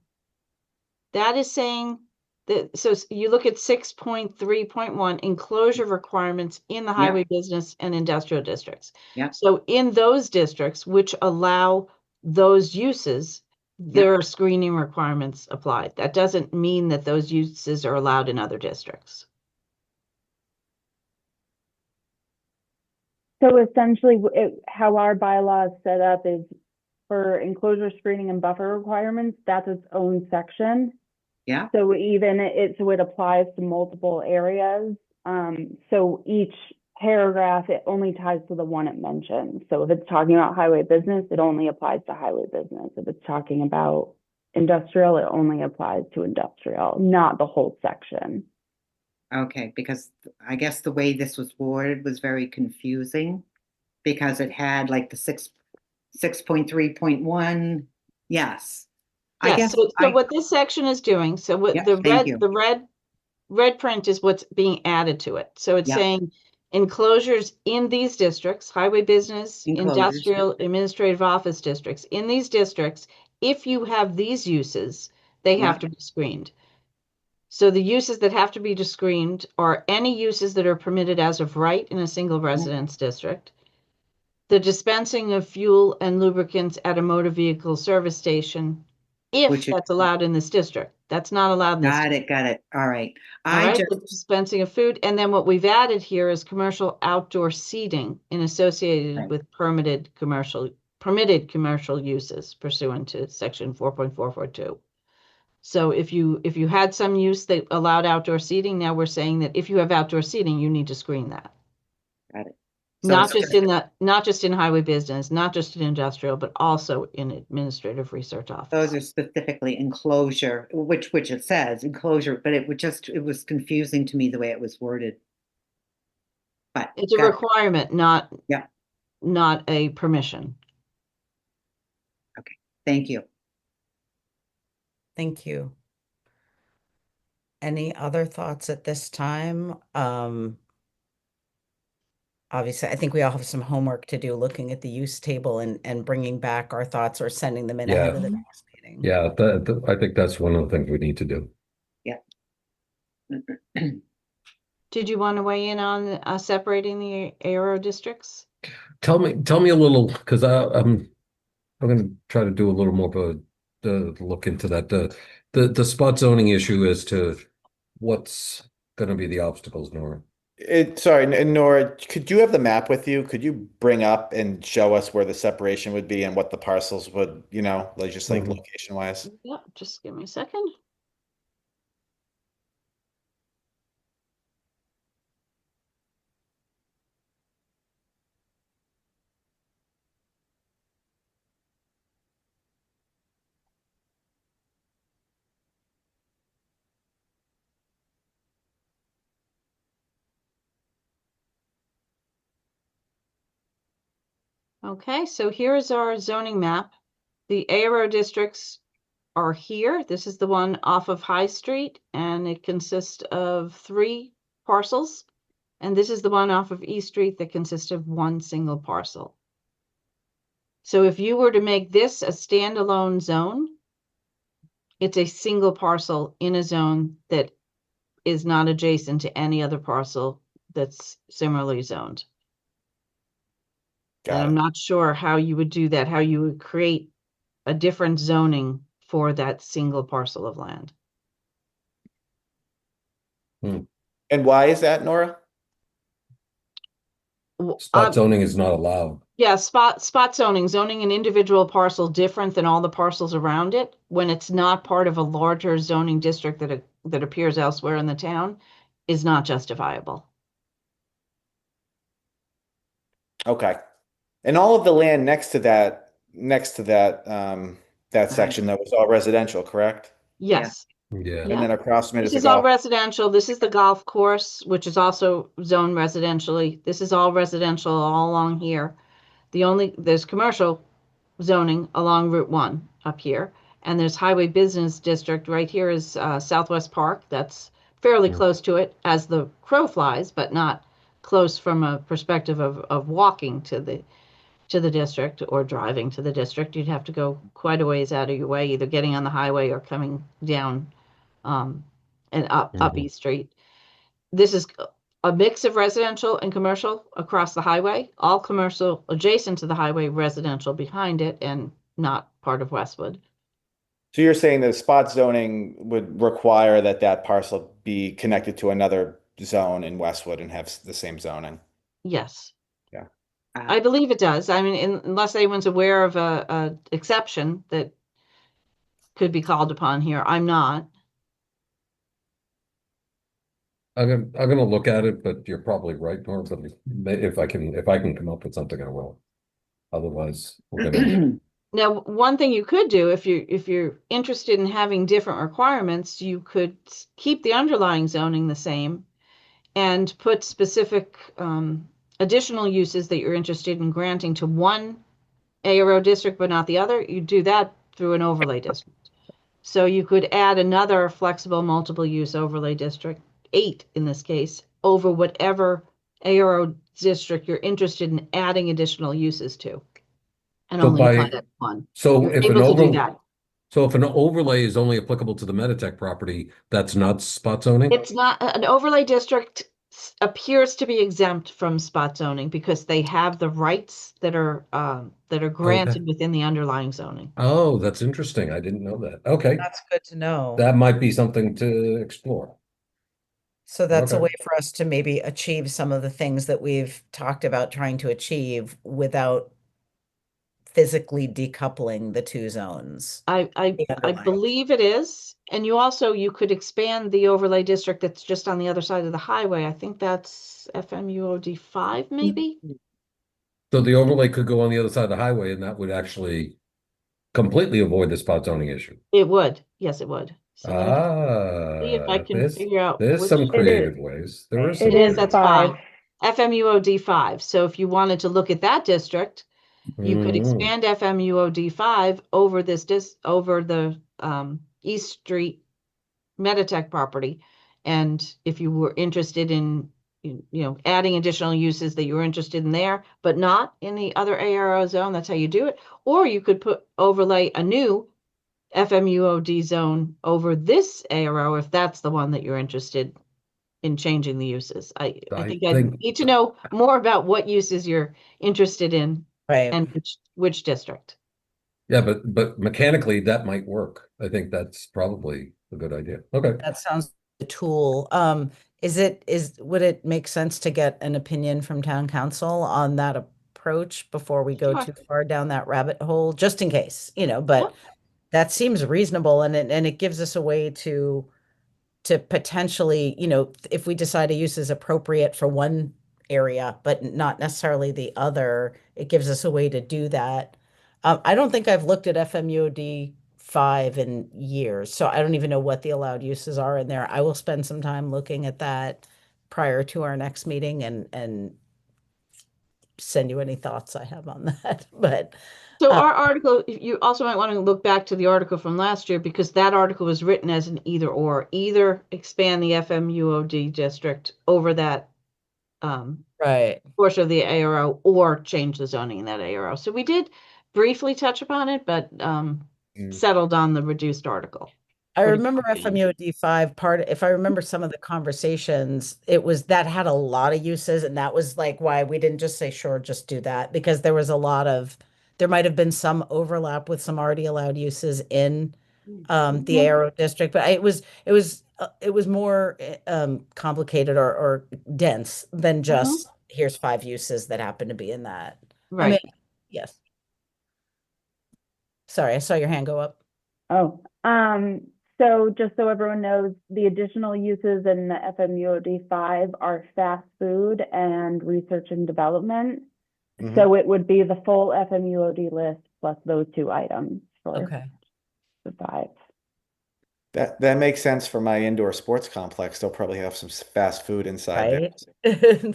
[SPEAKER 2] That is saying that, so you look at 6.3.1 enclosure requirements in the highway business and industrial districts.
[SPEAKER 6] Yeah.
[SPEAKER 2] So in those districts which allow those uses, there are screening requirements applied. That doesn't mean that those uses are allowed in other districts.
[SPEAKER 9] So essentially, how our bylaw is set up is for enclosure screening and buffer requirements, that's its own section.
[SPEAKER 6] Yeah.
[SPEAKER 9] So even it applies to multiple areas. So each paragraph, it only ties to the one it mentions. So if it's talking about highway business, it only applies to highway business. If it's talking about industrial, it only applies to industrial, not the whole section.
[SPEAKER 6] Okay, because I guess the way this was worded was very confusing because it had like the 6.3.1. Yes. I guess
[SPEAKER 2] so what this section is doing, so what the red print is what's being added to it. So it's saying enclosures in these districts, highway business, industrial, administrative office districts, in these districts, if you have these uses, they have to be screened. So the uses that have to be screened are any uses that are permitted as of right in a single residence district, the dispensing of fuel and lubricants at a motor vehicle service station, if that's allowed in this district. That's not allowed in this district.
[SPEAKER 6] Got it. All right.
[SPEAKER 2] The dispensing of food. And then what we've added here is commercial outdoor seating associated with permitted commercial uses pursuant to section 4.442. So if you had some use that allowed outdoor seating, now we're saying that if you have outdoor seating, you need to screen that.
[SPEAKER 6] Got it.
[SPEAKER 2] So not just in highway business, not just in industrial, but also in administrative research office.
[SPEAKER 6] Those are specifically enclosure, which it says enclosure, but it was confusing to me the way it was worded. But
[SPEAKER 2] it's a requirement, not a permission.
[SPEAKER 6] Okay, thank you.
[SPEAKER 1] Thank you. Any other thoughts at this time? obviously, I think we all have some homework to do, looking at the use table and bringing back our thoughts or sending them in ahead
[SPEAKER 5] Yeah.
[SPEAKER 1] of the next meeting.
[SPEAKER 5] Yeah, I think that's one of the things we need to do.
[SPEAKER 6] Yeah.
[SPEAKER 2] Did you want to weigh in on separating the aero districts?
[SPEAKER 5] Tell me a little, because I'm going to try to do a little more of a look into that. The spot zoning issue as to what's going to be the obstacles, Nora.
[SPEAKER 7] Sorry, and Nora, could you have the map with you? Could you bring up and show us where the separation would be and what the parcels would, like just like location wise?
[SPEAKER 2] Yeah, just give me a second. Okay, so here is our zoning map. The aero districts are here. This is the one off of High Street, and it consists of 3 parcels. And this is the one off of East Street that consists of 1 single parcel. So if you were to make this a standalone zone, it's a single parcel in a zone that is not adjacent to any other parcel that's similarly zoned. And I'm not sure how you would do that, how you would create a different zoning for that single parcel of land.
[SPEAKER 7] And why is that, Nora?
[SPEAKER 5] Spot zoning is not allowed.
[SPEAKER 2] Yeah, spot zoning an individual parcel different than all the parcels around it when it's not part of a larger zoning district that appears elsewhere in the town is not justifiable.
[SPEAKER 7] Okay. And all of the land next to that that section that was all residential, correct?
[SPEAKER 2] Yes.
[SPEAKER 5] Yeah.
[SPEAKER 7] And then across from it
[SPEAKER 2] This
[SPEAKER 7] is
[SPEAKER 2] is
[SPEAKER 7] a
[SPEAKER 2] all
[SPEAKER 7] golf.
[SPEAKER 2] residential. This is the golf course, which is also zoned residentially. This is all residential all along here. There's commercial zoning along Route 1 up here. And there's highway business district right here is Southwest Park. That's fairly close to it as the crow flies, but not close from a perspective of walking to the district or driving to the district. You'd have to go quite a ways out of your way, either getting on the highway or coming down and up East Street. This is a mix of residential and commercial across the highway, all commercial adjacent to the highway, residential behind it, and not part of Westwood.
[SPEAKER 7] So you're saying that spot zoning would require that parcel be connected to another zone in Westwood and have the same zoning?
[SPEAKER 2] Yes.
[SPEAKER 7] Yeah.
[SPEAKER 2] I believe it does. I mean, unless anyone's aware of a exception that could be called upon here. I'm not.
[SPEAKER 5] I'm gonna look at it, but you're probably right, Norm. But if I can come up with something, I will. Otherwise, we're gonna.
[SPEAKER 2] Now, one thing you could do if you're interested in having different requirements, you could keep the underlying zoning the same and put specific additional uses that you're interested in granting to one ARO district but not the other. You do that through an overlay district. So you could add another flexible multiple use overlay district, 8 in this case, over whatever ARO district you're interested in adding additional uses to. And
[SPEAKER 5] So
[SPEAKER 2] only
[SPEAKER 5] by-
[SPEAKER 2] apply that one.
[SPEAKER 5] So
[SPEAKER 2] You're
[SPEAKER 5] if an
[SPEAKER 2] able to do
[SPEAKER 5] over,
[SPEAKER 2] that.
[SPEAKER 5] so if an overlay is only applicable to the Meditech property, that's not spot zoning?
[SPEAKER 2] It's not, an overlay district appears to be exempt from spot zoning because they have the rights that are granted within the underlying zoning.
[SPEAKER 5] Oh, that's interesting. I didn't know that. Okay.
[SPEAKER 1] That's good to know.
[SPEAKER 5] That might be something to explore.
[SPEAKER 1] So that's a
[SPEAKER 5] Okay.
[SPEAKER 1] way for us to maybe achieve some of the things that we've talked about trying to achieve without physically decoupling the 2 zones.
[SPEAKER 2] I
[SPEAKER 1] underlying.
[SPEAKER 2] believe it is. And you could expand the overlay district that's just on the other side of the highway. I think that's FMUOD 5 maybe?
[SPEAKER 5] So the overlay could go on the other side of the highway, and that would actually completely avoid the spot zoning issue.
[SPEAKER 2] It would. Yes, it would. So let me see if I can figure out
[SPEAKER 5] There's
[SPEAKER 2] which-
[SPEAKER 5] some creative ways. There is.
[SPEAKER 2] It is, that's 5. FMUOD 5. So if you wanted to look at that district, you could expand FMUOD 5 over over the East Street Meditech property. And if you were interested in adding additional uses that you were interested in there, but not in the other ARO zone. That's how you do it. Or you could overlay a new FMUOD zone over this ARO if that's the one that you're interested in changing the uses. I think I need to know more about what uses you're interested in,
[SPEAKER 1] Right.
[SPEAKER 2] and which district.
[SPEAKER 5] Yeah, but mechanically that might work. I think that's probably a good idea. Okay.
[SPEAKER 1] That sounds like a tool. Would it make sense to get an opinion from town council on that approach before we go
[SPEAKER 2] Sure.
[SPEAKER 1] too far down that rabbit hole, just in case, but that seems reasonable, and it gives us a way to potentially, if we decide a use is appropriate for one area, but not necessarily the other, it gives us a way to do that. I don't think I've looked at FMUOD 5 in years, so I don't even know what the allowed uses are in there. I will spend some time looking at that prior to our next meeting and send you any thoughts I have on that. But
[SPEAKER 2] so our article, you also might want to look back to the article from last year, because that article was written as an either expand the FMUOD district over that
[SPEAKER 1] right
[SPEAKER 2] portion of the ARO, or change the zoning in that ARO. So we did briefly touch upon it, but settled on the reduced article.
[SPEAKER 1] I remember FMUOD 5 if I remember some of the conversations, it was that had a lot of uses, and that was like why we didn't just say, sure, just do that, because there might have been some overlap with some already allowed uses in the ARO district, but it was more complicated or dense than just here's 5 uses that happen to be in that.
[SPEAKER 2] Right.
[SPEAKER 1] I mean, yes. Sorry, I saw your hand go up.
[SPEAKER 9] Oh, so just so everyone knows, the additional uses in the FMUOD 5 are fast food and research and development. So it would be the full FMUOD list plus those 2 items for the 5.
[SPEAKER 7] That makes sense for my indoor sports complex. They'll probably have some fast food inside
[SPEAKER 1] there.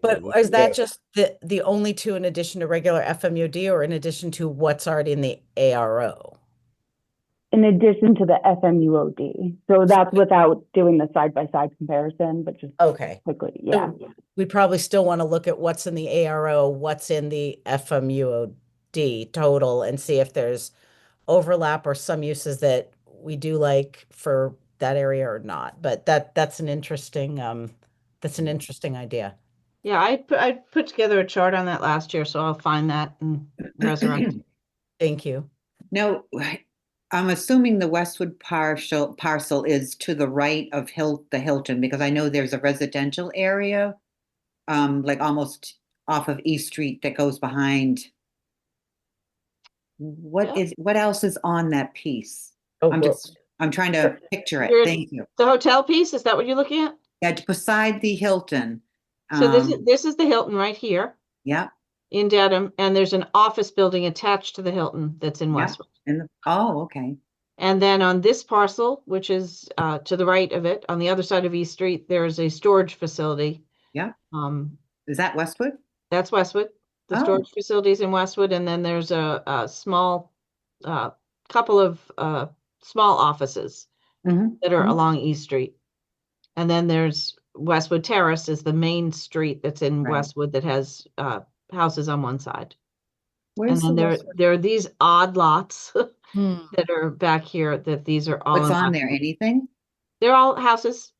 [SPEAKER 1] But is that just the only 2 in addition to regular FMUOD, or in addition to what's already in the ARO?
[SPEAKER 9] In addition to the FMUOD. So that's without doing the side-by-side comparison, but just quickly, yeah.
[SPEAKER 1] So we probably still want to look at what's in the ARO, what's in the FMUOD total, and see if there's overlap or some uses that we do like for that area or not. But that's an interesting idea.
[SPEAKER 2] Yeah, I put together a chart on that last year, so I'll find that and resurrect.
[SPEAKER 1] Thank you.
[SPEAKER 6] No, I'm assuming the Westwood parcel is to the right of the Hilton, because I know there's a residential area, like almost off of East Street that goes behind. What else is on that piece? I'm trying to picture it. Thank you.
[SPEAKER 2] The hotel piece, is that what you're looking at?
[SPEAKER 6] Yeah, beside the Hilton.
[SPEAKER 2] So this is the Hilton right here.
[SPEAKER 6] Yeah.
[SPEAKER 2] In Dedham, and there's an office building attached to the Hilton that's in Westwood.
[SPEAKER 6] Okay.
[SPEAKER 2] And then on this parcel, which is to the right of it, on the other side of East Street, there's a storage facility.
[SPEAKER 6] Yeah. Is that Westwood?
[SPEAKER 2] That's Westwood. The storage facilities in Westwood, and then there's a small couple of small offices that are along East Street. And then there's Westwood Terrace is the main street that's in Westwood that has houses on one side. And then there are these odd lots that are back here, that these are all.
[SPEAKER 6] What's on there? Anything?
[SPEAKER 2] They're all houses.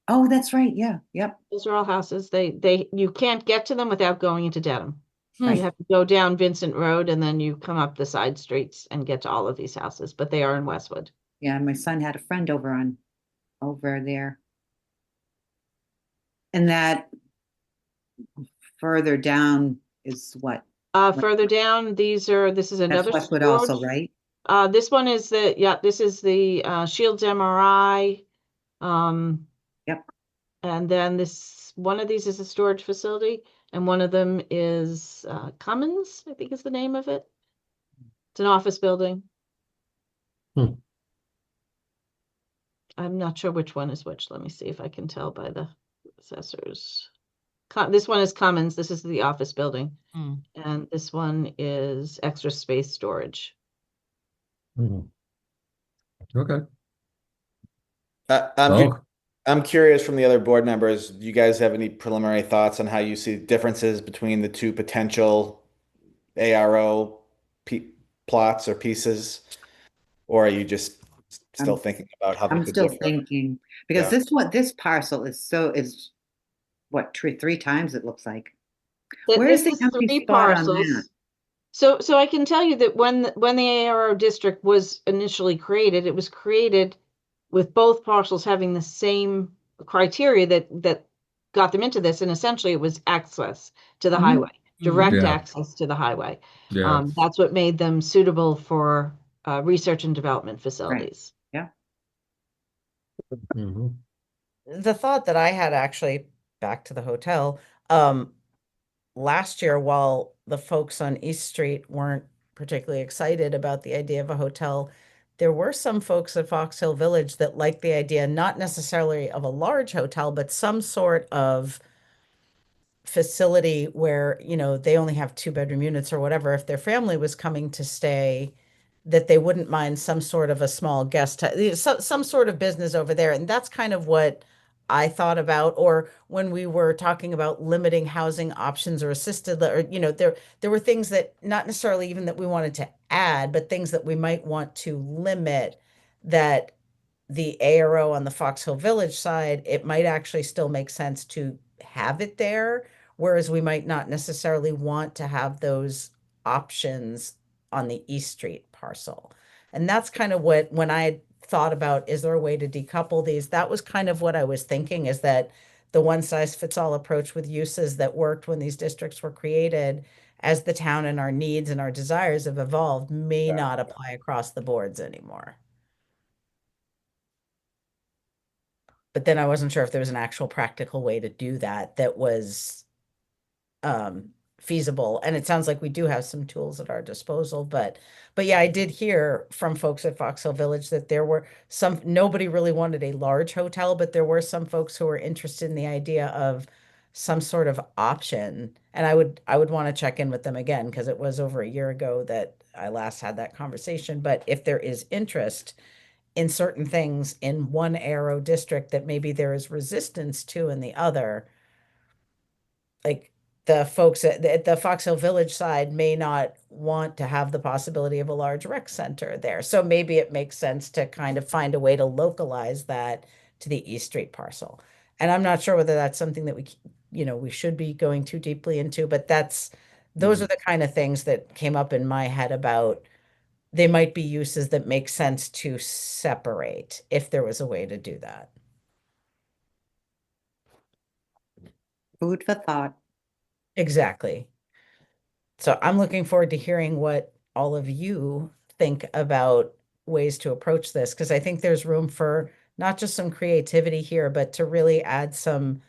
[SPEAKER 6] Oh, that's right. Yeah. Yep.
[SPEAKER 2] Those are all houses. You can't get to them without going into Dedham. You have to go down Vincent Road, and then you come up the side streets and get to all of these houses, but they are in Westwood.
[SPEAKER 6] Yeah, my son had a friend over there. And that further down is what?
[SPEAKER 2] Further down, this is another
[SPEAKER 6] Westwood
[SPEAKER 2] storage.
[SPEAKER 6] also, right?
[SPEAKER 2] This one is this is the Shields MRI.
[SPEAKER 6] Yep.
[SPEAKER 2] And then one of these is a storage facility, and one of them is Cummins, I think is the name of it. It's an office building. I'm not sure which one is which. Let me see if I can tell by the assessors. This one is Cummins. This is the office building. And this one is extra space storage.
[SPEAKER 5] Okay.
[SPEAKER 7] I'm I'm curious from the other board members, do you guys have any preliminary thoughts on how you see differences between the two potential ARO plots or pieces? Or are you just still thinking about how they
[SPEAKER 6] I'm
[SPEAKER 7] could
[SPEAKER 6] still
[SPEAKER 7] differ?
[SPEAKER 6] thinking, because
[SPEAKER 7] Yeah.
[SPEAKER 6] this parcel is what, three times it looks like.
[SPEAKER 2] That
[SPEAKER 6] Where is
[SPEAKER 2] this
[SPEAKER 6] the
[SPEAKER 2] is
[SPEAKER 6] empty
[SPEAKER 2] 3
[SPEAKER 6] spot on that?
[SPEAKER 2] parcels. So I can tell you that when the ARO district was initially created, it was created with both parcels having the same criteria that got them into this, and essentially it was access to the
[SPEAKER 6] Mhm.
[SPEAKER 2] highway, direct
[SPEAKER 5] Yeah.
[SPEAKER 2] access to the highway.
[SPEAKER 5] Yeah.
[SPEAKER 2] That's what made them suitable for research and development facilities.
[SPEAKER 6] Yeah.
[SPEAKER 5] Mhm.
[SPEAKER 1] The thought that I had actually, back to the hotel, last year, while the folks on East Street weren't particularly excited about the idea of a hotel, there were some folks at Fox Hill Village that liked the idea, not necessarily of a large hotel, but some sort of facility where, you know, they only have 2-bedroom units or whatever. If their family was coming to stay, that they wouldn't mind some sort of a small some sort of business over there. And that's kind of what I thought about. Or when we were talking about limiting housing options or assisted, or, you know, there were things that not necessarily even that we wanted to add, but things that we might want to limit, that the ARO on the Fox Hill Village side, it might actually still make sense to have it there, whereas we might not necessarily want to have those options on the East Street parcel. And that's kind of what, when I thought about, is there a way to decouple these? That was kind of what I was thinking, is that the one size fits all approach with uses that worked when these districts were created, as the town and our needs and our desires have evolved, may not apply across the boards anymore. But then I wasn't sure if there was an actual practical way to do that that was feasible. And it sounds like we do have some tools at our disposal, but yeah, I did hear from folks at Fox Hill Village that there were nobody really wanted a large hotel, but there were some folks who were interested in the idea of some sort of option. And I would want to check in with them again, because it was over a year ago that I last had that conversation. But if there is interest in certain things in one ARO district that maybe there is resistance to in the other, like the folks at the Fox Hill Village side may not want to have the possibility of a large rec center there. So maybe it makes sense to kind of find a way to localize that to the East Street parcel. And I'm not sure whether that's something that we should be going too deeply into, but those are the kind of things that came up in my head about, they might be uses that make sense to separate if there was a way to do that.
[SPEAKER 6] Food for thought.
[SPEAKER 1] Exactly. So I'm looking forward to hearing what all of you think about ways to approach this, because I think there's room for not just some creativity here, but to really add some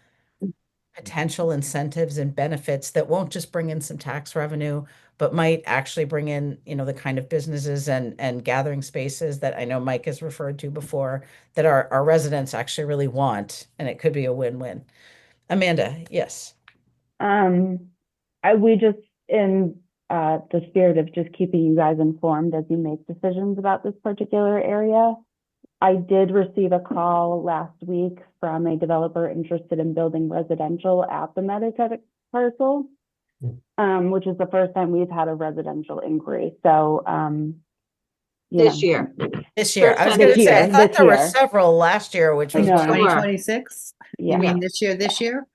[SPEAKER 1] potential incentives and benefits that won't just bring in some tax revenue, but might actually bring in, the kind of businesses and gathering spaces that I know Mike has referred to before, that our residents actually really want, and it could be a win-win. Amanda, yes.
[SPEAKER 9] We just, in the spirit of just keeping you guys informed as you make decisions about this particular area, I did receive a call last week from a developer interested in building residential at the Modification parcel, which is the first time we've had a residential inquiry. So,
[SPEAKER 2] This year.
[SPEAKER 1] This year.
[SPEAKER 2] First
[SPEAKER 1] I was
[SPEAKER 2] time
[SPEAKER 1] going to
[SPEAKER 9] this
[SPEAKER 1] say, I
[SPEAKER 9] year,
[SPEAKER 1] thought
[SPEAKER 9] this
[SPEAKER 1] there were
[SPEAKER 9] year.
[SPEAKER 1] several last year, which was
[SPEAKER 9] No.
[SPEAKER 1] why-
[SPEAKER 6] 2026?
[SPEAKER 9] Yeah.
[SPEAKER 6] You mean this year?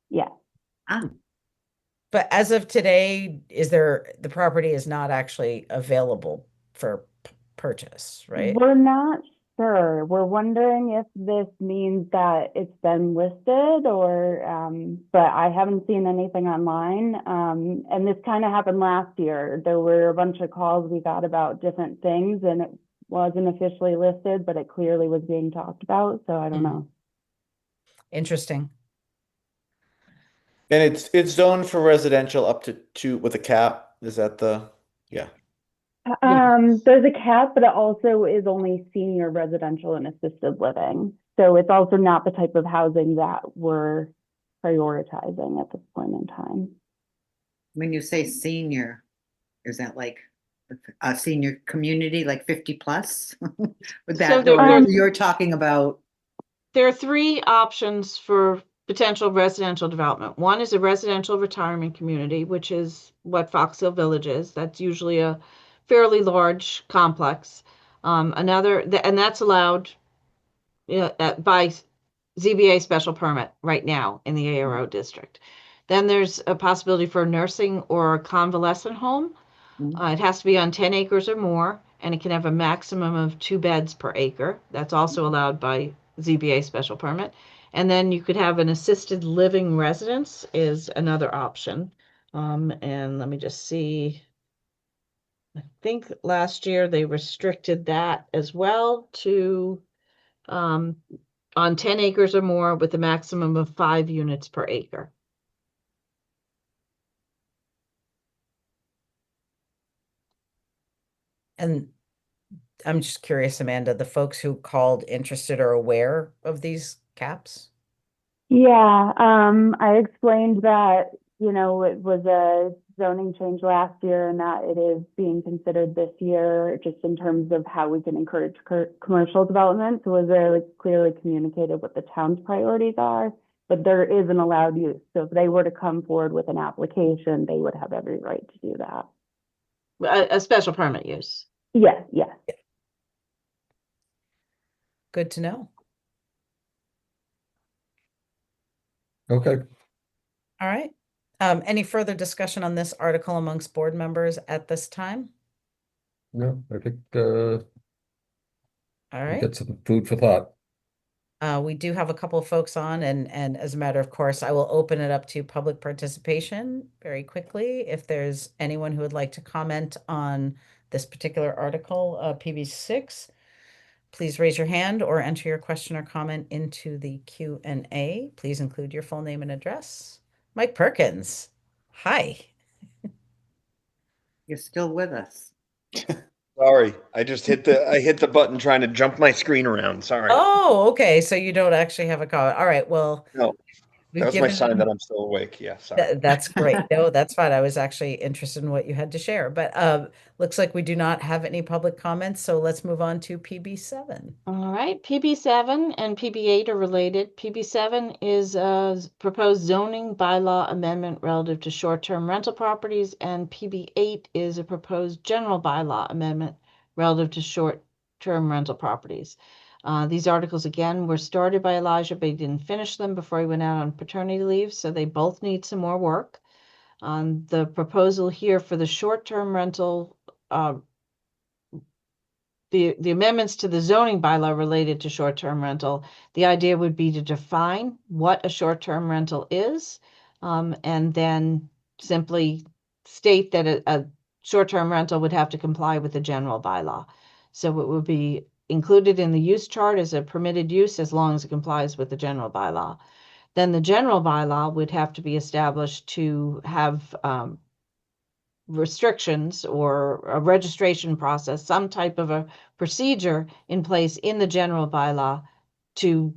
[SPEAKER 9] Yeah.
[SPEAKER 6] Ah,
[SPEAKER 1] But as of today, the property is not actually available for purchase, right?
[SPEAKER 9] We're not sure. We're wondering if this means that it's been listed or, but I haven't seen anything online. And this kind of happened last year. There were a bunch of calls we got about different things, and it wasn't officially listed, but it clearly was being talked about. So I don't know.
[SPEAKER 1] Interesting.
[SPEAKER 7] And it's zoned for residential up to 2 with a cap. Is that yeah.
[SPEAKER 9] There's a cap, but it also is only senior residential and assisted living. So it's also not the type of housing that we're prioritizing at this point in time.
[SPEAKER 6] when you say senior, is that like a senior community, like 50 plus? With
[SPEAKER 2] So
[SPEAKER 6] that,
[SPEAKER 2] there
[SPEAKER 6] or
[SPEAKER 2] were-
[SPEAKER 6] you're talking about
[SPEAKER 2] there are three options for potential residential development. One is a residential retirement community, which is what Fox Hill Village is. That's usually a fairly large complex. And that's allowed by ZBA special permit right now in the ARO district. Then there's a possibility for a nursing or a convalescent home. It has to be on 10 acres or more, and it can have a maximum of 2 beds per acre. That's also allowed by ZBA special permit. And then you could have an assisted living residence is another option. And let me just see. I think last year they restricted that as well to on 10 acres or more with a maximum of 5 units per acre.
[SPEAKER 1] And I'm just curious, Amanda, the folks who called interested are aware of these caps?
[SPEAKER 9] Yeah, I explained that, you know, it was a zoning change last year and that it is being considered this year, just in terms of how we can encourage commercial development. So it was very clearly communicated what the town's priorities are, but there is an allowed use. So if they were to come forward with an application, they would have every right to do that.
[SPEAKER 2] A special permit use.
[SPEAKER 9] Yes, yes.
[SPEAKER 1] Good to know.
[SPEAKER 5] Okay.
[SPEAKER 1] All right. Any further discussion on this article amongst board members at this time?
[SPEAKER 5] No, I think
[SPEAKER 1] All right.
[SPEAKER 5] get some food for thought.
[SPEAKER 1] We do have a couple of folks on, and as a matter of course, I will open it up to public participation very quickly. If there's anyone who would like to comment on this particular article, PB6, please raise your hand or enter your question or comment into the Q&A. Please include your full name and address. Mike Perkins, hi.
[SPEAKER 6] You're still with us.
[SPEAKER 11] Sorry, I hit the button trying to jump my screen around. Sorry.
[SPEAKER 1] Oh, okay. So you don't actually have a comment. All right. Well,
[SPEAKER 11] No,
[SPEAKER 1] we've
[SPEAKER 11] that was my
[SPEAKER 1] given
[SPEAKER 11] sign that I'm still awake. Yeah, sorry.
[SPEAKER 1] That's great. No, that's fine. I was actually interested in what you had to share, but looks like we do not have any public comments. So let's move on to PB7.
[SPEAKER 2] All right, PB7 and PB8 are related. PB7 is a proposed zoning bylaw amendment relative to short-term rental properties, and PB8 is a proposed general bylaw amendment relative to short-term rental properties. These articles, again, were started by Elijah, but he didn't finish them before he went out on paternity leave, so they both need some more work. The proposal here for the short-term rental the amendments to the zoning bylaw related to short-term rental, the idea would be to define what a short-term rental is, and then simply state that a short-term rental would have to comply with the general bylaw. So it would be included in the use chart as a permitted use as long as it complies with the general bylaw. Then the general bylaw would have to be established to have restrictions or a registration process, some type of a procedure in place in the general bylaw to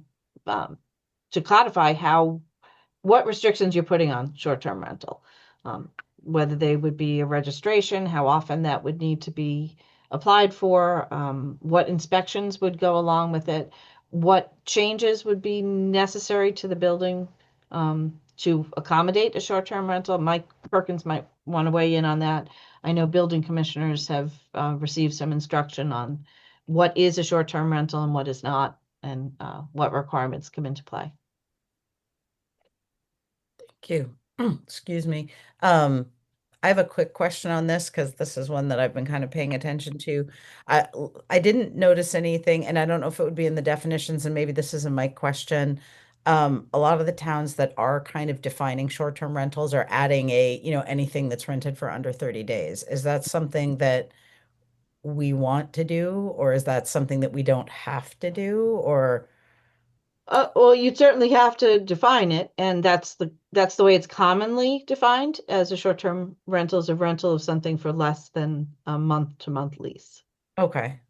[SPEAKER 2] codify what restrictions you're putting on short-term rental, whether they would be a registration, how often that would need to be applied for, what inspections would go along with it, what changes would be necessary to the building to accommodate a short-term rental. Mike Perkins might want to weigh in on that. I know building commissioners have received some instruction on what is a short-term rental and what is not, and what requirements come into play.
[SPEAKER 1] Thank you. Excuse me. I have a quick question on this because this is one that I've been kind of paying attention to. I didn't notice anything, and I don't know if it would be in the definitions, and maybe this is a Mike question. A lot of the towns that are kind of defining short-term rentals are adding anything that's rented for under 30 days. Is that something that we want to do, or is that something that we don't have to do, or?
[SPEAKER 2] Well, you'd certainly have to define it, and that's the way it's commonly defined as a short-term rental is a rental of something for less than a month-to-month lease.
[SPEAKER 1] Okay.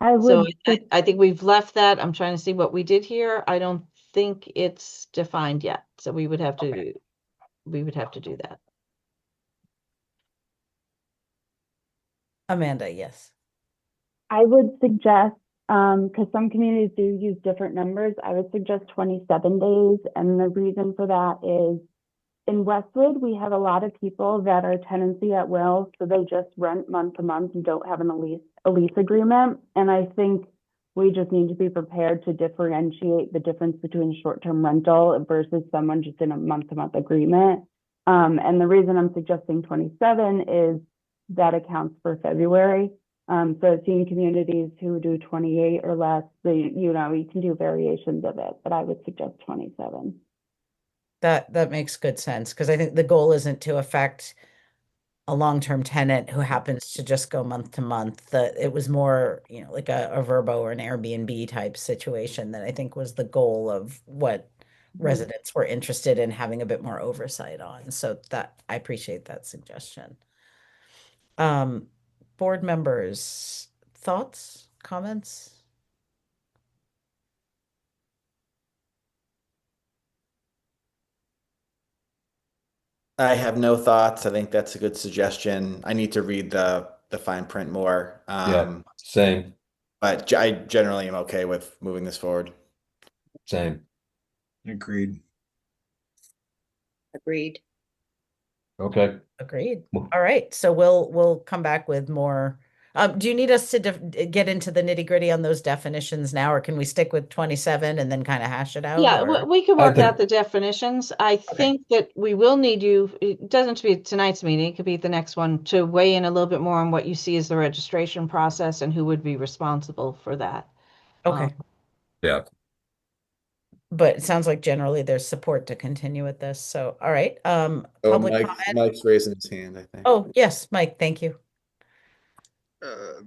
[SPEAKER 2] So I think we've left that. I'm trying to see what we did here. I don't think it's defined yet, so we would have to do that.
[SPEAKER 1] Amanda, yes.
[SPEAKER 9] I would suggest Because some communities do use different numbers. I would suggest 27 days. And the reason for that is in Westwood, we have a lot of people that are tenancy at will. So they just rent month to month and don't have a lease agreement. And I think we just need to be prepared to differentiate the difference between short-term rental versus someone just in a month-to-month agreement. And the reason I'm suggesting 27 is that accounts for February. So I've seen communities who do 28 or less, you can do variations of it, but I would suggest 27.
[SPEAKER 1] That makes good sense, because I think the goal isn't to affect a long-term tenant who happens to just go month to month. It was more, like a Verbo or an Airbnb type situation that I think was the goal of what residents were interested in having a bit more oversight on. So that I appreciate that suggestion. Board members, thoughts, comments?
[SPEAKER 7] I have no thoughts. I think that's a good suggestion. I need to read the fine print more.
[SPEAKER 5] Yeah, same,
[SPEAKER 7] But I generally am okay with moving this forward.
[SPEAKER 5] same.
[SPEAKER 10] Agreed.
[SPEAKER 6] Agreed.
[SPEAKER 5] Okay.
[SPEAKER 1] Agreed.
[SPEAKER 5] Well-
[SPEAKER 1] All right, so we'll come back with more. Do you need us to get into the nitty-gritty on those definitions now, or can we stick with 27 and then kind of hash it out?
[SPEAKER 2] Yeah,
[SPEAKER 1] or-
[SPEAKER 2] we can
[SPEAKER 5] I
[SPEAKER 2] work out
[SPEAKER 5] think-
[SPEAKER 2] the definitions. I think that we will need you, it doesn't have to be tonight's meeting, it could be the next one, to weigh in a little bit more on what you see as the registration process and who would be responsible for that.
[SPEAKER 1] Okay,
[SPEAKER 5] Yeah.
[SPEAKER 1] but it sounds like generally there's support to continue with this. So, all right,
[SPEAKER 7] Oh,
[SPEAKER 1] public comment.
[SPEAKER 7] Mike's raising his hand, I think.
[SPEAKER 1] Oh, yes, Mike, thank you.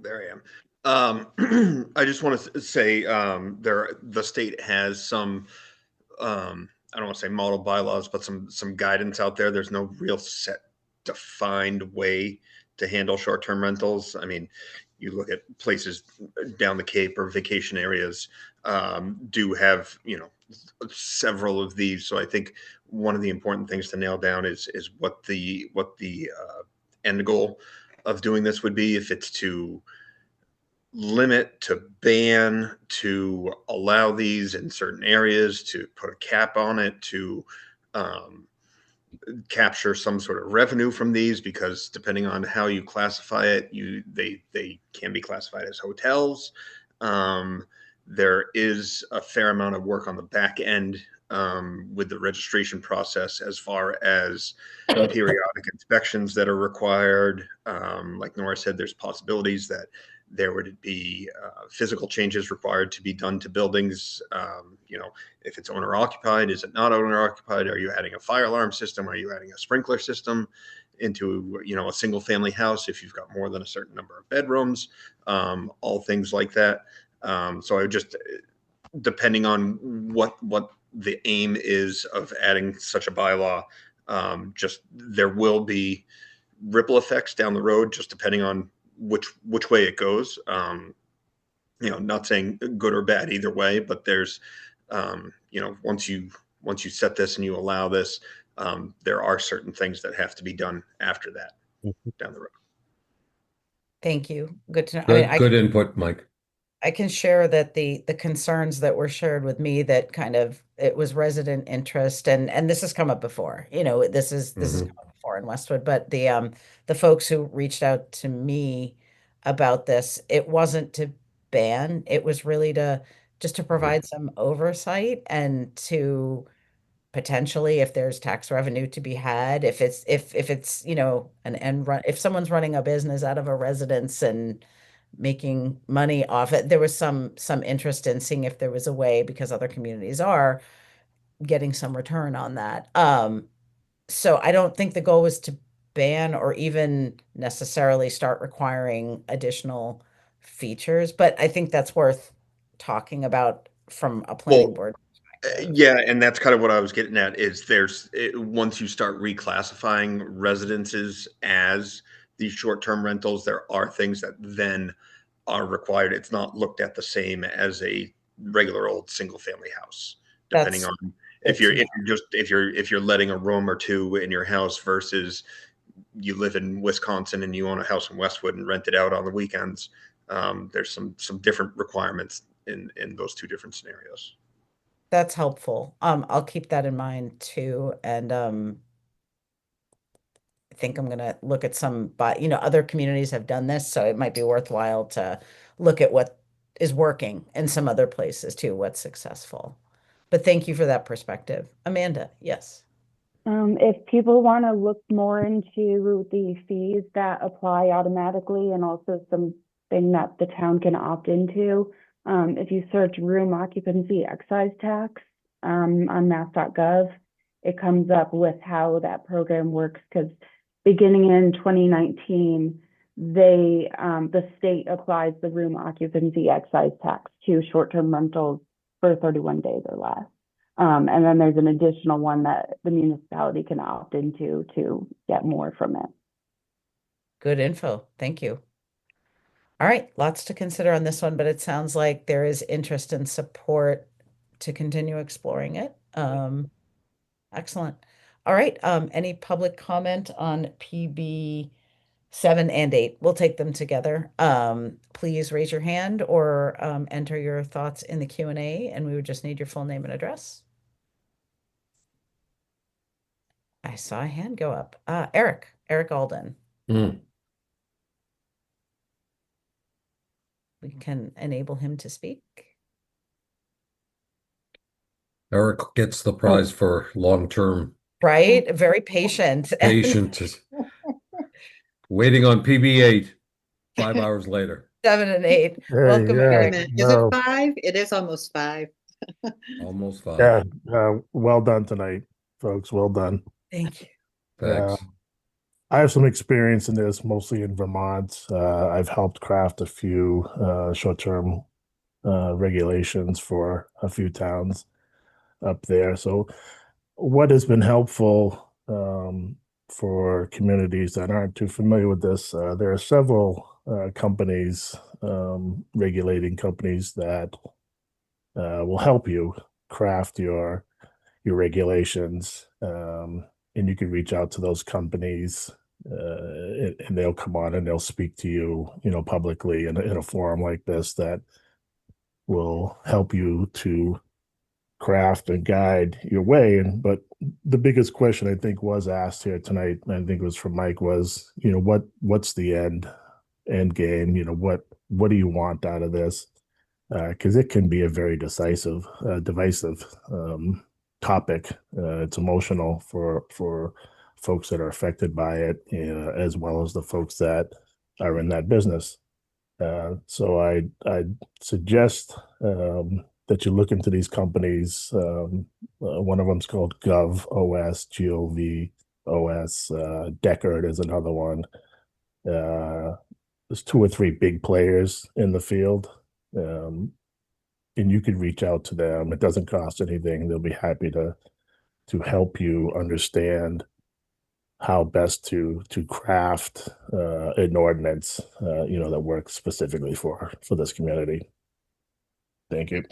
[SPEAKER 11] There I am. I just want to say the state has some I don't want to say model bylaws, but some guidance out there. There's no real set defined way to handle short-term rentals. I mean, you look at places down the Cape or vacation areas do have several of these. So I think one of the important things to nail down is what the end goal of doing this would be. If it's to limit, to ban, to allow these in certain areas, to put a cap on it, to capture some sort of revenue from these, because depending on how you classify it, they can be classified as hotels. There is a fair amount of work on the back end with the registration process, as far as periodic inspections that are required. Like Nora said, there's possibilities that there would be physical changes required to be done to buildings. If it's owner occupied, is it not owner occupied? Are you adding a fire alarm system? Are you adding a sprinkler system into a single family house if you've got more than a certain number of bedrooms? All things like that. So I would just, depending on what the aim is of adding such a bylaw, just there will be ripple effects down the road, just depending on which way it goes. Not saying good or bad either way, but there's once you set this and you allow this, there are certain things that have to be done after that down the road.
[SPEAKER 1] Thank you. Good to know.
[SPEAKER 5] Good input, Mike.
[SPEAKER 1] I can share that the concerns that were shared with me, that kind of it was resident interest, and this has come up before. This has come up before in Westwood, but the folks who reached out to me about this, it wasn't to ban, it was really just to provide some oversight and to potentially, if there's tax revenue to be had, if it's an end run, if someone's running a business out of a residence and making money off it, there was some interest in seeing if there was a way, because other communities are getting some return on that. So I don't think the goal was to ban or even necessarily start requiring additional features, but I think that's worth talking about from a planning board perspective.
[SPEAKER 11] Yeah, and that's kind of what I was getting at, is once you start reclassifying residences as these short-term rentals, there are things that then are required. It's not looked at the same as a regular old single-family house, depending on if you're letting a room or two in your house versus you live in Wisconsin and you own a house in Westwood and rent it out on the weekends. there's some different requirements in those two different scenarios.
[SPEAKER 1] That's helpful. I'll keep that in mind too. And I think I'm gonna look at some, but other communities have done this, so it might be worthwhile to look at what is working in some other places too, what's successful. But thank you for that perspective. Amanda, yes.
[SPEAKER 9] If people want to look more into the fees that apply automatically and also something that the town can opt into, if you search room occupancy excise tax on mass.gov, it comes up with how that program works because beginning in 2019, the state applies the room occupancy excise tax to short-term rentals for 31 days or less. And then there's an additional one that the municipality can opt into to get more from it.
[SPEAKER 1] Good info. Thank you. All right, lots to consider on this one, but it sounds like there is interest and support to continue exploring it. Excellent. All right, any public comment on PB 7 and 8? We'll take them together. Please raise your hand or enter your thoughts in the Q&A, and we would just need your full name and address. I saw a hand go up. Eric Alden.
[SPEAKER 5] Mm.
[SPEAKER 1] We can enable him to speak.
[SPEAKER 5] Eric gets the prize for long-term
[SPEAKER 1] Right? Very patient.
[SPEAKER 5] patient, waiting on PB8 5 hours later.
[SPEAKER 1] 7 and 8.
[SPEAKER 16] Hey,
[SPEAKER 1] Welcome,
[SPEAKER 16] yeah,
[SPEAKER 1] Eric.
[SPEAKER 17] Is
[SPEAKER 16] no,
[SPEAKER 17] it 5? It is almost 5.
[SPEAKER 5] Almost 5.
[SPEAKER 16] yeah, well done tonight, folks. Well done.
[SPEAKER 1] Thank you.
[SPEAKER 5] Thanks.
[SPEAKER 16] I have some experience in this, mostly in Vermont. I've helped craft a few short-term regulations for a few towns up there. So what has been helpful for communities that aren't too familiar with this, there are several companies, regulating companies that will help you craft your regulations, and you can reach out to those companies, and they'll come on and they'll speak to you, publicly in a forum like this that will help you to craft and guide your way. But the biggest question I think was asked here tonight, and I think it was from Mike, was, what's the end game? What do you want out of this? Because it can be a very divisive topic. It's emotional for folks that are affected by it, as well as the folks that are in that business. So I suggest that you look into these companies. One of them is called GovOS, GOVOS. Deckard is another one. There's 2 or 3 big players in the field. And you could reach out to them. It doesn't cost anything. They'll be happy to help you understand how best to craft an ordinance, that works specifically for this community. Thank you.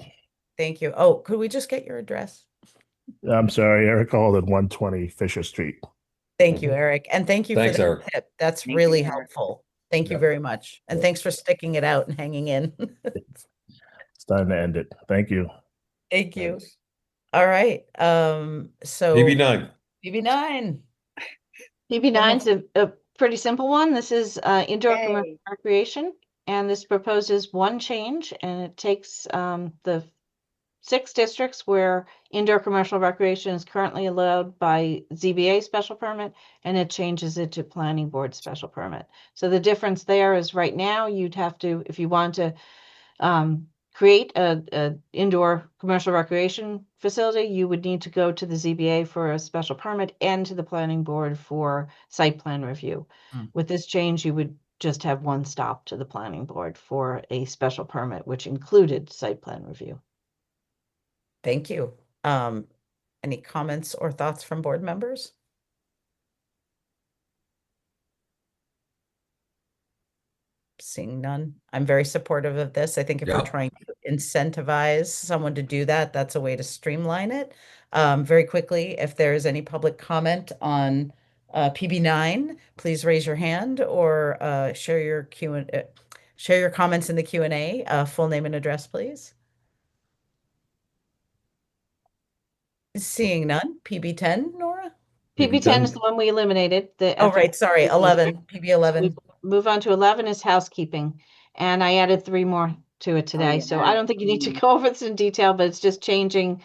[SPEAKER 1] Thank you. Oh, could we just get your address?
[SPEAKER 16] I'm sorry, Eric Alden, 120 Fisher Street.
[SPEAKER 1] Thank you, Eric. And thank you
[SPEAKER 5] Thanks,
[SPEAKER 1] for the
[SPEAKER 5] Eric.
[SPEAKER 1] tip. That's
[SPEAKER 6] Thank
[SPEAKER 1] really
[SPEAKER 6] you, Eric.
[SPEAKER 1] helpful. Thank you
[SPEAKER 5] Yep.
[SPEAKER 1] very much. And
[SPEAKER 16] Yep.
[SPEAKER 1] thanks for sticking it out and hanging in.
[SPEAKER 16] It's time to end it. Thank you.
[SPEAKER 1] Thank you.
[SPEAKER 5] Thanks.
[SPEAKER 1] All right. So
[SPEAKER 5] PB9.
[SPEAKER 1] PB9.
[SPEAKER 2] PB9's a pretty simple one. This is indoor
[SPEAKER 6] Yay.
[SPEAKER 2] commercial recreation, and this proposes one change, and it takes the 6 districts where indoor commercial recreation is currently allowed by ZBA special permit, and it changes it to planning board special permit. So the difference there is right now you'd have to, if you want to create a indoor commercial recreation facility, you would need to go to the ZBA for a special permit and to the planning board for site plan review. With this change, you would just have one stop to the planning board for a special permit, which included site plan review.
[SPEAKER 1] Thank you. Any comments or thoughts from board members? Seeing none. I'm very supportive of this. I think if we're
[SPEAKER 5] Yeah.
[SPEAKER 1] trying to incentivize someone to do that, that's a way to streamline it. Very quickly, if there is any public comment on PB9, please raise your hand or share your Share your comments in the Q&A. Full name and address, please. Seeing none. PB10, Nora?
[SPEAKER 2] PB10 is the one we eliminated.
[SPEAKER 1] Oh, right. Sorry. 11. PB11.
[SPEAKER 2] Move on to 11 is housekeeping. And I added 3 more to it today. So I don't think you need to go over this in detail, but it's just changing,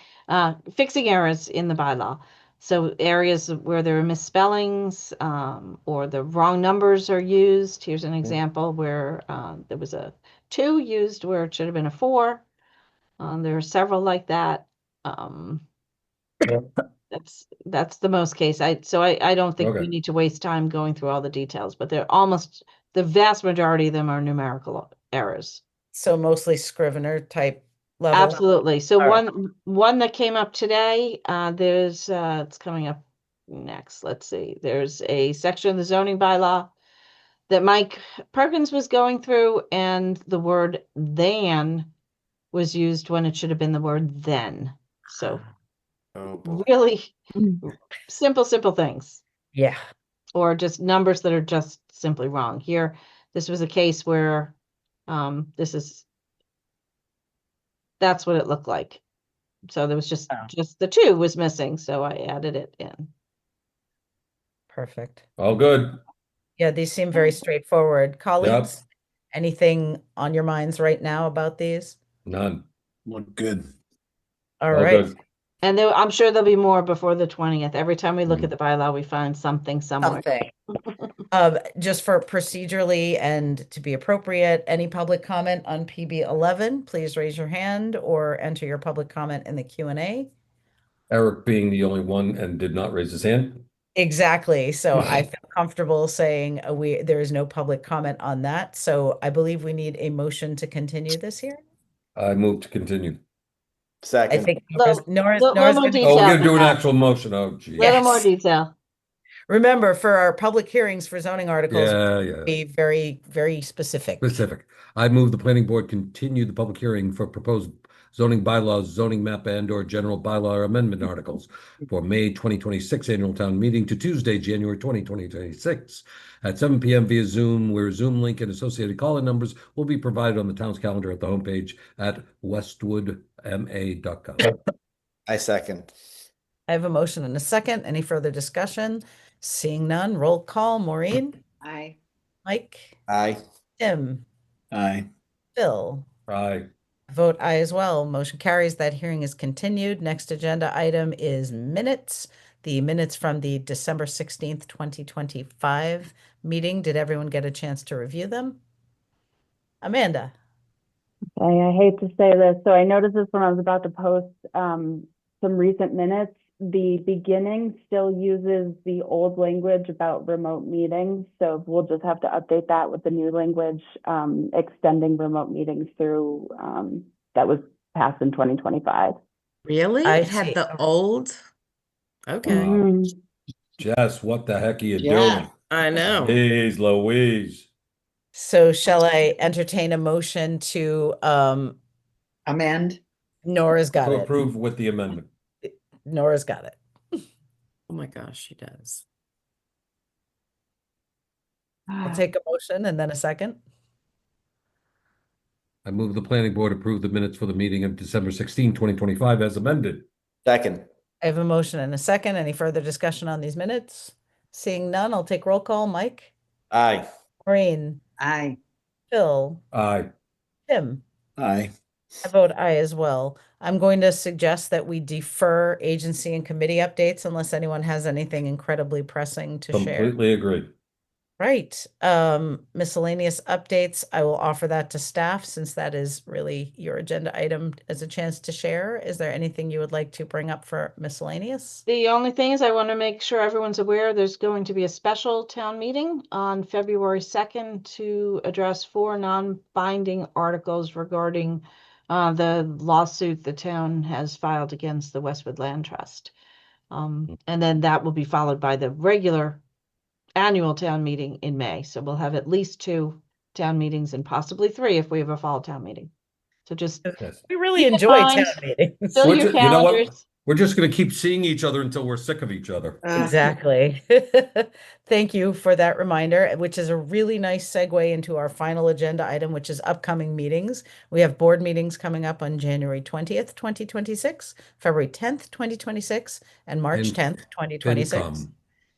[SPEAKER 2] fixing errors in the bylaw. So areas where there are misspellings or the wrong numbers are used. Here's an example where there was a 2 used where it should have been a 4. There are several like that. That's the most case. I don't think we need to waste time going through all the details, but they're almost the vast majority of them are numerical errors.
[SPEAKER 1] So mostly Scrivener type level.
[SPEAKER 2] Absolutely. So
[SPEAKER 1] All right.
[SPEAKER 2] one that came up today, there's it's coming up next. Let's see. There's a section of the zoning bylaw that Mike Perkins was going through, and the word "than" was used when it should have been the word "then." So really simple things.
[SPEAKER 1] Yeah.
[SPEAKER 2] Or just numbers that are just simply wrong. Here, this was a case where that's what it looked like. So there was just the 2 was missing, so I added it in.
[SPEAKER 1] Perfect.
[SPEAKER 5] All good.
[SPEAKER 1] Yeah, these seem very straightforward. Colleagues, anything on your minds right now about these?
[SPEAKER 5] None.
[SPEAKER 10] Look good.
[SPEAKER 1] All right.
[SPEAKER 5] Good.
[SPEAKER 2] And I'm sure there'll be more before the 20th. Every time we look at the bylaw, we find something somewhere.
[SPEAKER 1] Just for procedurally and to be appropriate, any public comment on PB11, please raise your hand or enter your public comment in the Q&A.
[SPEAKER 5] Eric being the only one and did not raise his hand.
[SPEAKER 1] Exactly. So I feel comfortable saying there is no public comment on that. So I believe we need a motion to continue this here.
[SPEAKER 5] I move to continue.
[SPEAKER 7] Second.
[SPEAKER 1] I think Nora's
[SPEAKER 2] more
[SPEAKER 1] gonna-
[SPEAKER 2] detail.
[SPEAKER 5] Oh, we're gonna do an actual motion. Oh, geez.
[SPEAKER 2] Little more detail.
[SPEAKER 1] Remember, for our public hearings for zoning articles,
[SPEAKER 5] Yeah.
[SPEAKER 1] be very, very specific.
[SPEAKER 5] I move the planning board continue the public hearing for proposed zoning bylaws, zoning map, and/or general bylaw amendment articles for May 2026 annual town meeting to Tuesday, January 20, 2026 at 7 p.m. via Zoom, where Zoom link and associated call-in numbers will be provided on the town's calendar at the homepage at westwoodma.gov.
[SPEAKER 7] I second.
[SPEAKER 1] I have a motion and a second. Any further discussion? Seeing none, roll call. Maureen?
[SPEAKER 17] Aye.
[SPEAKER 1] Mike?
[SPEAKER 7] Aye.
[SPEAKER 1] Tim?
[SPEAKER 10] Aye.
[SPEAKER 1] Phil?
[SPEAKER 5] Aye.
[SPEAKER 1] Vote aye as well. Motion carries. That hearing is continued. Next agenda item is minutes. The minutes from the December 16th, 2025 meeting. Did everyone get a chance to review them? Amanda?
[SPEAKER 9] I hate to say this, so I noticed this when I was about to post some recent minutes. The beginning still uses the old language about remote meetings, so we'll just have to update that with the new language, extending remote meetings through that was passed in 2025.
[SPEAKER 13] Really?
[SPEAKER 1] I
[SPEAKER 13] It had
[SPEAKER 1] see.
[SPEAKER 13] the old? Okay.
[SPEAKER 9] Mhm.
[SPEAKER 5] Jess, what the heck are you
[SPEAKER 17] Yeah.
[SPEAKER 5] doing?
[SPEAKER 13] I know.
[SPEAKER 5] Jeez Louise.
[SPEAKER 1] So shall I entertain a motion to
[SPEAKER 17] Amend.
[SPEAKER 1] Nora's got
[SPEAKER 5] To
[SPEAKER 1] it.
[SPEAKER 5] approve with the amendment.
[SPEAKER 1] Nora's got it.
[SPEAKER 13] Oh my gosh, she does.
[SPEAKER 1] I'll take a motion and then a second.
[SPEAKER 5] I move the planning board approve the minutes for the meeting of December 16, 2025 as amended.
[SPEAKER 7] Second.
[SPEAKER 1] I have a motion and a second. Any further discussion on these minutes? Seeing none, I'll take roll call. Mike?
[SPEAKER 7] Aye.
[SPEAKER 1] Maureen?
[SPEAKER 17] Aye.
[SPEAKER 1] Phil?
[SPEAKER 5] Aye.
[SPEAKER 1] Tim?
[SPEAKER 10] Aye.
[SPEAKER 1] I vote aye as well. I'm going to suggest that we defer agency and committee updates unless anyone has anything incredibly pressing to share.
[SPEAKER 5] Completely agree.
[SPEAKER 1] Right. Miscellaneous updates. I will offer that to staff since that is really your agenda item as a chance to share. Is there anything you would like to bring up for miscellaneous?
[SPEAKER 2] The only thing is I want to make sure everyone's aware there's going to be a special town meeting on February 2nd to address 4 non-binding articles regarding the lawsuit the town has filed against the Westwood Land Trust. And then that will be followed by the regular annual town meeting in May. So we'll have at least 2 town meetings and possibly 3 if we have a fall town meeting. So just
[SPEAKER 1] We really
[SPEAKER 2] keep in
[SPEAKER 1] enjoy
[SPEAKER 2] mind,
[SPEAKER 1] town meetings.
[SPEAKER 2] fill your
[SPEAKER 5] You know what?
[SPEAKER 2] calendars.
[SPEAKER 5] We're just going to keep seeing each other until we're sick of each other.
[SPEAKER 1] Exactly. Thank you for that reminder, which is a really nice segue into our final agenda item, which is upcoming meetings. We have board meetings coming up on January 20th, 2026, February 10th, 2026, and March
[SPEAKER 5] And
[SPEAKER 1] 10th, 2026.
[SPEAKER 5] FinCom.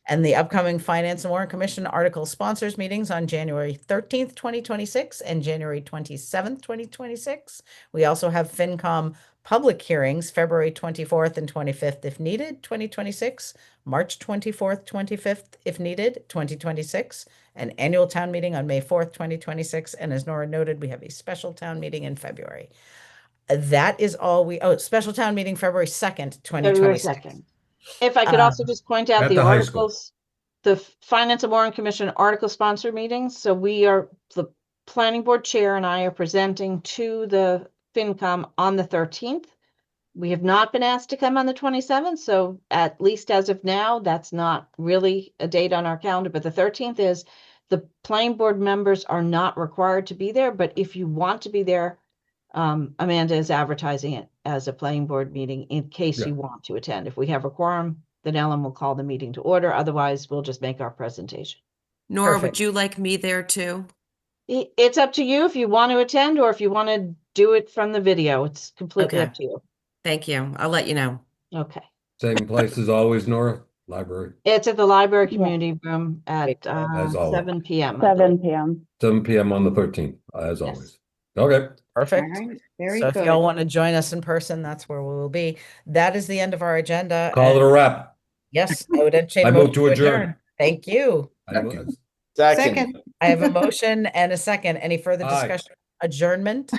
[SPEAKER 1] And the upcoming Finance and Warrant Commission article sponsors meetings on January 13th, 2026 and January 27th, 2026. We also have FinCom public hearings February 24th and 25th if needed, 2026, March 24th, 25th if needed, 2026, an annual town meeting on May 4th, 2026. And as Nora noted, we have a special town meeting in February. That is all special town meeting February 2nd,
[SPEAKER 2] February
[SPEAKER 1] 2026.
[SPEAKER 2] 2nd. If I could also just point out
[SPEAKER 5] at
[SPEAKER 2] the
[SPEAKER 5] the high school.
[SPEAKER 2] articles, the Finance and Warrant Commission article sponsor meetings. So the planning board chair and I are presenting to the FinCom on the 13th. We have not been asked to come on the 27th, so at least as of now, that's not really a date on our calendar, but the 13th is. The planning board members are not required to be there, but if you want to be there, Amanda is advertising it as a planning board meeting in case you want to attend. If we have a quorum, then Ellen will call the meeting to order. Otherwise, we'll just make our presentation.
[SPEAKER 13] Nora,
[SPEAKER 1] Perfect.
[SPEAKER 13] would you like me there too?
[SPEAKER 2] It's up to you if you want to attend or if you want to do it from the video. It's completely
[SPEAKER 13] Okay.
[SPEAKER 2] up to you.
[SPEAKER 13] Thank you. I'll let you know.
[SPEAKER 2] Okay.
[SPEAKER 5] Same place as always, Nora? Library.
[SPEAKER 2] It's at the library
[SPEAKER 9] Yeah.
[SPEAKER 2] community room at
[SPEAKER 5] As always.
[SPEAKER 2] 7 p.m. I
[SPEAKER 9] 7
[SPEAKER 2] believe.
[SPEAKER 9] p.m.
[SPEAKER 5] 7 p.m. on the 13th, as
[SPEAKER 2] Yes.
[SPEAKER 5] always. Okay.
[SPEAKER 1] Perfect.
[SPEAKER 6] All right, very
[SPEAKER 1] So if
[SPEAKER 6] good.
[SPEAKER 1] y'all want to join us in person, that's where we will be. That is the end of our agenda.
[SPEAKER 5] Call it a
[SPEAKER 1] and
[SPEAKER 5] wrap.
[SPEAKER 1] Yes, I would entertain a
[SPEAKER 5] I move
[SPEAKER 1] motion
[SPEAKER 5] to adjourn.
[SPEAKER 1] Thank you.
[SPEAKER 7] Second.
[SPEAKER 6] Second.
[SPEAKER 1] I have a motion and a second. Any further
[SPEAKER 5] Aye.
[SPEAKER 1] discussion? Adjournment?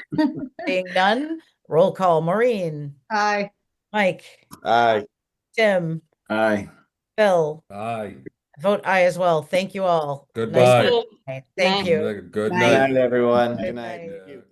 [SPEAKER 1] Being none, roll call. Maureen,
[SPEAKER 6] Aye.
[SPEAKER 1] Mike,
[SPEAKER 7] Aye.
[SPEAKER 1] Tim,
[SPEAKER 10] Aye.
[SPEAKER 1] Phil,
[SPEAKER 5] Aye.
[SPEAKER 1] vote aye as well. Thank you all.
[SPEAKER 5] Goodbye.
[SPEAKER 1] Nice. Thank you.
[SPEAKER 5] Good
[SPEAKER 6] Night.
[SPEAKER 5] night.
[SPEAKER 7] Good night, everyone.
[SPEAKER 1] Good
[SPEAKER 7] Good night.
[SPEAKER 1] night.
[SPEAKER 7] Thank you.